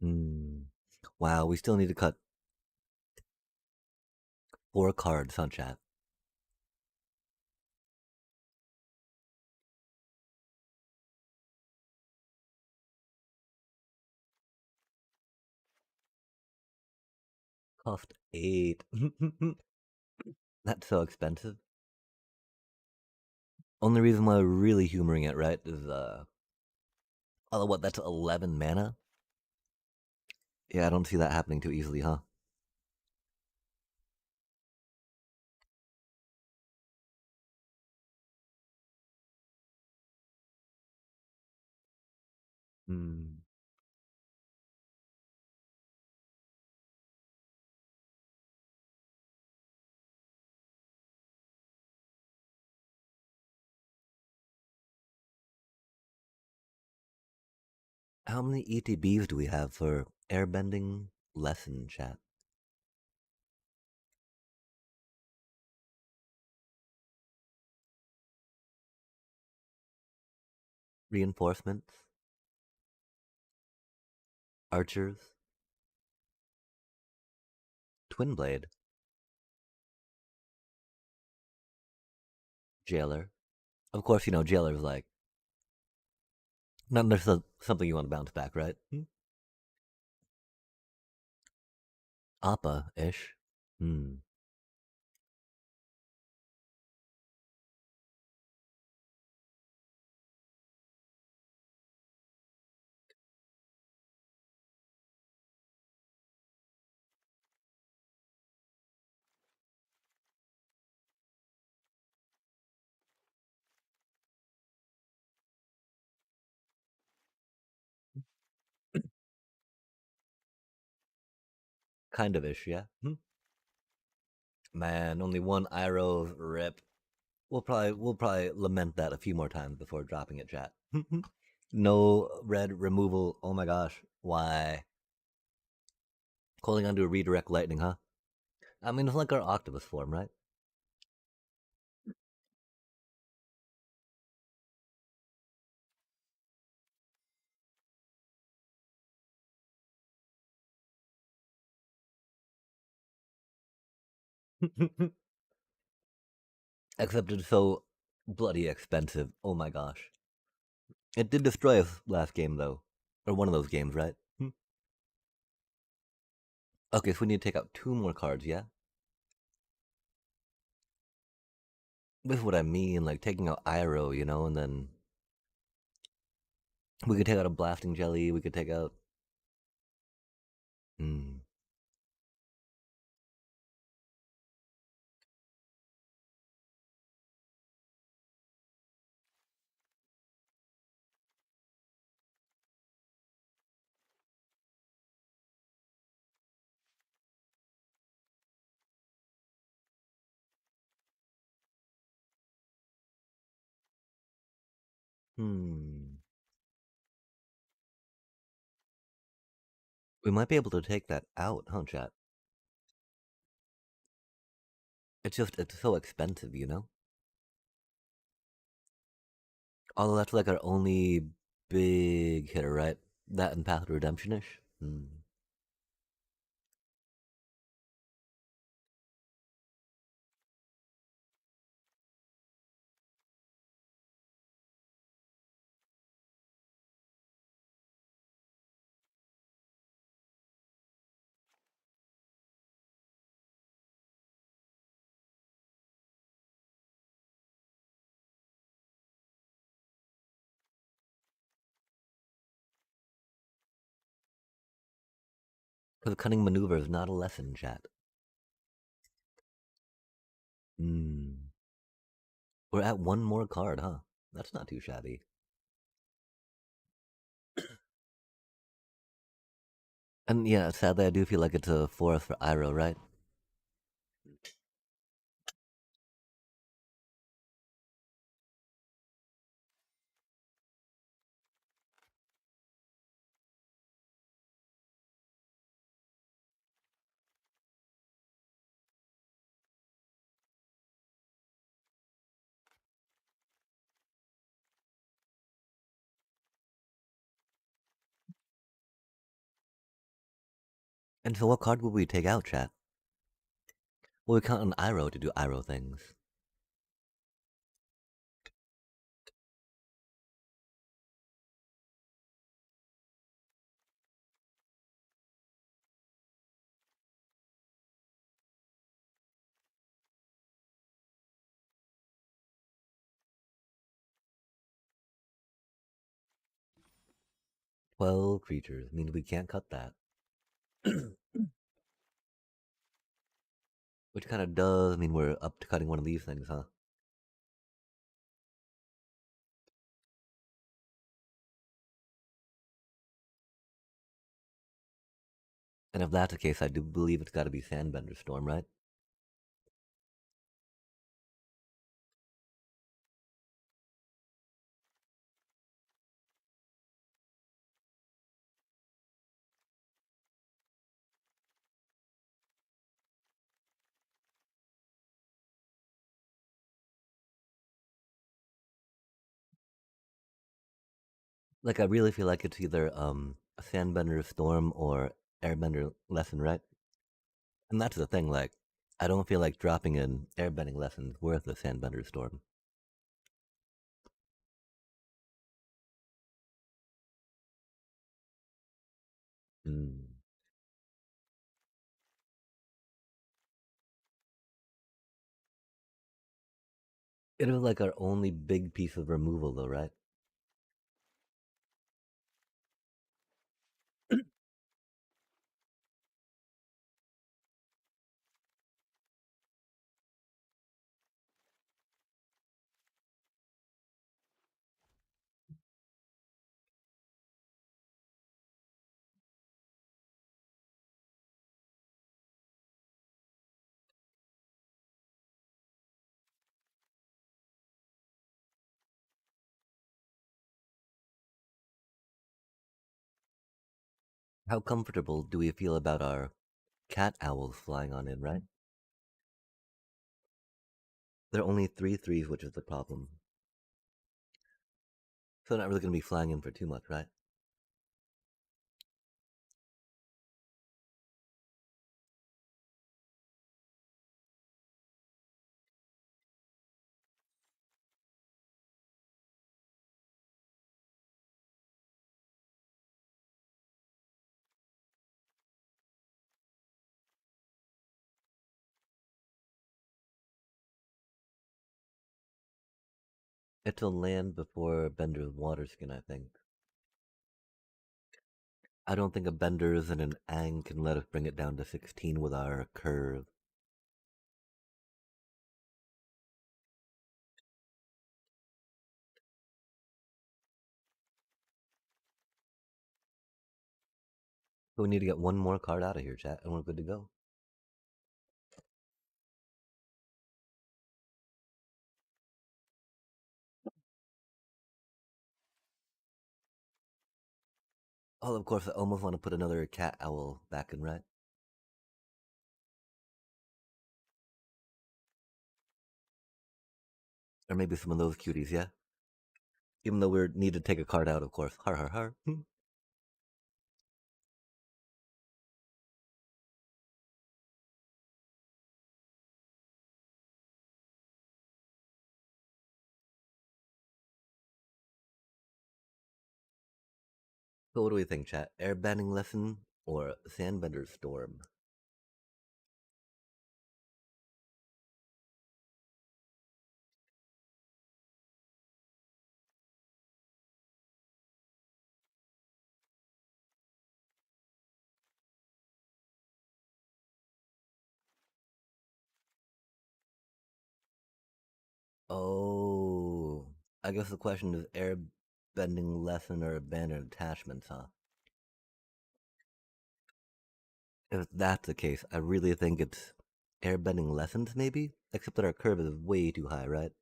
Hmm. Wow, we still need to cut 4 cards, huh, chat? Cost 8. That's so expensive. Only reason why we're really humoring it, right, is oh, what? That's 11 mana. Yeah, I don't see that happening too easily, huh? Hmm. How many ETBs do we have for airbending lesson, chat? Reinforcements, archers, twin blade, jailer. Of course, jailer's like not necessarily something you want to bounce back, right? Appa ish. Hmm. Kind of ish, yeah. Man, only one arrow rip. We'll probably lament that a few more times before dropping it, chat. No red removal. Oh my gosh. Why? Calling onto a redirect lightning, huh? I mean, it's like our octopus form, right? Except it's so bloody expensive. Oh my gosh. It did destroy us last game, though. Or one of those games, right? Okay, so we need to take out 2 more cards, yeah? This is what I mean, like taking out Iroh, and then we could take out a Blasting Jelly, we could take out. Hmm. Hmm. We might be able to take that out, huh, chat? It's just, it's so expensive, you know? Although that's like our only big hitter, right? That and Path of Redemption-ish? Hmm. Because cunning maneuver is not a lesson, chat. Hmm. We're at one more card, huh? That's not too shabby. And yeah, sadly, I do feel like it's a fourth for Iroh, right? 'And so what card would we take out, chat? Well, we count on Iroh to do Iroh things. 12 creatures means we can't cut that. Which kind of does mean we're up to cutting one of these things, huh? And if that's the case, I do believe it's got to be Sandbender Storm, right? Like, I really feel like it's either a Sandbender Storm or Airbender Lesson, right? And that's the thing, like, I don't feel like dropping an Airbending Lesson worth a Sandbender Storm. Hmm. It was like our only big piece of removal, though, right? 'How comfortable do we feel about our cat owls flying on in, right? They're only 3/3s, which is the problem. So they're not really going to be flying in for too much, right? It'll land before Bender's water skin, I think. I don't think a Bender's and an Ang can let us bring it down to 16 with our curve. So we need to get one more card out of here, chat, and we're good to go. Oh, of course, I almost want to put another cat owl back in, right? Or maybe some of those cuties, yeah? Even though we need to take a card out, of course. Har har har. So what do we think, chat? Airbending lesson or Sandbender storm? Oh, I guess the question is airbending lesson or abandoned attachments, huh? If that's the case, I really think it's airbending lessons, maybe? Except that our curve is way too high, right?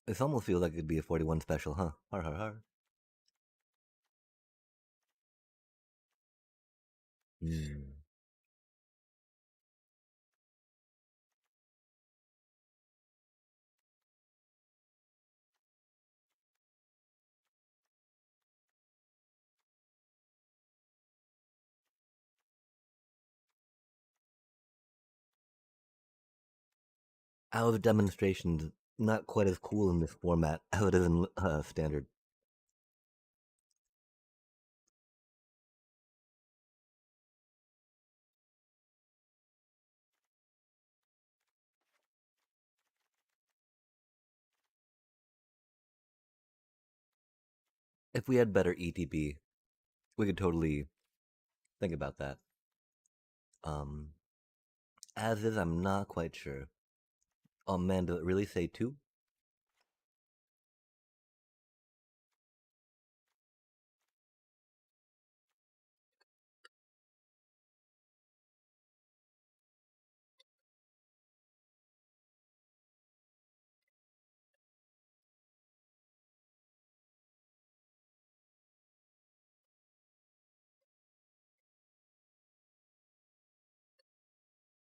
This almost feels like it'd be a 41 special, huh? Har har har. Hmm. Our demonstration's not quite as cool in this format as it is in standard. If we had better ETB, we could totally think about that. Um, as is, I'm not quite sure. Oh man, did it really say two?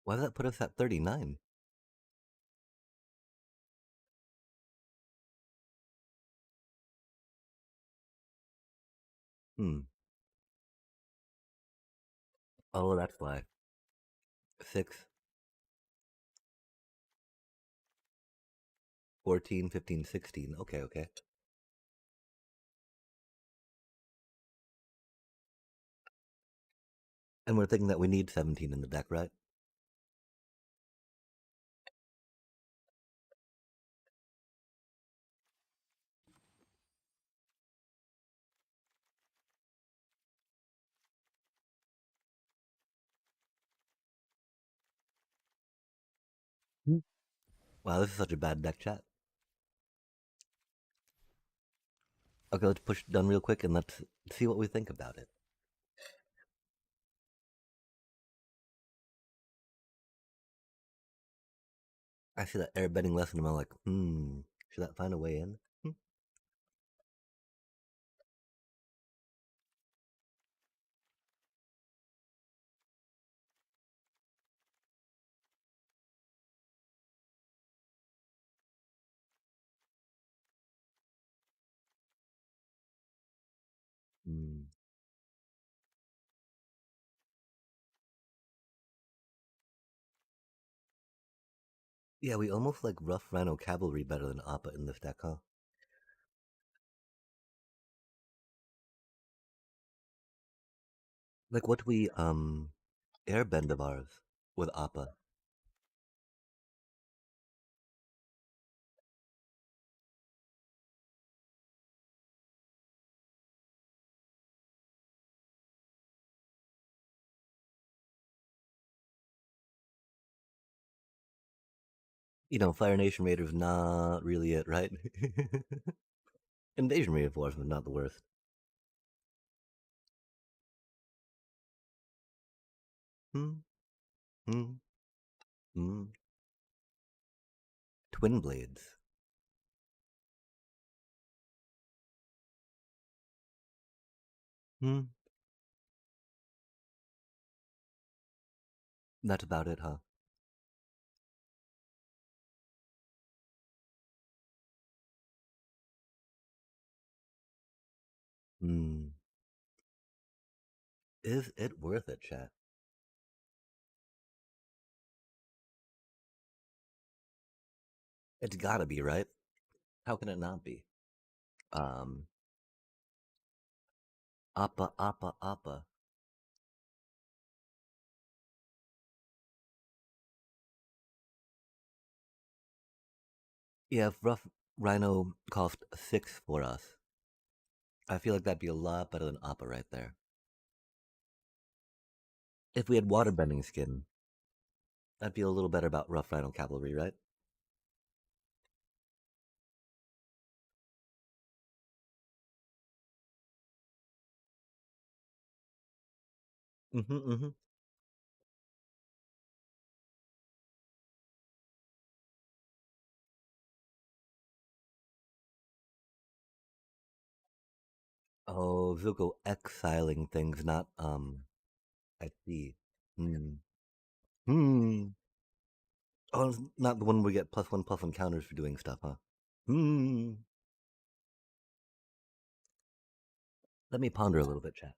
Why does that put us at 39? Hmm. Oh, that's why. 6, 14, 15, 16. Okay, okay. And we're thinking that we need 17 in the deck, right? Hmm. Wow, this is such a bad deck chat. Okay, let's push done real quick and let's see what we think about it. I see that airbending lesson and I'm like, should that find a way in? Hmm. Yeah, we almost like rough Rhino Cavalry better than Appa in this deck, huh? Like what we airbend of ours with Appa. You know, Fire Nation Raiders not really it, right? Invasion Reinforcement not the worst. Hmm. Hmm. Hmm. Twin Blades. Hmm. That's about it, huh? Hmm. Is it worth it, chat? It's gotta be, right? How can it not be? Um, Appa, Appa, Appa. Yeah, if Rough Rhino cost 6 for us, I feel like that'd be a lot better than Appa right there. If we had Waterbending Skin, I'd feel a little better about Rough Rhino Cavalry, right? Mm-hmm, mm-hmm. Oh, Zuko exiling things, not, I see. Hmm. Hmm. Oh, it's not the one where we get +1/+1 counters for doing stuff, huh? Hmm. Let me ponder a little bit, chat.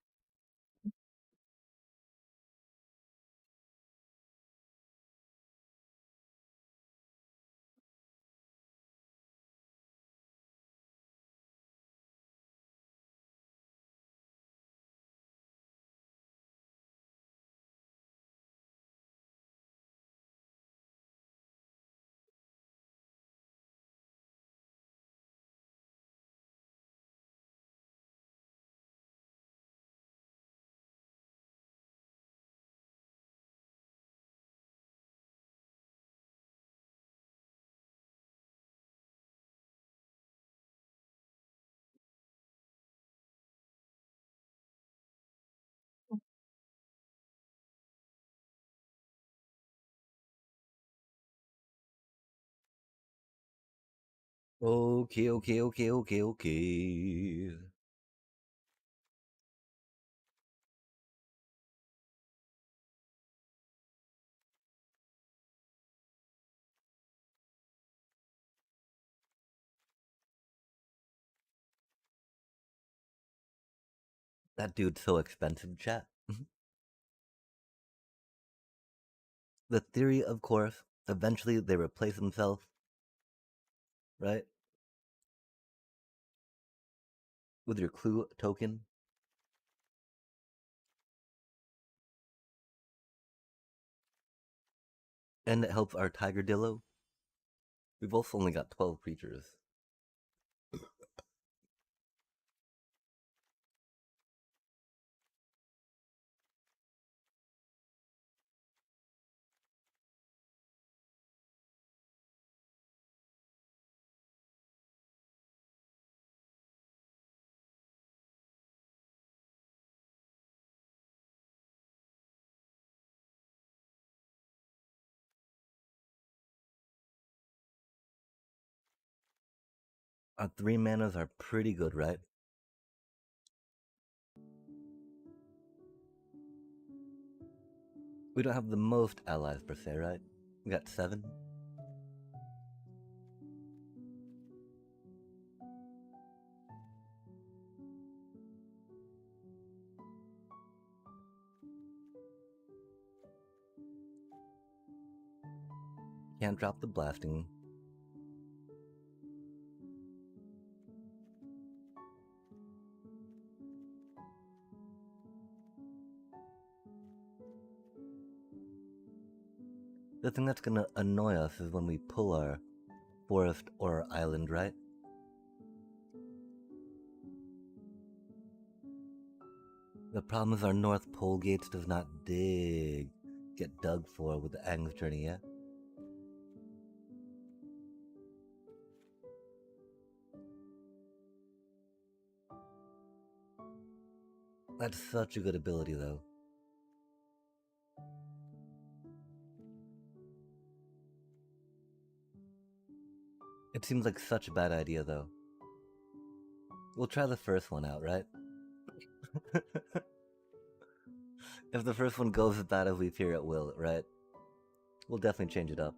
Okay, okay, okay, okay, okay. That dude's so expensive, chat. The theory, of course, eventually they replace themselves, right? With your clue token, and it helps our Tiger Dillo. We've also only got 12 creatures. Our 3 manas are pretty good, right? We don't have the most allies per se, right? We got 7. Can't drop the blasting. The thing that's gonna annoy us is when we pull our forest or our island, right? The problem is our North Pole gates does not get dug for with the Aang's journey yet. That's such a good ability, though. It seems like such a bad idea, though. We'll try the first one out, right? If the first one goes as bad as we fear it will, right? We'll definitely change it up.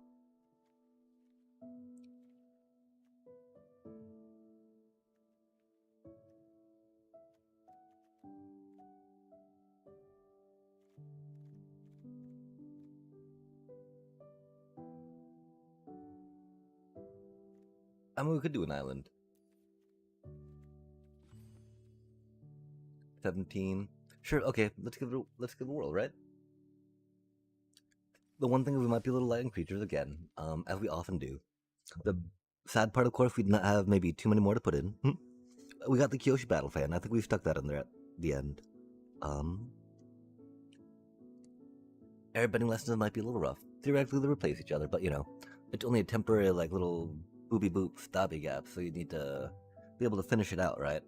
I mean, we could do an island. 17. Sure, okay, let's give it a whirl, right? The one thing is we might be a little light on creatures again, as we often do. The sad part, of course, we did not have maybe too many more to put in. We got the Kyoshi Battle Fan. I think we stuck that in there at the end. Airbending lessons might be a little rough. Theoretically, they replace each other, but you know, it's only a temporary, like, little booby boop stabby gap, so you need to be able to finish it out, right?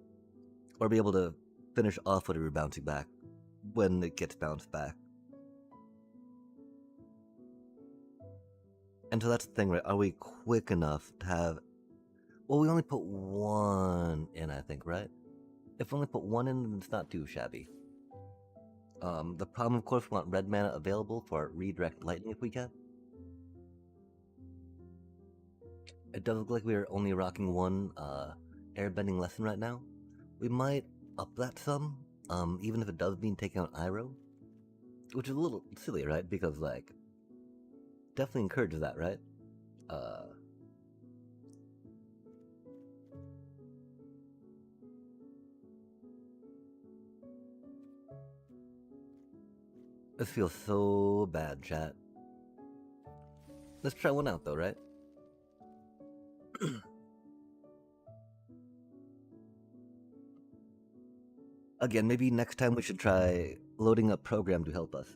Or be able to finish off whatever you're bouncing back when it gets bounced back. And so that's the thing, right? Are we quick enough to have. Well, we only put one in, I think, right? If we only put one in, then it's not too shabby. The problem, of course, we want red mana available for redirect lightning if we can. It does look like we are only rocking one airbending lesson right now. We might up that some, even if it does mean taking out Iroh. Which is a little silly, right? Because, like, definitely encourages that, right? This feels so bad, chat. Let's try one out, though, right? Again, maybe next time we should try loading up program to help us.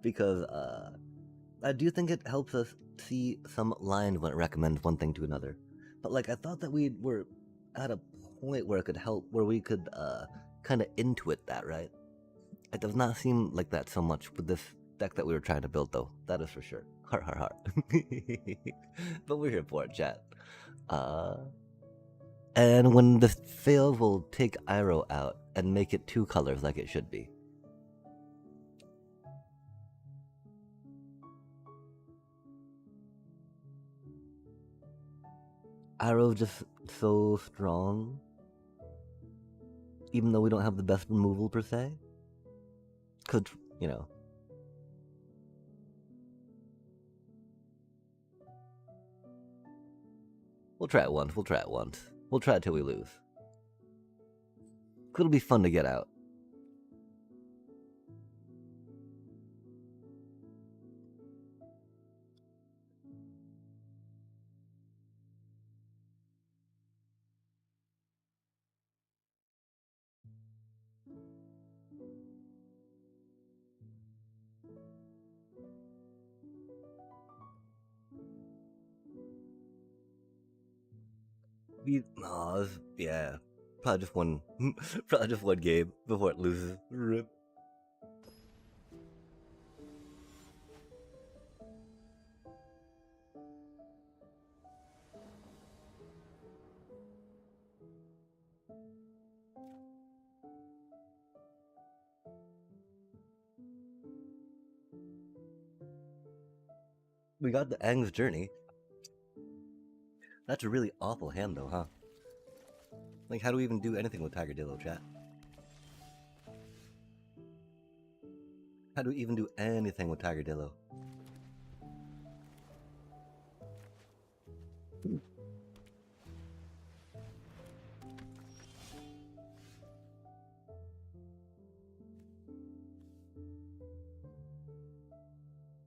Because I do think it helps us see some lines when it recommends one thing to another. But like I thought that we were at a point where it could help, where we could kind of intuit that, right? It does not seem like that so much with this deck that we were trying to build, though. That is for sure. Heart, heart, heart. But we're here for it, chat. And when this fails, we'll take Iroh out and make it two colors like it should be. Iroh's just so strong. Even though we don't have the best removal per se. Cause, you know. We'll try it once. We'll try it once. We'll try it till we lose. It'll be fun to get out. Yeah. Probably just one. Probably just one game before it loses. Rip. We got the Aang's Journey. That's a really awful hand, though, huh? Like, how do we even do anything with Tiger Dillo, chat? How do we even do anything with Tiger Dillo?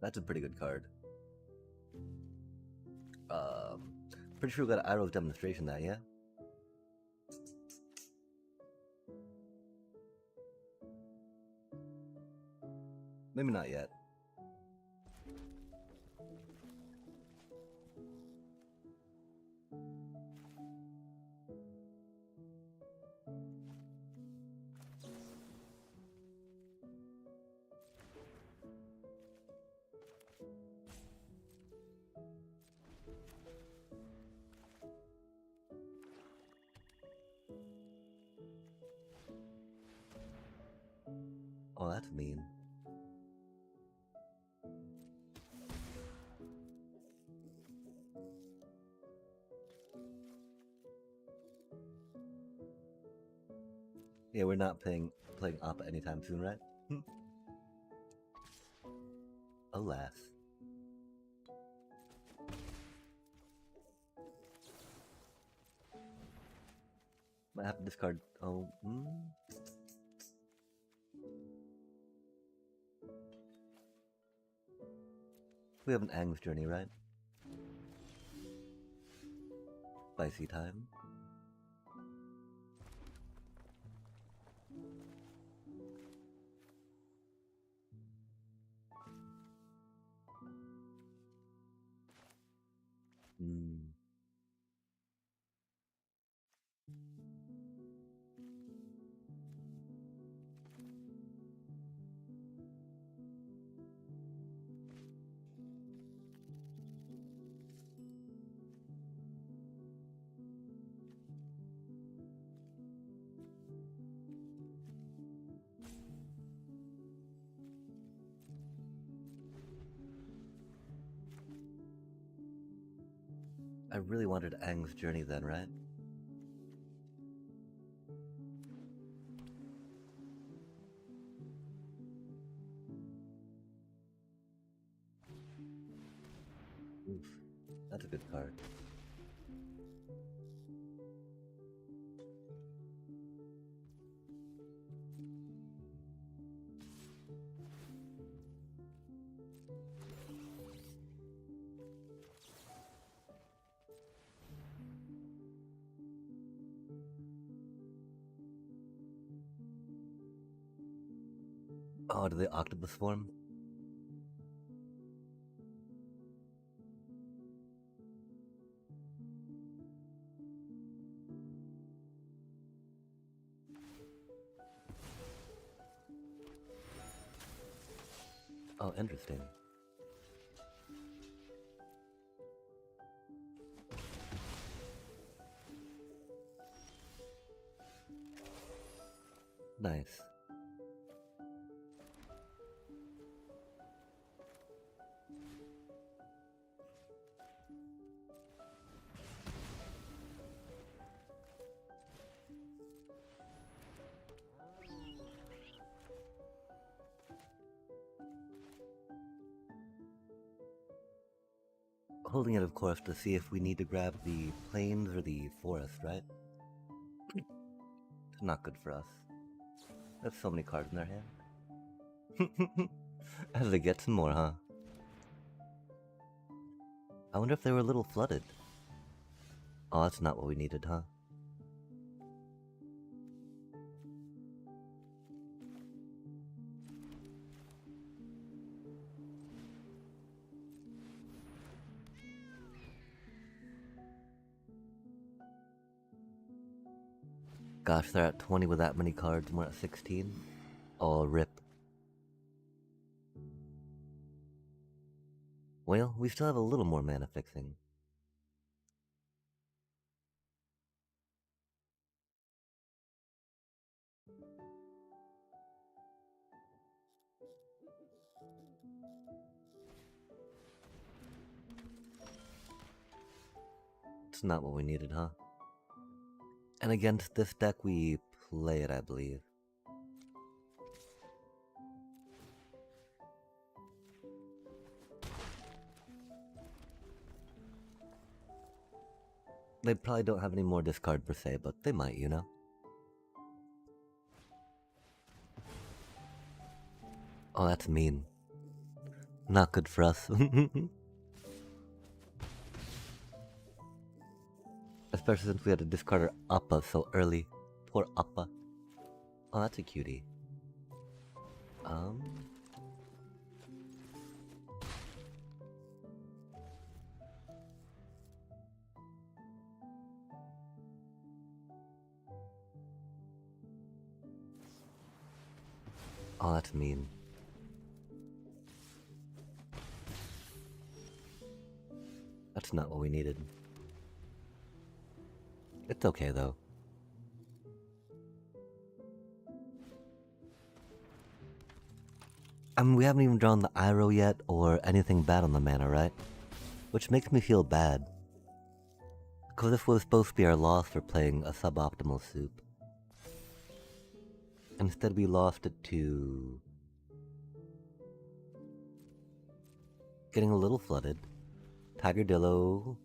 That's a pretty good card. Pretty sure we got Iroh's demonstration that, yeah? Maybe not yet. that's mean. Yeah, we're not playing Appa anytime soon, right? Alas. Might have to discard. Oh, We have an Ang's Journey, right? Spicy time. I really wanted Ang's Journey then, right? Oof, that's a good card. Oh, do the octopus form? Oh, interesting. Nice. Holding it, of course, to see if we need to grab the plains or the forest, right? It's not good for us. There's so many cards in their hand. As they get some more, huh? I wonder if they were a little flooded. Oh, that's not what we needed, huh? Gosh, they're at 20 with that many cards and we're at 16? Oh, rip. Well, we still have a little more mana fixing. It's not what we needed, huh? And against this deck, we play it, I believe. They probably don't have any more discard per se, but they might, you know? Oh, that's mean. Not good for us. Especially since we had to discard our Appa so early. Poor Appa. Oh, that's a cutie. Oh, that's mean. That's not what we needed. It's okay, though. I mean, we haven't even drawn the Iroh yet or anything bad on the mana, right? Which makes me feel bad. Because this was supposed to be our loss for playing a suboptimal soup. Instead we lost it to... getting a little flooded. Tigerdillo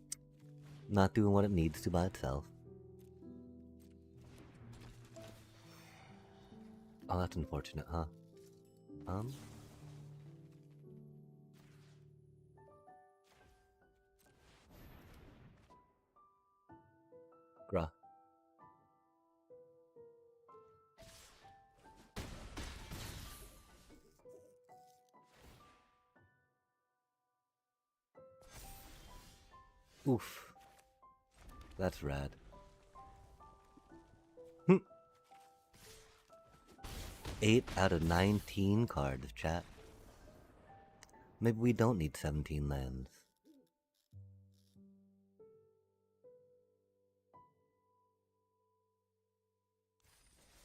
not doing what it needs to by itself. Oh, that's unfortunate, huh? Bruh. Oof. That's rad. 8 out of 19 cards, chat. Maybe we don't need 17 lands.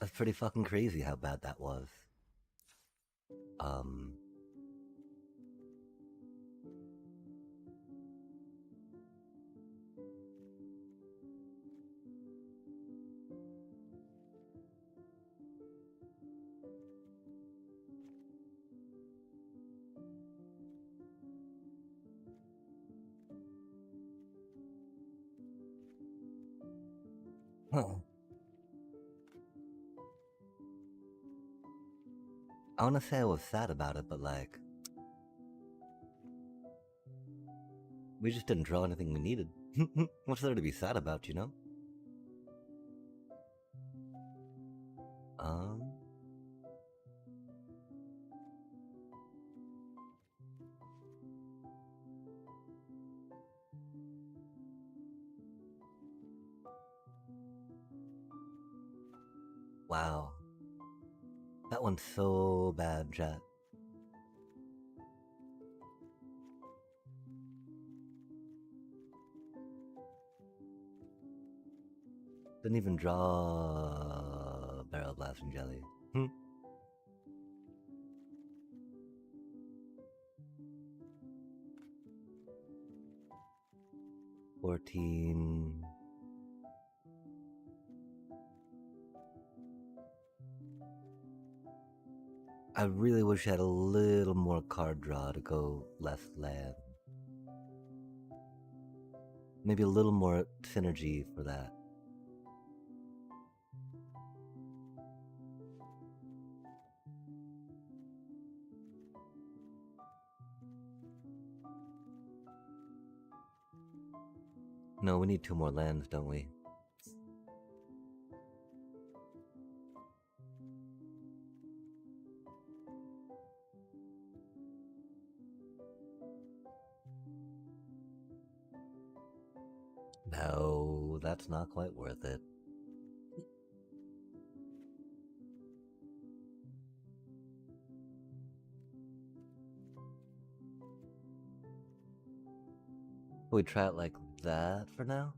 That's pretty fucking crazy how bad that was. Huh. I wanna say I was sad about it, but like... we just didn't draw anything we needed. What's there to be sad about, you know? Wow. That one's so bad, chat. Didn't even draw Barrel Blasting Jelly. 14. I really wish I had a little more card draw to go less land. Maybe a little more synergy for that. No, we need 2 more lands, don't we? No, that's not quite worth it. We try it like that for now?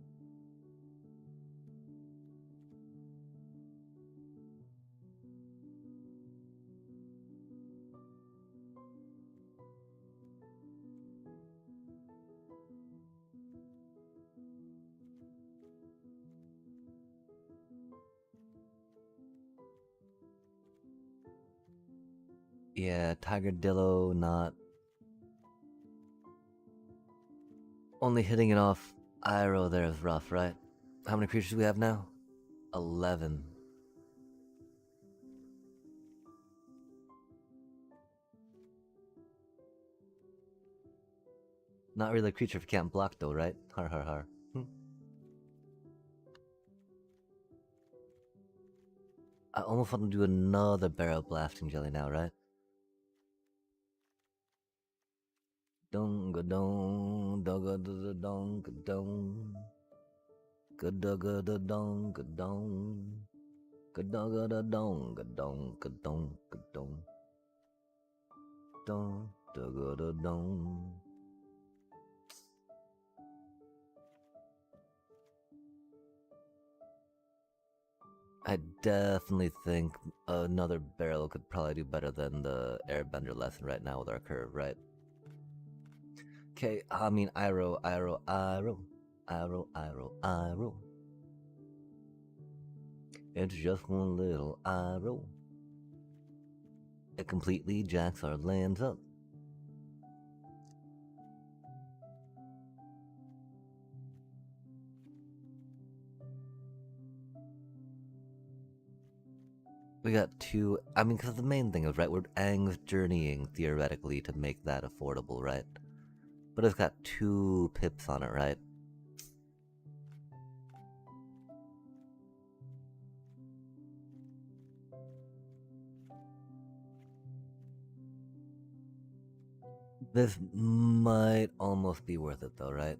Yeah, Tigerdillo not... only hitting it off Iroh there is rough, right? How many creatures do we have now? 11. Not really a creature if you can't block though, right? Har har har. I almost want to do another Barrel Blasting Jelly now, right? Dong ga dong, dogga da dong ga dong. Ga dogga da dong ga dong. Ga dogga da dong ga dong ga dong ga dong. Dong dogga da dong. I definitely think another barrel could probably do better than the airbender lesson right now with our curve, right? Okay, I mean, Iro, Iro, Iro, Iro, Iro, Iro. It's just one little Iro. It completely jacks our lands up. We got two. I mean, because the main thing is, right, we're Aang's journeying theoretically to make that affordable, right? But it's got 2 pips on it, right? This might almost be worth it, though, right?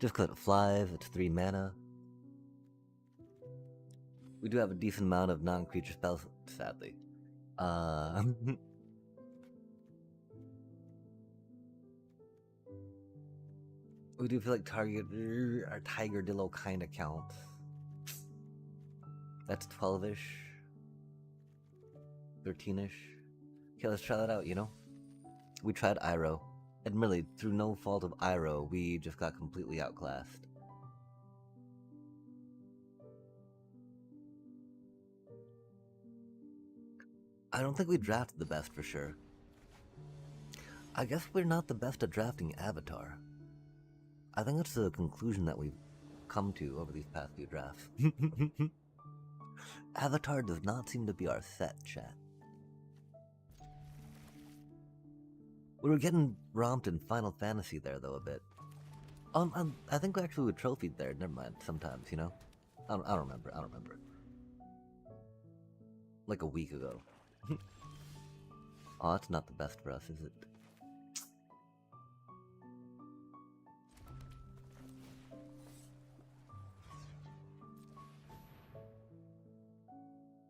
Just because it flies, it's 3 mana. We do have a decent amount of non-creature spells, sadly. We do feel like target our Tiger Dillo kind of counts. That's 12-ish, 13-ish. Okay, let's try that out. You know, we tried Iroh. Admittedly, through no fault of Iroh, we just got completely outclassed. I don't think we drafted the best for sure. I guess we're not the best at drafting Avatar. I think that's the conclusion that we've come to over these past few drafts. Avatar does not seem to be our set, chat. We were getting romped in Final Fantasy there, though, a bit. I think we actually were trophied there. Never mind. Sometimes, you know. I don't remember. I don't remember. Like a week ago. Oh, that's not the best for us, is it?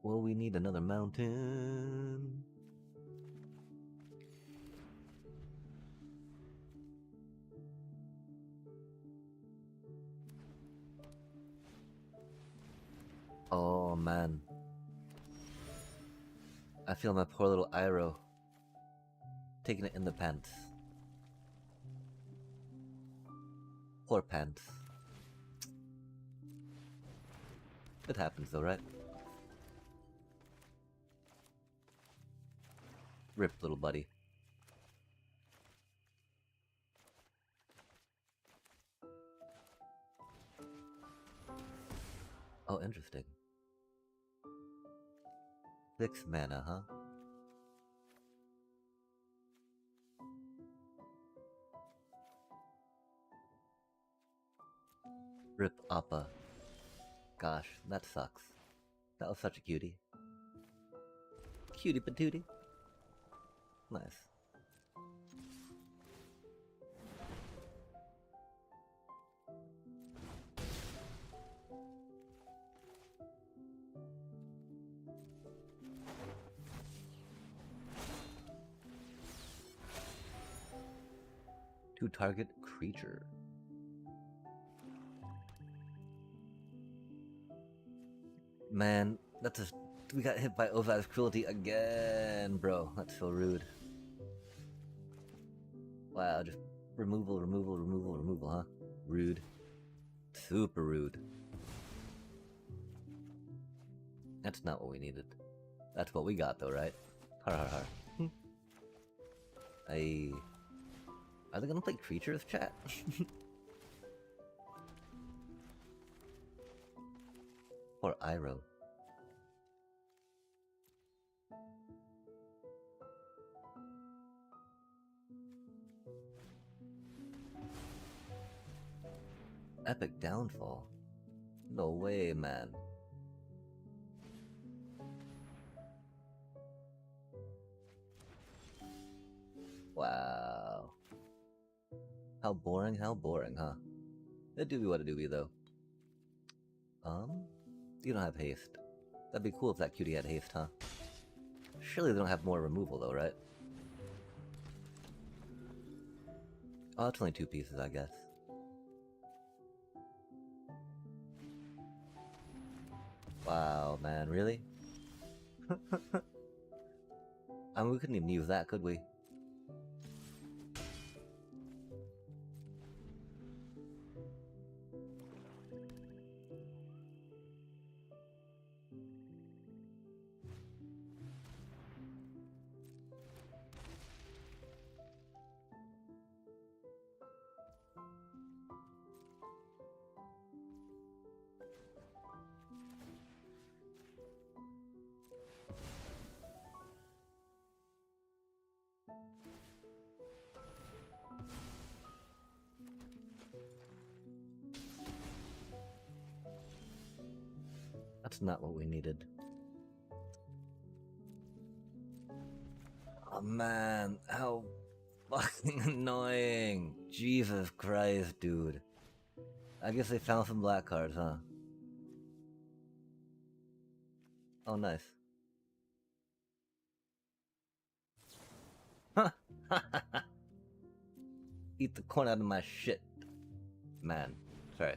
Well, we need another mountain. Oh man, I feel my poor little Iroh taking it in the pants. Poor pants. It happens though, right? Rip, little buddy. Oh, interesting. 6 mana, huh? Rip Appa. Gosh, that sucks. That was such a cutie. Cutie patootie. Nice. To target creature. Man, that's just... We got hit by Ozai's cruelty again, bro. That's so rude. Wow, just removal, removal, removal, removal, huh? Rude. Super rude. That's not what we needed. That's what we got though, right? Har har har. Are they gonna play creatures, chat? Or Iroh? Epic downfall? No way, man. Wow. How boring, huh? It do be what it do be, though. You don't have haste. That'd be cool if that cutie had haste, huh? Surely they don't have more removal, though, right? Oh, it's only 2 pieces, I guess. Wow, man, really? I mean, we couldn't even use that, could we? That's not what we needed. Oh man, how fucking annoying. Jesus Christ, dude. I guess they found some black cards, huh? Oh, nice. Eat the corn out of my shit. Man, sorry.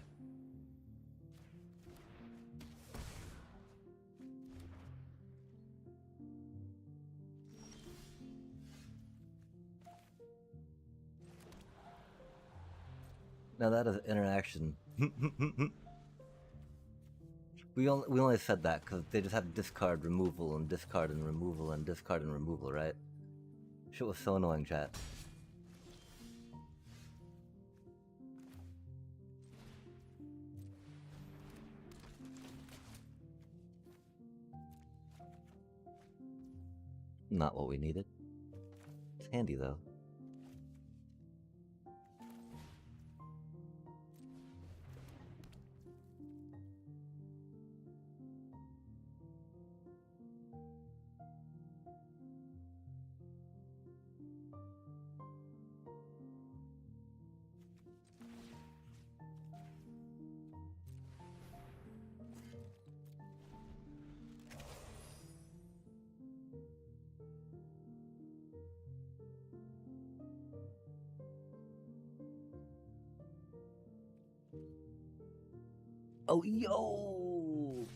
Now that is interaction. we only said that because they just had discard removal and discard and removal and discard and removal, right? Shit was so annoying, chat. Not what we needed. It's handy though. Oh, yo!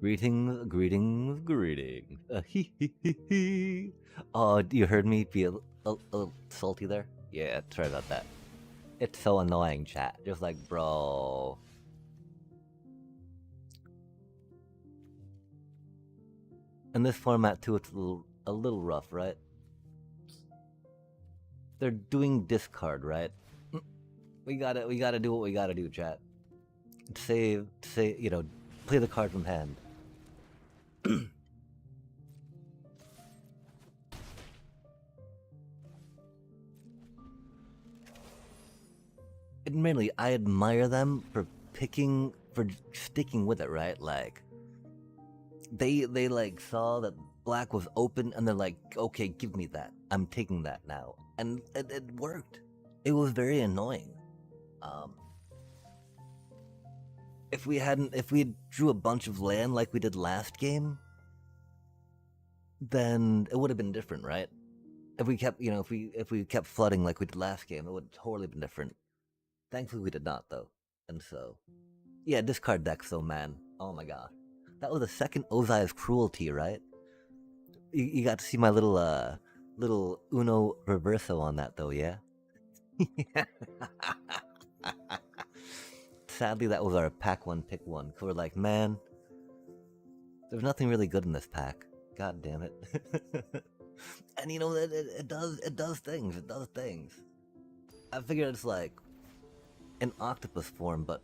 Greetings, greetings, greetings. Oh, you heard me be a little salty there? Yeah, sorry about that. It's so annoying, chat. Just like, bro. In this format, too, it's a little rough, right? They're doing discard, right? We gotta do what we gotta do, chat. Save, you know, play the card from hand. Admittedly, I admire them for sticking with it, right? Like, they like saw that black was open and they're like, okay, give me that. I'm taking that now. And it worked. It was very annoying. If we drew a bunch of land like we did last game, then it would have been different, right? If we kept, you know, if we kept flooding like we did last game, it would have totally been different. Thankfully, we did not, though. And so, yeah, discard decks, though, man. Oh my god, that was the second Ozai's cruelty, right? You got to see my little Uno reverso on that, though, yeah. Sadly, that was our pack one, pick one. Cause we're like, man, there's nothing really good in this pack. God damn it. And you know, it does things. It does things. I figured it's like an octopus form, but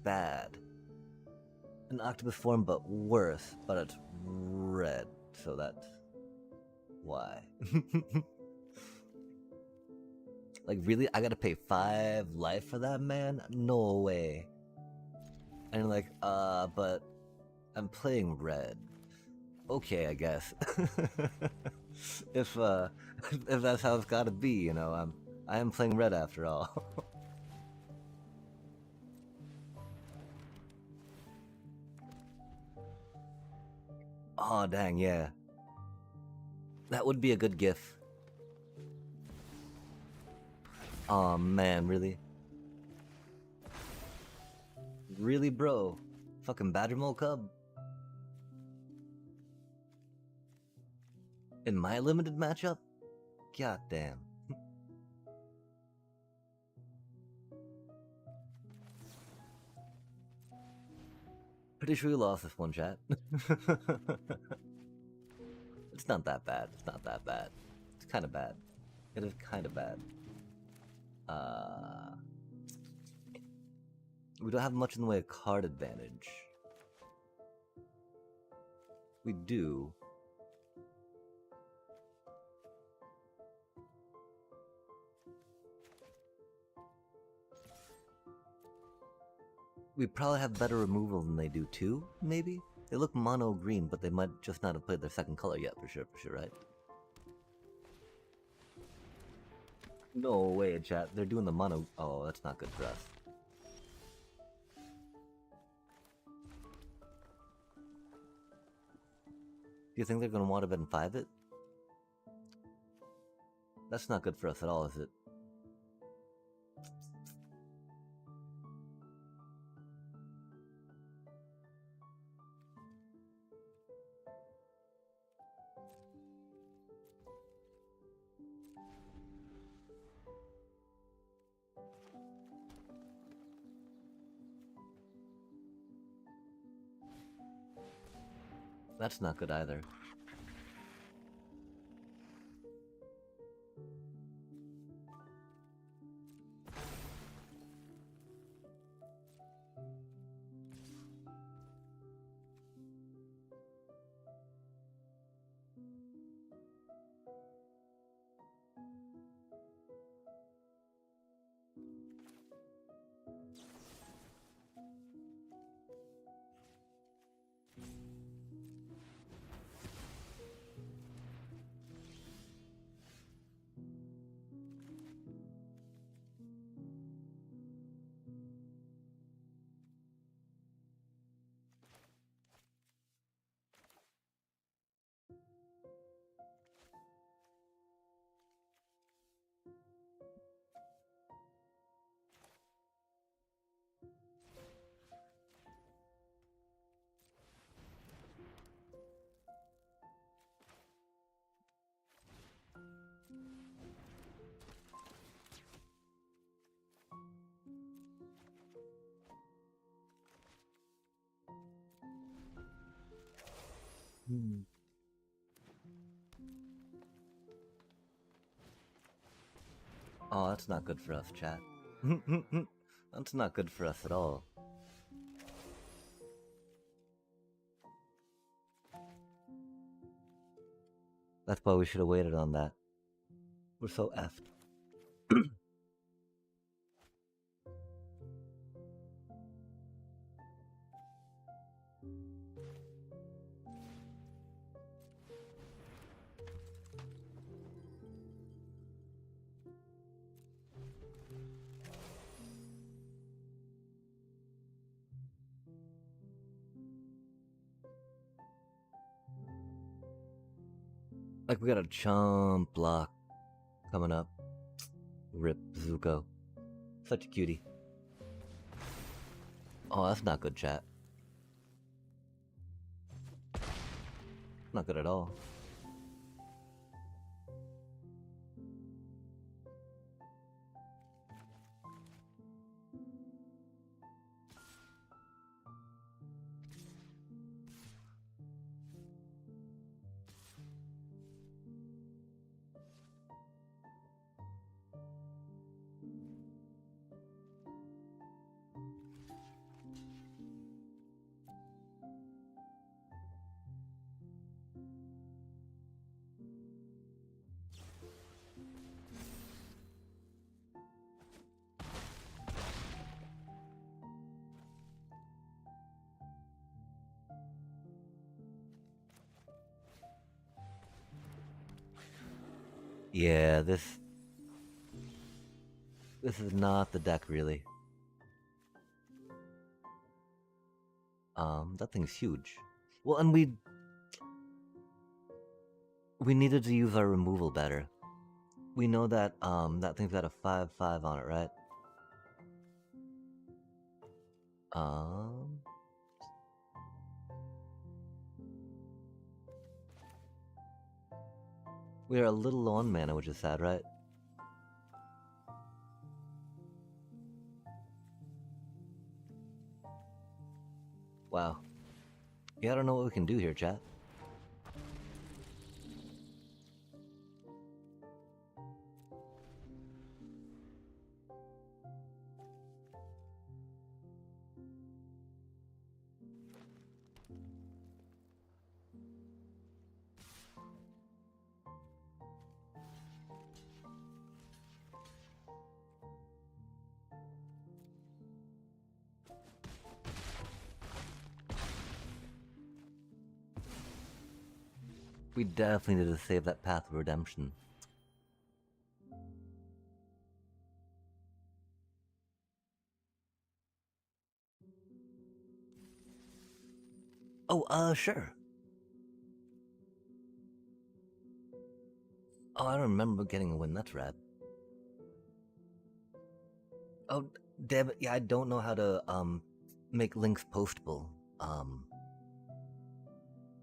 bad. An octopus form, but worse. But it's red, so that's why. Like, really? I gotta pay 5 life for that, man? No way. And you're like, but I'm playing red. Okay, I guess. if that's how it's gotta be, you know, I am playing red after all. Oh dang, yeah. That would be a good gif. Oh man, really? Really, bro? Fucking Badgermole Cub. In my limited matchup? God damn. Pretty sure we lost this one, chat. It's not that bad. It's not that bad. It's kind of bad. It is kind of bad. We don't have much in the way of card advantage. We do. We probably have better removal than they do too, maybe? They look mono green, but they might just not have played their second color yet, for sure, right? No way, chat. They're doing the mono. Oh, that's not good for us. Do you think they're gonna want to Ben 5 it? That's not good for us at all, is it? That's not good either. Oh, that's not good for us, chat. That's not good for us at all. That's why we should have waited on that. We're so effed. Like, we got a chomp block coming up. Rip Zuko. Such a cutie. Oh, that's not good, chat. Not good at all. Yeah, this is not the deck, really. That thing's huge. Well, and we needed to use our removal better. We know that that thing's got a 5/5 on it, right? We are a little low on mana, which is sad, right? Wow. Yeah, I don't know what we can do here, chat. We definitely need to save that path of redemption. Oh, sure. Oh, I remember getting a win. That's rad. Oh, damn it. Yeah, I don't know how to make links postable.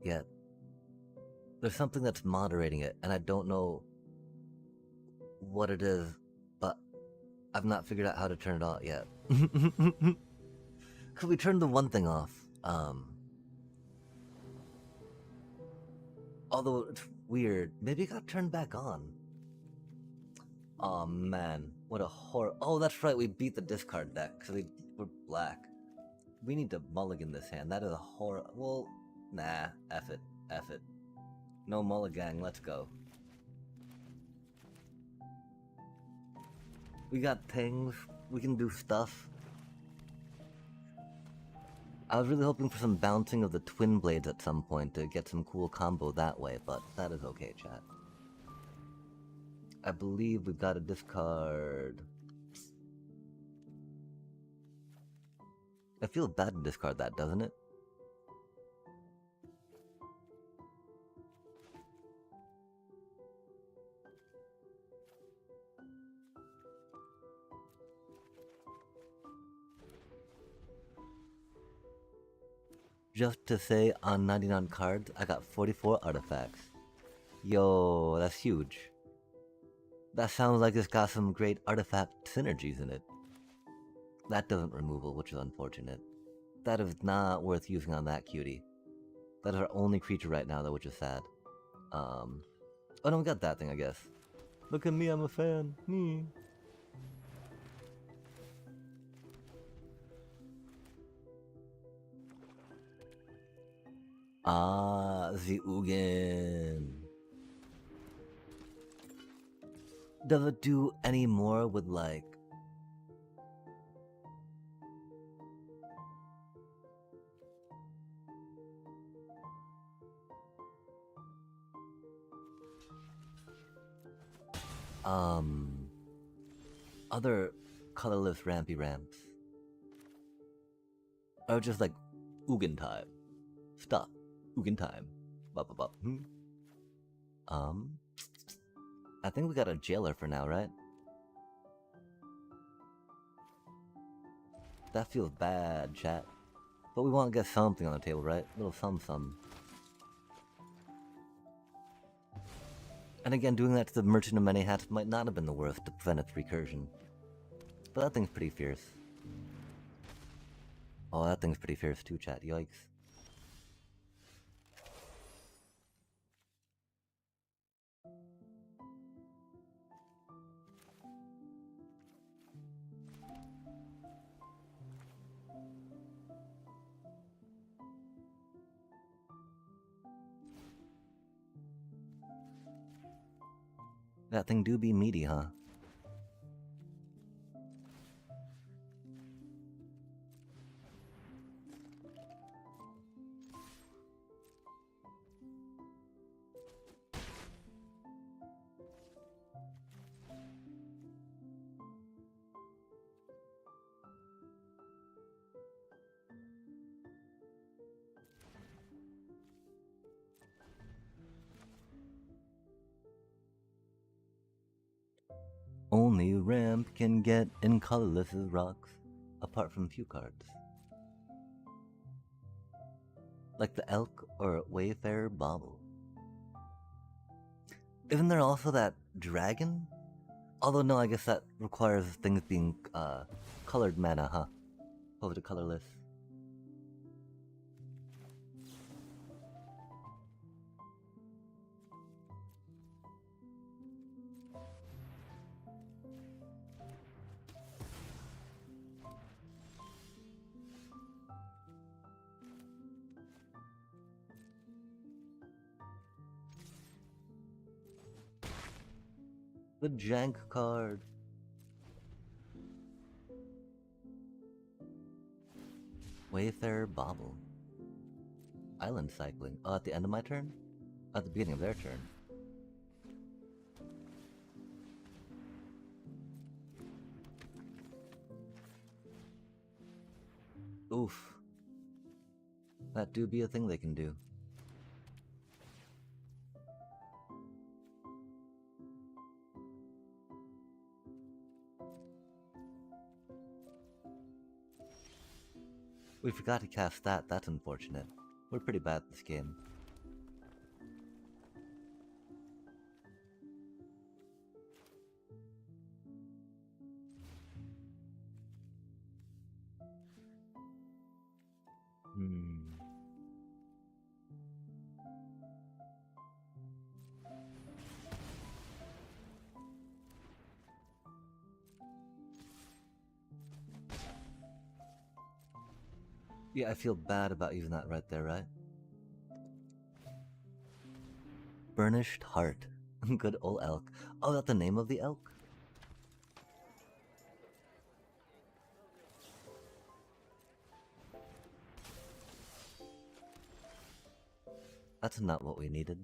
Yet. There's something that's moderating it, and I don't know what it is, but I've not figured out how to turn it off yet. Cause we turned the one thing off. Although it's weird, maybe it got turned back on. Oh man, what a horror! Oh, that's right, we beat the discard deck because we're black. We need to mulligan this hand. That is a horror. Well, nah, F it, F it. No mulligan, let's go. We got things. We can do stuff. I was really hoping for some bouncing of the twin blades at some point to get some cool combo that way, but that is okay, chat. I believe we've got a discard. It feels bad to discard that, doesn't it? Just to say, on 99 cards, I got 44 artifacts. Yo, that's huge. That sounds like it's got some great artifact synergies in it. That doesn't removal, which is unfortunate. That is not worth using on that cutie. That is our only creature right now, though, which is sad. Oh no, we got that thing, I guess. Look at me, I'm a fan. Me. Ah, the Ugin. Does it do any more with, like... other colorless rampy ramps? Or just like, Ugin time. Stop. Ugin time. Bop, bop, bop. I think we got a jailer for now, right? That feels bad, chat. But we want to get something on the table, right? A little some. And again, doing that to the Merchant of Many Hats might not have been the worst to prevent its recursion. But that thing's pretty fierce. Oh, that thing's pretty fierce too, chat. Yikes. That thing do be meaty, huh? Only ramp can get in colorless as rocks, apart from few cards. Like the Elk or Wayfarer Bauble. Isn't there also that dragon? Although no, I guess that requires things being colored mana, huh? Opposed to colorless. The jank card. Wayfarer Bauble. Island cycling. Oh, at the end of my turn? At the beginning of their turn. Oof. That do be a thing they can do. We forgot to cast that, that's unfortunate. We're pretty bad at this game. Yeah, I feel bad about using that right there, right? Burnished Heart. Good old elk. Oh, that's the name of the elk? That's not what we needed.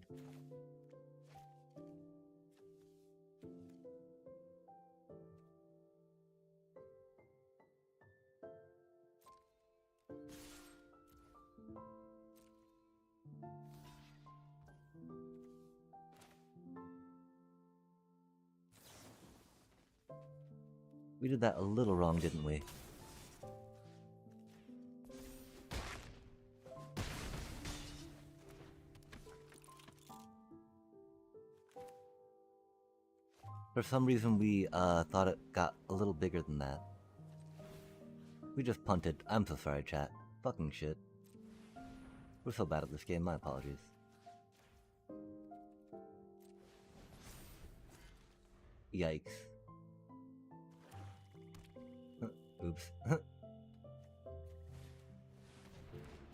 We did that a little wrong, didn't we? For some reason we thought it got a little bigger than that. We just punted. I'm so sorry, chat. Fucking shit. We're so bad at this game, my apologies. Yikes. Oops.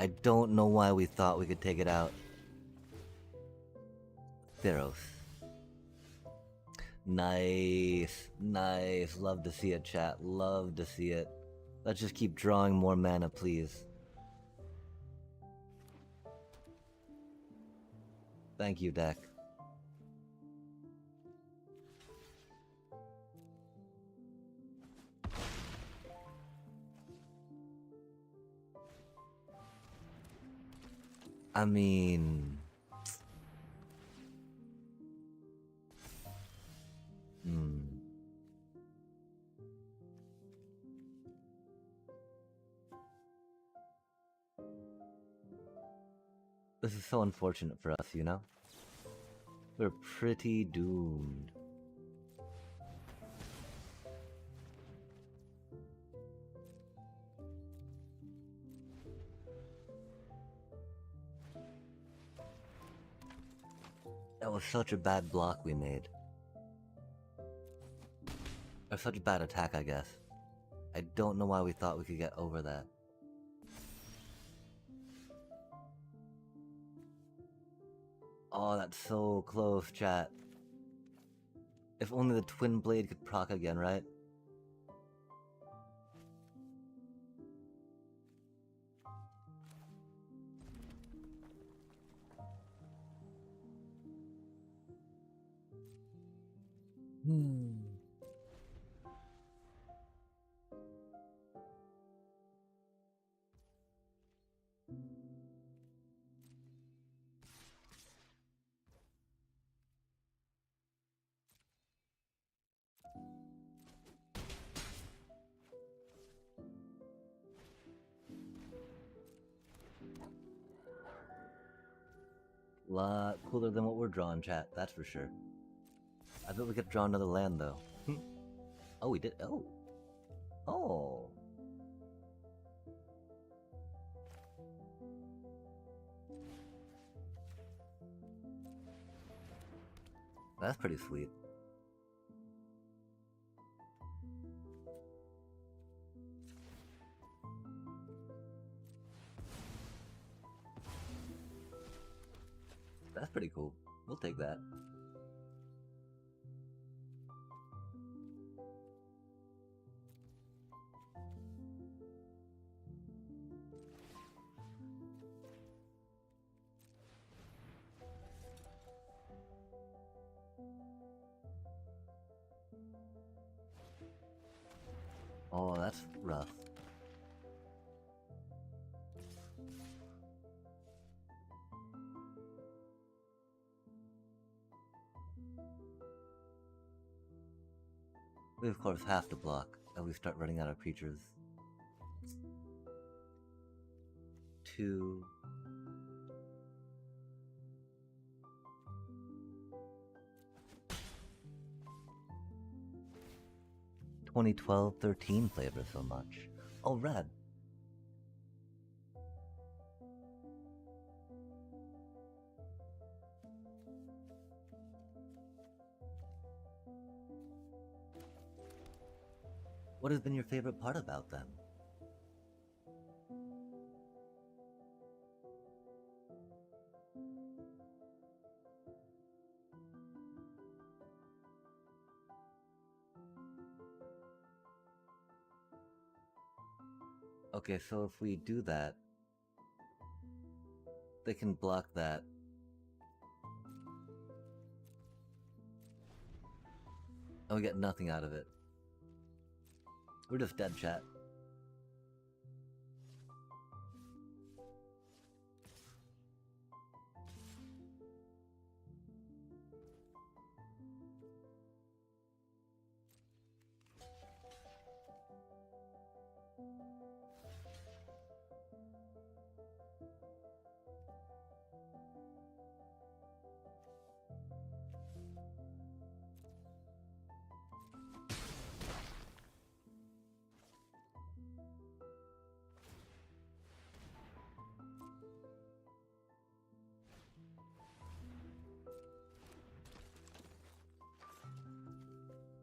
I don't know why we thought we could take it out. Theros. Nice. Nice. Love to see it, chat. Love to see it. Let's just keep drawing more mana, please. Thank you, deck. I mean... This is so unfortunate for us, you know? We're pretty doomed. That was such a bad block we made. Or such a bad attack, I guess. I don't know why we thought we could get over that. Oh, that's so close, chat. If only the Twin Blade could proc again, right? Lot cooler than what we're drawing, chat, that's for sure. I bet we could draw another land though. Oh, we did. Oh. Oh. That's pretty sweet. That's pretty cool. We'll take that. Oh, that's rough. We of course have to block as we start running out of creatures. 2. 2012-13 flavor so much. Oh, red. What has been your favorite part about them? Okay, so if we do that, they can block that. And we get nothing out of it. We're just dead, chat.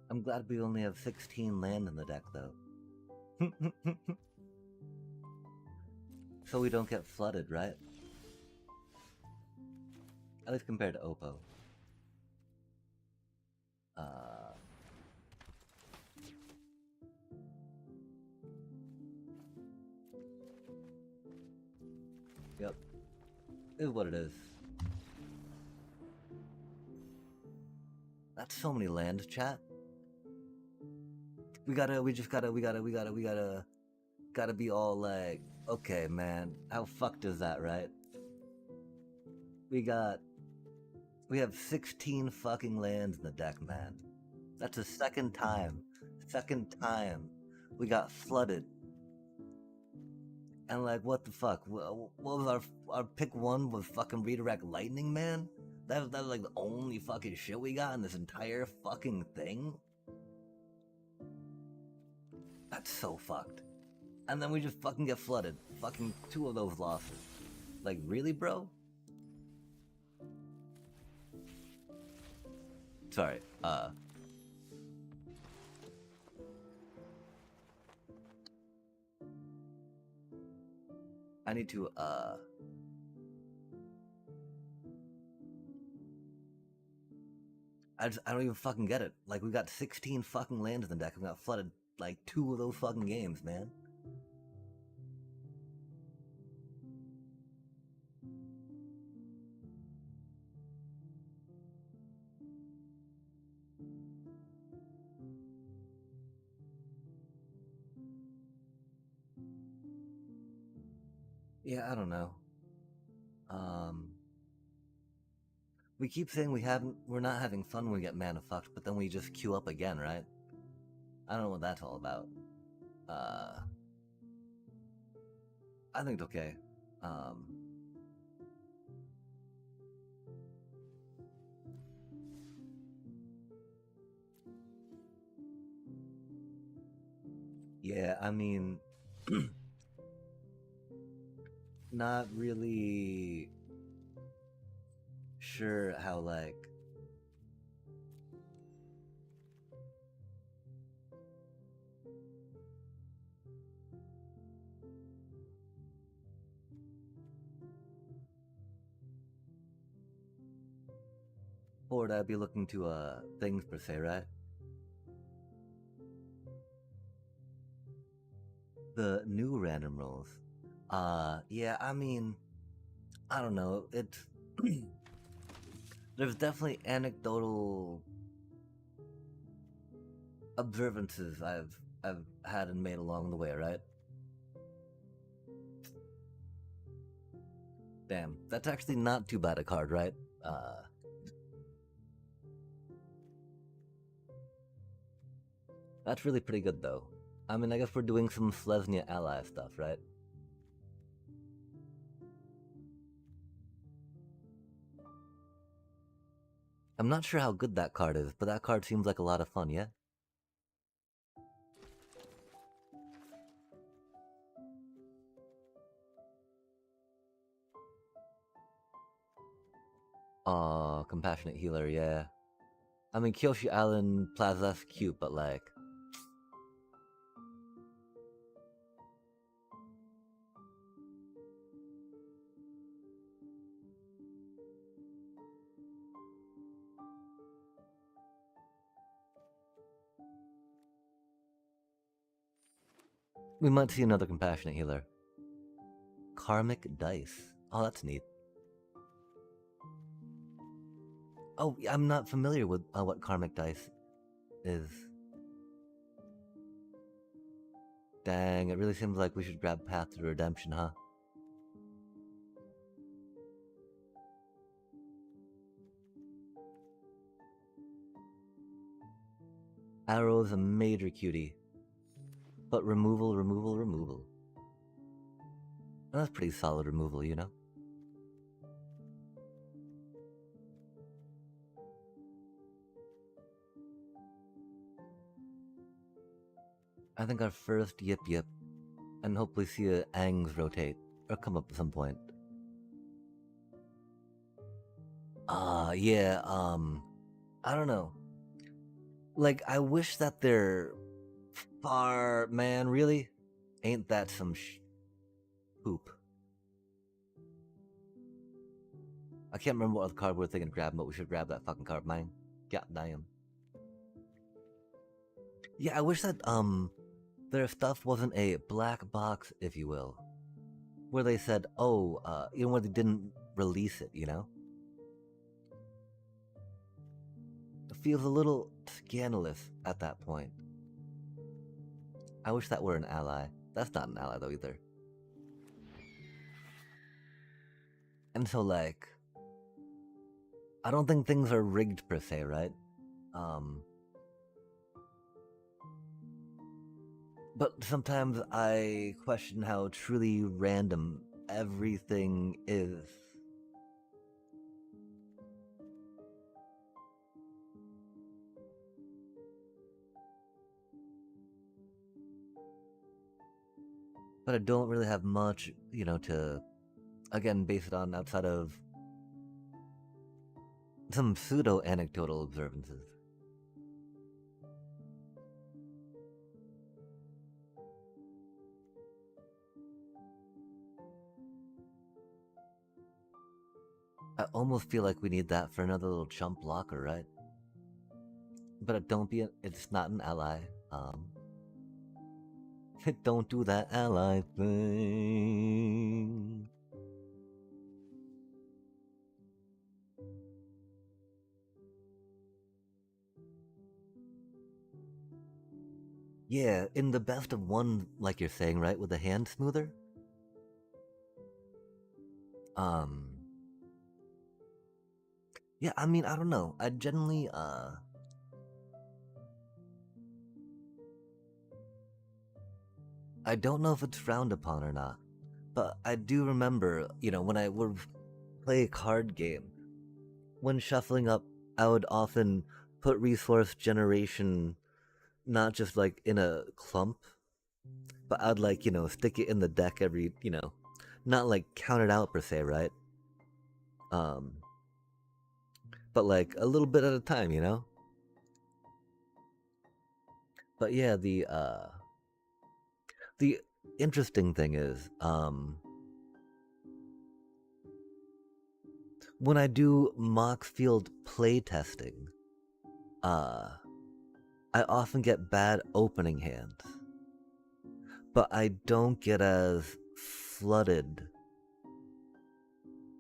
I'm glad we only have 16 land in the deck, though. So we don't get flooded, right? At least compared to Oppo. Yep. Is what it is. That's so many land, chat. We just gotta be all like, okay, man, how fucked is that, right? We have 16 fucking lands in the deck, man. That's the second time we got flooded. And like, what the fuck? What was our pick 1 was fucking redirect lightning, man? That was like the only fucking shit we got in this entire fucking thing? That's so fucked. And then we just fucking get flooded. Fucking 2 of those losses. Like, really, bro? Sorry, I need to, I don't even fucking get it. Like, we got 16 fucking lands in the deck and we got flooded, like, 2 of those fucking games, man. Yeah, I don't know. We keep saying we're not having fun when we get mana fucked, but then we just queue up again, right? I don't know what that's all about. I think it's okay. Yeah, I mean, not really sure how, like, forward I'd be looking to, things per se, right? The new random rolls. Yeah, I mean, I don't know. It's there's definitely anecdotal observances I've had and made along the way, right? Damn, that's actually not too bad a card, right? That's really pretty good though. I mean, I guess we're doing some Selesnya ally stuff, right? I'm not sure how good that card is, but that card seems like a lot of fun, yeah? Aw, Compassionate Healer, yeah. I mean, Kyoshi Island Plaza's cute, but like... We might see another Compassionate Healer. Karmic Dice. Oh, that's neat. Oh, I'm not familiar with what Karmic Dice is. Dang, it really seems like we should grab Path to Redemption, huh? Arrow is a major cutie. But removal, removal, removal. And that's pretty solid removal, you know? I think our first Yip Yip, and hopefully see a Angs rotate, or come up at some point. Yeah, I don't know. Like, I wish that they're far, man, really? Ain't that some poop? I can't remember what other card we're thinking of grabbing, but we should grab that fucking card, man. God damn. Yeah, I wish that, their stuff wasn't a black box, if you will. Where they said, oh, you know, where they didn't release it, you know? It feels a little scandalous at that point. I wish that were an ally. That's not an ally, though, either. And so, like, I don't think things are rigged per se, right? But sometimes I question how truly random everything is. But I don't really have much, you know, to, again, base it on outside of some pseudo anecdotal observances. I almost feel like we need that for another little chump blocker, right? But don't be, it's not an ally. Don't do that ally thing. Yeah, in the best of one, like you're saying, right, with the hand smoother. Yeah, I mean, I don't know. I generally, I don't know if it's frowned upon or not, but I do remember, you know, when I would play a card game, when shuffling up, I would often put resource generation not just like in a clump, but I'd like, stick it in the deck every, not like count it out per se, right? Um, but like a little bit at a time. But yeah, the interesting thing is, when I do mock field play testing, uh, I often get bad opening hands, but I don't get as flooded,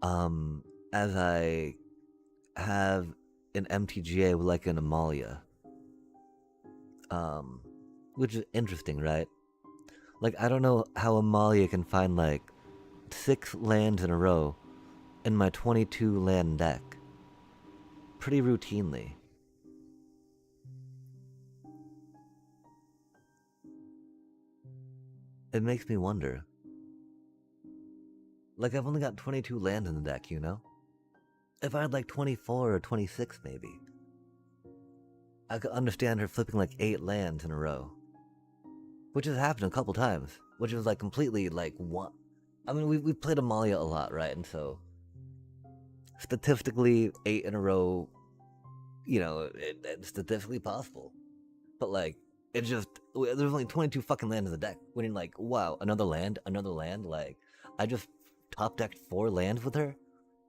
as I have an MTGA with like an Amalia, um, which is interesting, right? Like, I don't know how Amalia can find like 6 lands in a row in my 22 land deck pretty routinely. It makes me wonder. Like, I've only got 22 lands in the deck, If I had like 24 or 26, maybe, I could understand her flipping like 8 lands in a row. Which has happened a couple times. Which was like completely like what? I mean, we played Amalia a lot, right? And so, statistically, 8 in a row, it's statistically possible. But like, it's just, there's only 22 fucking lands in the deck. When you're like, wow, another land. Like, I just top decked 4 lands with her,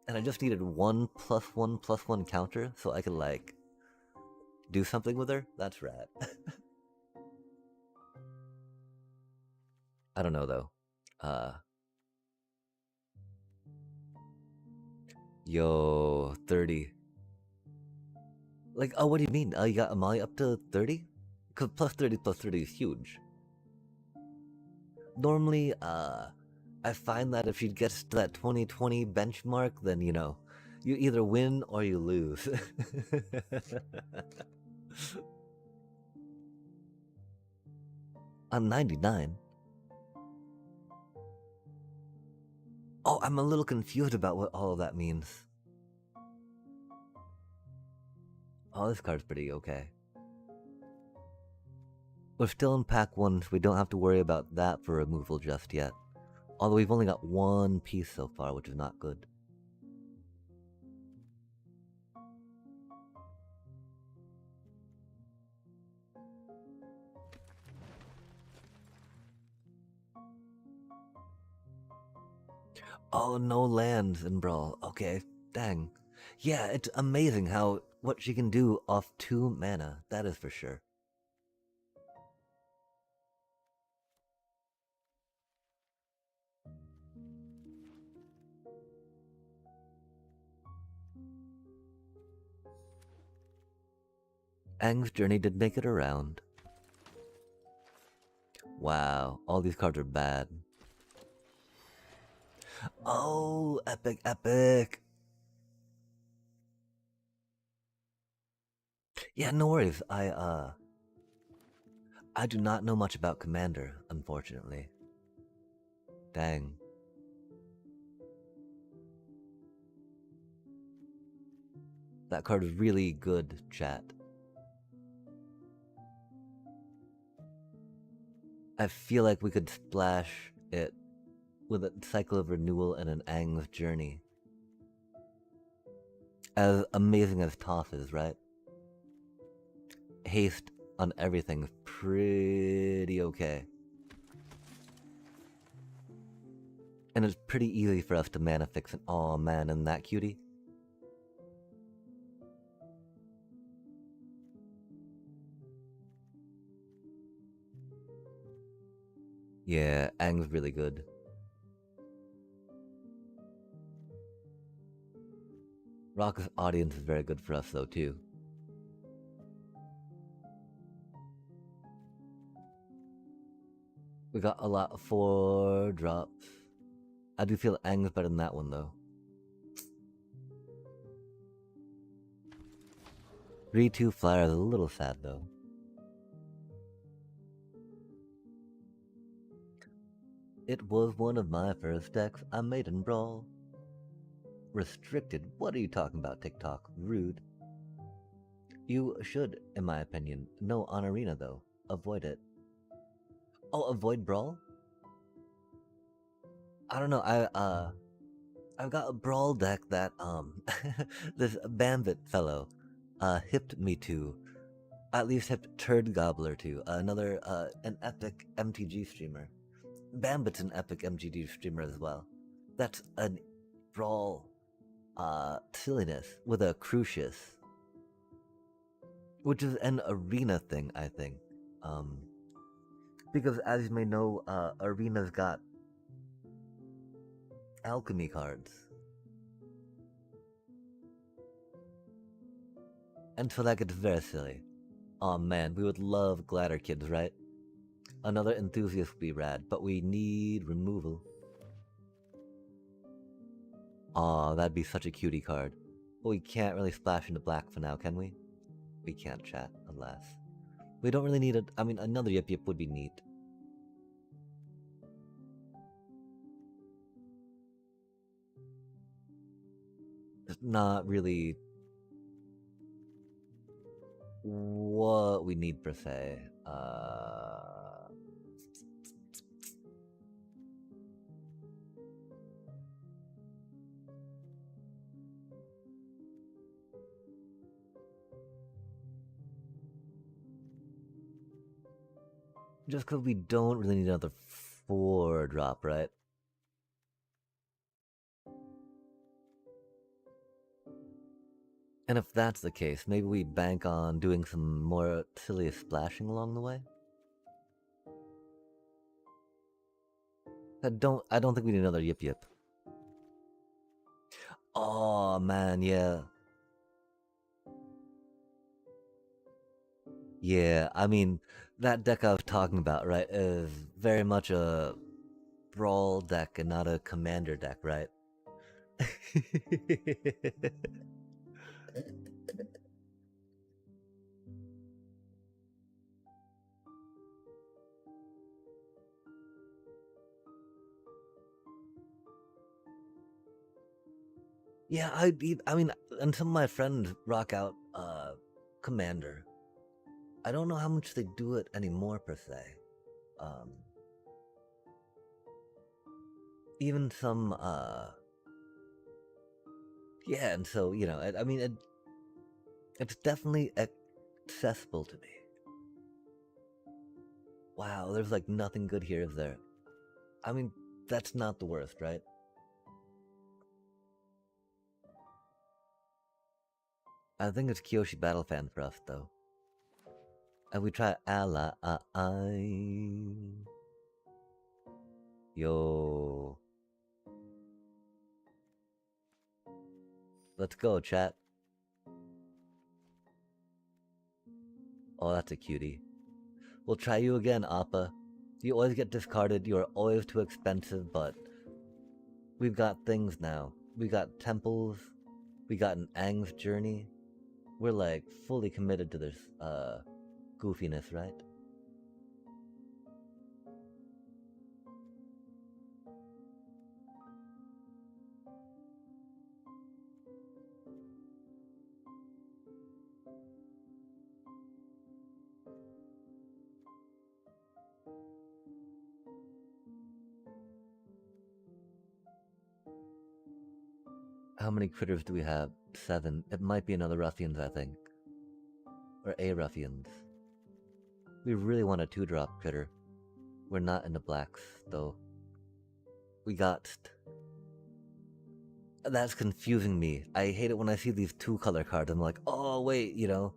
and I just needed 1+1+1 counter so I could like do something with her. That's rad. I don't know though. Yo, 30. Like, oh, what do you mean? You got Amalia up to 30? Because +30 is huge. Normally, I find that if she gets to that 2020 benchmark, then, you either win or you lose. I'm 99. Oh, I'm a little confused about what all of that means. Oh, this card's pretty okay. We're still in pack 1, so we don't have to worry about that for removal just yet. Although we've only got 1 piece so far, which is not good. Oh, no lands in Brawl. Okay, dang. Yeah, it's amazing what she can do off 2 mana. That is for sure. Aang's journey did make it around. Wow, all these cards are bad. Oh, epic, epic. Yeah, no worries. I do not know much about Commander, unfortunately. Dang. That card is really good, chat. I feel like we could splash it with a cycle of renewal and an Aang's journey. As amazing as Toph is, right? Haste on everything is pretty okay. And it's pretty easy for us to mana fix an aw man in that cutie. Yeah, Aang's really good. Rock's audience is very good for us though too. We got a lot of 4 drops. I do feel Aang's better than that one though. 3/2 flyer is a little sad though. It was one of my first decks I made in Brawl. Restricted? What are you talking about, TikTok? Rude. You should, in my opinion, know on Arena though. Avoid it. Oh, avoid brawl? I don't know. I've got a brawl deck that this Bambit fellow hipped me to. At least hipped Turd Gobbler to. Another an epic MTG streamer. Bambit's an epic MTG streamer as well. That's a brawl silliness with a Crucius. Which is an arena thing, I think. Because as you may know, arena's got alchemy cards. And so that gets very silly. Aw man, we would love Glider Kids, right? Another enthusiast would be rad, but we need removal. Aw, that'd be such a cutie card. But we can't really splash into black for now, can we? We can't chat, alas. We don't really need I mean, another Yip Yip would be neat. It's not really what we need per se. Just because we don't really need another 4-drop, right? And if that's the case, maybe we bank on doing some more silly splashing along the way? I don't think we need another Yip Yip. Oh man, yeah. Yeah, I mean, that deck I was talking about, right, is very much a brawl deck and not a commander deck, right? Yeah, I mean, until my friends rock out commander, I don't know how much they do it anymore per se. Even some yeah, and so you know, I mean, it's definitely accessible to me. Wow, there's like nothing good here, is there? I mean, that's not the worst, right? I think it's Kyoshi Battle Fan for us, though. And we try ally. Yo. Let's go, chat. Oh, that's a cutie. We'll try you again, Appa. You always get discarded, you're always too expensive, but we've got things now. We got temples, we got an Aang's journey. We're like fully committed to this goofiness, right? How many critters do we have? 7. It might be another Ruffians, I think. Or a Ruffians. We really want a 2-drop critter. We're not into blacks, though. We got... That's confusing me. I hate it when I see these 2-color cards. I'm like, oh, wait, you know.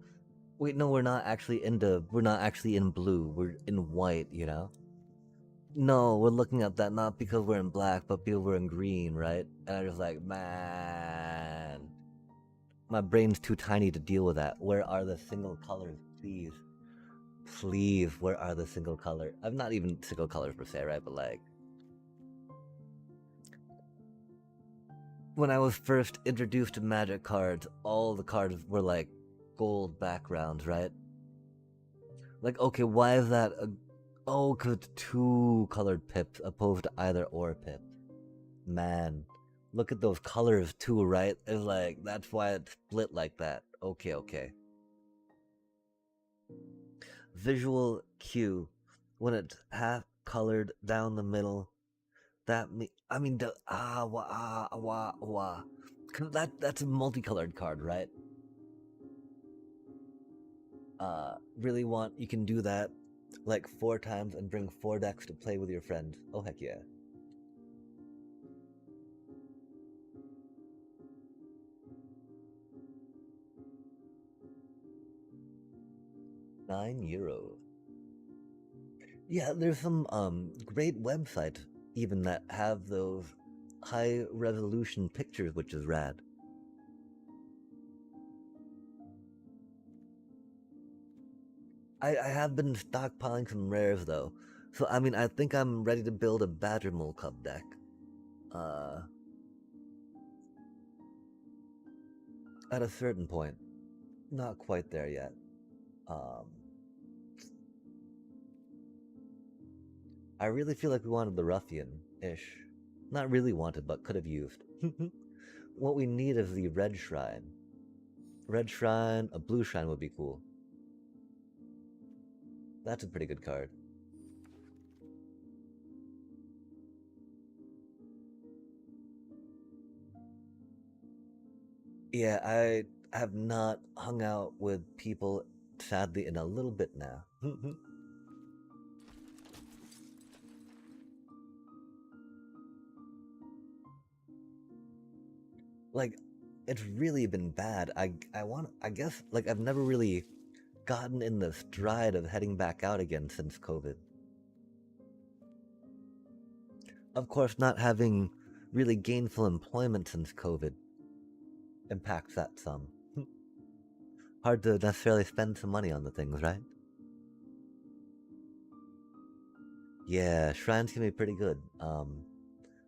Wait, no, we're not actually in blue. We're in white, you know? No, we're looking at that not because we're in black, but because we're in green, right? And I'm just like, man. My brain's too tiny to deal with that. Where are the single colors, please? Please, where are the single colors? I'm not even single colors per se, right? But like... When I was first introduced to Magic cards, all the cards were like gold backgrounds, right? Like, okay, why is that a... Oh, because it's 2 colored pips opposed to either or pips. Man, look at those colors too, right? It's like, that's why it's split like that. Okay, okay. Visual cue. when it's half colored down the middle. That me, I mean, the wah, wah, wah. 'Cause that's a multicolored card, right? Really want you can do that like 4 times and bring 4 decks to play with your friend. Oh heck yeah! €9. Yeah, there's some great websites even that have those high resolution pictures, which is rad. I have been stockpiling some rares though, so I mean I think I'm ready to build a Badger Mole Cup deck. Uh, at a certain point, not quite there yet. Um, I really feel like we wanted the Ruffian-ish. Not really wanted, but could have used. What we need is the Red Shrine. Red Shrine, a Blue Shrine would be cool. That's a pretty good card. Yeah, I have not hung out with people, sadly, in a little bit now. Like, it's really been bad. I guess, like, I've never really gotten in the stride of heading back out again since COVID. Of course, not having really gainful employment since COVID impacts that some. Hard to necessarily spend some money on the things, right? Yeah, shrines can be pretty good.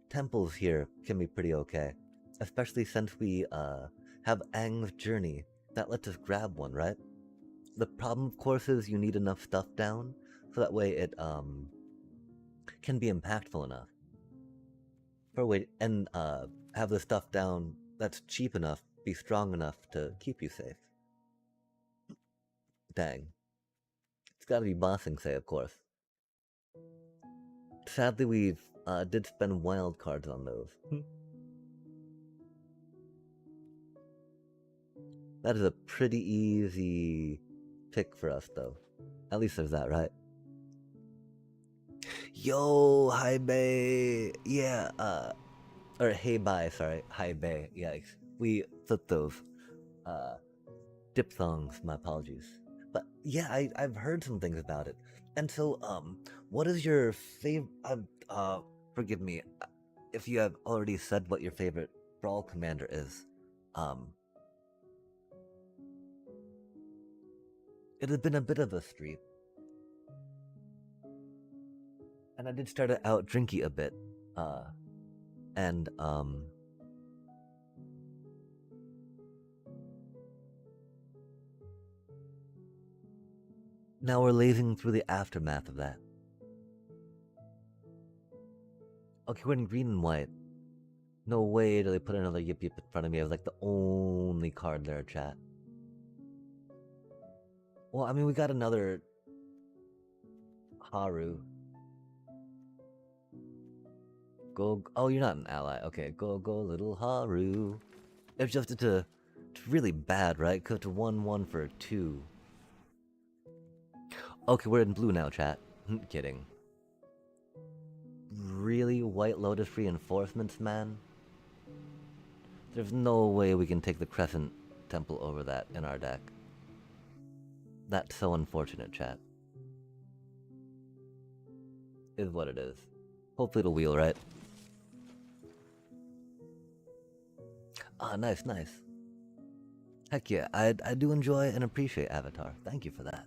Temples here can be pretty okay, especially since we have Aang's Journey that lets us grab one, right? The problem, of course, is you need enough stuff down so that way it can be impactful enough. For way and have the stuff down that's cheap enough, be strong enough to keep you safe. Dang, it's got to be bossing say, of course. Sadly, we did spend wild cards on those. That is a pretty easy pick for us, though. At least there's that, right? Yo, hi bay. Yeah, or hey bye, sorry. Hi bay. Yeah, we flipped those. Uh, diphthongs, my apologies. But yeah, I've heard some things about it. And so, what is your favorite? Forgive me if you have already said what your favorite brawl commander is. Um, it has been a bit of a streak, and I did start out drinky a bit. Uh, and now we're lazing through the aftermath of that. Okay, we're in green and white. No way do they put another Yip Yip in front of me. I was like the only card there, chat. Well, I mean, we got another Haru. Go. Oh, you're not an ally. Okay, go, little Haru. It's just it's really bad, right? Because it's 1-1 for a 2. Okay, we're in blue now, chat. Kidding. Really, White Lotus reinforcements, man? There's no way we can take the Crescent Temple over that in our deck. That's so unfortunate, chat. Is what it is. Hopefully it'll wheel, right? Ah, nice, nice. Heck yeah, I do enjoy and appreciate Avatar. Thank you for that.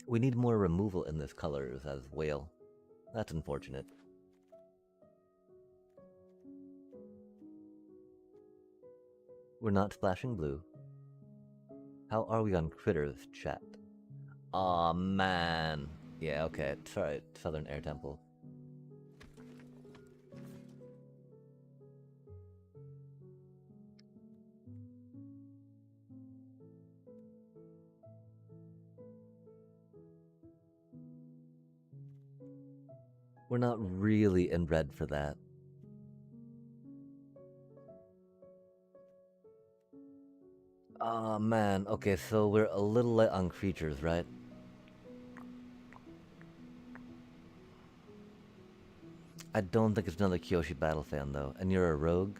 We need more removal in this colors as whale. That's unfortunate. We're not splashing blue. How are we on critters, chat? Aw, man. Yeah, okay, sorry, Southern Air Temple. We're not really in red for that. Oh man, okay, so we're a little light on creatures, right? I don't think it's another Kyoshi battle fan though, and you're a rogue?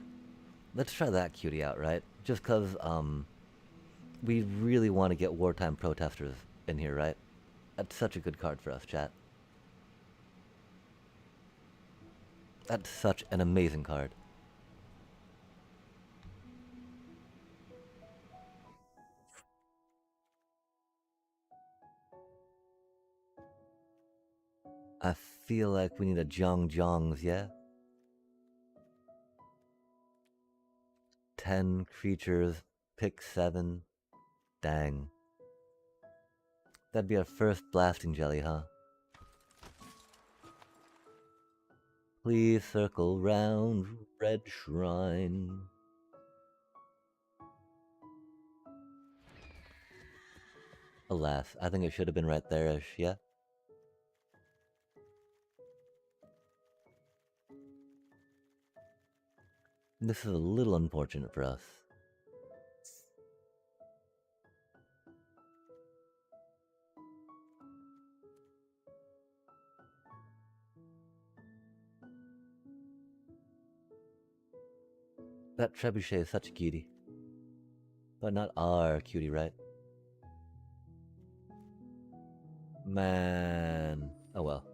Let's try that cutie out, right? Just cause, we really want to get wartime protesters in here, right? That's such a good card for us, chat. That's such an amazing card. I feel like we need a Jongs, yeah? 10 creatures, pick 7. Dang. That'd be our first blasting jelly, huh? Please circle round red shrine. Alas, I think it should have been right there-ish, yeah? This is a little unfortunate for us. That trebuchet is such a cutie. But not our cutie, right? Man. Oh well.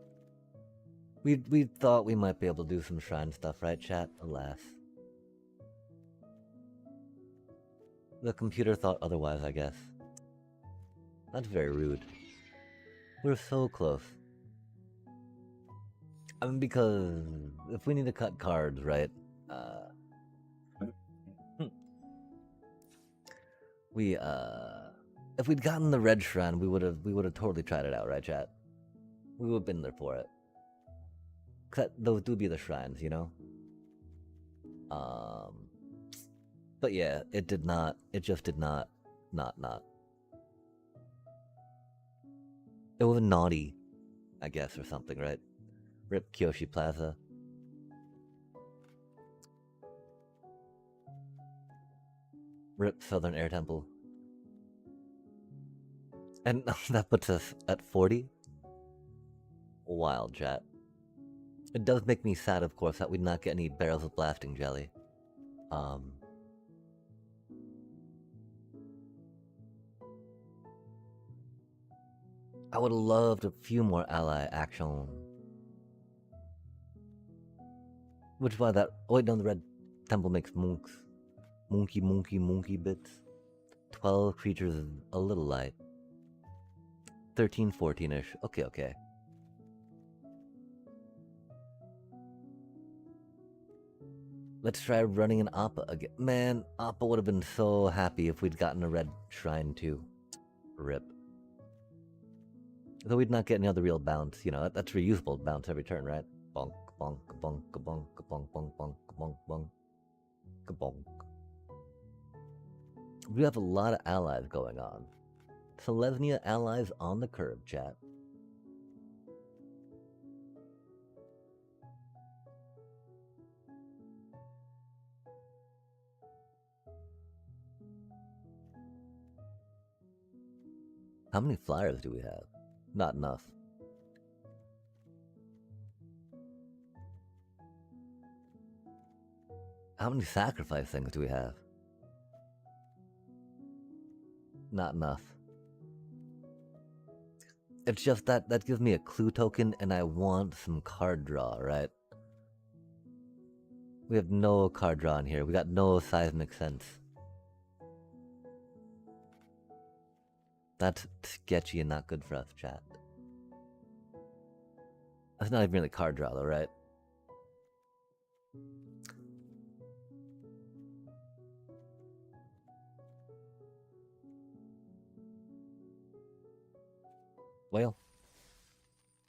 We thought we might be able to do some shrine stuff, right, chat? Alas. The computer thought otherwise, I guess. That's very rude. We're so close. I mean, because if we need to cut cards, right? We if we'd gotten the red shrine, we would have totally tried it out, right, chat? We would have been there for it. Cause those do be the shrines, you know. But yeah, it did not. It just did not. Not. It was naughty, I guess, or something, right? Rip Kyoshi Plaza. Rip Southern Air Temple. And that puts us at 40. Wild, chat. It does make me sad, of course, that we did not get any barrels of blasting jelly. I would have loved a few more ally action. Which is why that... Oh wait, no, the red temple makes monks. Monkey bits. 12 creatures is a little light. 13, 14-ish. Okay. Let's try running an Appa again. Man, Appa would have been so happy if we'd gotten a red shrine too. Rip. Though we'd not get any other real bounce, you know, that's reusable bounce every turn, right? Bonk, bonk, bonk, bonk, bonk, bonk, bonk, bonk, bonk, bonk. We have a lot of allies going on. Selesnya allies on the curb, chat. How many flyers do we have? Not enough. How many sacrifice things do we have? Not enough. It's just that gives me a clue token and I want some card draw, right? We have no card draw in here. We got no seismic sense. That's sketchy and not good for us, chat. That's not even really card draw though, right?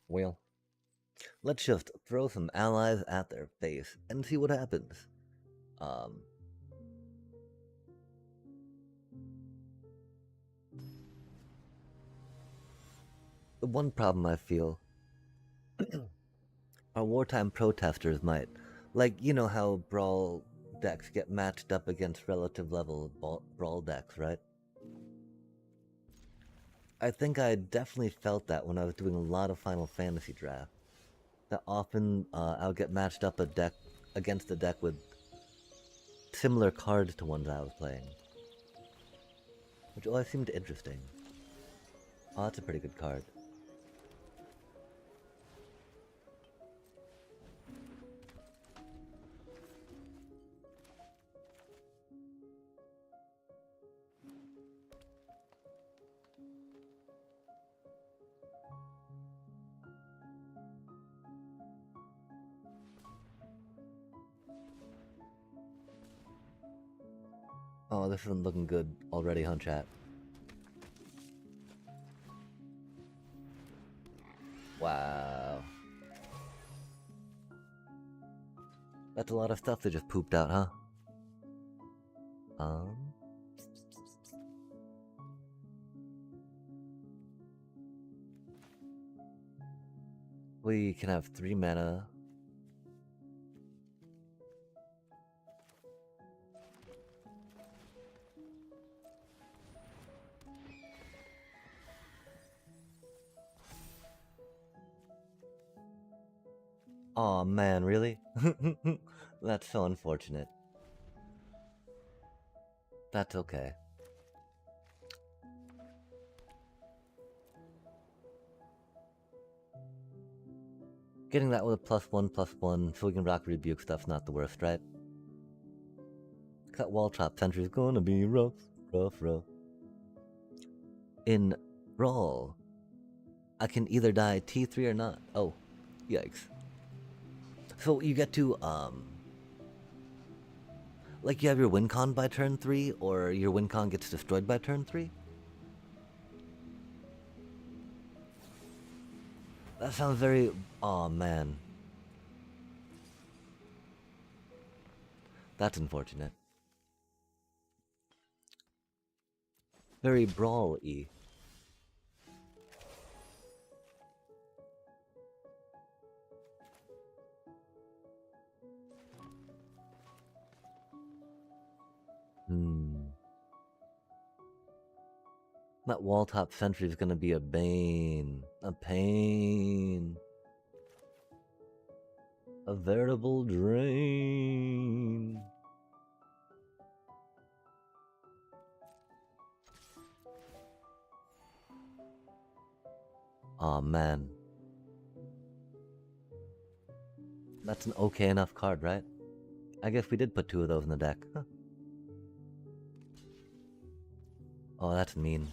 Well. Let's just throw some allies at their face and see what happens. The one problem I feel Our wartime protesters might. Like, you know how Brawl decks get matched up against relative level Brawl decks, right? I think I definitely felt that when I was doing a lot of Final Fantasy draft. That often I'll get matched up against a deck with similar cards to ones I was playing, which always seemed interesting. Oh, that's a pretty good card. Oh, this isn't looking good already, huh, chat? Wow. That's a lot of stuff that just pooped out, huh? Um... We can have 3 mana. Aw, man, really? That's so unfortunate. That's okay. Getting that with a +1/+1 so we can rock rebuke stuff's not the worst, right? Cut wall chop sentry's gonna be rough. In Brawl, I can either die T3 or not. Oh, yikes. So you get to, like you have your win con by turn 3, or your win con gets destroyed by turn 3? That sounds very... Aw, man. That's unfortunate. Very Brawl-y. That wall top sentry is gonna be a bane. A pain. A veritable drain. Aw, man. That's an okay enough card, right? I guess we did put 2 of those in the deck. Huh. Oh, that's mean.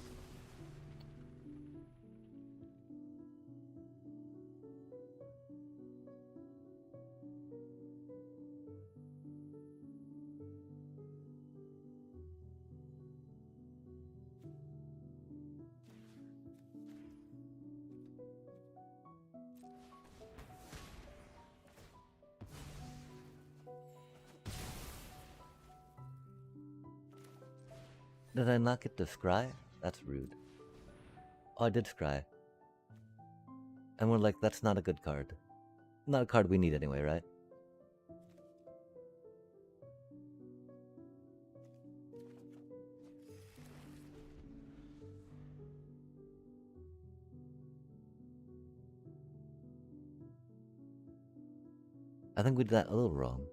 Did I not get to scry? That's rude. Oh, I did scry. And we're like, that's not a good card. Not a card we need anyway, right? I think we did that a little wrong.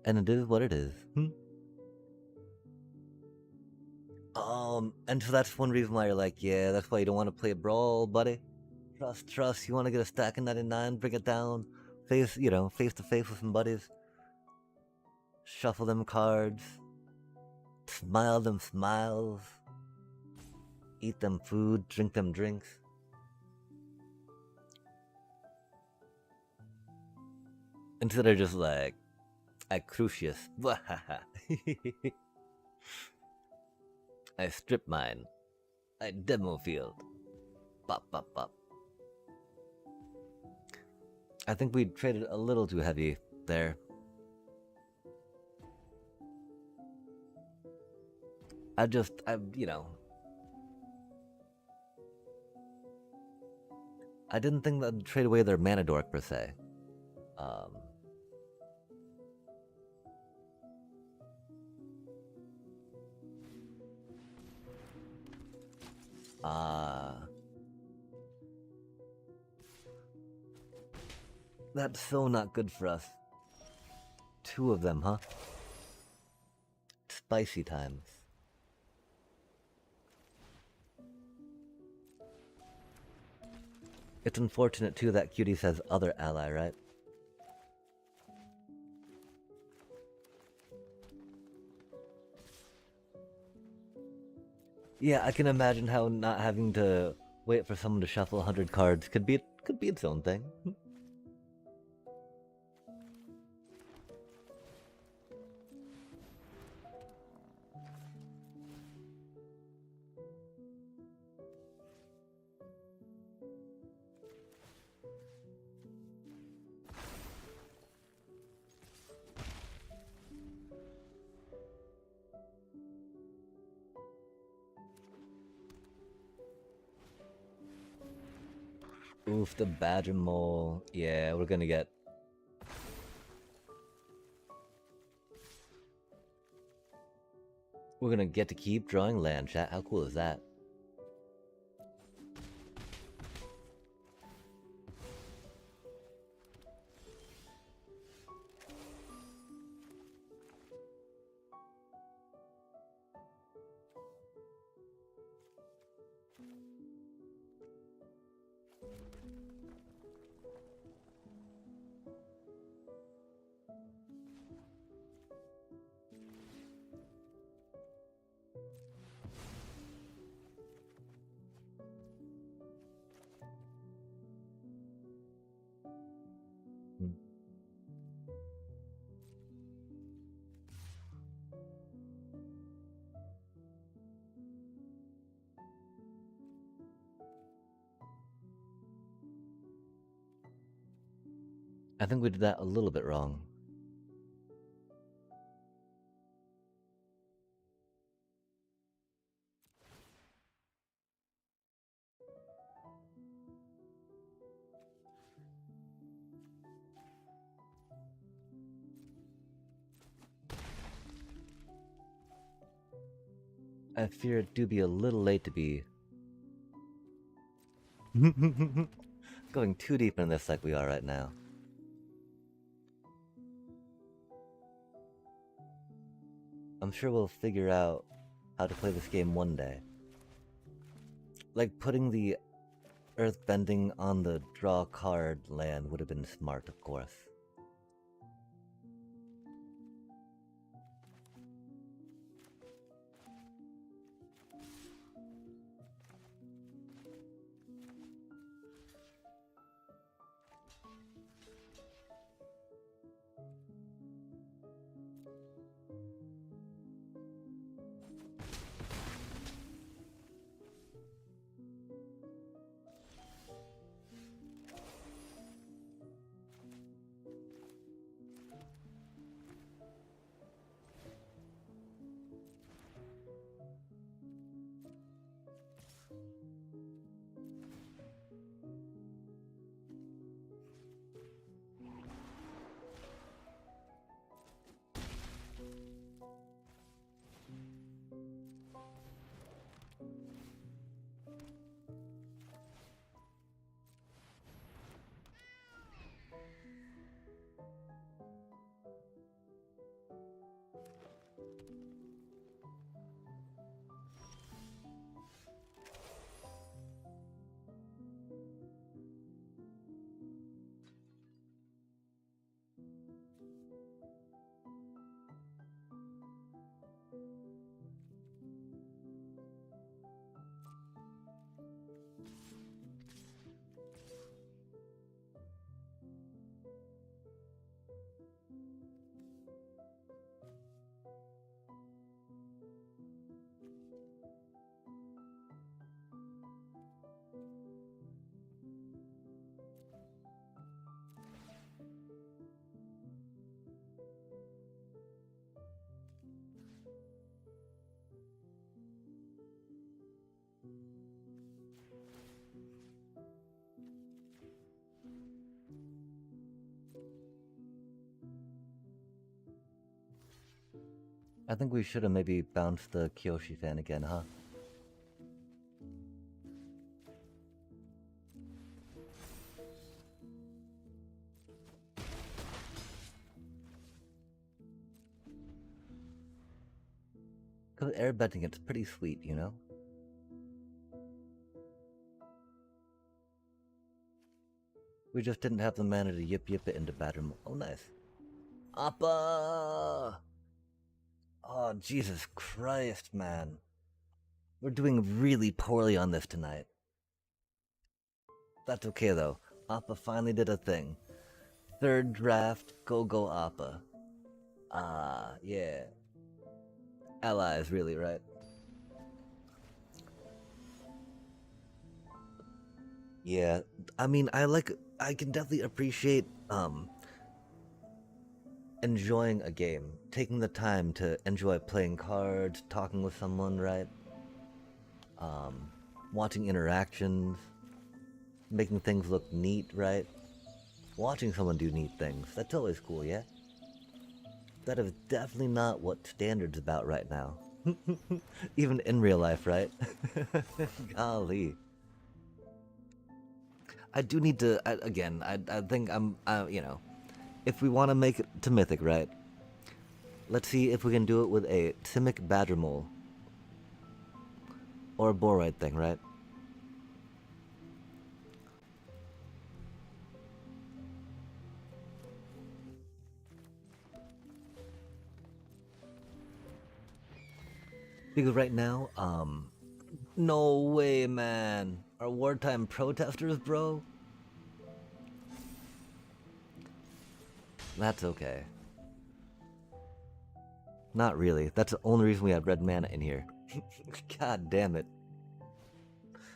And it is what it is. And so that's one reason why you're like, yeah, that's why you don't want to play a Brawl, buddy. Trust, you want to get a stack of 99, bring it down, face to face with some buddies. Shuffle them cards. Smile them smiles. Eat them food, drink them drinks. Instead of just like, Crucius. I strip mine. I demo field. Bop, bop, bop. I think we traded a little too heavy there. I didn't think that'd trade away their mana dork per se. Um, that's so not good for us. 2 of them, huh? Spicy times. It's unfortunate too that Cutie says other ally, right? Yeah, I can imagine how not having to wait for someone to shuffle 100 cards could be its own thing. Oof, the Badger Mole. Yeah, we're gonna get... We're gonna get to keep drawing land, chat. How cool is that? I think we did that a little bit wrong. I fear it do be a little late to be... going too deep in this like we are right now. I'm sure we'll figure out how to play this game one day. Like, putting the earthbending on the draw card land would have been smart, of course. I think we should have maybe bounced the Kyoshi fan again, huh? Because airbending, it's pretty sweet, you know? We just didn't have the mana to yip it into battle. Oh, nice. Appa! Oh, Jesus Christ, man. We're doing really poorly on this tonight. That's okay, though. Appa finally did a thing. Third draft, go Appa. Ah, yeah. Allies, really, right? Yeah, I mean, I can definitely appreciate, enjoying a game. Taking the time to enjoy playing cards, talking with someone, right? Um, watching interactions, making things look neat, right? Watching someone do neat things, that's always cool, yeah? That is definitely not what Standard's about right now. Even in real life, right? Golly. I do need to, I think you know, if we want to make it to Mythic, right? Let's see if we can do it with a Simic Badgermole. Or a Borite thing, right? Because right now, no way, man. Our wartime protesters, bro? That's okay. Not really. That's the only reason we have red mana in here. God damn it.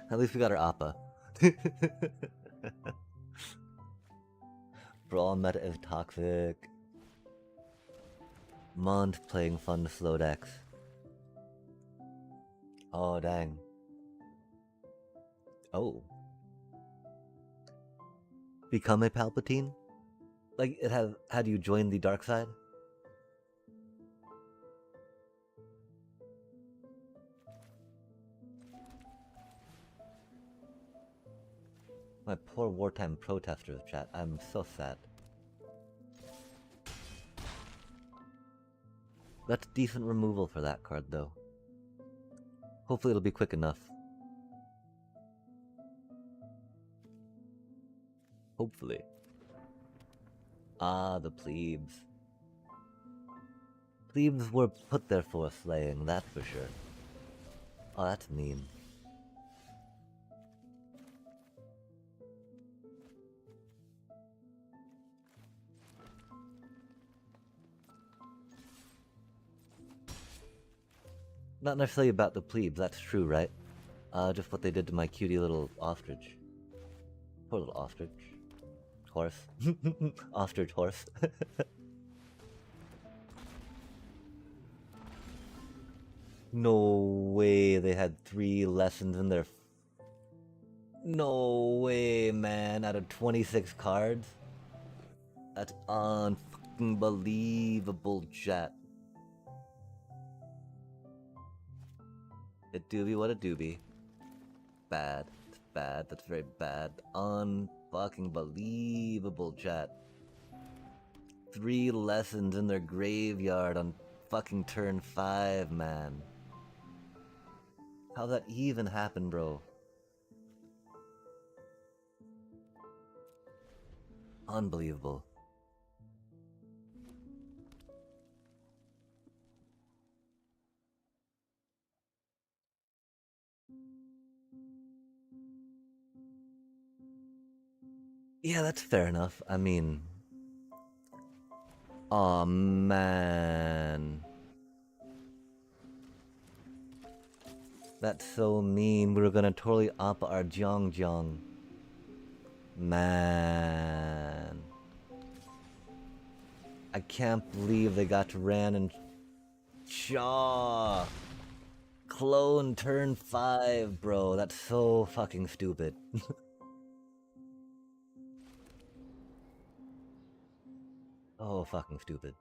At least we got our Appa. Brawl meta is toxic. Mont playing fun slow decks. Oh, dang. Oh. Become a Palpatine? Like, it has had you join the dark side? My poor wartime protesters, chat. I'm so sad. That's decent removal for that card, though. Hopefully it'll be quick enough. Hopefully. Ah, the plebes. Plebes were put there for slaying, that's for sure. Oh, that's mean. Not necessarily about the plebes, that's true, right? Just what they did to my cutie little ostrich. Poor little ostrich. Horse. Ostrich horse. No way they had 3 lessons in their... No way, man. Out of 26 cards? That's unbelievable, chat. It do be what it do be. Bad. It's bad. That's very bad. Unfucking believable, chat. 3 lessons in their graveyard on fucking turn 5, man. How'd that even happen, bro? Unbelievable. Yeah, that's fair enough. I mean... Aw, man. That's so mean. We were gonna totally up our Jiang. Man. I can't believe they got Ran and Shaw. Clone turn 5, bro. That's so fucking stupid. Oh, fucking stupid.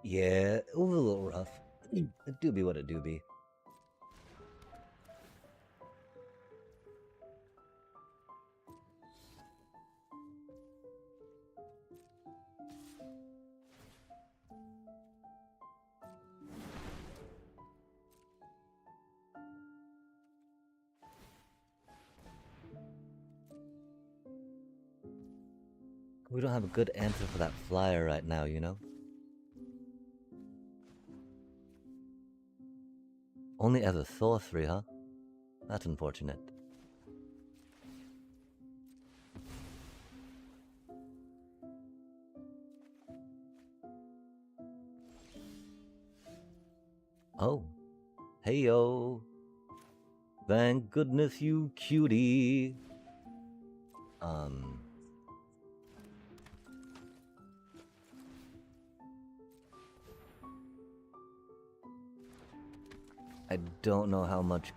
Yeah, it was a little rough. It do be what it do be. We don't have a good answer for that flyer right now, you know? Only as a sorcery, huh? That's unfortunate. Oh. Hey yo. Thank goodness you cutie. I don't know how much.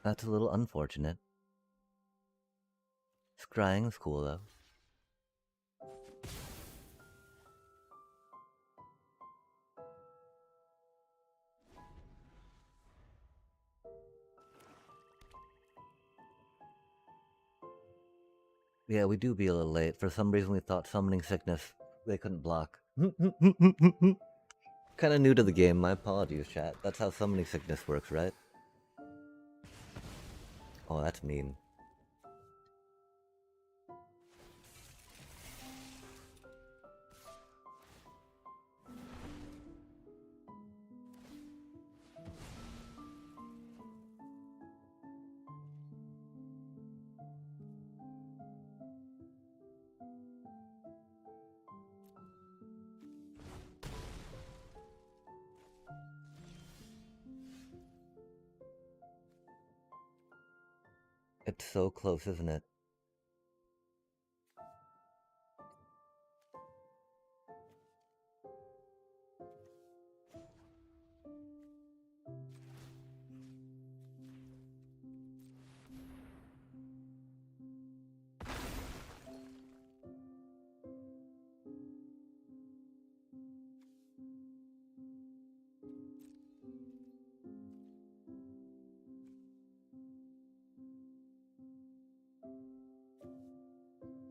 That's a little unfortunate. Scrying's cool though. Yeah, we do be a little late. For some reason we thought summoning sickness they couldn't block. Kinda new to the game, my apologies, chat. That's how summoning sickness works, right? Oh, that's mean. It's so close, isn't it?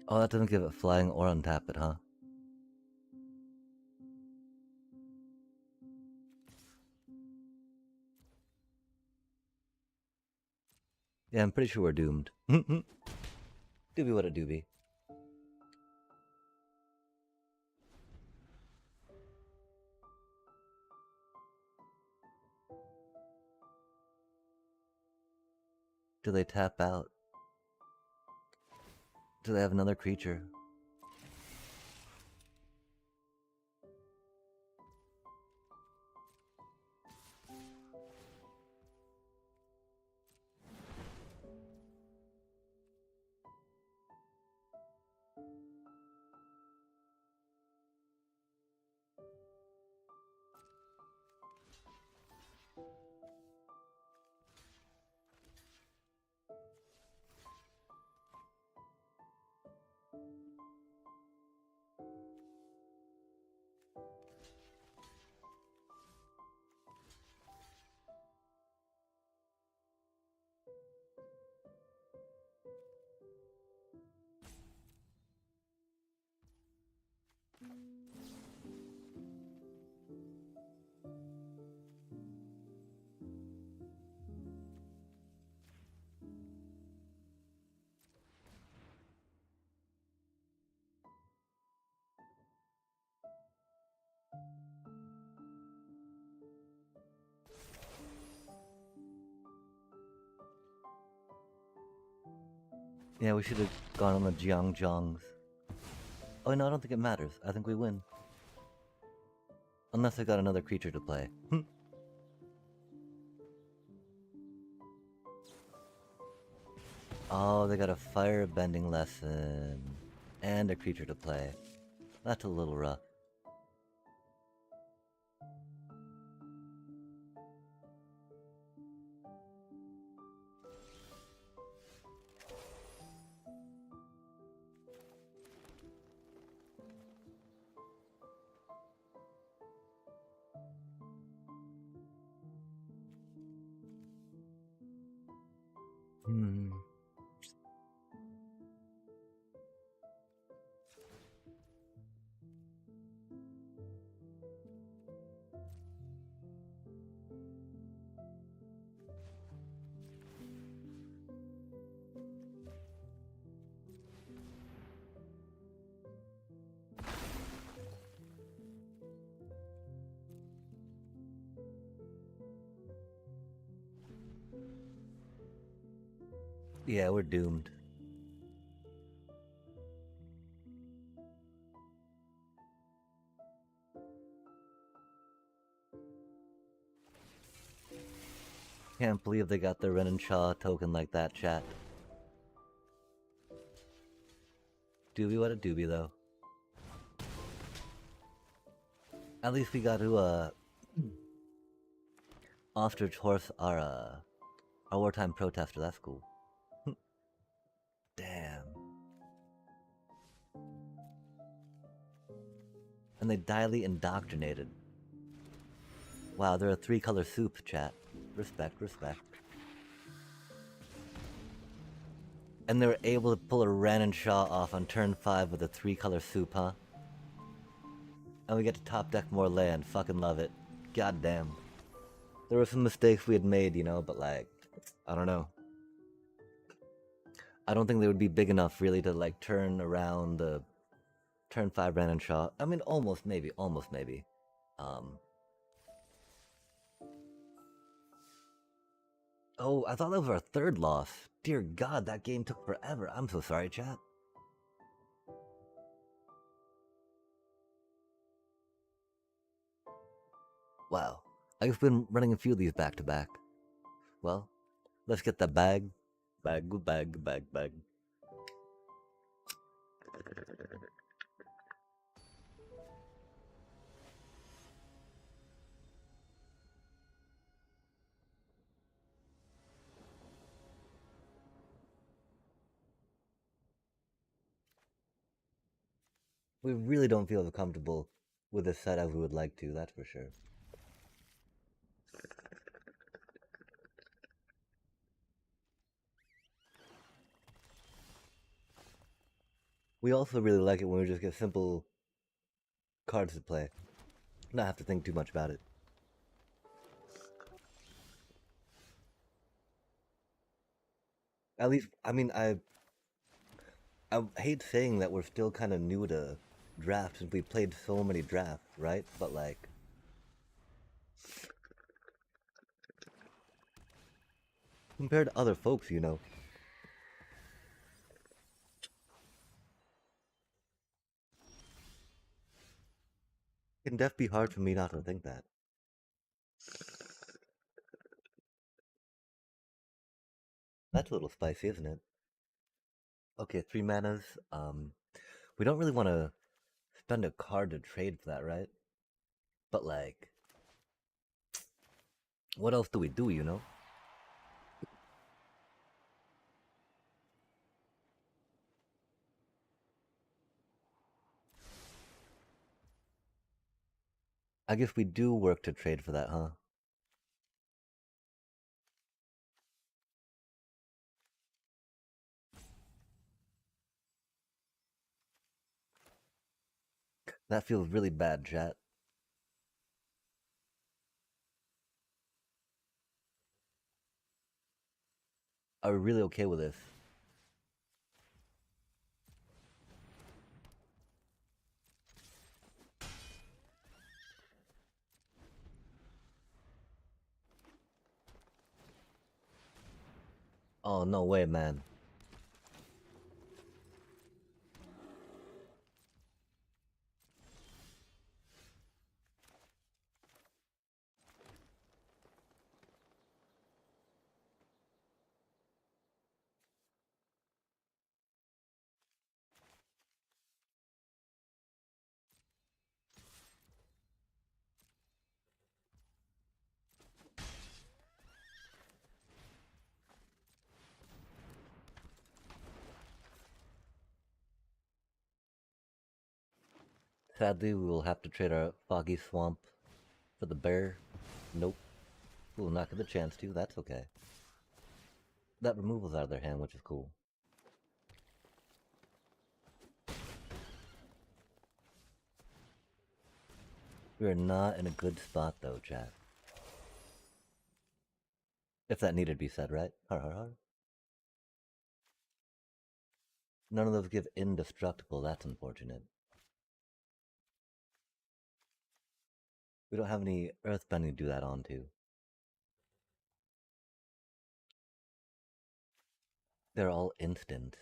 Oh, that doesn't give it flying or untap it, huh? Yeah, I'm pretty sure we're doomed. Doobie what a doobie. Do they tap out? Do they have another creature? Yeah, we should have gone on the Jiangjongs. Oh no, I don't think it matters. I think we win. Unless I got another creature to play. Oh, they got a firebending lesson. And a creature to play. That's a little rough. Hmm. Yeah, we're doomed. Can't believe they got the Ren and Shaw token like that, chat. Doobie what a doobie, though. At least we got to, ostrich horse our wartime protester. That's cool. Damn. And they dilely indoctrinated. Wow, they're a 3-color soup, chat. Respect, respect. And they were able to pull a Ren and Shaw off on turn 5 with a 3-color soup, huh? And we get to top deck more land. Fucking love it. God damn. There were some mistakes we had made, you know, but like, I don't know. I don't think they would be big enough really to like turn around the turn 5 Ren and Shaw. I mean, almost maybe. Oh, I thought that was our 3rd loss. Dear God, that game took forever. I'm so sorry, chat. Wow. I've been running a few of these back to back. Well, let's get that bag. Bag. We really don't feel as comfortable with this set as we would like to, that's for sure. We also really like it when we just get simple cards to play. Not have to think too much about it. At least, I mean, I hate saying that we're still kind of new to drafts since we played so many drafts, right? But like, compared to other folks, you know, it can def be hard for me not to think that. That's a little spicy, isn't it? Okay, 3 manas. We don't really want to spend a card to trade for that, right? But like, what else do we do, you know? I guess we do work to trade for that, huh? That feels really bad, chat. Are we really okay with this? Oh, no way, man. Sadly, we will have to trade our foggy swamp for the bear. Nope. We'll not get the chance to. That's okay. That removal's out of their hand, which is cool. We are not in a good spot, though, chat. If that needed to be said, right? Har har har. None of those give indestructible. That's unfortunate. We don't have any earthbending to do that onto. They're all instant.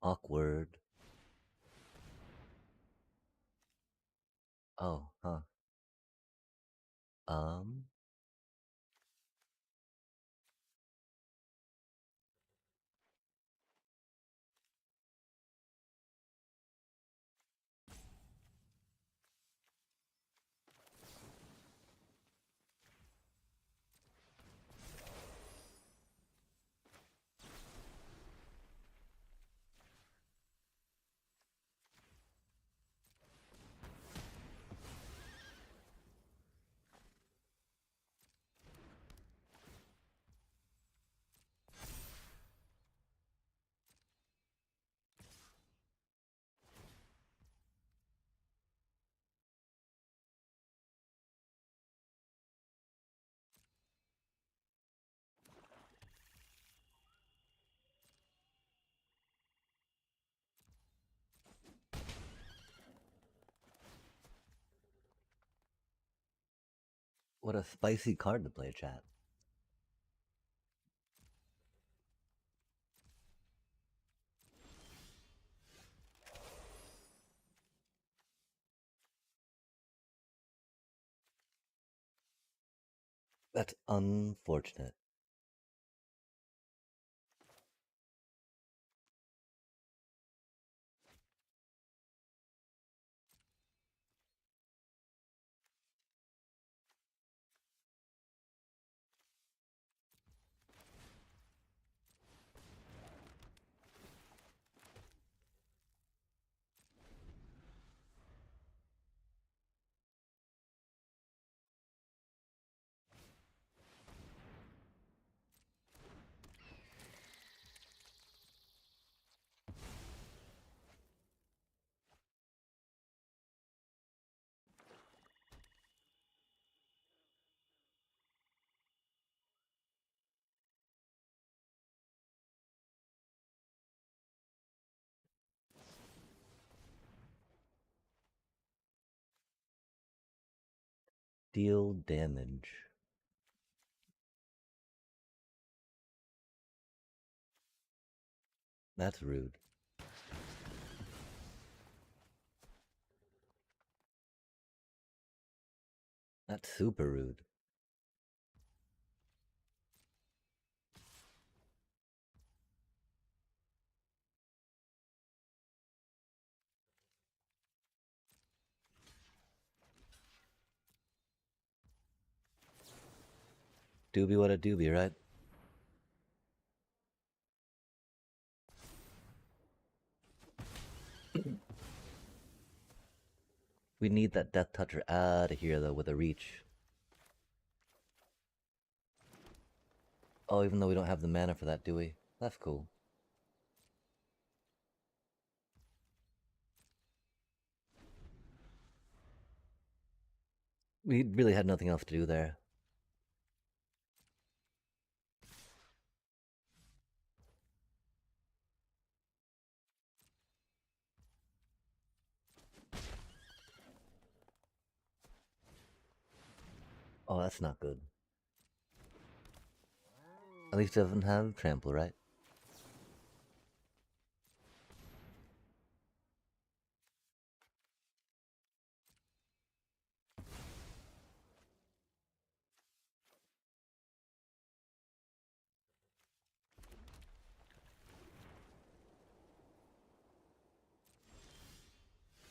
Awkward. Oh, huh. Um. What a spicy card to play, chat. That's unfortunate. Deal damage. That's rude. That's super rude. Doobie what a doobie, right? We need that Death Toucher out of here, though, with a reach. Oh, even though we don't have the mana for that, do we? That's cool. We really had nothing else to do there. Oh, that's not good. At least it doesn't have trample, right?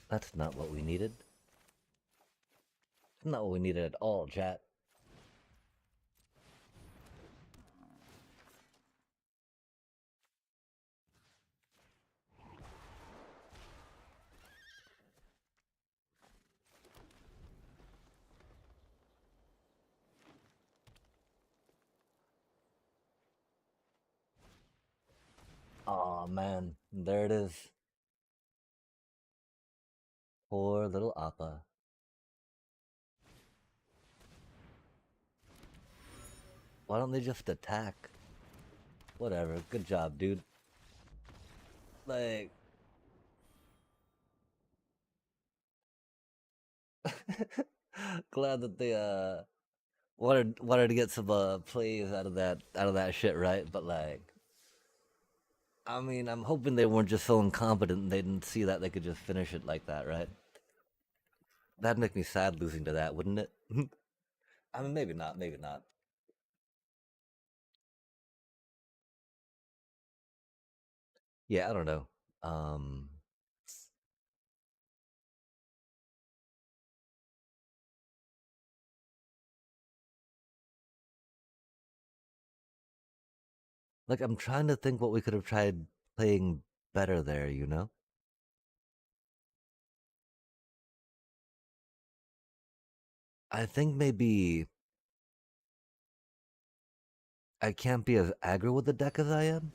That's not what we needed. Not what we needed at all, chat. Aw, man. There it is. Poor little Appa. Why don't they just attack? Whatever. Good job, dude. Like... Glad that they, wanted to get some, plays out of that shit, right? But, like... I mean, I'm hoping they weren't just so incompetent and they didn't see that they could just finish it like that, right? That'd make me sad losing to that, wouldn't it? I mean, maybe not, maybe not. Yeah, I don't know. Um, like, I'm trying to think what we could have tried playing better there, you know? I think maybe I can't be as aggro with the deck as I am.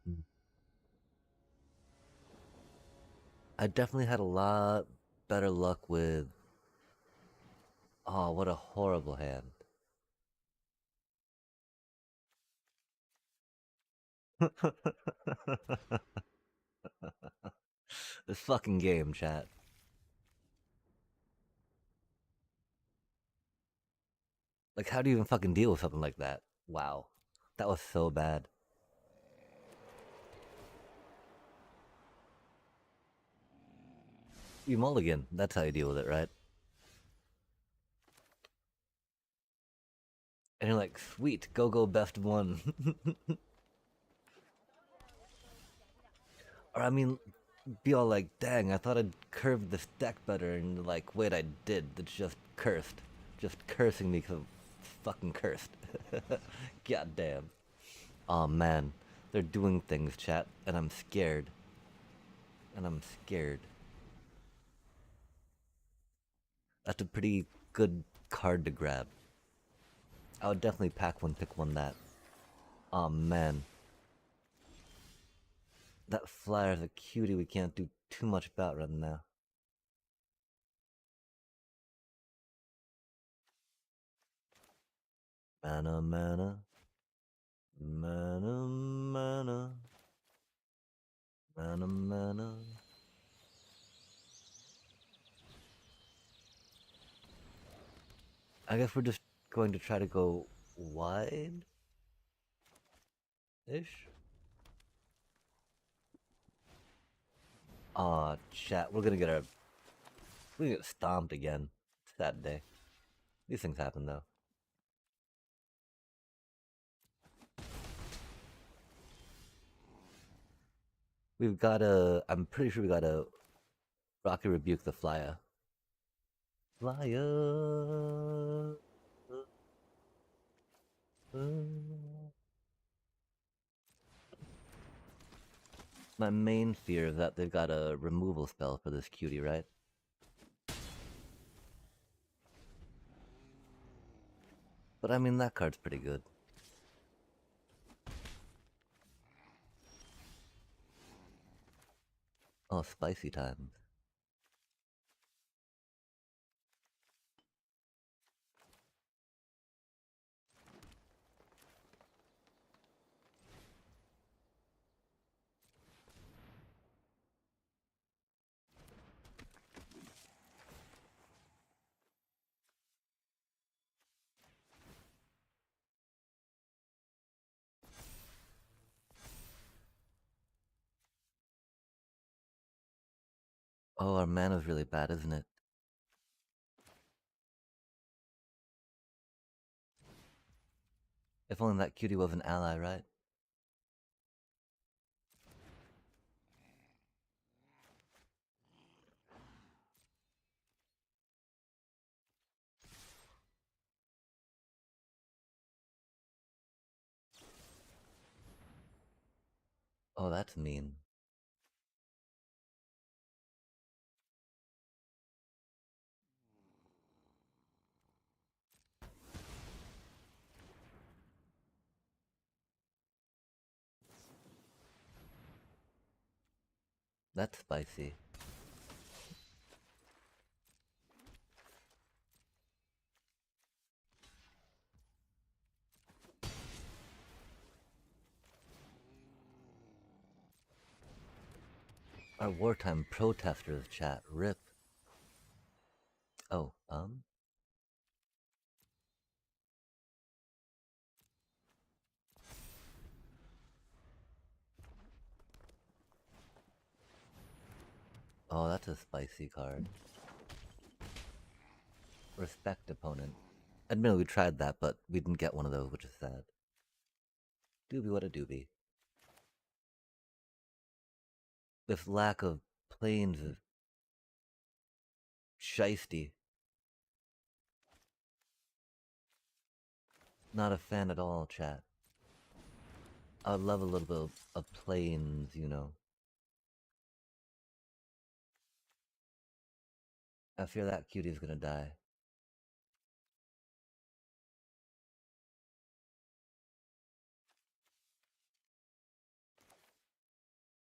Mm. I definitely had a lot better luck with. Oh, what a horrible hand. This fucking game, chat. Like, how do you even fucking deal with something like that? Wow. That was so bad. You mulligan. That's how you deal with it, right? And you're like, sweet, go best one. Or, I mean, be all like, dang, I thought I'd curved this deck better. And like, wait, I did. It's just cursed. Just cursing me because it's fucking cursed. God damn. Oh man, they're doing things, chat, and I'm scared. And I'm scared. That's a pretty good card to grab. I would definitely pack one, pick one that. Oh man. That flyer's a cutie we can't do too much about right now. Mana, mana. Mana, mana. Mana, mana. I guess we're just going to try to go wide-ish? Aw, chat, we're gonna get stomped again. Sad day. These things happen though. We've gotta, I'm pretty sure we gotta Rocket Rebuke the Flyer. Flyer. My main fear is that they've got a removal spell for this cutie, right? But I mean, that card's pretty good. Oh, spicy times. Oh, our mana's really bad, isn't it? If only that cutie was an ally, right? Oh, that's mean. That's spicy. Our wartime protesters chat. Rip. Oh, Oh, that's a spicy card. Respect opponent. Admittedly, we tried that, but we didn't get one of those, which is sad. Doobie, what a doobie. This lack of planes is shisty. Not a fan at all, chat. I would love a little bit of planes, you know. I fear that cutie's gonna die.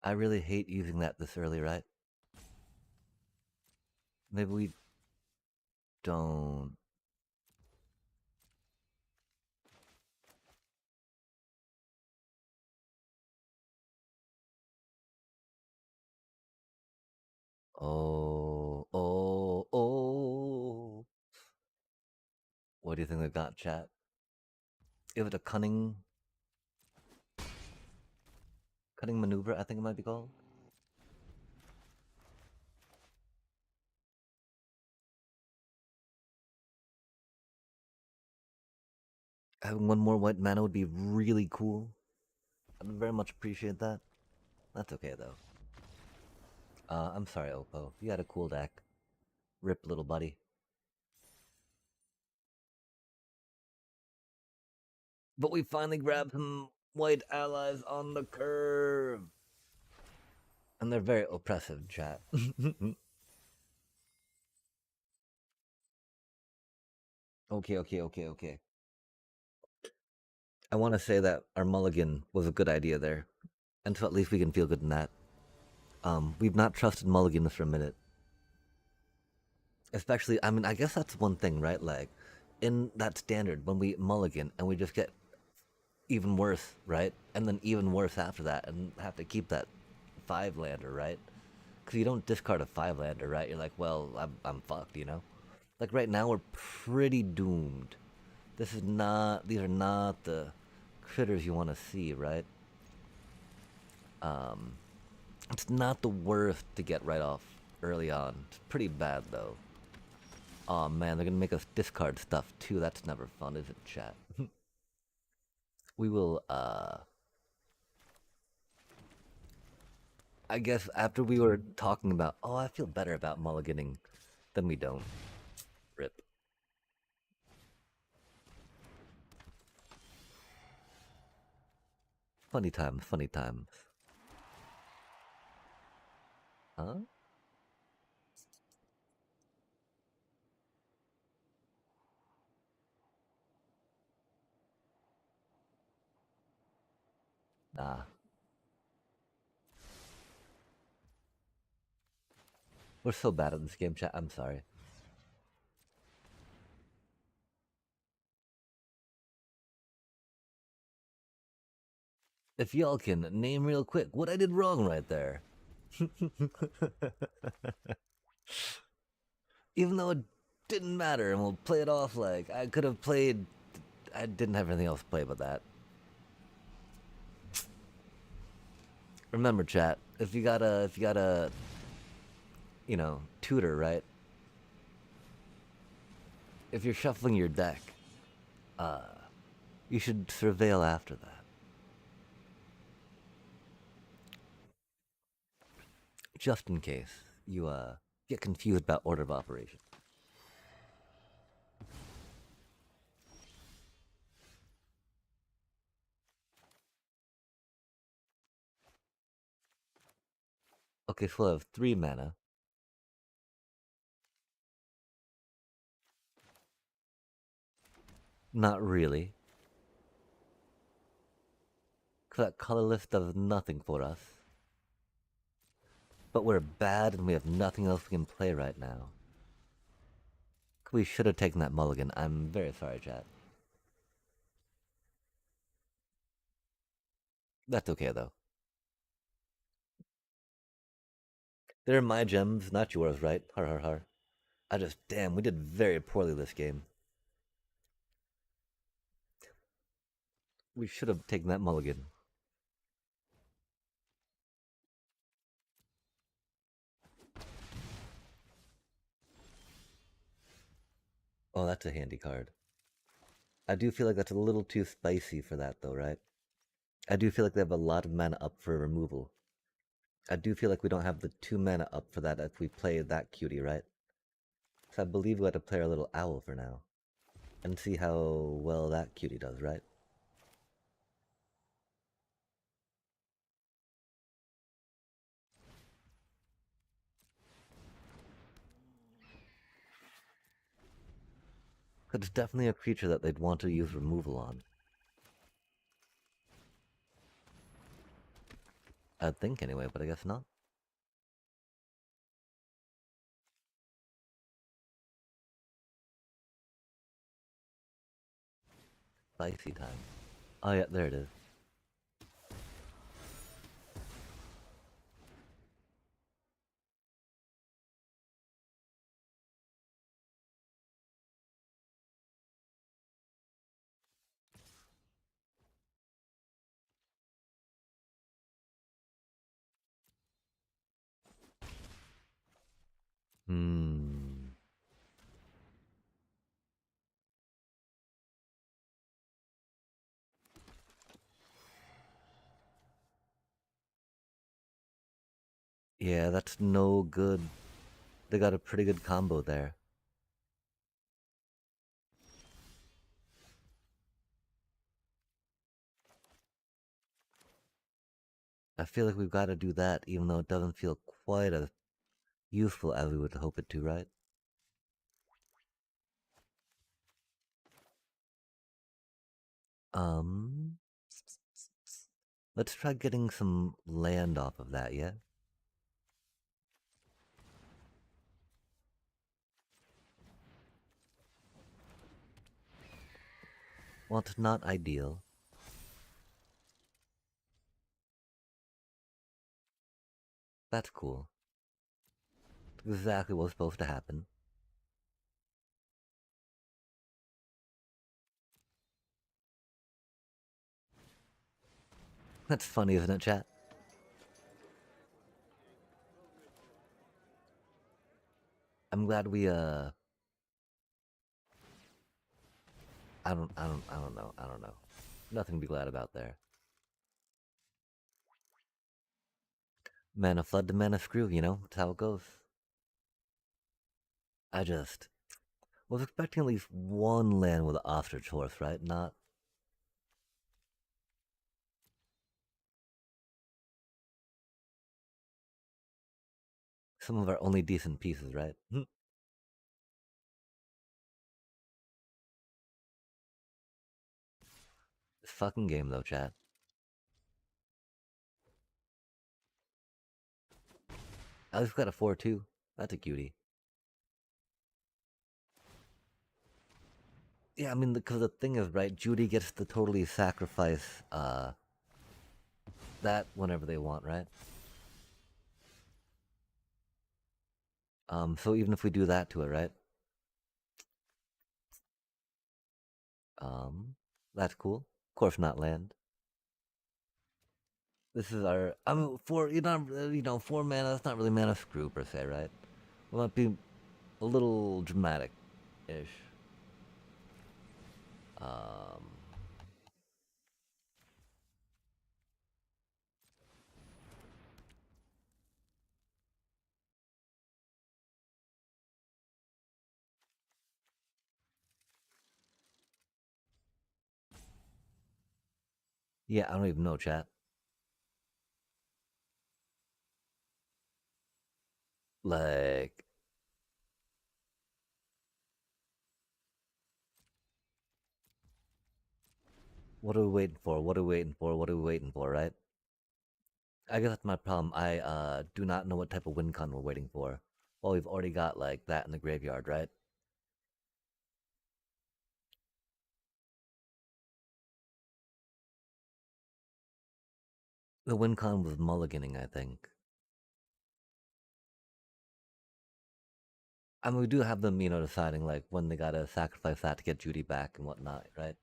I really hate using that this early, right? Maybe we don't. Oh, oh, oh. What do you think they got, chat? Give it a cunning maneuver, I think it might be called. Having one more white mana would be really cool. I'd very much appreciate that. That's okay though. I'm sorry, Oppo. You had a cool deck. Rip, little buddy. But we finally grabbed some white allies on the curve. And they're very oppressive, chat. Okay. I want to say that our mulligan was a good idea there. And so at least we can feel good in that. We've not trusted mulligans for a minute. Especially, I mean, I guess that's one thing, right? Like, in that standard, when we mulligan and we just get even worse, right? And then even worse after that, and have to keep that 5-lander, right? Because you don't discard a 5-lander, right? You're like, well, I'm fucked, you know? Like, right now, we're pretty doomed. These are not the critters you want to see, right? Um, it's not the worst to get right off early on. It's pretty bad, though. Oh man, they're gonna make us discard stuff too. That's never fun, is it, chat? We will, I guess after we were talking about, oh, I feel better about mulliganing, then we don't. Rip. Funny times, funny times. Huh? Nah. We're so bad at this game, chat. I'm sorry. If y'all can name real quick what I did wrong right there. Even though it didn't matter, and we'll play it off like I could have played. I didn't have anything else to play but that. Remember, chat. If you got a, you know, tutor, right? If you're shuffling your deck, you should surveil after that. Just in case you get confused about order of operation. case, we'll have 3 mana. Not really. Because that colorless does nothing for us. But we're bad and we have nothing else we can play right now. We should have taken that mulligan. I'm very sorry, chat. That's okay, though. They're my gems, not yours, right? Har har har. Damn, we did very poorly this game. We should have taken that mulligan. Oh, that's a handy card. I do feel like that's a little too spicy for that, though, right? I do feel like they have a lot of mana up for removal. I do feel like we don't have the 2 mana up for that if we play that cutie, right? So I believe we have to play our little owl for now. And see how well that cutie does, right? Because it's definitely a creature that they'd want to use removal on. I'd think anyway, but I guess not. Spicy time. Oh yeah, there it is. Hmm. Yeah, that's no good. They got a pretty good combo there. I feel like we've got to do that, even though it doesn't feel quite as useful as we would hope it to, right? Um, let's try getting some land off of that, yeah? Well, it's not ideal. That's cool. Exactly what's supposed to happen. That's funny, isn't it, chat? I'm glad we, I don't know. Nothing to be glad about there. Mana flood to mana screw, you know? That's how it goes. I just was expecting at least one land with ostrich horse, right? Not some of our only decent pieces, right? This fucking game, though, chat. I just got a 4-2. That's a cutie. Yeah, I mean, because the thing is, right, Judy gets to totally sacrifice that whenever they want, right? So even if we do that to it, right? That's cool. Of course, not land. This is our. I mean, 4 mana. That's not really mana screw per se, right? We might be a little dramatic-ish. Um, yeah, I don't even know, chat. Like, what are we waiting for? What are we waiting for? What are we waiting for, right? I guess that's my problem. I do not know what type of win con we're waiting for. Well, we've already got like that in the graveyard, right? The win con was mulliganing, I think. I mean, we do have them, deciding like when they gotta sacrifice that to get Judy back and whatnot, right?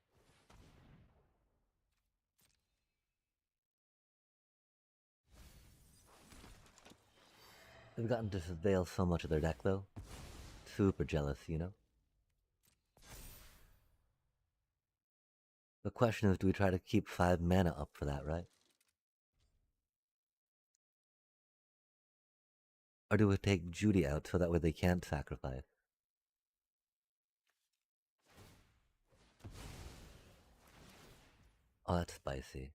They've gotten to surveil so much of their deck, though. Super jealous. The question is, do we try to keep 5 mana up for that, right? Or do we take Judy out so that way they can't sacrifice? Oh, that's spicy.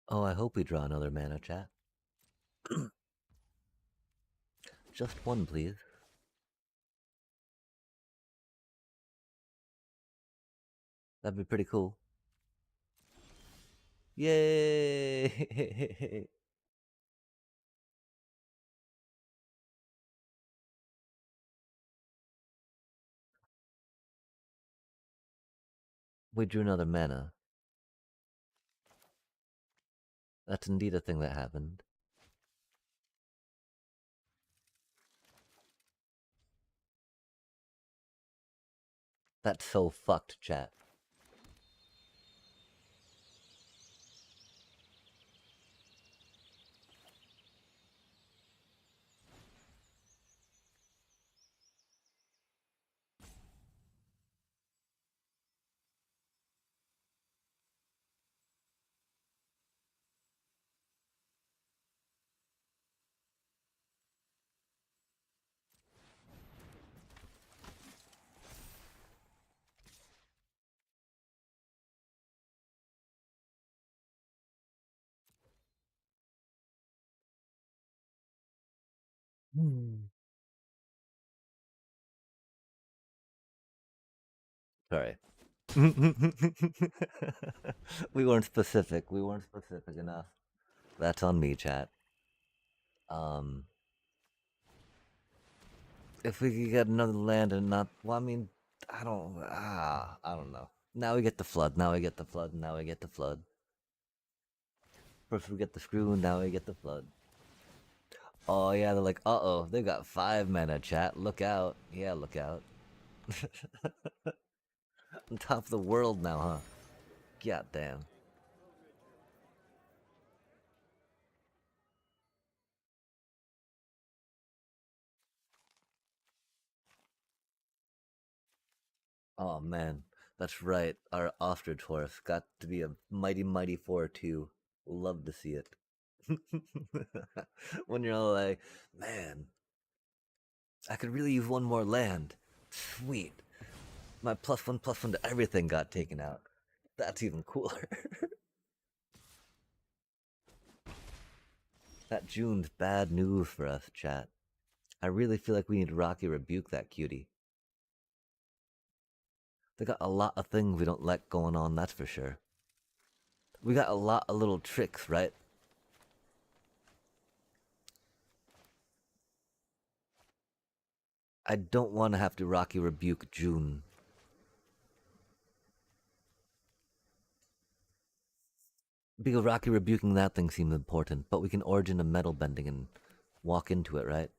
Oh, I hope we draw another mana, chat. Just one, please. That'd be pretty cool. Yay! We drew another mana. That's indeed a thing that happened. That's so fucked, chat. Sorry. We weren't specific. We weren't specific enough. That's on me, chat. Um, if we could get another land and not, well, I mean, I don't know. Now we get the flood. Now we get the flood. Now we get the flood. First we get the screw. Now we get the flood. Oh yeah, they're like, uh-oh, they got 5 mana, chat. Look out. Yeah, look out. On top of the world now, huh? God damn. Oh man, that's right. Our ostrich horse got to be a mighty, mighty 4-2. Love to see it. When you're all like, man, I could really use one more land. Sweet. My +1/+1 to everything got taken out. That's even cooler. That June's bad news for us, chat. I really feel like we need to Rocky rebuke that cutie. They got a lot of things we don't like going on, that's for sure. We got a lot of little tricks, right? I don't want to have to Rocky rebuke June. Because Rocky rebuking that thing seems important, but we can origin a metal bending and walk into it, right?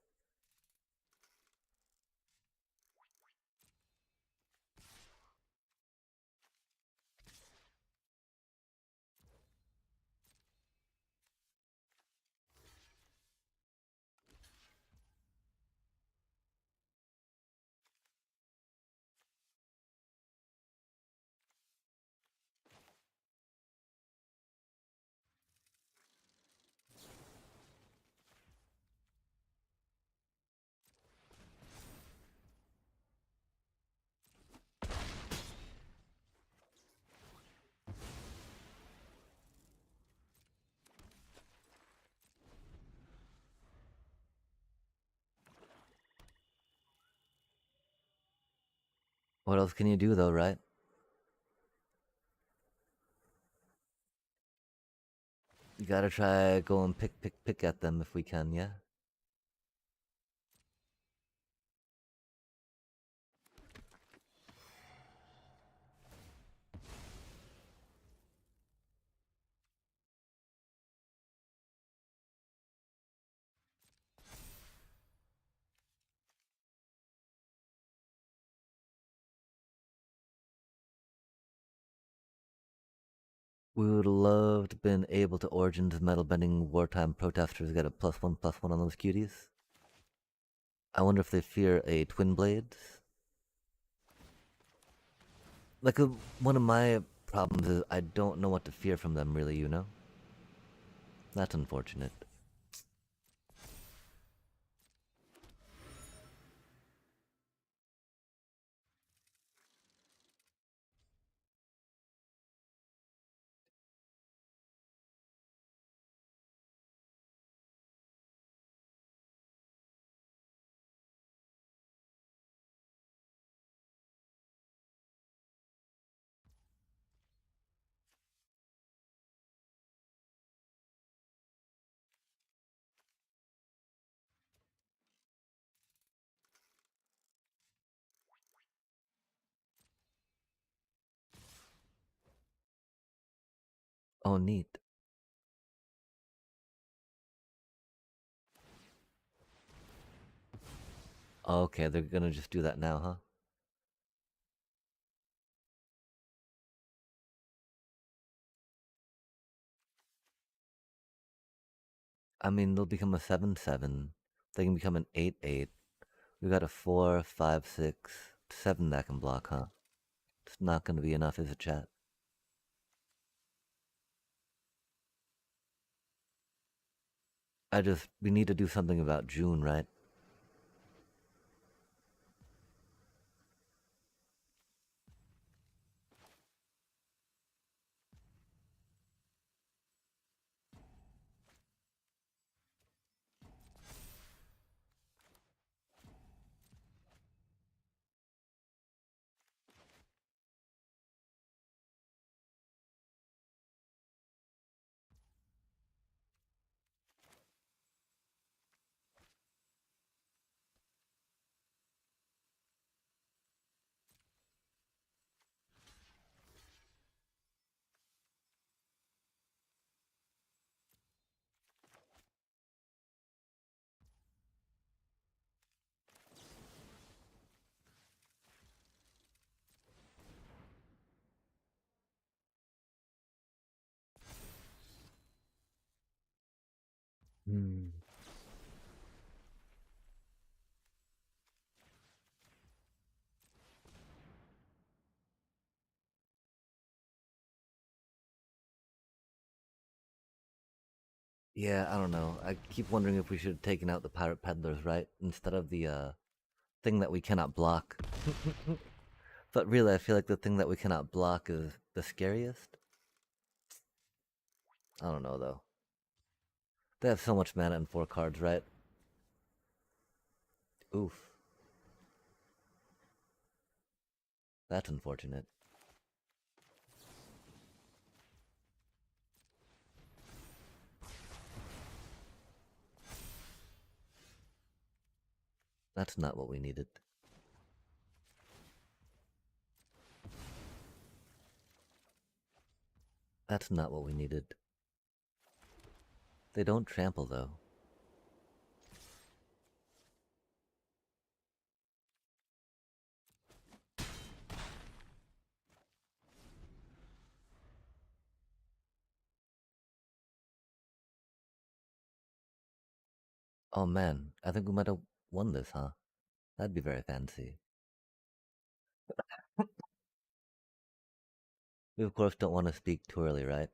What else can you do though, right? You gotta try go and pick at them if we can, yeah? We would love to been able to Origins metal bending wartime protesters get a +1/+1 on those cuties. I wonder if they fear a twin blades. Like one of my problems is I don't know what to fear from them really, you know? That's unfortunate. Oh, neat. Okay, they're gonna just do that now, huh? I mean, they'll become a 7/7. They can become an 8/8. We got a 4/5/6/7 that can block, huh? It's not gonna be enough, is it, chat? We need to do something about June, right? Hmm. Yeah, I don't know. I keep wondering if we should have taken out the pirate peddlers, right? Instead of the thing that we cannot block. But really, I feel like the thing that we cannot block is the scariest. I don't know though. They have so much mana and 4 cards, right? Oof. That's unfortunate. That's not what we needed. That's not what we needed. They don't trample though. Oh man, I think we might have won this, huh? That'd be very fancy. We of course don't want to speak too early, right?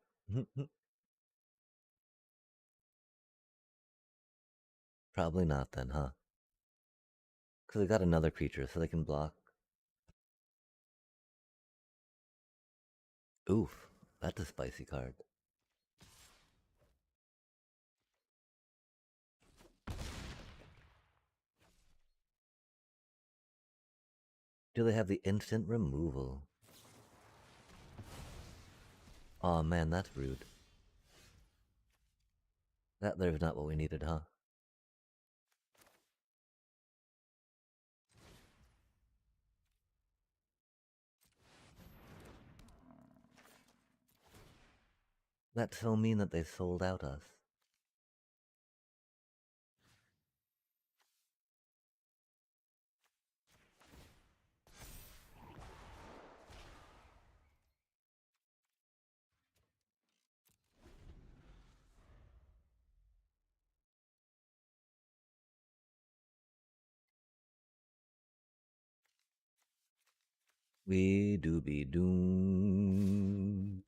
Probably not then, huh? Because they got another creature, so they can block. Oof, that's a spicy card. Do they have the instant removal? Oh man, that's rude. That there's not what we needed, huh? That's so mean that they sold out us. We do be doomed.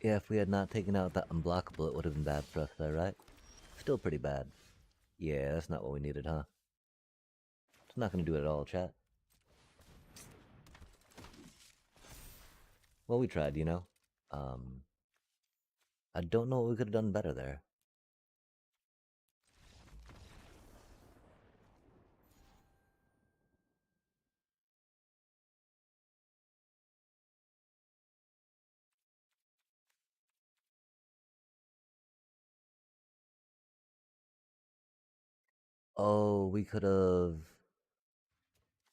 Yeah, if we had not taken out that unblockable, it would have been bad for us there, right? Still pretty bad. Yeah, that's not what we needed, huh? It's not gonna do it at all, chat. Well, we tried, you know? Um, I don't know what we could have done better there. Oh, we could have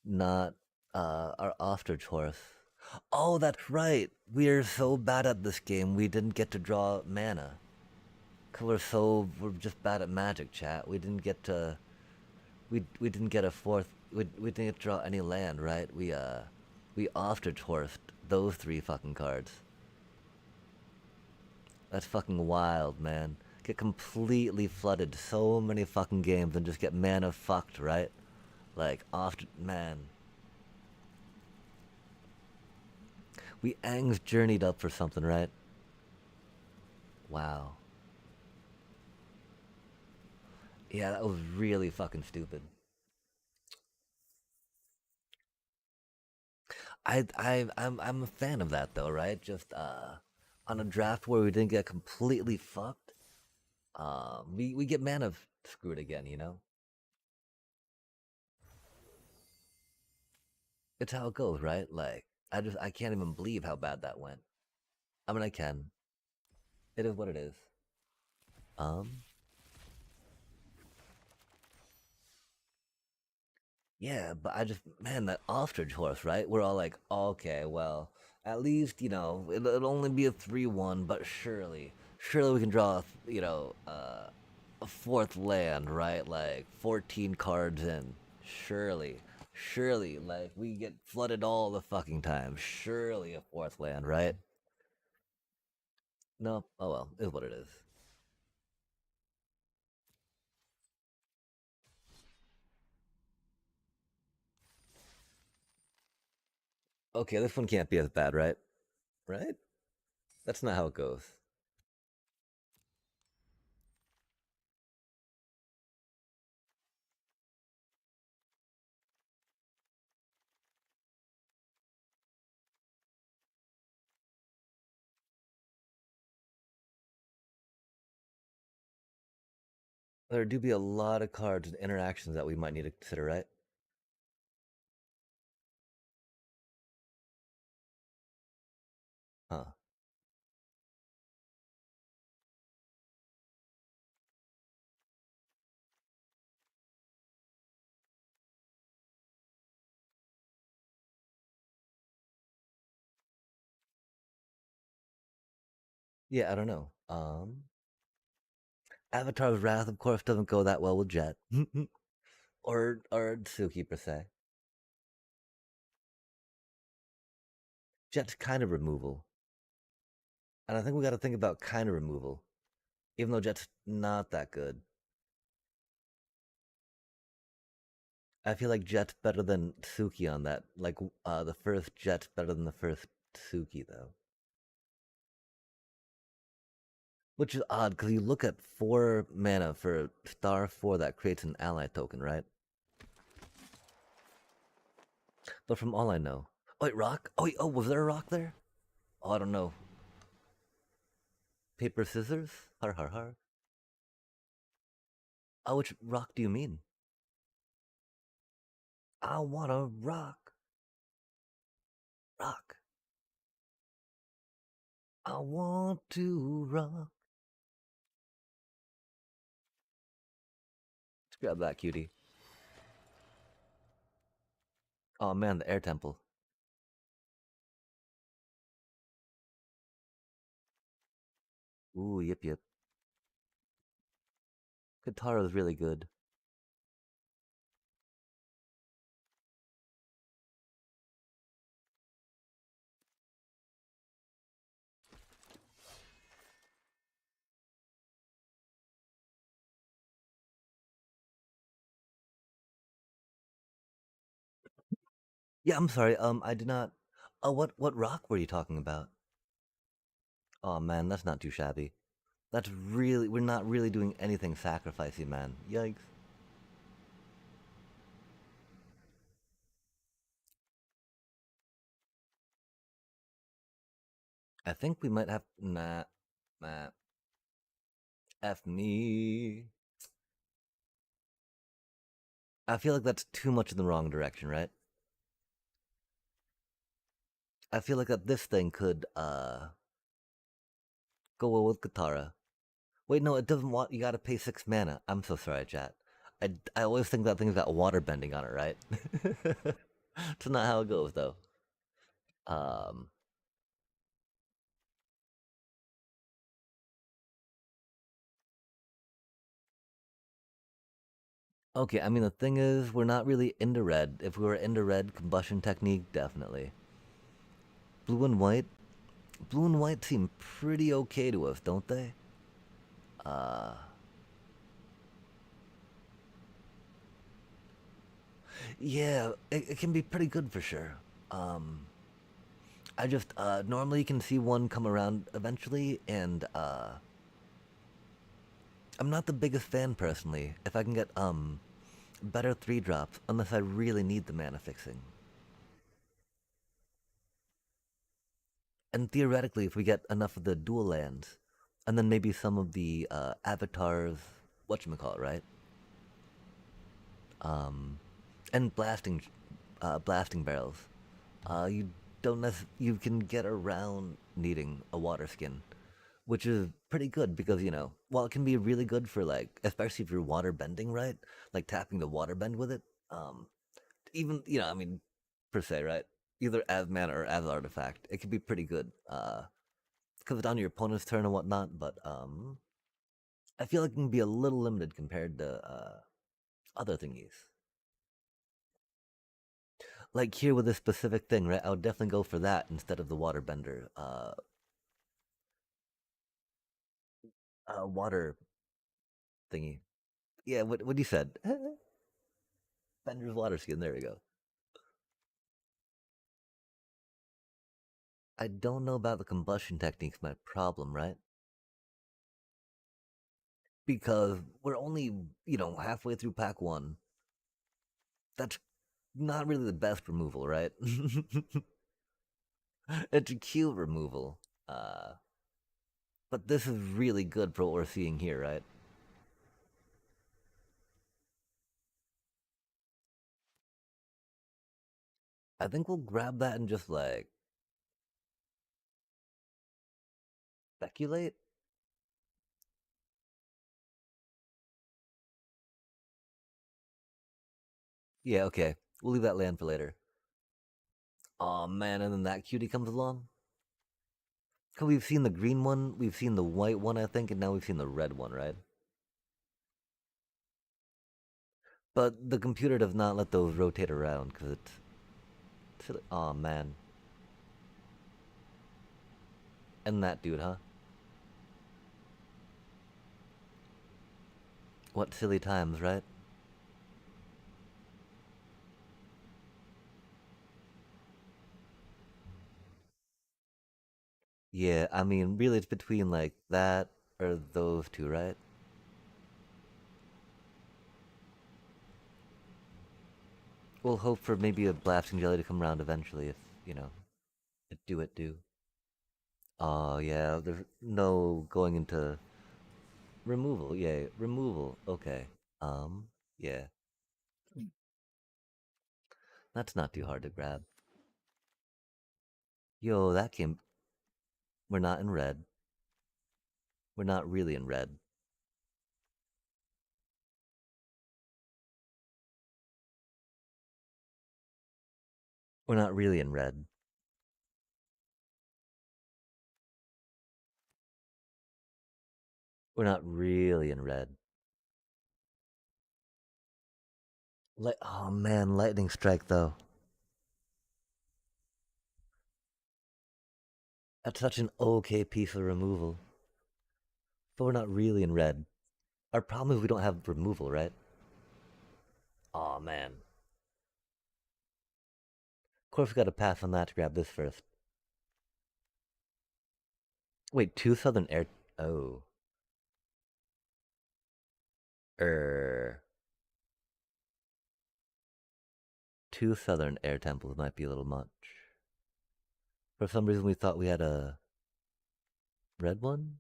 not, our ostrich horse. Oh, that's right. We're so bad at this game, we didn't get to draw mana. Cause we're just bad at magic, chat. We didn't get to, we didn't get a fourth, we didn't get to draw any land, right? We ostrich horsed those three fucking cards. That's fucking wild, man. Get completely flooded so many fucking games and just get mana fucked, right? Like, oft, man. We Ang's journeyed up for something, right? Wow. Yeah, that was really fucking stupid. I'm a fan of that though, right? Just on a draft where we didn't get completely fucked, we get mana screwed again, you know? It's how it goes, right? Like I can't even believe how bad that went. I mean I can. It is what it is. Um Yeah, but I just, man, that ostrich horse, right? We're all like, okay, well, at least, you know, it'll only be a 3-1, but surely we can draw, a fourth land, right? Like 14 cards in. Surely, like, we get flooded all the fucking time. Surely a fourth land, right? No, oh well, is what it is. Okay, this one can't be as bad, right? Right? That's not how it goes. There do be a lot of cards and interactions that we might need to consider, right? Huh. Yeah, I don't know. Avatar's Wrath, of course, doesn't go that well with Jet. or Suki per se. Jet's kind of removal. And I think we gotta think about kind of removal. Even though Jet's not that good. I feel like Jet's better than Suki on that. Like the first Jet's better than the first Suki though. Which is odd because you look at 4 mana for star 4 that creates an ally token, right? But from all I know, wait, rock? Oh, wait, oh, was there a rock there? Oh, I don't know. Paper, scissors? Har, har, har. Oh, which rock do you mean? I wanna rock, rock. I want to rock. Let's grab that, cutie. Oh man, the air temple. Ooh, yip yip. Katara is really good. Yeah, I'm sorry. I did not. Oh, what rock were you talking about? Oh man, that's not too shabby. That's really. We're not really doing anything sacrificey, man. Yikes. I think we might have. Nah, nah. F me. I feel like that's too much in the wrong direction, right? I feel like that this thing could go well with Katara. Wait, no, it doesn't want. You gotta pay 6 mana. I'm so sorry, chat. I always think that thing's got water bending on it, right? That's not how it goes, though. Um. Okay, I mean the thing is, we're not really into red. If we were into red, combustion technique, definitely. Blue and white. Blue and white seem pretty okay to us, don't they? Uh. Yeah, it can be pretty good for sure. Um. I just normally can see one come around eventually, and I'm not the biggest fan personally. If I can get better 3 drops, unless I really need the mana fixing. And theoretically, if we get enough of the dual lands, and then maybe some of the avatars, whatchamacallit, right? Um, and blasting barrels. You don't you can get around needing a water skin, which is pretty good because while it can be really good for like, especially if you're water bending, right? Like tapping the water bend with it. Even I mean, per se, right? Either as mana or as artifact, it can be pretty good. Because it's on your opponent's turn and whatnot. But I feel like it can be a little limited compared to other thingies. Like here with this specific thing, right? I would definitely go for that instead of the waterbender. Water thingy. Yeah, what you said. Bender's water skin. There we go. I don't know about the combustion techniques. My problem, right? Because we're only halfway through pack one. That's not really the best removal, right? It's a Q removal. Uh, but this is really good for what we're seeing here, right? I think we'll grab that and just like speculate. Yeah, okay. We'll leave that land for later. Oh man, and then that cutie comes along. Cause we've seen the green one, we've seen the white one, I think, and now we've seen the red one, right? But the computer does not let those rotate around because it's silly. Oh man. And that dude, huh? What silly times, right? Yeah, I mean, really, it's between like that or those two, right? We'll hope for maybe a blasting jelly to come around eventually if you know, it do it do. Oh yeah, there's no going into removal. Yeah, removal. Okay. Yeah, that's not too hard to grab. Yo, that came. We're not in red. We're not really in red. We're not really in red. We're not really in red. Oh man, lightning strike though. That's such an okay piece of removal. But we're not really in red. Our problem is we don't have removal, right? Oh man. Of course we gotta pass on that to grab this first. Wait, two southern air. Oh. Er. Two southern air temples might be a little much. For some reason we thought we had a red one?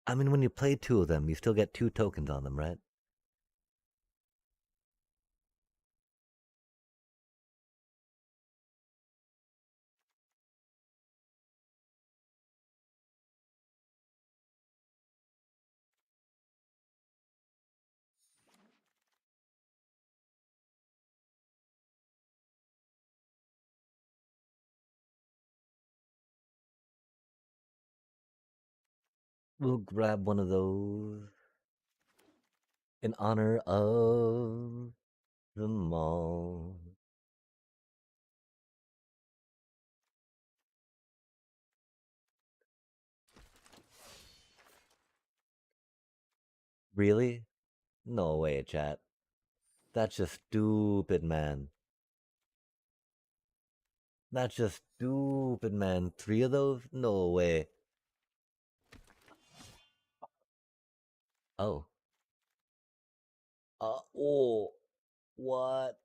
I mean, when you play two of them, you still get two tokens on them, right? We'll grab one of those in honor of them all. Really? No way, chat. That's just stupid, man. That's just stupid, man. Three of those? No way. Oh. Oh. What?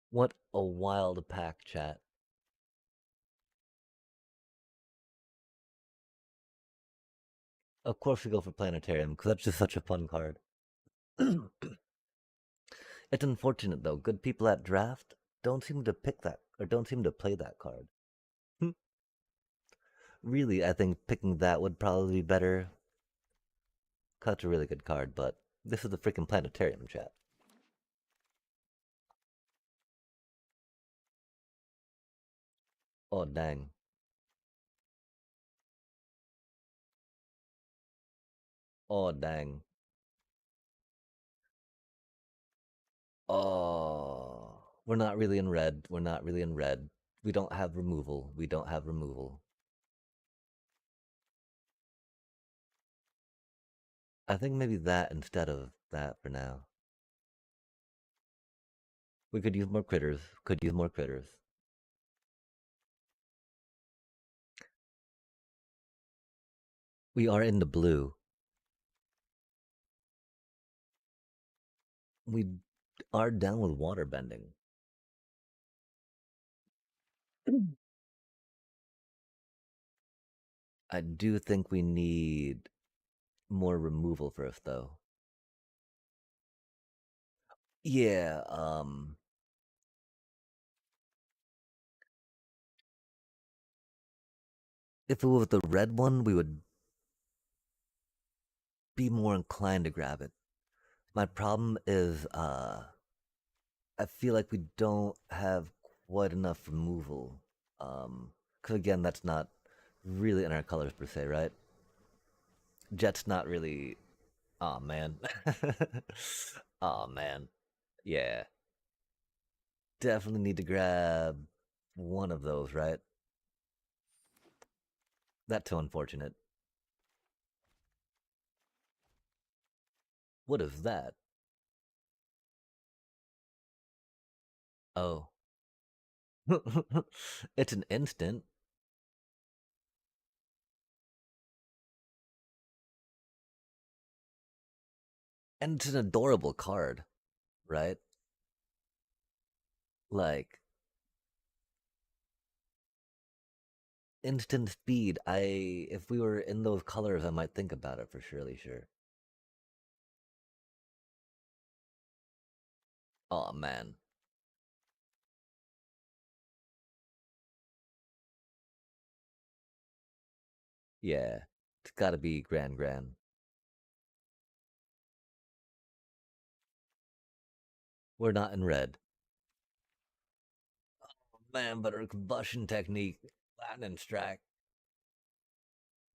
What a wild pack, chat. Of course we go for Planetarium, because that's just such a fun card. It's unfortunate, though. Good people at draft don't seem to pick that, or don't seem to play that card. Really, I think picking that would probably be better. That's a really good card, but this is the freaking Planetarium, chat. Oh, dang. Oh, dang. Oh, we're not really in red. We're not really in red. We don't have removal. We don't have removal. I think maybe that instead of that for now. We could use more critters. Could use more critters. We are in the blue. We are down with water bending. I do think we need more removal first, though. Yeah, if it was the red one, we would be more inclined to grab it. My problem is, I feel like we don't have quite enough removal. Because again, that's not really in our colors per se, right? Jet's not really. Oh man. Oh man. Yeah. Definitely need to grab one of those, right? That's so unfortunate. What is that? Oh. It's an instant, and it's an adorable card, right? Like, instant speed. If we were in those colors, I might think about it for surely sure. Oh man. Yeah. It's gotta be Grand Grand. We're not in red. Man, but our combustion technique, lightning strike.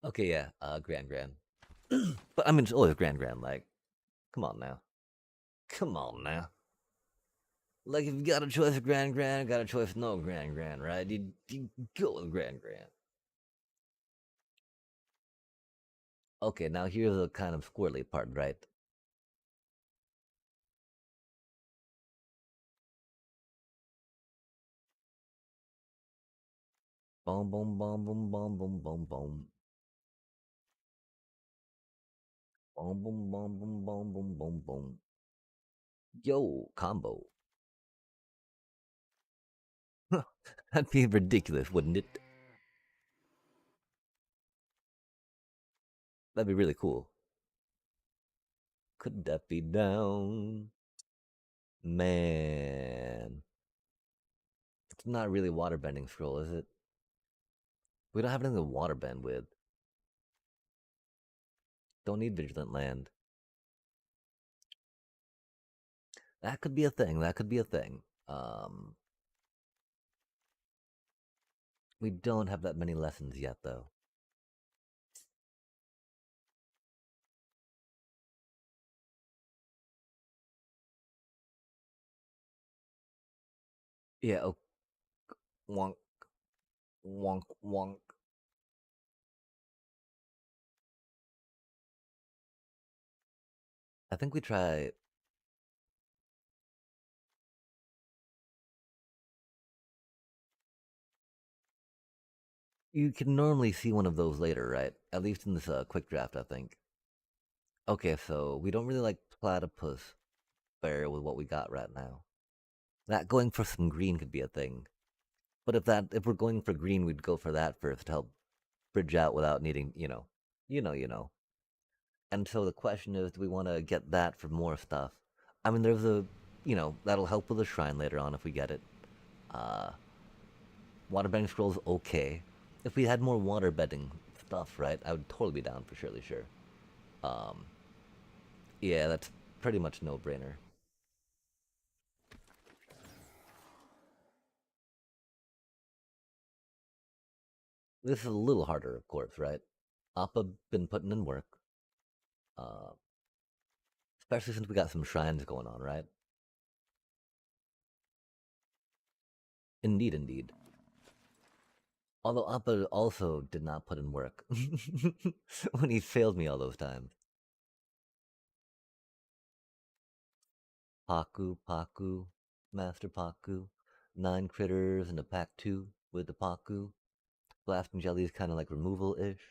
Okay, yeah, Grand Grand. But I mean, it's always Grand Grand. Like, come on now, come on now. Like, if you got a choice of Grand Grand, got a choice of no Grand Grand, right? You go with Grand Grand. Okay, now here's the kind of squirrely part, right? Boom, boom, boom, boom, boom, boom, boom, boom, boom, boom, boom, boom, boom, boom, boom, boom. Yo, combo. That'd be ridiculous, wouldn't it? That'd be really cool. Could that be down? Man, it's not really waterbending scroll, is it? We don't have anything to waterbend with. Don't need Vigilant Land. That could be a thing. That could be a thing. We don't have that many lessons yet, though. Yeah. Oh, wonk, wonk, wonk. I think we try. You can normally see one of those later, right? At least in this quick draft, I think. Okay, so we don't really like platypus bear with what we got right now. That going for some green could be a thing. But if we're going for green, we'd go for that first to help bridge out without needing, you know. And so the question is, do we want to get that for more stuff? I mean, there's that'll help with the shrine later on if we get it. Uh, Waterbending scrolls okay. If we had more waterbending stuff, right, I would totally be down for surely sure. Um, yeah, that's pretty much no brainer. This is a little harder, of course, right? Appa been putting in work, uh, especially since we got some shrines going on, right? Indeed, indeed. Although Appa also did not put in work when he failed me all those times. Paku, Paku, Master Paku, 9 critters in a pack 2 with the Paku. Blasting Jelly is kind of like removal ish.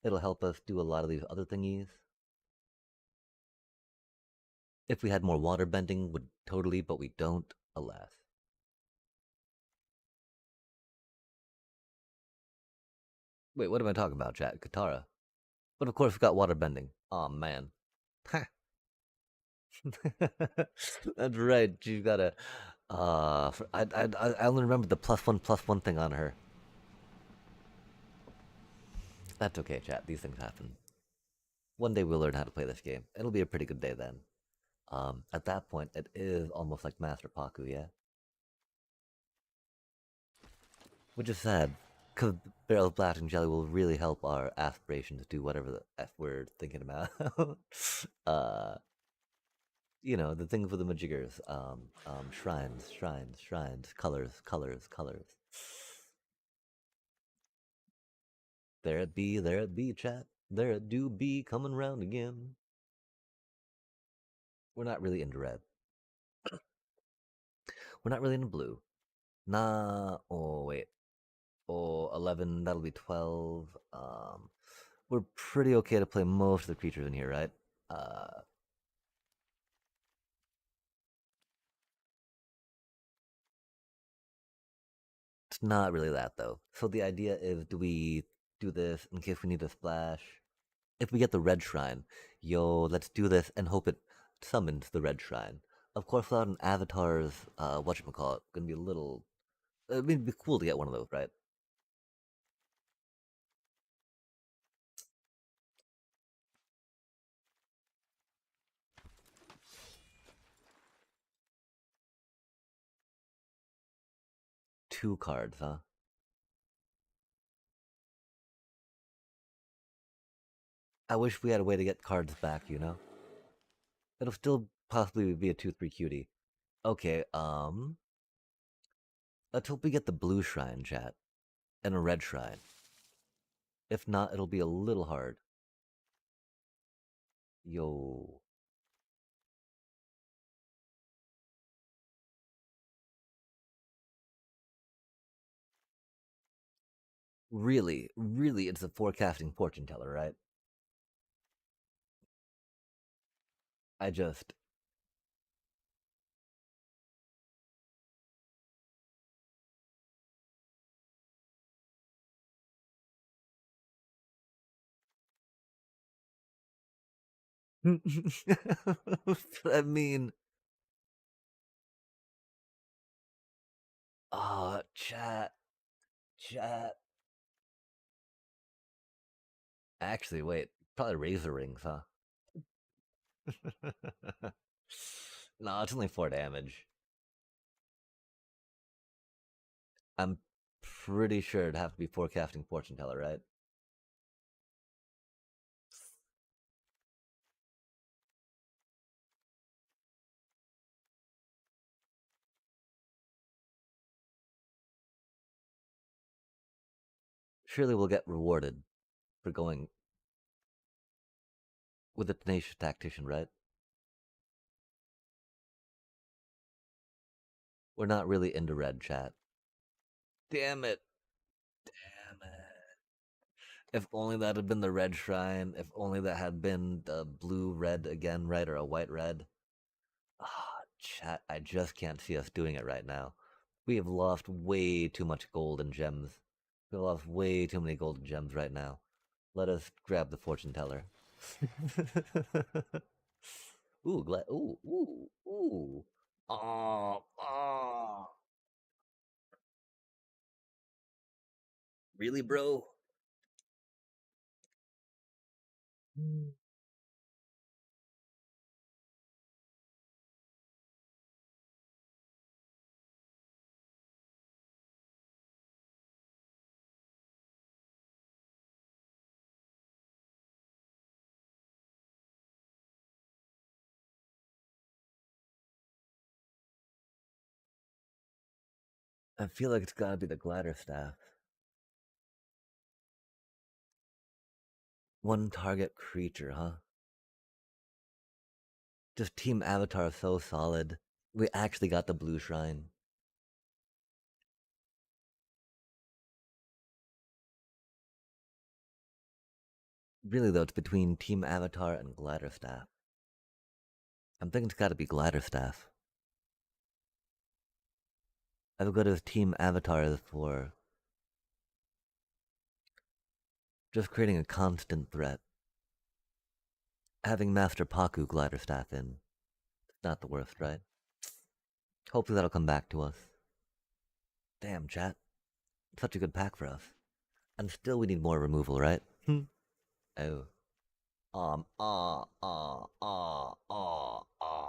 It'll help us do a lot of these other thingies. If we had more water bending, would totally, but we don't, alas. Wait, what am I talking about, chat? Katara. But of course, we got water bending. Aw, oh, man. That's right. You gotta. I only remember the +1/+1 thing on her. That's okay, chat. These things happen. One day we'll learn how to play this game. It'll be a pretty good day then. At that point, it is almost like Master Paku, yeah? Which is sad, because Barrel of Blasting Jelly will really help our aspirations do whatever the F we're thinking about. uh, the things with the majiggers. Shrines, shrines, shrines, colors, colors, colors. There it be, chat. There it do be coming round again. We're not really into red. We're not really into blue. Nah. Oh wait. Oh, 11. That'll be 12. We're pretty okay to play most of the creatures in here, right? Uh, it's not really that though. So the idea is, do we do this in case we need a splash? If we get the red shrine, yo, let's do this and hope it summons the red shrine. Of course, without an avatar's, whatchamacallit, gonna be a little. It'd be cool to get one of those, right? Two cards, huh? I wish we had a way to get cards back, you know? It'll still possibly be a 2-3 cutie. Okay, let's hope we get the blue shrine, chat, and a red shrine. If not, it'll be a little hard. Yo. Really, really, it's a forecasting fortune teller, right? I just. I mean, chat, chat. Actually, wait, probably razor rings, huh? No, it's only 4 damage. I'm pretty sure it'd have to be forecasting fortune teller, right? Surely we'll get rewarded for going with a tenacious tactician, right? We're not really into red, chat. Damn it. Damn it. If only that had been the red shrine. If only that had been the blue red again, right? Or a white red. Ah, chat, I just can't see us doing it right now. We have lost way too much gold and gems. We have lost way too many gold and gems right now. Let us grab the fortune teller. Ooh. Oh. Really, bro? I feel like it's gotta be the glider staff. One target creature, huh? Just Team Avatar so solid. We actually got the blue shrine. Really though, it's between Team Avatar and Glider Staff. I'm thinking it's gotta be Glider Staff. I've got his Team Avatar for just creating a constant threat. Having Master Paku Glider Staff in, it's not the worst, right? Hopefully that'll come back to us. Damn, chat. Such a good pack for us. And still we need more removal, right? Oh. Um, uh, uh, uh, uh, uh.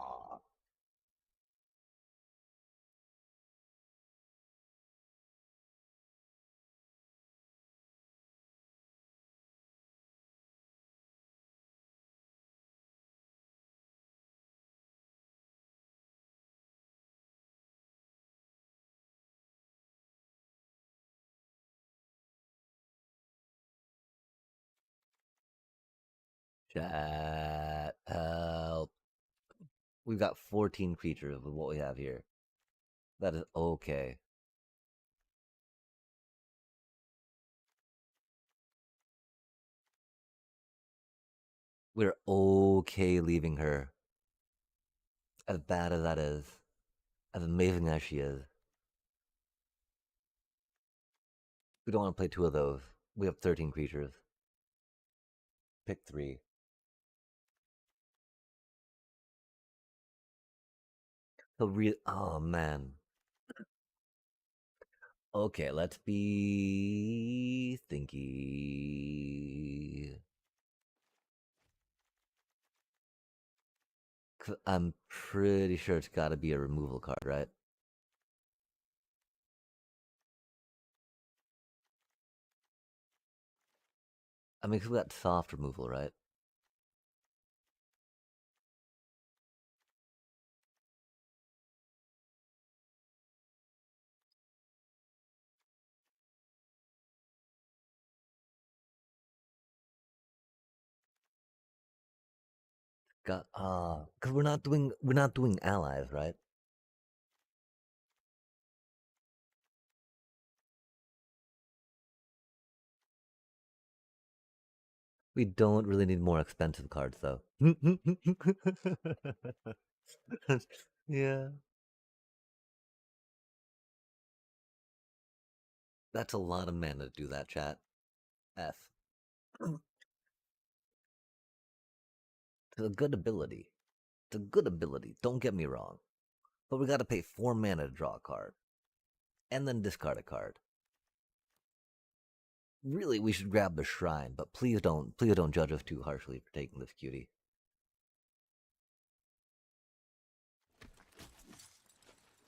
Chat, help. We've got 14 creatures with what we have here. That is okay. We're okay leaving her. As bad as that is, as amazing as she is. We don't want to play two of those. We have 13 creatures. Pick three. Oh man. Okay, let's be thinky. 'Cause I'm pretty sure it's got to be a removal card, right? I mean, 'cause we got soft removal, right? Got because we're not doing allies, right? We don't really need more expensive cards, though. Yeah, that's a lot of mana to do that, chat. F. It's a good ability. It's a good ability. Don't get me wrong, but we got to pay 4 mana to draw a card, and then discard a card. Really, we should grab the shrine, but please don't judge us too harshly for taking this cutie.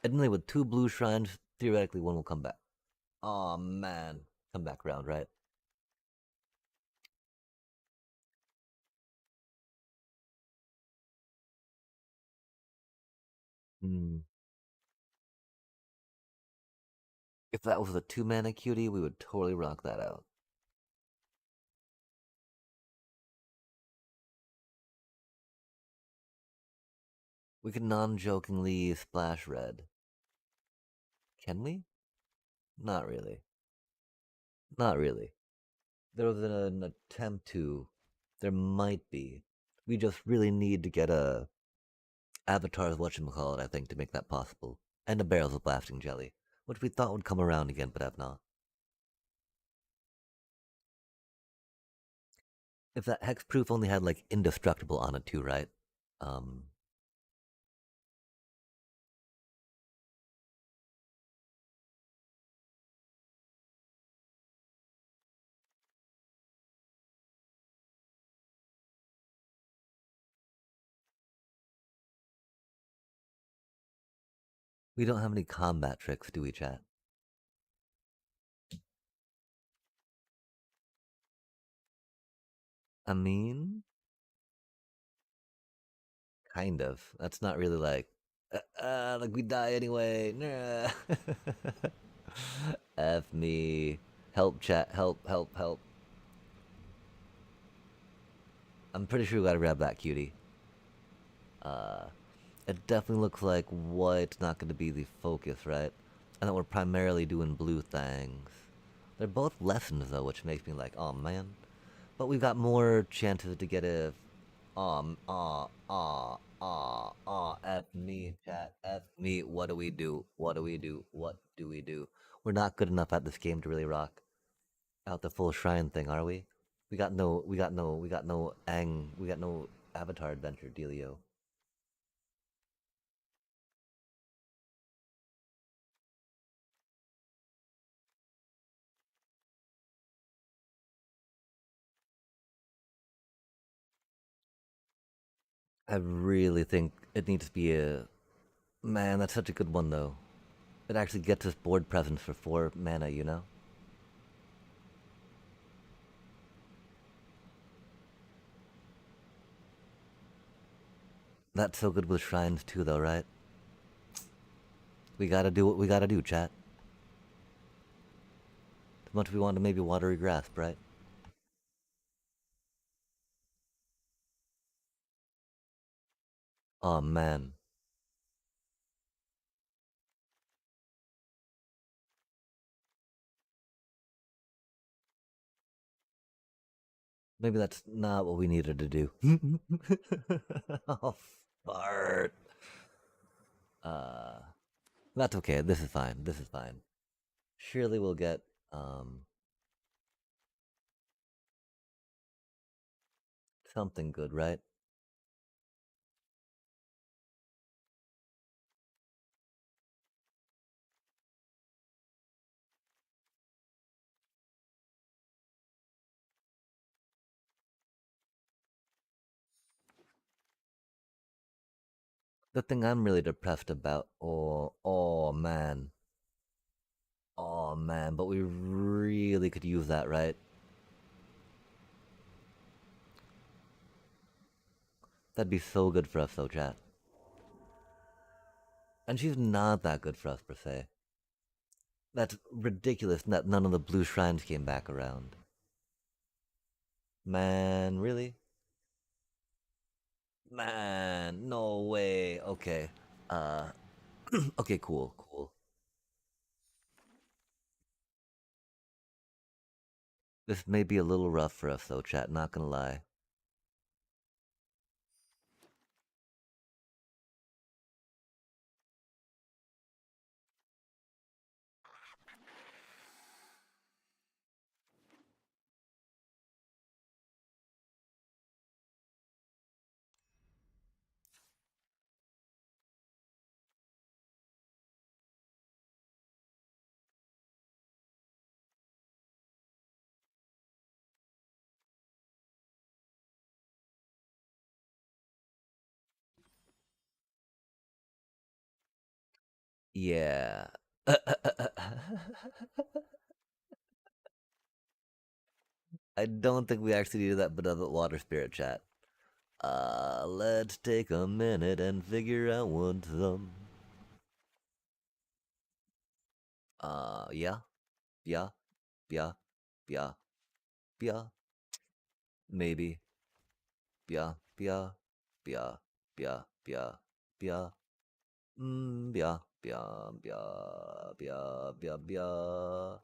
Admittedly, with 2 blue shrines, theoretically one will come back. Oh man, come back round, right? Hmm. If that was a 2 mana cutie, we would totally rock that out. We could non-jokingly splash red. Can we? Not really. Not really. There was an attempt to. There might be. We just really need to get a Avatar's whatchamacallit, I think, to make that possible. And a barrels of blasting jelly, which we thought would come around again, but have not. If that hexproof only had like indestructible on it too, right? Um, we don't have any combat tricks, do we, chat? I mean, kind of. That's not really like we die anyway. Nah. F me. Help, chat. Help, help, help. I'm pretty sure we gotta grab that cutie. Uh, it definitely looks like white's not gonna be the focus, right? And that we're primarily doing blue things. They're both lessons though, which makes me like, oh man. But we've got more chances to get a F me, chat, F me. What do we do? What do we do? What do we do? We're not good enough at this game to really rock out the full shrine thing, are we? We got no Avatar adventure dealio. I really think it needs to be a man. That's such a good one though. It actually gets us board presence for 4 mana. You know, that's so good with shrines too, though, right? We gotta do what we gotta do, chat. As much as we want to maybe watery grasp, right? Oh man. Maybe that's not what we needed to do. Oh, fart. Uh, that's okay. This is fine. This is fine. Surely we'll get um something good, right? The thing I'm really depressed about, oh man, but we really could use that, right? That'd be so good for us, though, chat. And she's not that good for us, per se. That's ridiculous that none of the blue shrines came back around. Man, really? Man, no way. Okay. Uh, okay, cool, cool. This may be a little rough for us, though, chat, not gonna lie. Yeah. I don't think we actually do that benevolent water spirit chat. Let's take a minute and figure out what's up. Yeah, yeah, yeah, yeah, yeah, maybe, yeah, yeah, yeah, yeah, yeah, yeah, yeah, yeah, yeah, yeah, yeah, yeah.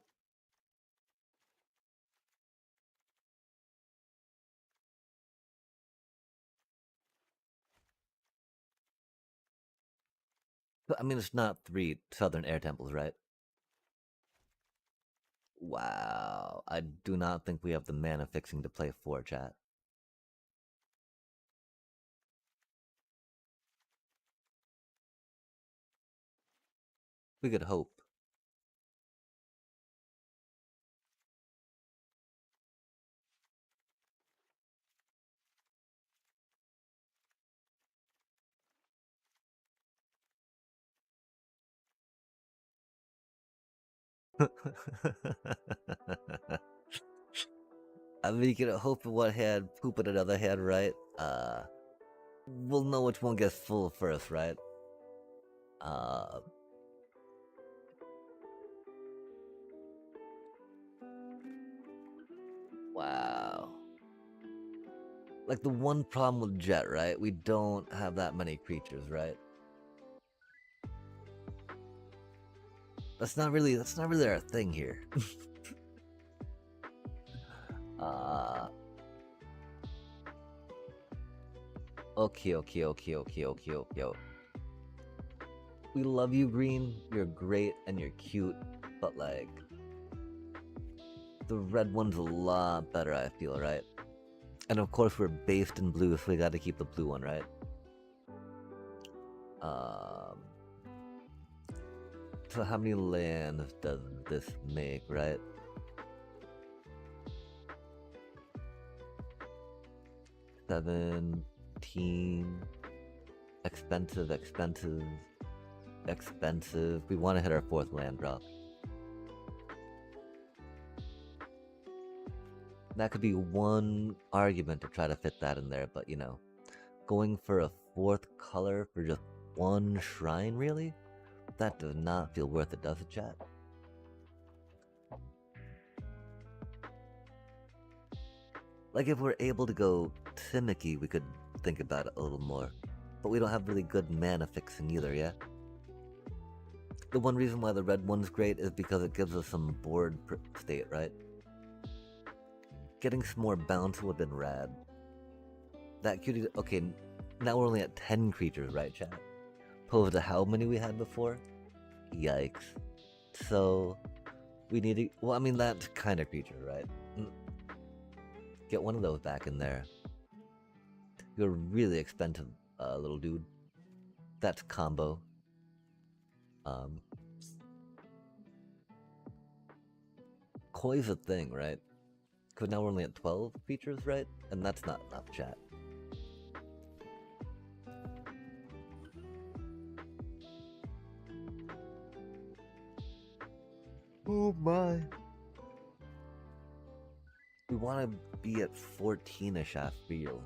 I mean, it's not three southern air temples, right? Wow, I do not think we have the mana fixing to play four chat. We could hope. I mean, you can hope in one hand, poop in another hand, right? We'll know which one gets full first, right? Uh, wow. Like the one problem with Jet, right? We don't have that many creatures, right? That's not really our thing here. uh, okay. We love you, Green. You're great and you're cute, but like the red one's a lot better, I feel, right? And of course, we're based in blue, so we got to keep the blue one, right? Um, so how many lands does this make, right? 17. Expensive. We want to hit our fourth land drop. That could be one argument to try to fit that in there, but you know, going for a fourth color for just one shrine, really? That does not feel worth it, does it, chat? Like, if we're able to go Timiki, we could think about it a little more. but we don't have really good mana fixing either, yeah? The one reason why the red one's great is because it gives us some board state, right? Getting some more bounce would have been rad. That cutie, okay, now we're only at 10 creatures, right, chat? Opposed to how many we had before? Yikes. So, we need to, well, I mean, that's kind of creature, right? Get one of those back in there. You're really expensive, little dude. That's combo. Koi's a thing, right? Because now we're only at 12 features, right? And that's not enough, chat. Oh my. We want to be at 14-ish, I feel.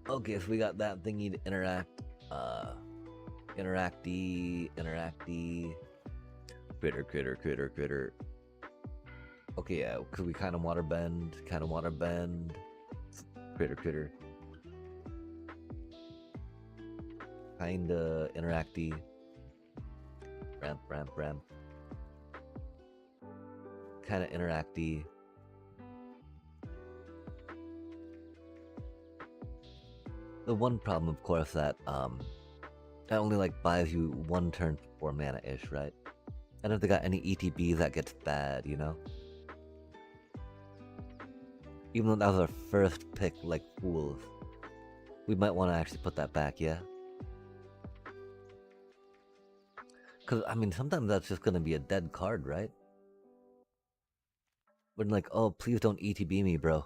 Okay, so we got that thingy to interact. Interacty. Critter. Okay, yeah, because we kind of water bend. Critter. Kinda interacty. Ramp. Kinda interacty. The one problem, of course, that that only like buys you one turn for 4 mana-ish, right? And if they got any ETBs, that gets bad, you know? Even though that was our first pick, like fools, we might want to actually put that back, yeah? Because, I mean, sometimes that's just going to be a dead card, right? When like, oh, please don't ETB me, bro.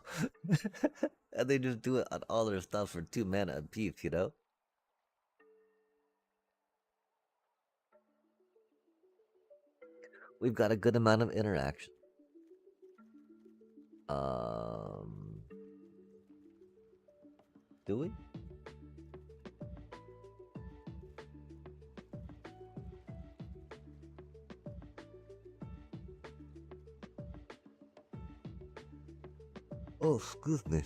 And they just do it on all their stuff for 2 mana a piece, you know? We've got a good amount of interaction. Do we? Oh, excuse me.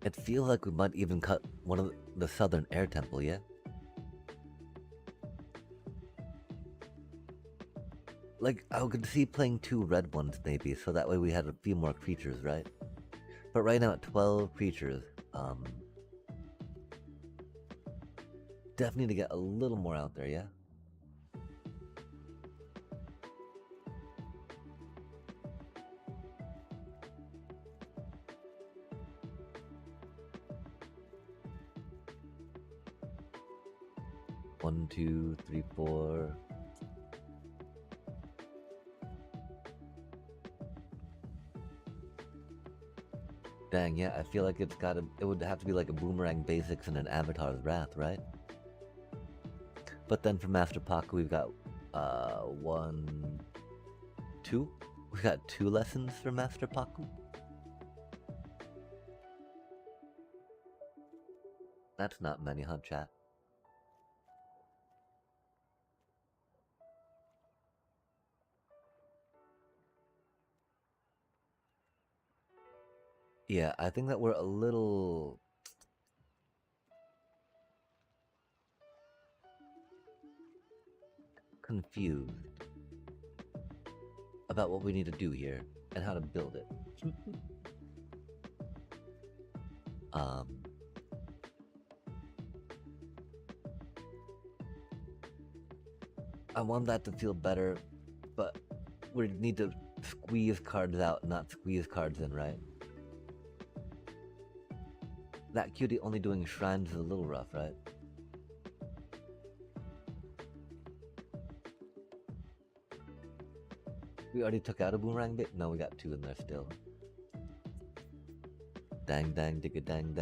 It feels like we might even cut one of the southern air temple, yeah? Like, I could see playing 2 red ones maybe, so that way we had a few more creatures, right? But right now at 12 creatures, definitely need to get a little more out there, yeah? One, two, three, four. Dang, yeah, I feel like it would have to be like a Boomerang Basics and an Avatar's Wrath, right? But then for Master Paku, we've got, 1, 2? We got 2 lessons for Master Paku? That's not many, huh, chat? Yeah, I think that we're a little confused about what we need to do here and how to build it. I want that to feel better, but we need to squeeze cards out, not squeeze cards in, right? That cutie only doing shrines is a little rough, right? We already took out a boomerang bit? No, we got 2 in there still. Dang, digga dang.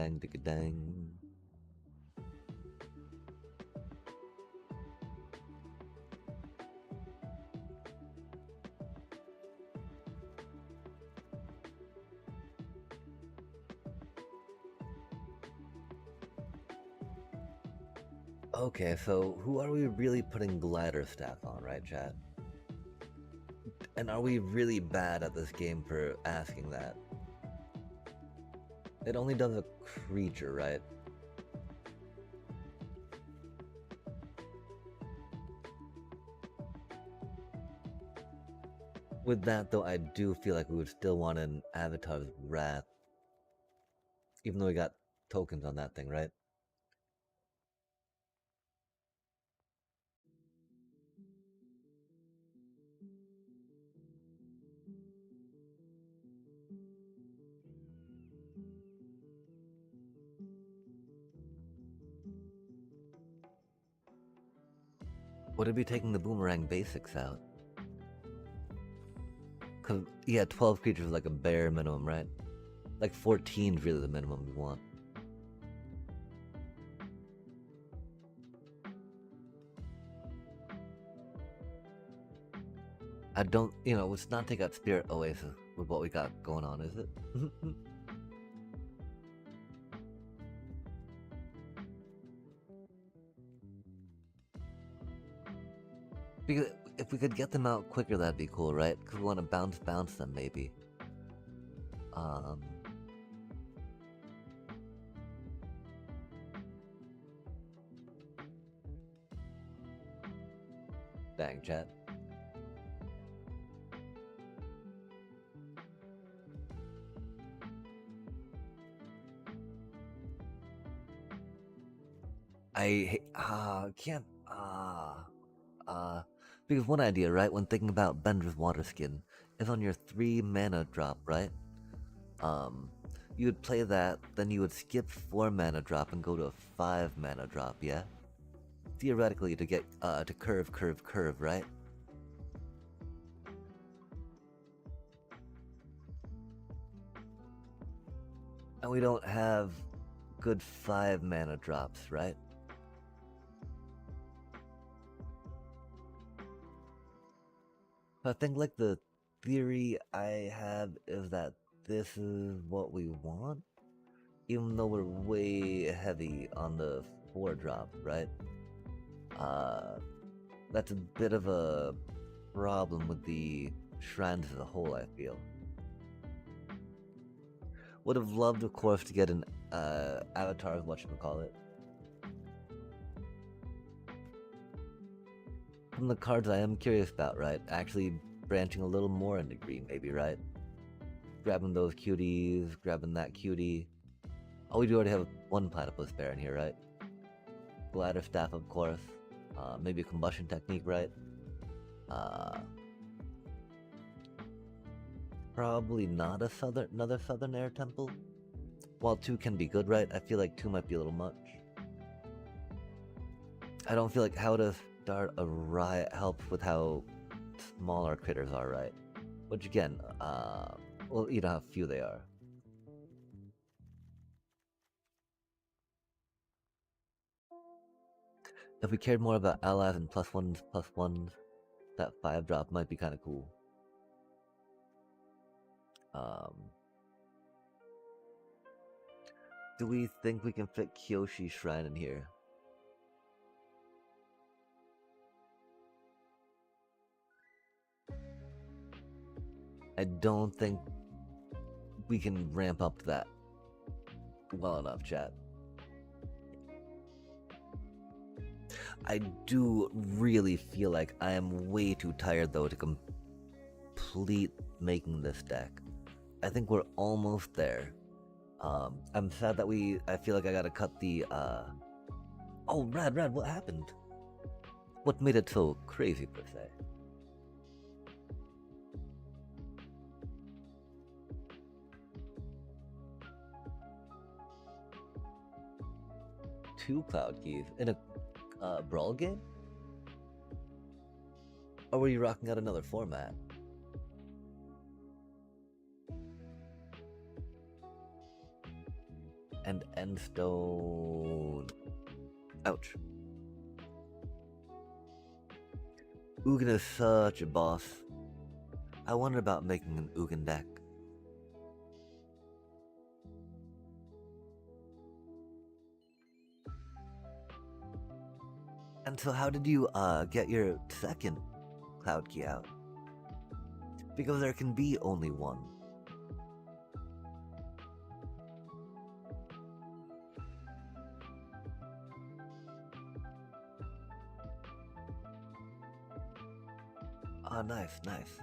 Okay, so who are we really putting Glider Staff on, right, chat? And are we really bad at this game for asking that? It only does a creature, right? With that, though, I do feel like we would still want an Avatar's Wrath. Even though we got tokens on that thing, right? Would it be taking the Boomerang basics out? Cause, yeah, 12 creatures is like a bare minimum, right? Like 14 is really the minimum we want. I don't, let's not take out Spirit Oasis with what we got going on, is it? Because if we could get them out quicker, that'd be cool, right? Because we want to bounce them, maybe. Dang, chat. I can't because one idea, right, when thinking about Bender's water skin, is on your 3 mana drop, right? You would play that, then you would skip 4 mana drop and go to a 5 mana drop, yeah? Theoretically, to get to curve, right? And we don't have good 5 mana drops, right? I think like the theory I have is that this is what we want, even though we're way heavy on the 4 drop, right? That's a bit of a problem with the shrines as a whole, I feel. Would have loved, of course, to get an avatar of whatchamacallit. From the cards I am curious about, right? Actually branching a little more into green, maybe, right? Grabbing those cuties, grabbing that cutie. Oh, we do already have 1 platypus bear in here, right? Bladder staff, of course. Maybe a combustion technique, right? Probably not another southern air temple. While 2 can be good, right? I feel like 2 might be a little much. I don't feel like how to start a riot helps with how small our critters are, right? Which again, well, you know how few they are. If we cared more about allies and +1s, that 5 drop might be kind of cool. Do we think we can fit Kyoshi's shrine in here? I don't think we can ramp up that well enough, chat. I do really feel like I am way too tired though to complete making this deck. I think we're almost there. I'm sad that I feel like I gotta cut the, Oh, Rad, what happened? What made it so crazy, per se? Two Cloud Keys in a Brawl game? Or were you rocking out another format? And Endstone. Ouch. Ugin is such a boss. I wonder about making an Ugin deck. And so how did you get your second Cloud Key out? Because there can be only one. Ah, nice, nice.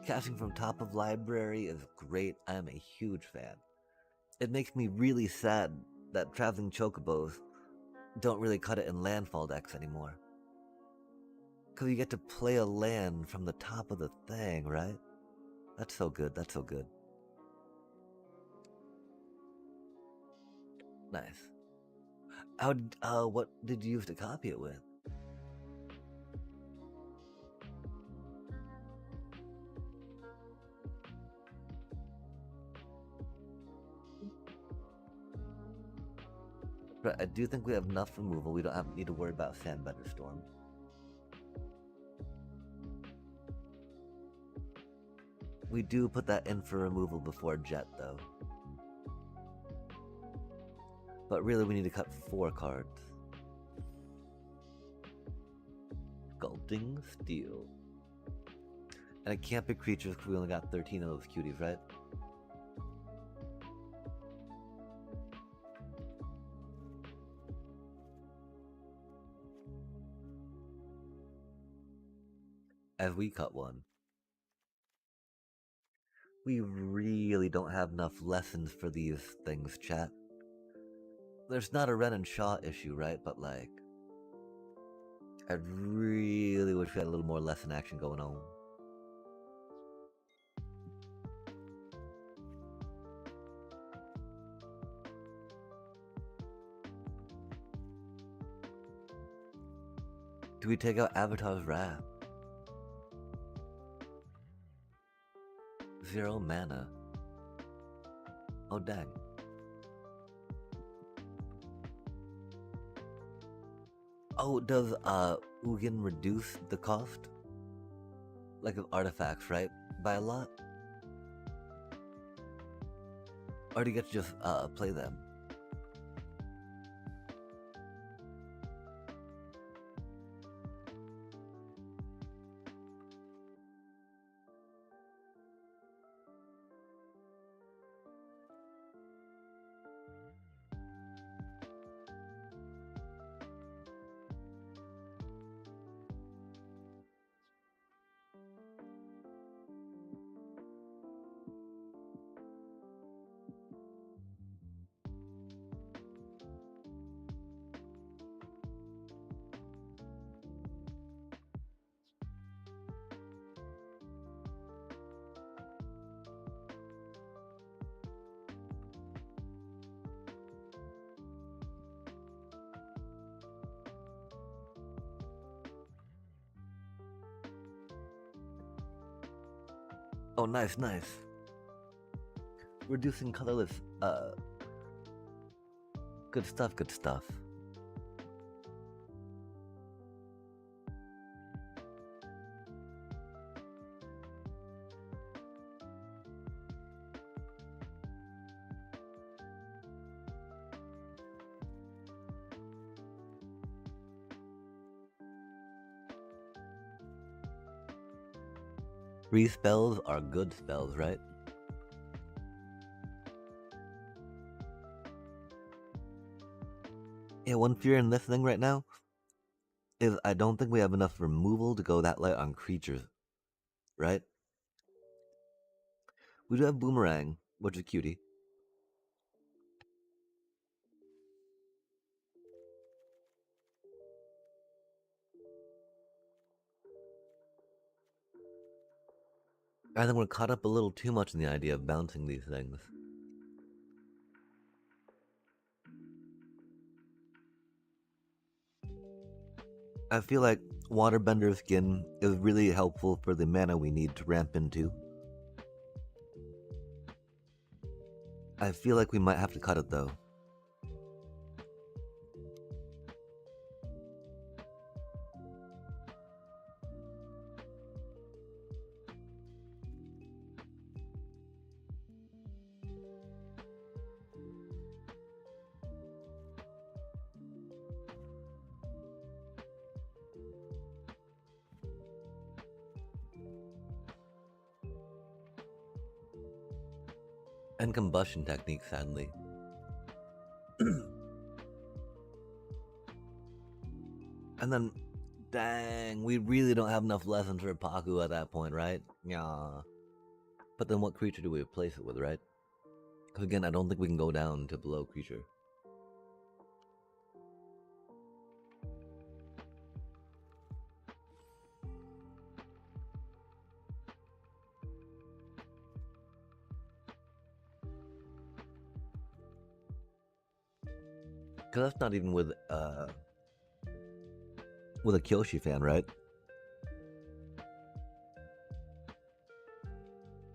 Casting from top of library is great. I am a huge fan. It makes me really sad that traveling chocobos don't really cut it in landfall decks anymore. Because you get to play a land from the top of the thing, right? That's so good, that's so good. Nice. What did you use to copy it with? But I do think we have enough removal. We don't need to worry about Sandbender Storm. We do put that in for removal before Jet, though. But really, we need to cut 4 cards. Sculpting Steel. And it can't be creatures because we only got 13 of those cuties, right? As we cut one. We really don't have enough lessons for these things, chat. There's not a Ren and Shaw issue, right? But like, I really wish we had a little more lesson action going on. Do we take out Avatar's Wrath? 0 mana. Oh dang. Oh, does Ugin reduce the cost? Like of artifacts, right? By a lot? Or do you get to just play them? Oh, nice, nice. Reducing colorless, good stuff, good stuff. Respells are good spells, right? Yeah, one fear in this thing right now is I don't think we have enough removal to go that light on creatures, right? We do have Boomerang, which is cutie. I think we're caught up a little too much in the idea of bouncing these things. I feel like Waterbender Skin is really helpful for the mana we need to ramp into. I feel like we might have to cut it though. And combustion techniques, sadly. And then, dang, we really don't have enough lessons for Paku at that point, right? Yeah. But then what creature do we replace it with, right? Because again, I don't think we can go down to below creature. Because that's not even with a Kyoshi fan, right?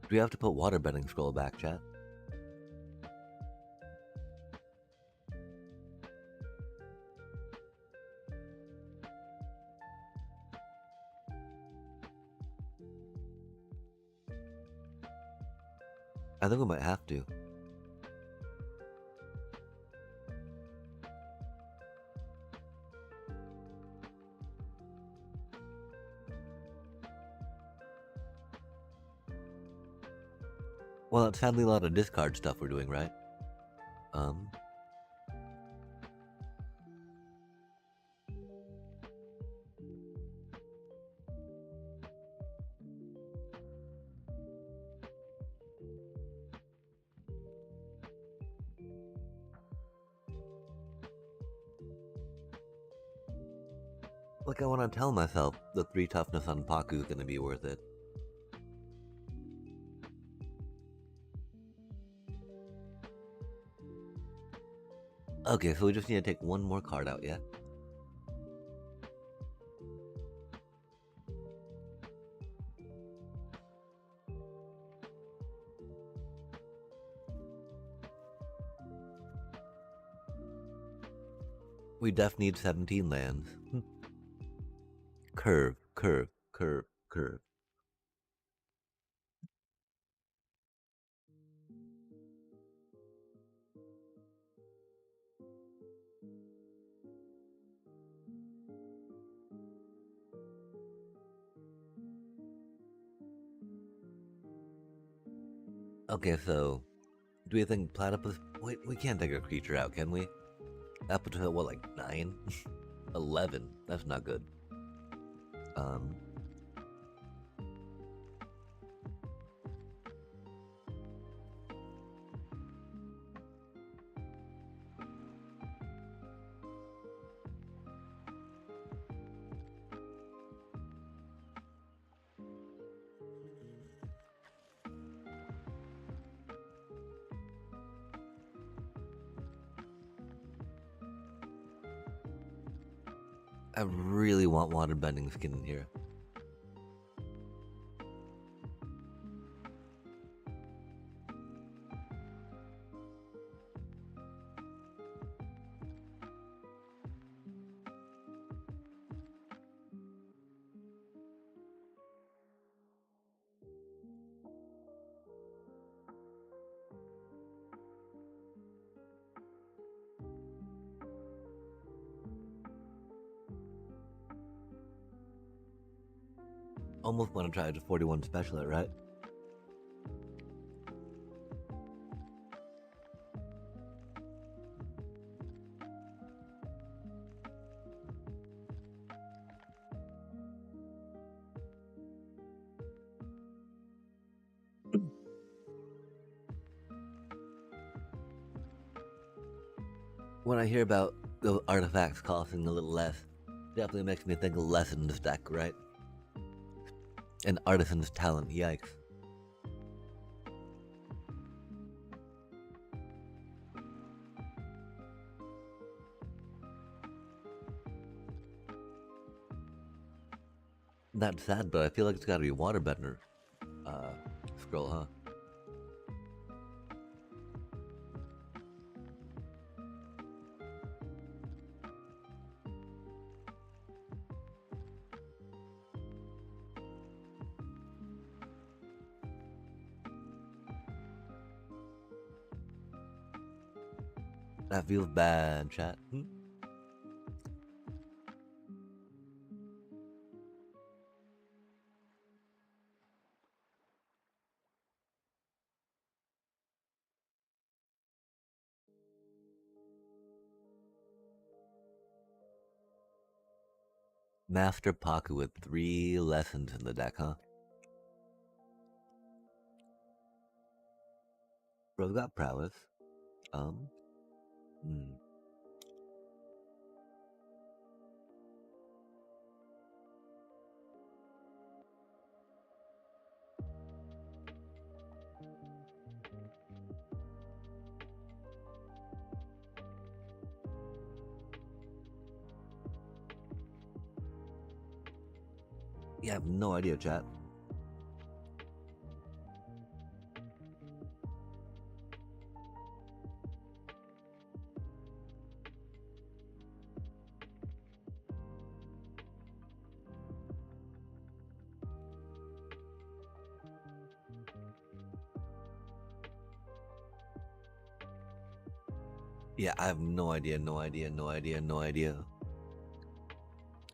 Do we have to put waterbending scroll back, chat? I think we might have to. Well, it's sadly a lot of discard stuff we're doing, right? Like I want to tell myself the 3 toughness on Paku is going to be worth it. Okay, so we just need to take one more card out, yeah? We def need 17 lands. Curve, curve, curve, curve. Okay, so do we think platypus? Wait, we can't take a creature out, can we? That puts us at what, like 9? 11. That's not good. I really want waterbending skin in here. Almost want to try to 41 special it, right? When I hear about the artifacts costing a little less, definitely makes me think of Lessons deck, right? And Artisan's Talent, yikes. That's sad, but I feel like it's gotta be Waterbender scroll, huh? That feels bad, chat. Master Paku with 3 lessons in the deck, huh? Bro's got prowess. Um, hmm. Yeah, I have no idea, chat. Yeah, I have no idea, no idea, no idea, no idea.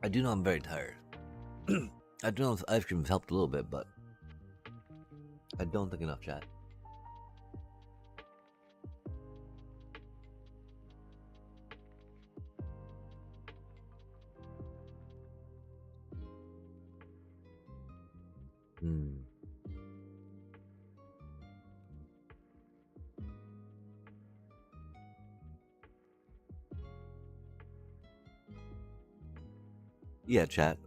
I do know I'm very tired. I do know this ice cream's helped a little bit, but I don't think enough, chat. Hmm. Yeah, chat.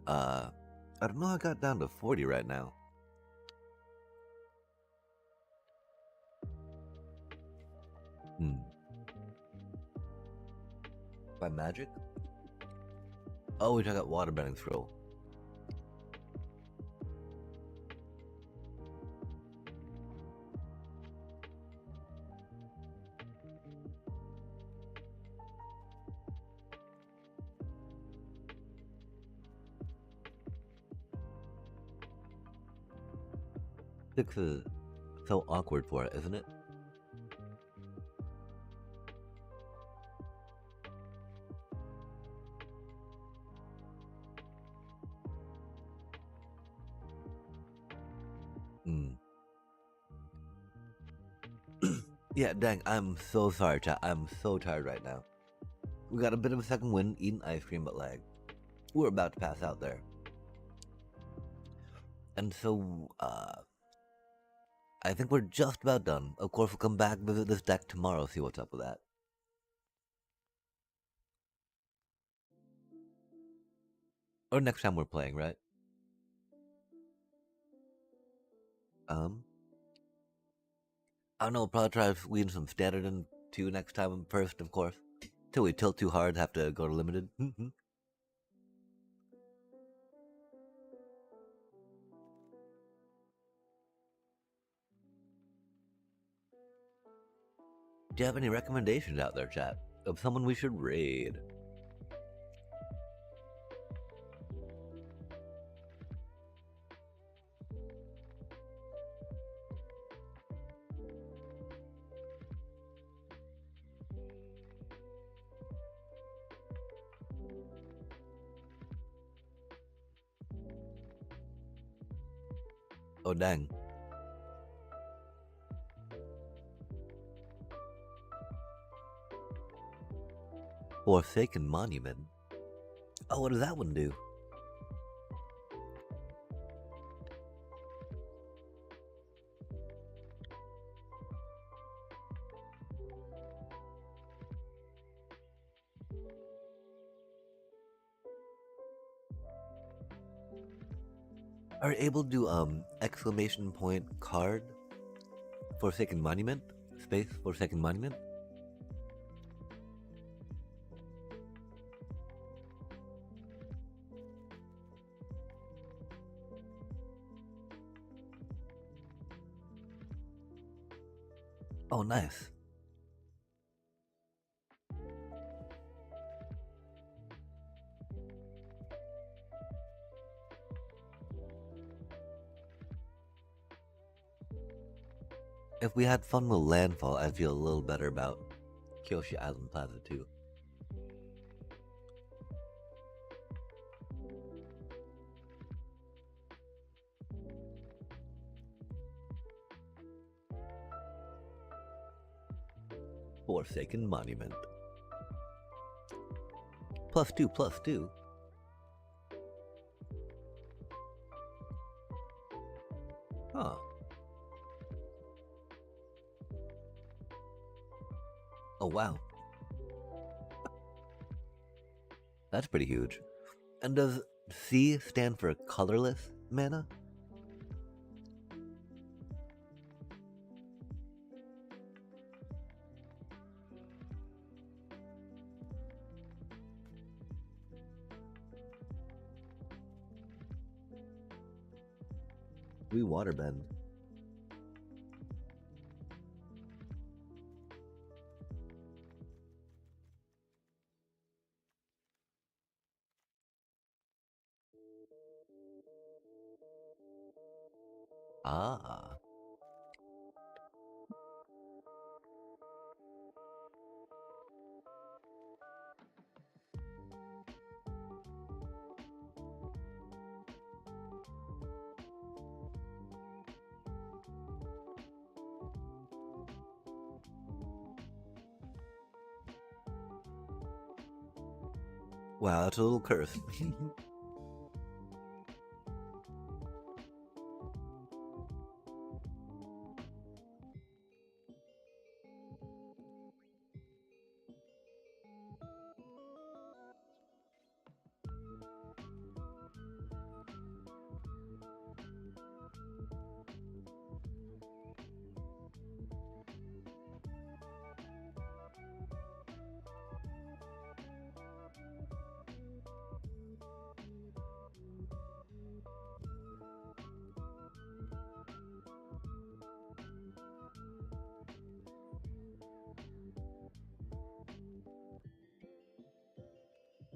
I don't know. I got down to 40 right now. Hmm. By magic? Oh, we took out waterbending scroll. Six is so awkward for it, isn't it? Hmm. Yeah, dang. I'm so sorry, chat. I'm so tired right now. We got a bit of a second wind eating ice cream, but like, we're about to pass out there. And so, I think we're just about done. Of course, we'll come back, visit this deck tomorrow, see what's up with that. Or next time we're playing, right? I don't know, we'll probably try to squeeze some standard in two next time first, of course. Till we tilt too hard, have to go to limited. Do you have any recommendations out there, chat? Of someone we should raid? Oh, dang. Forsaken Monument? Oh, what does that one do? Are you able to do, exclamation point card? Forsaken Monument? Space Forsaken Monument? Oh, nice. If we had fun with Landfall, I'd feel a little better about Kyoshi Island Plaza too. Forsaken Monument. +2, +2. Oh wow, that's pretty huge. And does C stand for colorless mana? We waterbend. Ah. Wow, that's a little curse.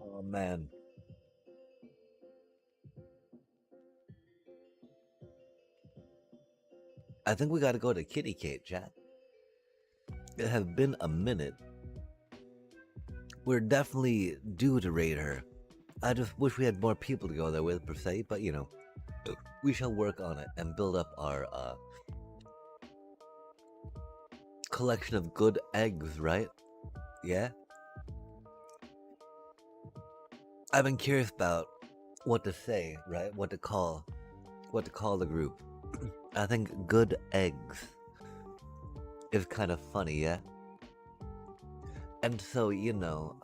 Oh man. I think we gotta go to Kitty Kate, chat. It has been a minute. We're definitely due to raid her. I just wish we had more people to go there with, per se, but you know, we shall work on it and build up our collection of good eggs, right? Yeah? I've been curious about what to say, right? What to call the group. I think good eggs is kind of funny, yeah? And so, you know,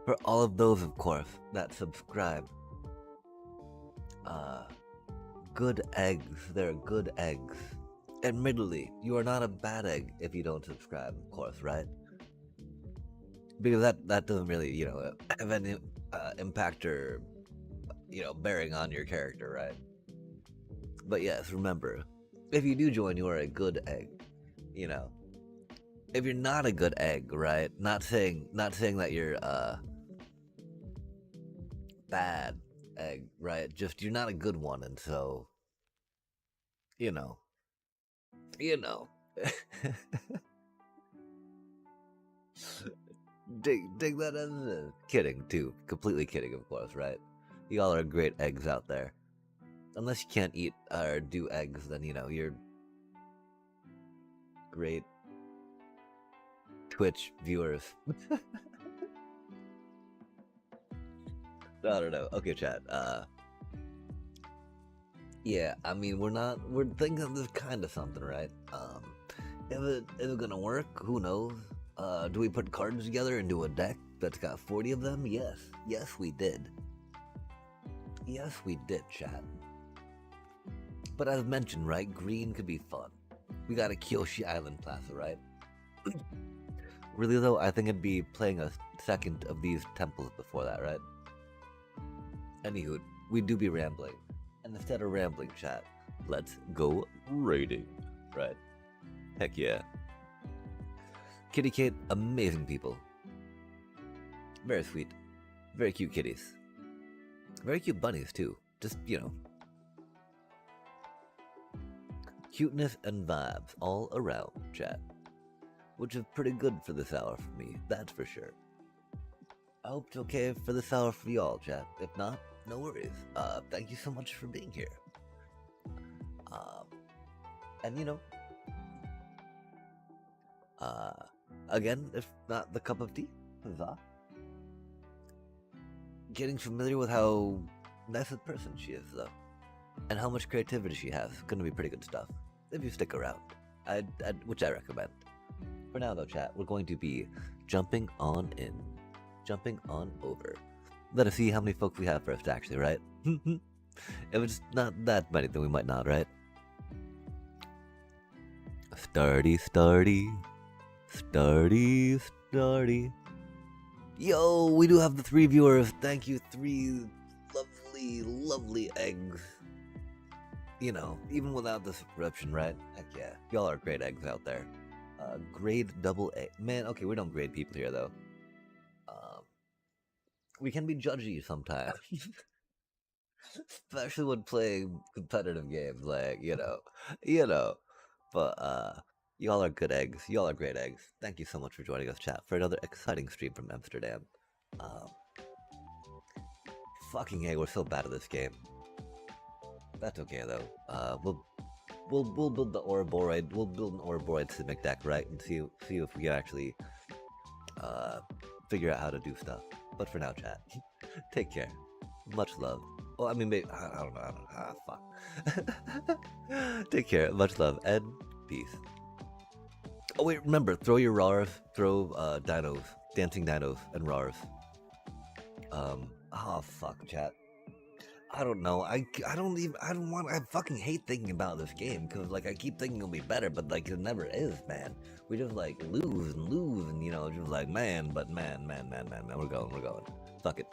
for all of those, of course, that subscribe, uh, good eggs, they're good eggs. Admittedly, you are not a bad egg if you don't subscribe, of course, right? Because that doesn't really, you know, have any impact or, you know, bearing on your character, right? But yes, remember, if you do join, you are a good egg, you know. If you're not a good egg, right? Not saying that you're bad egg, right? Just you're not a good one, and so, you know, you know. dig that as kidding too. Completely kidding, of course, right? Y'all are great eggs out there. Unless you can't eat or do eggs, then you know you're great Twitch viewers. I don't know. Okay, chat. Yeah, I mean we're thinking of this kind of something, right? Is it gonna work? Who knows? Do we put cards together and do a deck that's got 40 of them? Yes. Yes, we did. Yes, we did, chat. But as mentioned, right, green could be fun. We got a Kyoshi Island Plaza, right? Really though, I think it'd be playing a second of these temples before that, right? Anywho, we do be rambling. And instead of rambling, chat, let's go raiding, right? Heck yeah. Kitty Kate, amazing people. Very sweet. Very cute kitties. Very cute bunnies, too. Just, you know. Cuteness and vibes all around, chat. Which is pretty good for this hour for me, that's for sure. I hope it's okay for this hour for y'all, chat. If not, no worries. Thank you so much for being here. And you know, again, if not the cup of tea, huzzah. Getting familiar with how nice a person she is, though, and how much creativity she has. Gonna be pretty good stuff. if you stick around, which I recommend. For now, though, chat, we're going to be jumping on in, jumping on over. Let us see how many folks we have first, actually, right? If it's not that many, then we might not, right? Starty, starty, starty, starty. Yo, we do have the 3 viewers. Thank you, 3 lovely, lovely eggs. You know, even without the subscription, right? Heck yeah, y'all are great eggs out there. Grade double A. Man, okay, we don't grade people here, though. We can be judgy sometimes. Especially when playing competitive games, like, you know. But, y'all are good eggs. Y'all are great eggs. Thank you so much for joining us, chat, for another exciting stream from Amsterdam. Fucking hey, we're so bad at this game. That's okay, though. We'll build the Ouroboros. We'll build an Ouroboros Simic deck, right, and see if we can actually figure out how to do stuff. But for now, chat, take care. Much love. Well, I mean, maybe, I don't know. Fuck. Take care. Much love and peace. Oh wait, remember, throw your RARs, throw dinos, dancing dinos, and RARs. Oh fuck, chat. I don't know. I fucking hate thinking about this game because like I keep thinking it'll be better, but like it never is, man. We just like lose and lose, and just like man, we're going. Fuck it.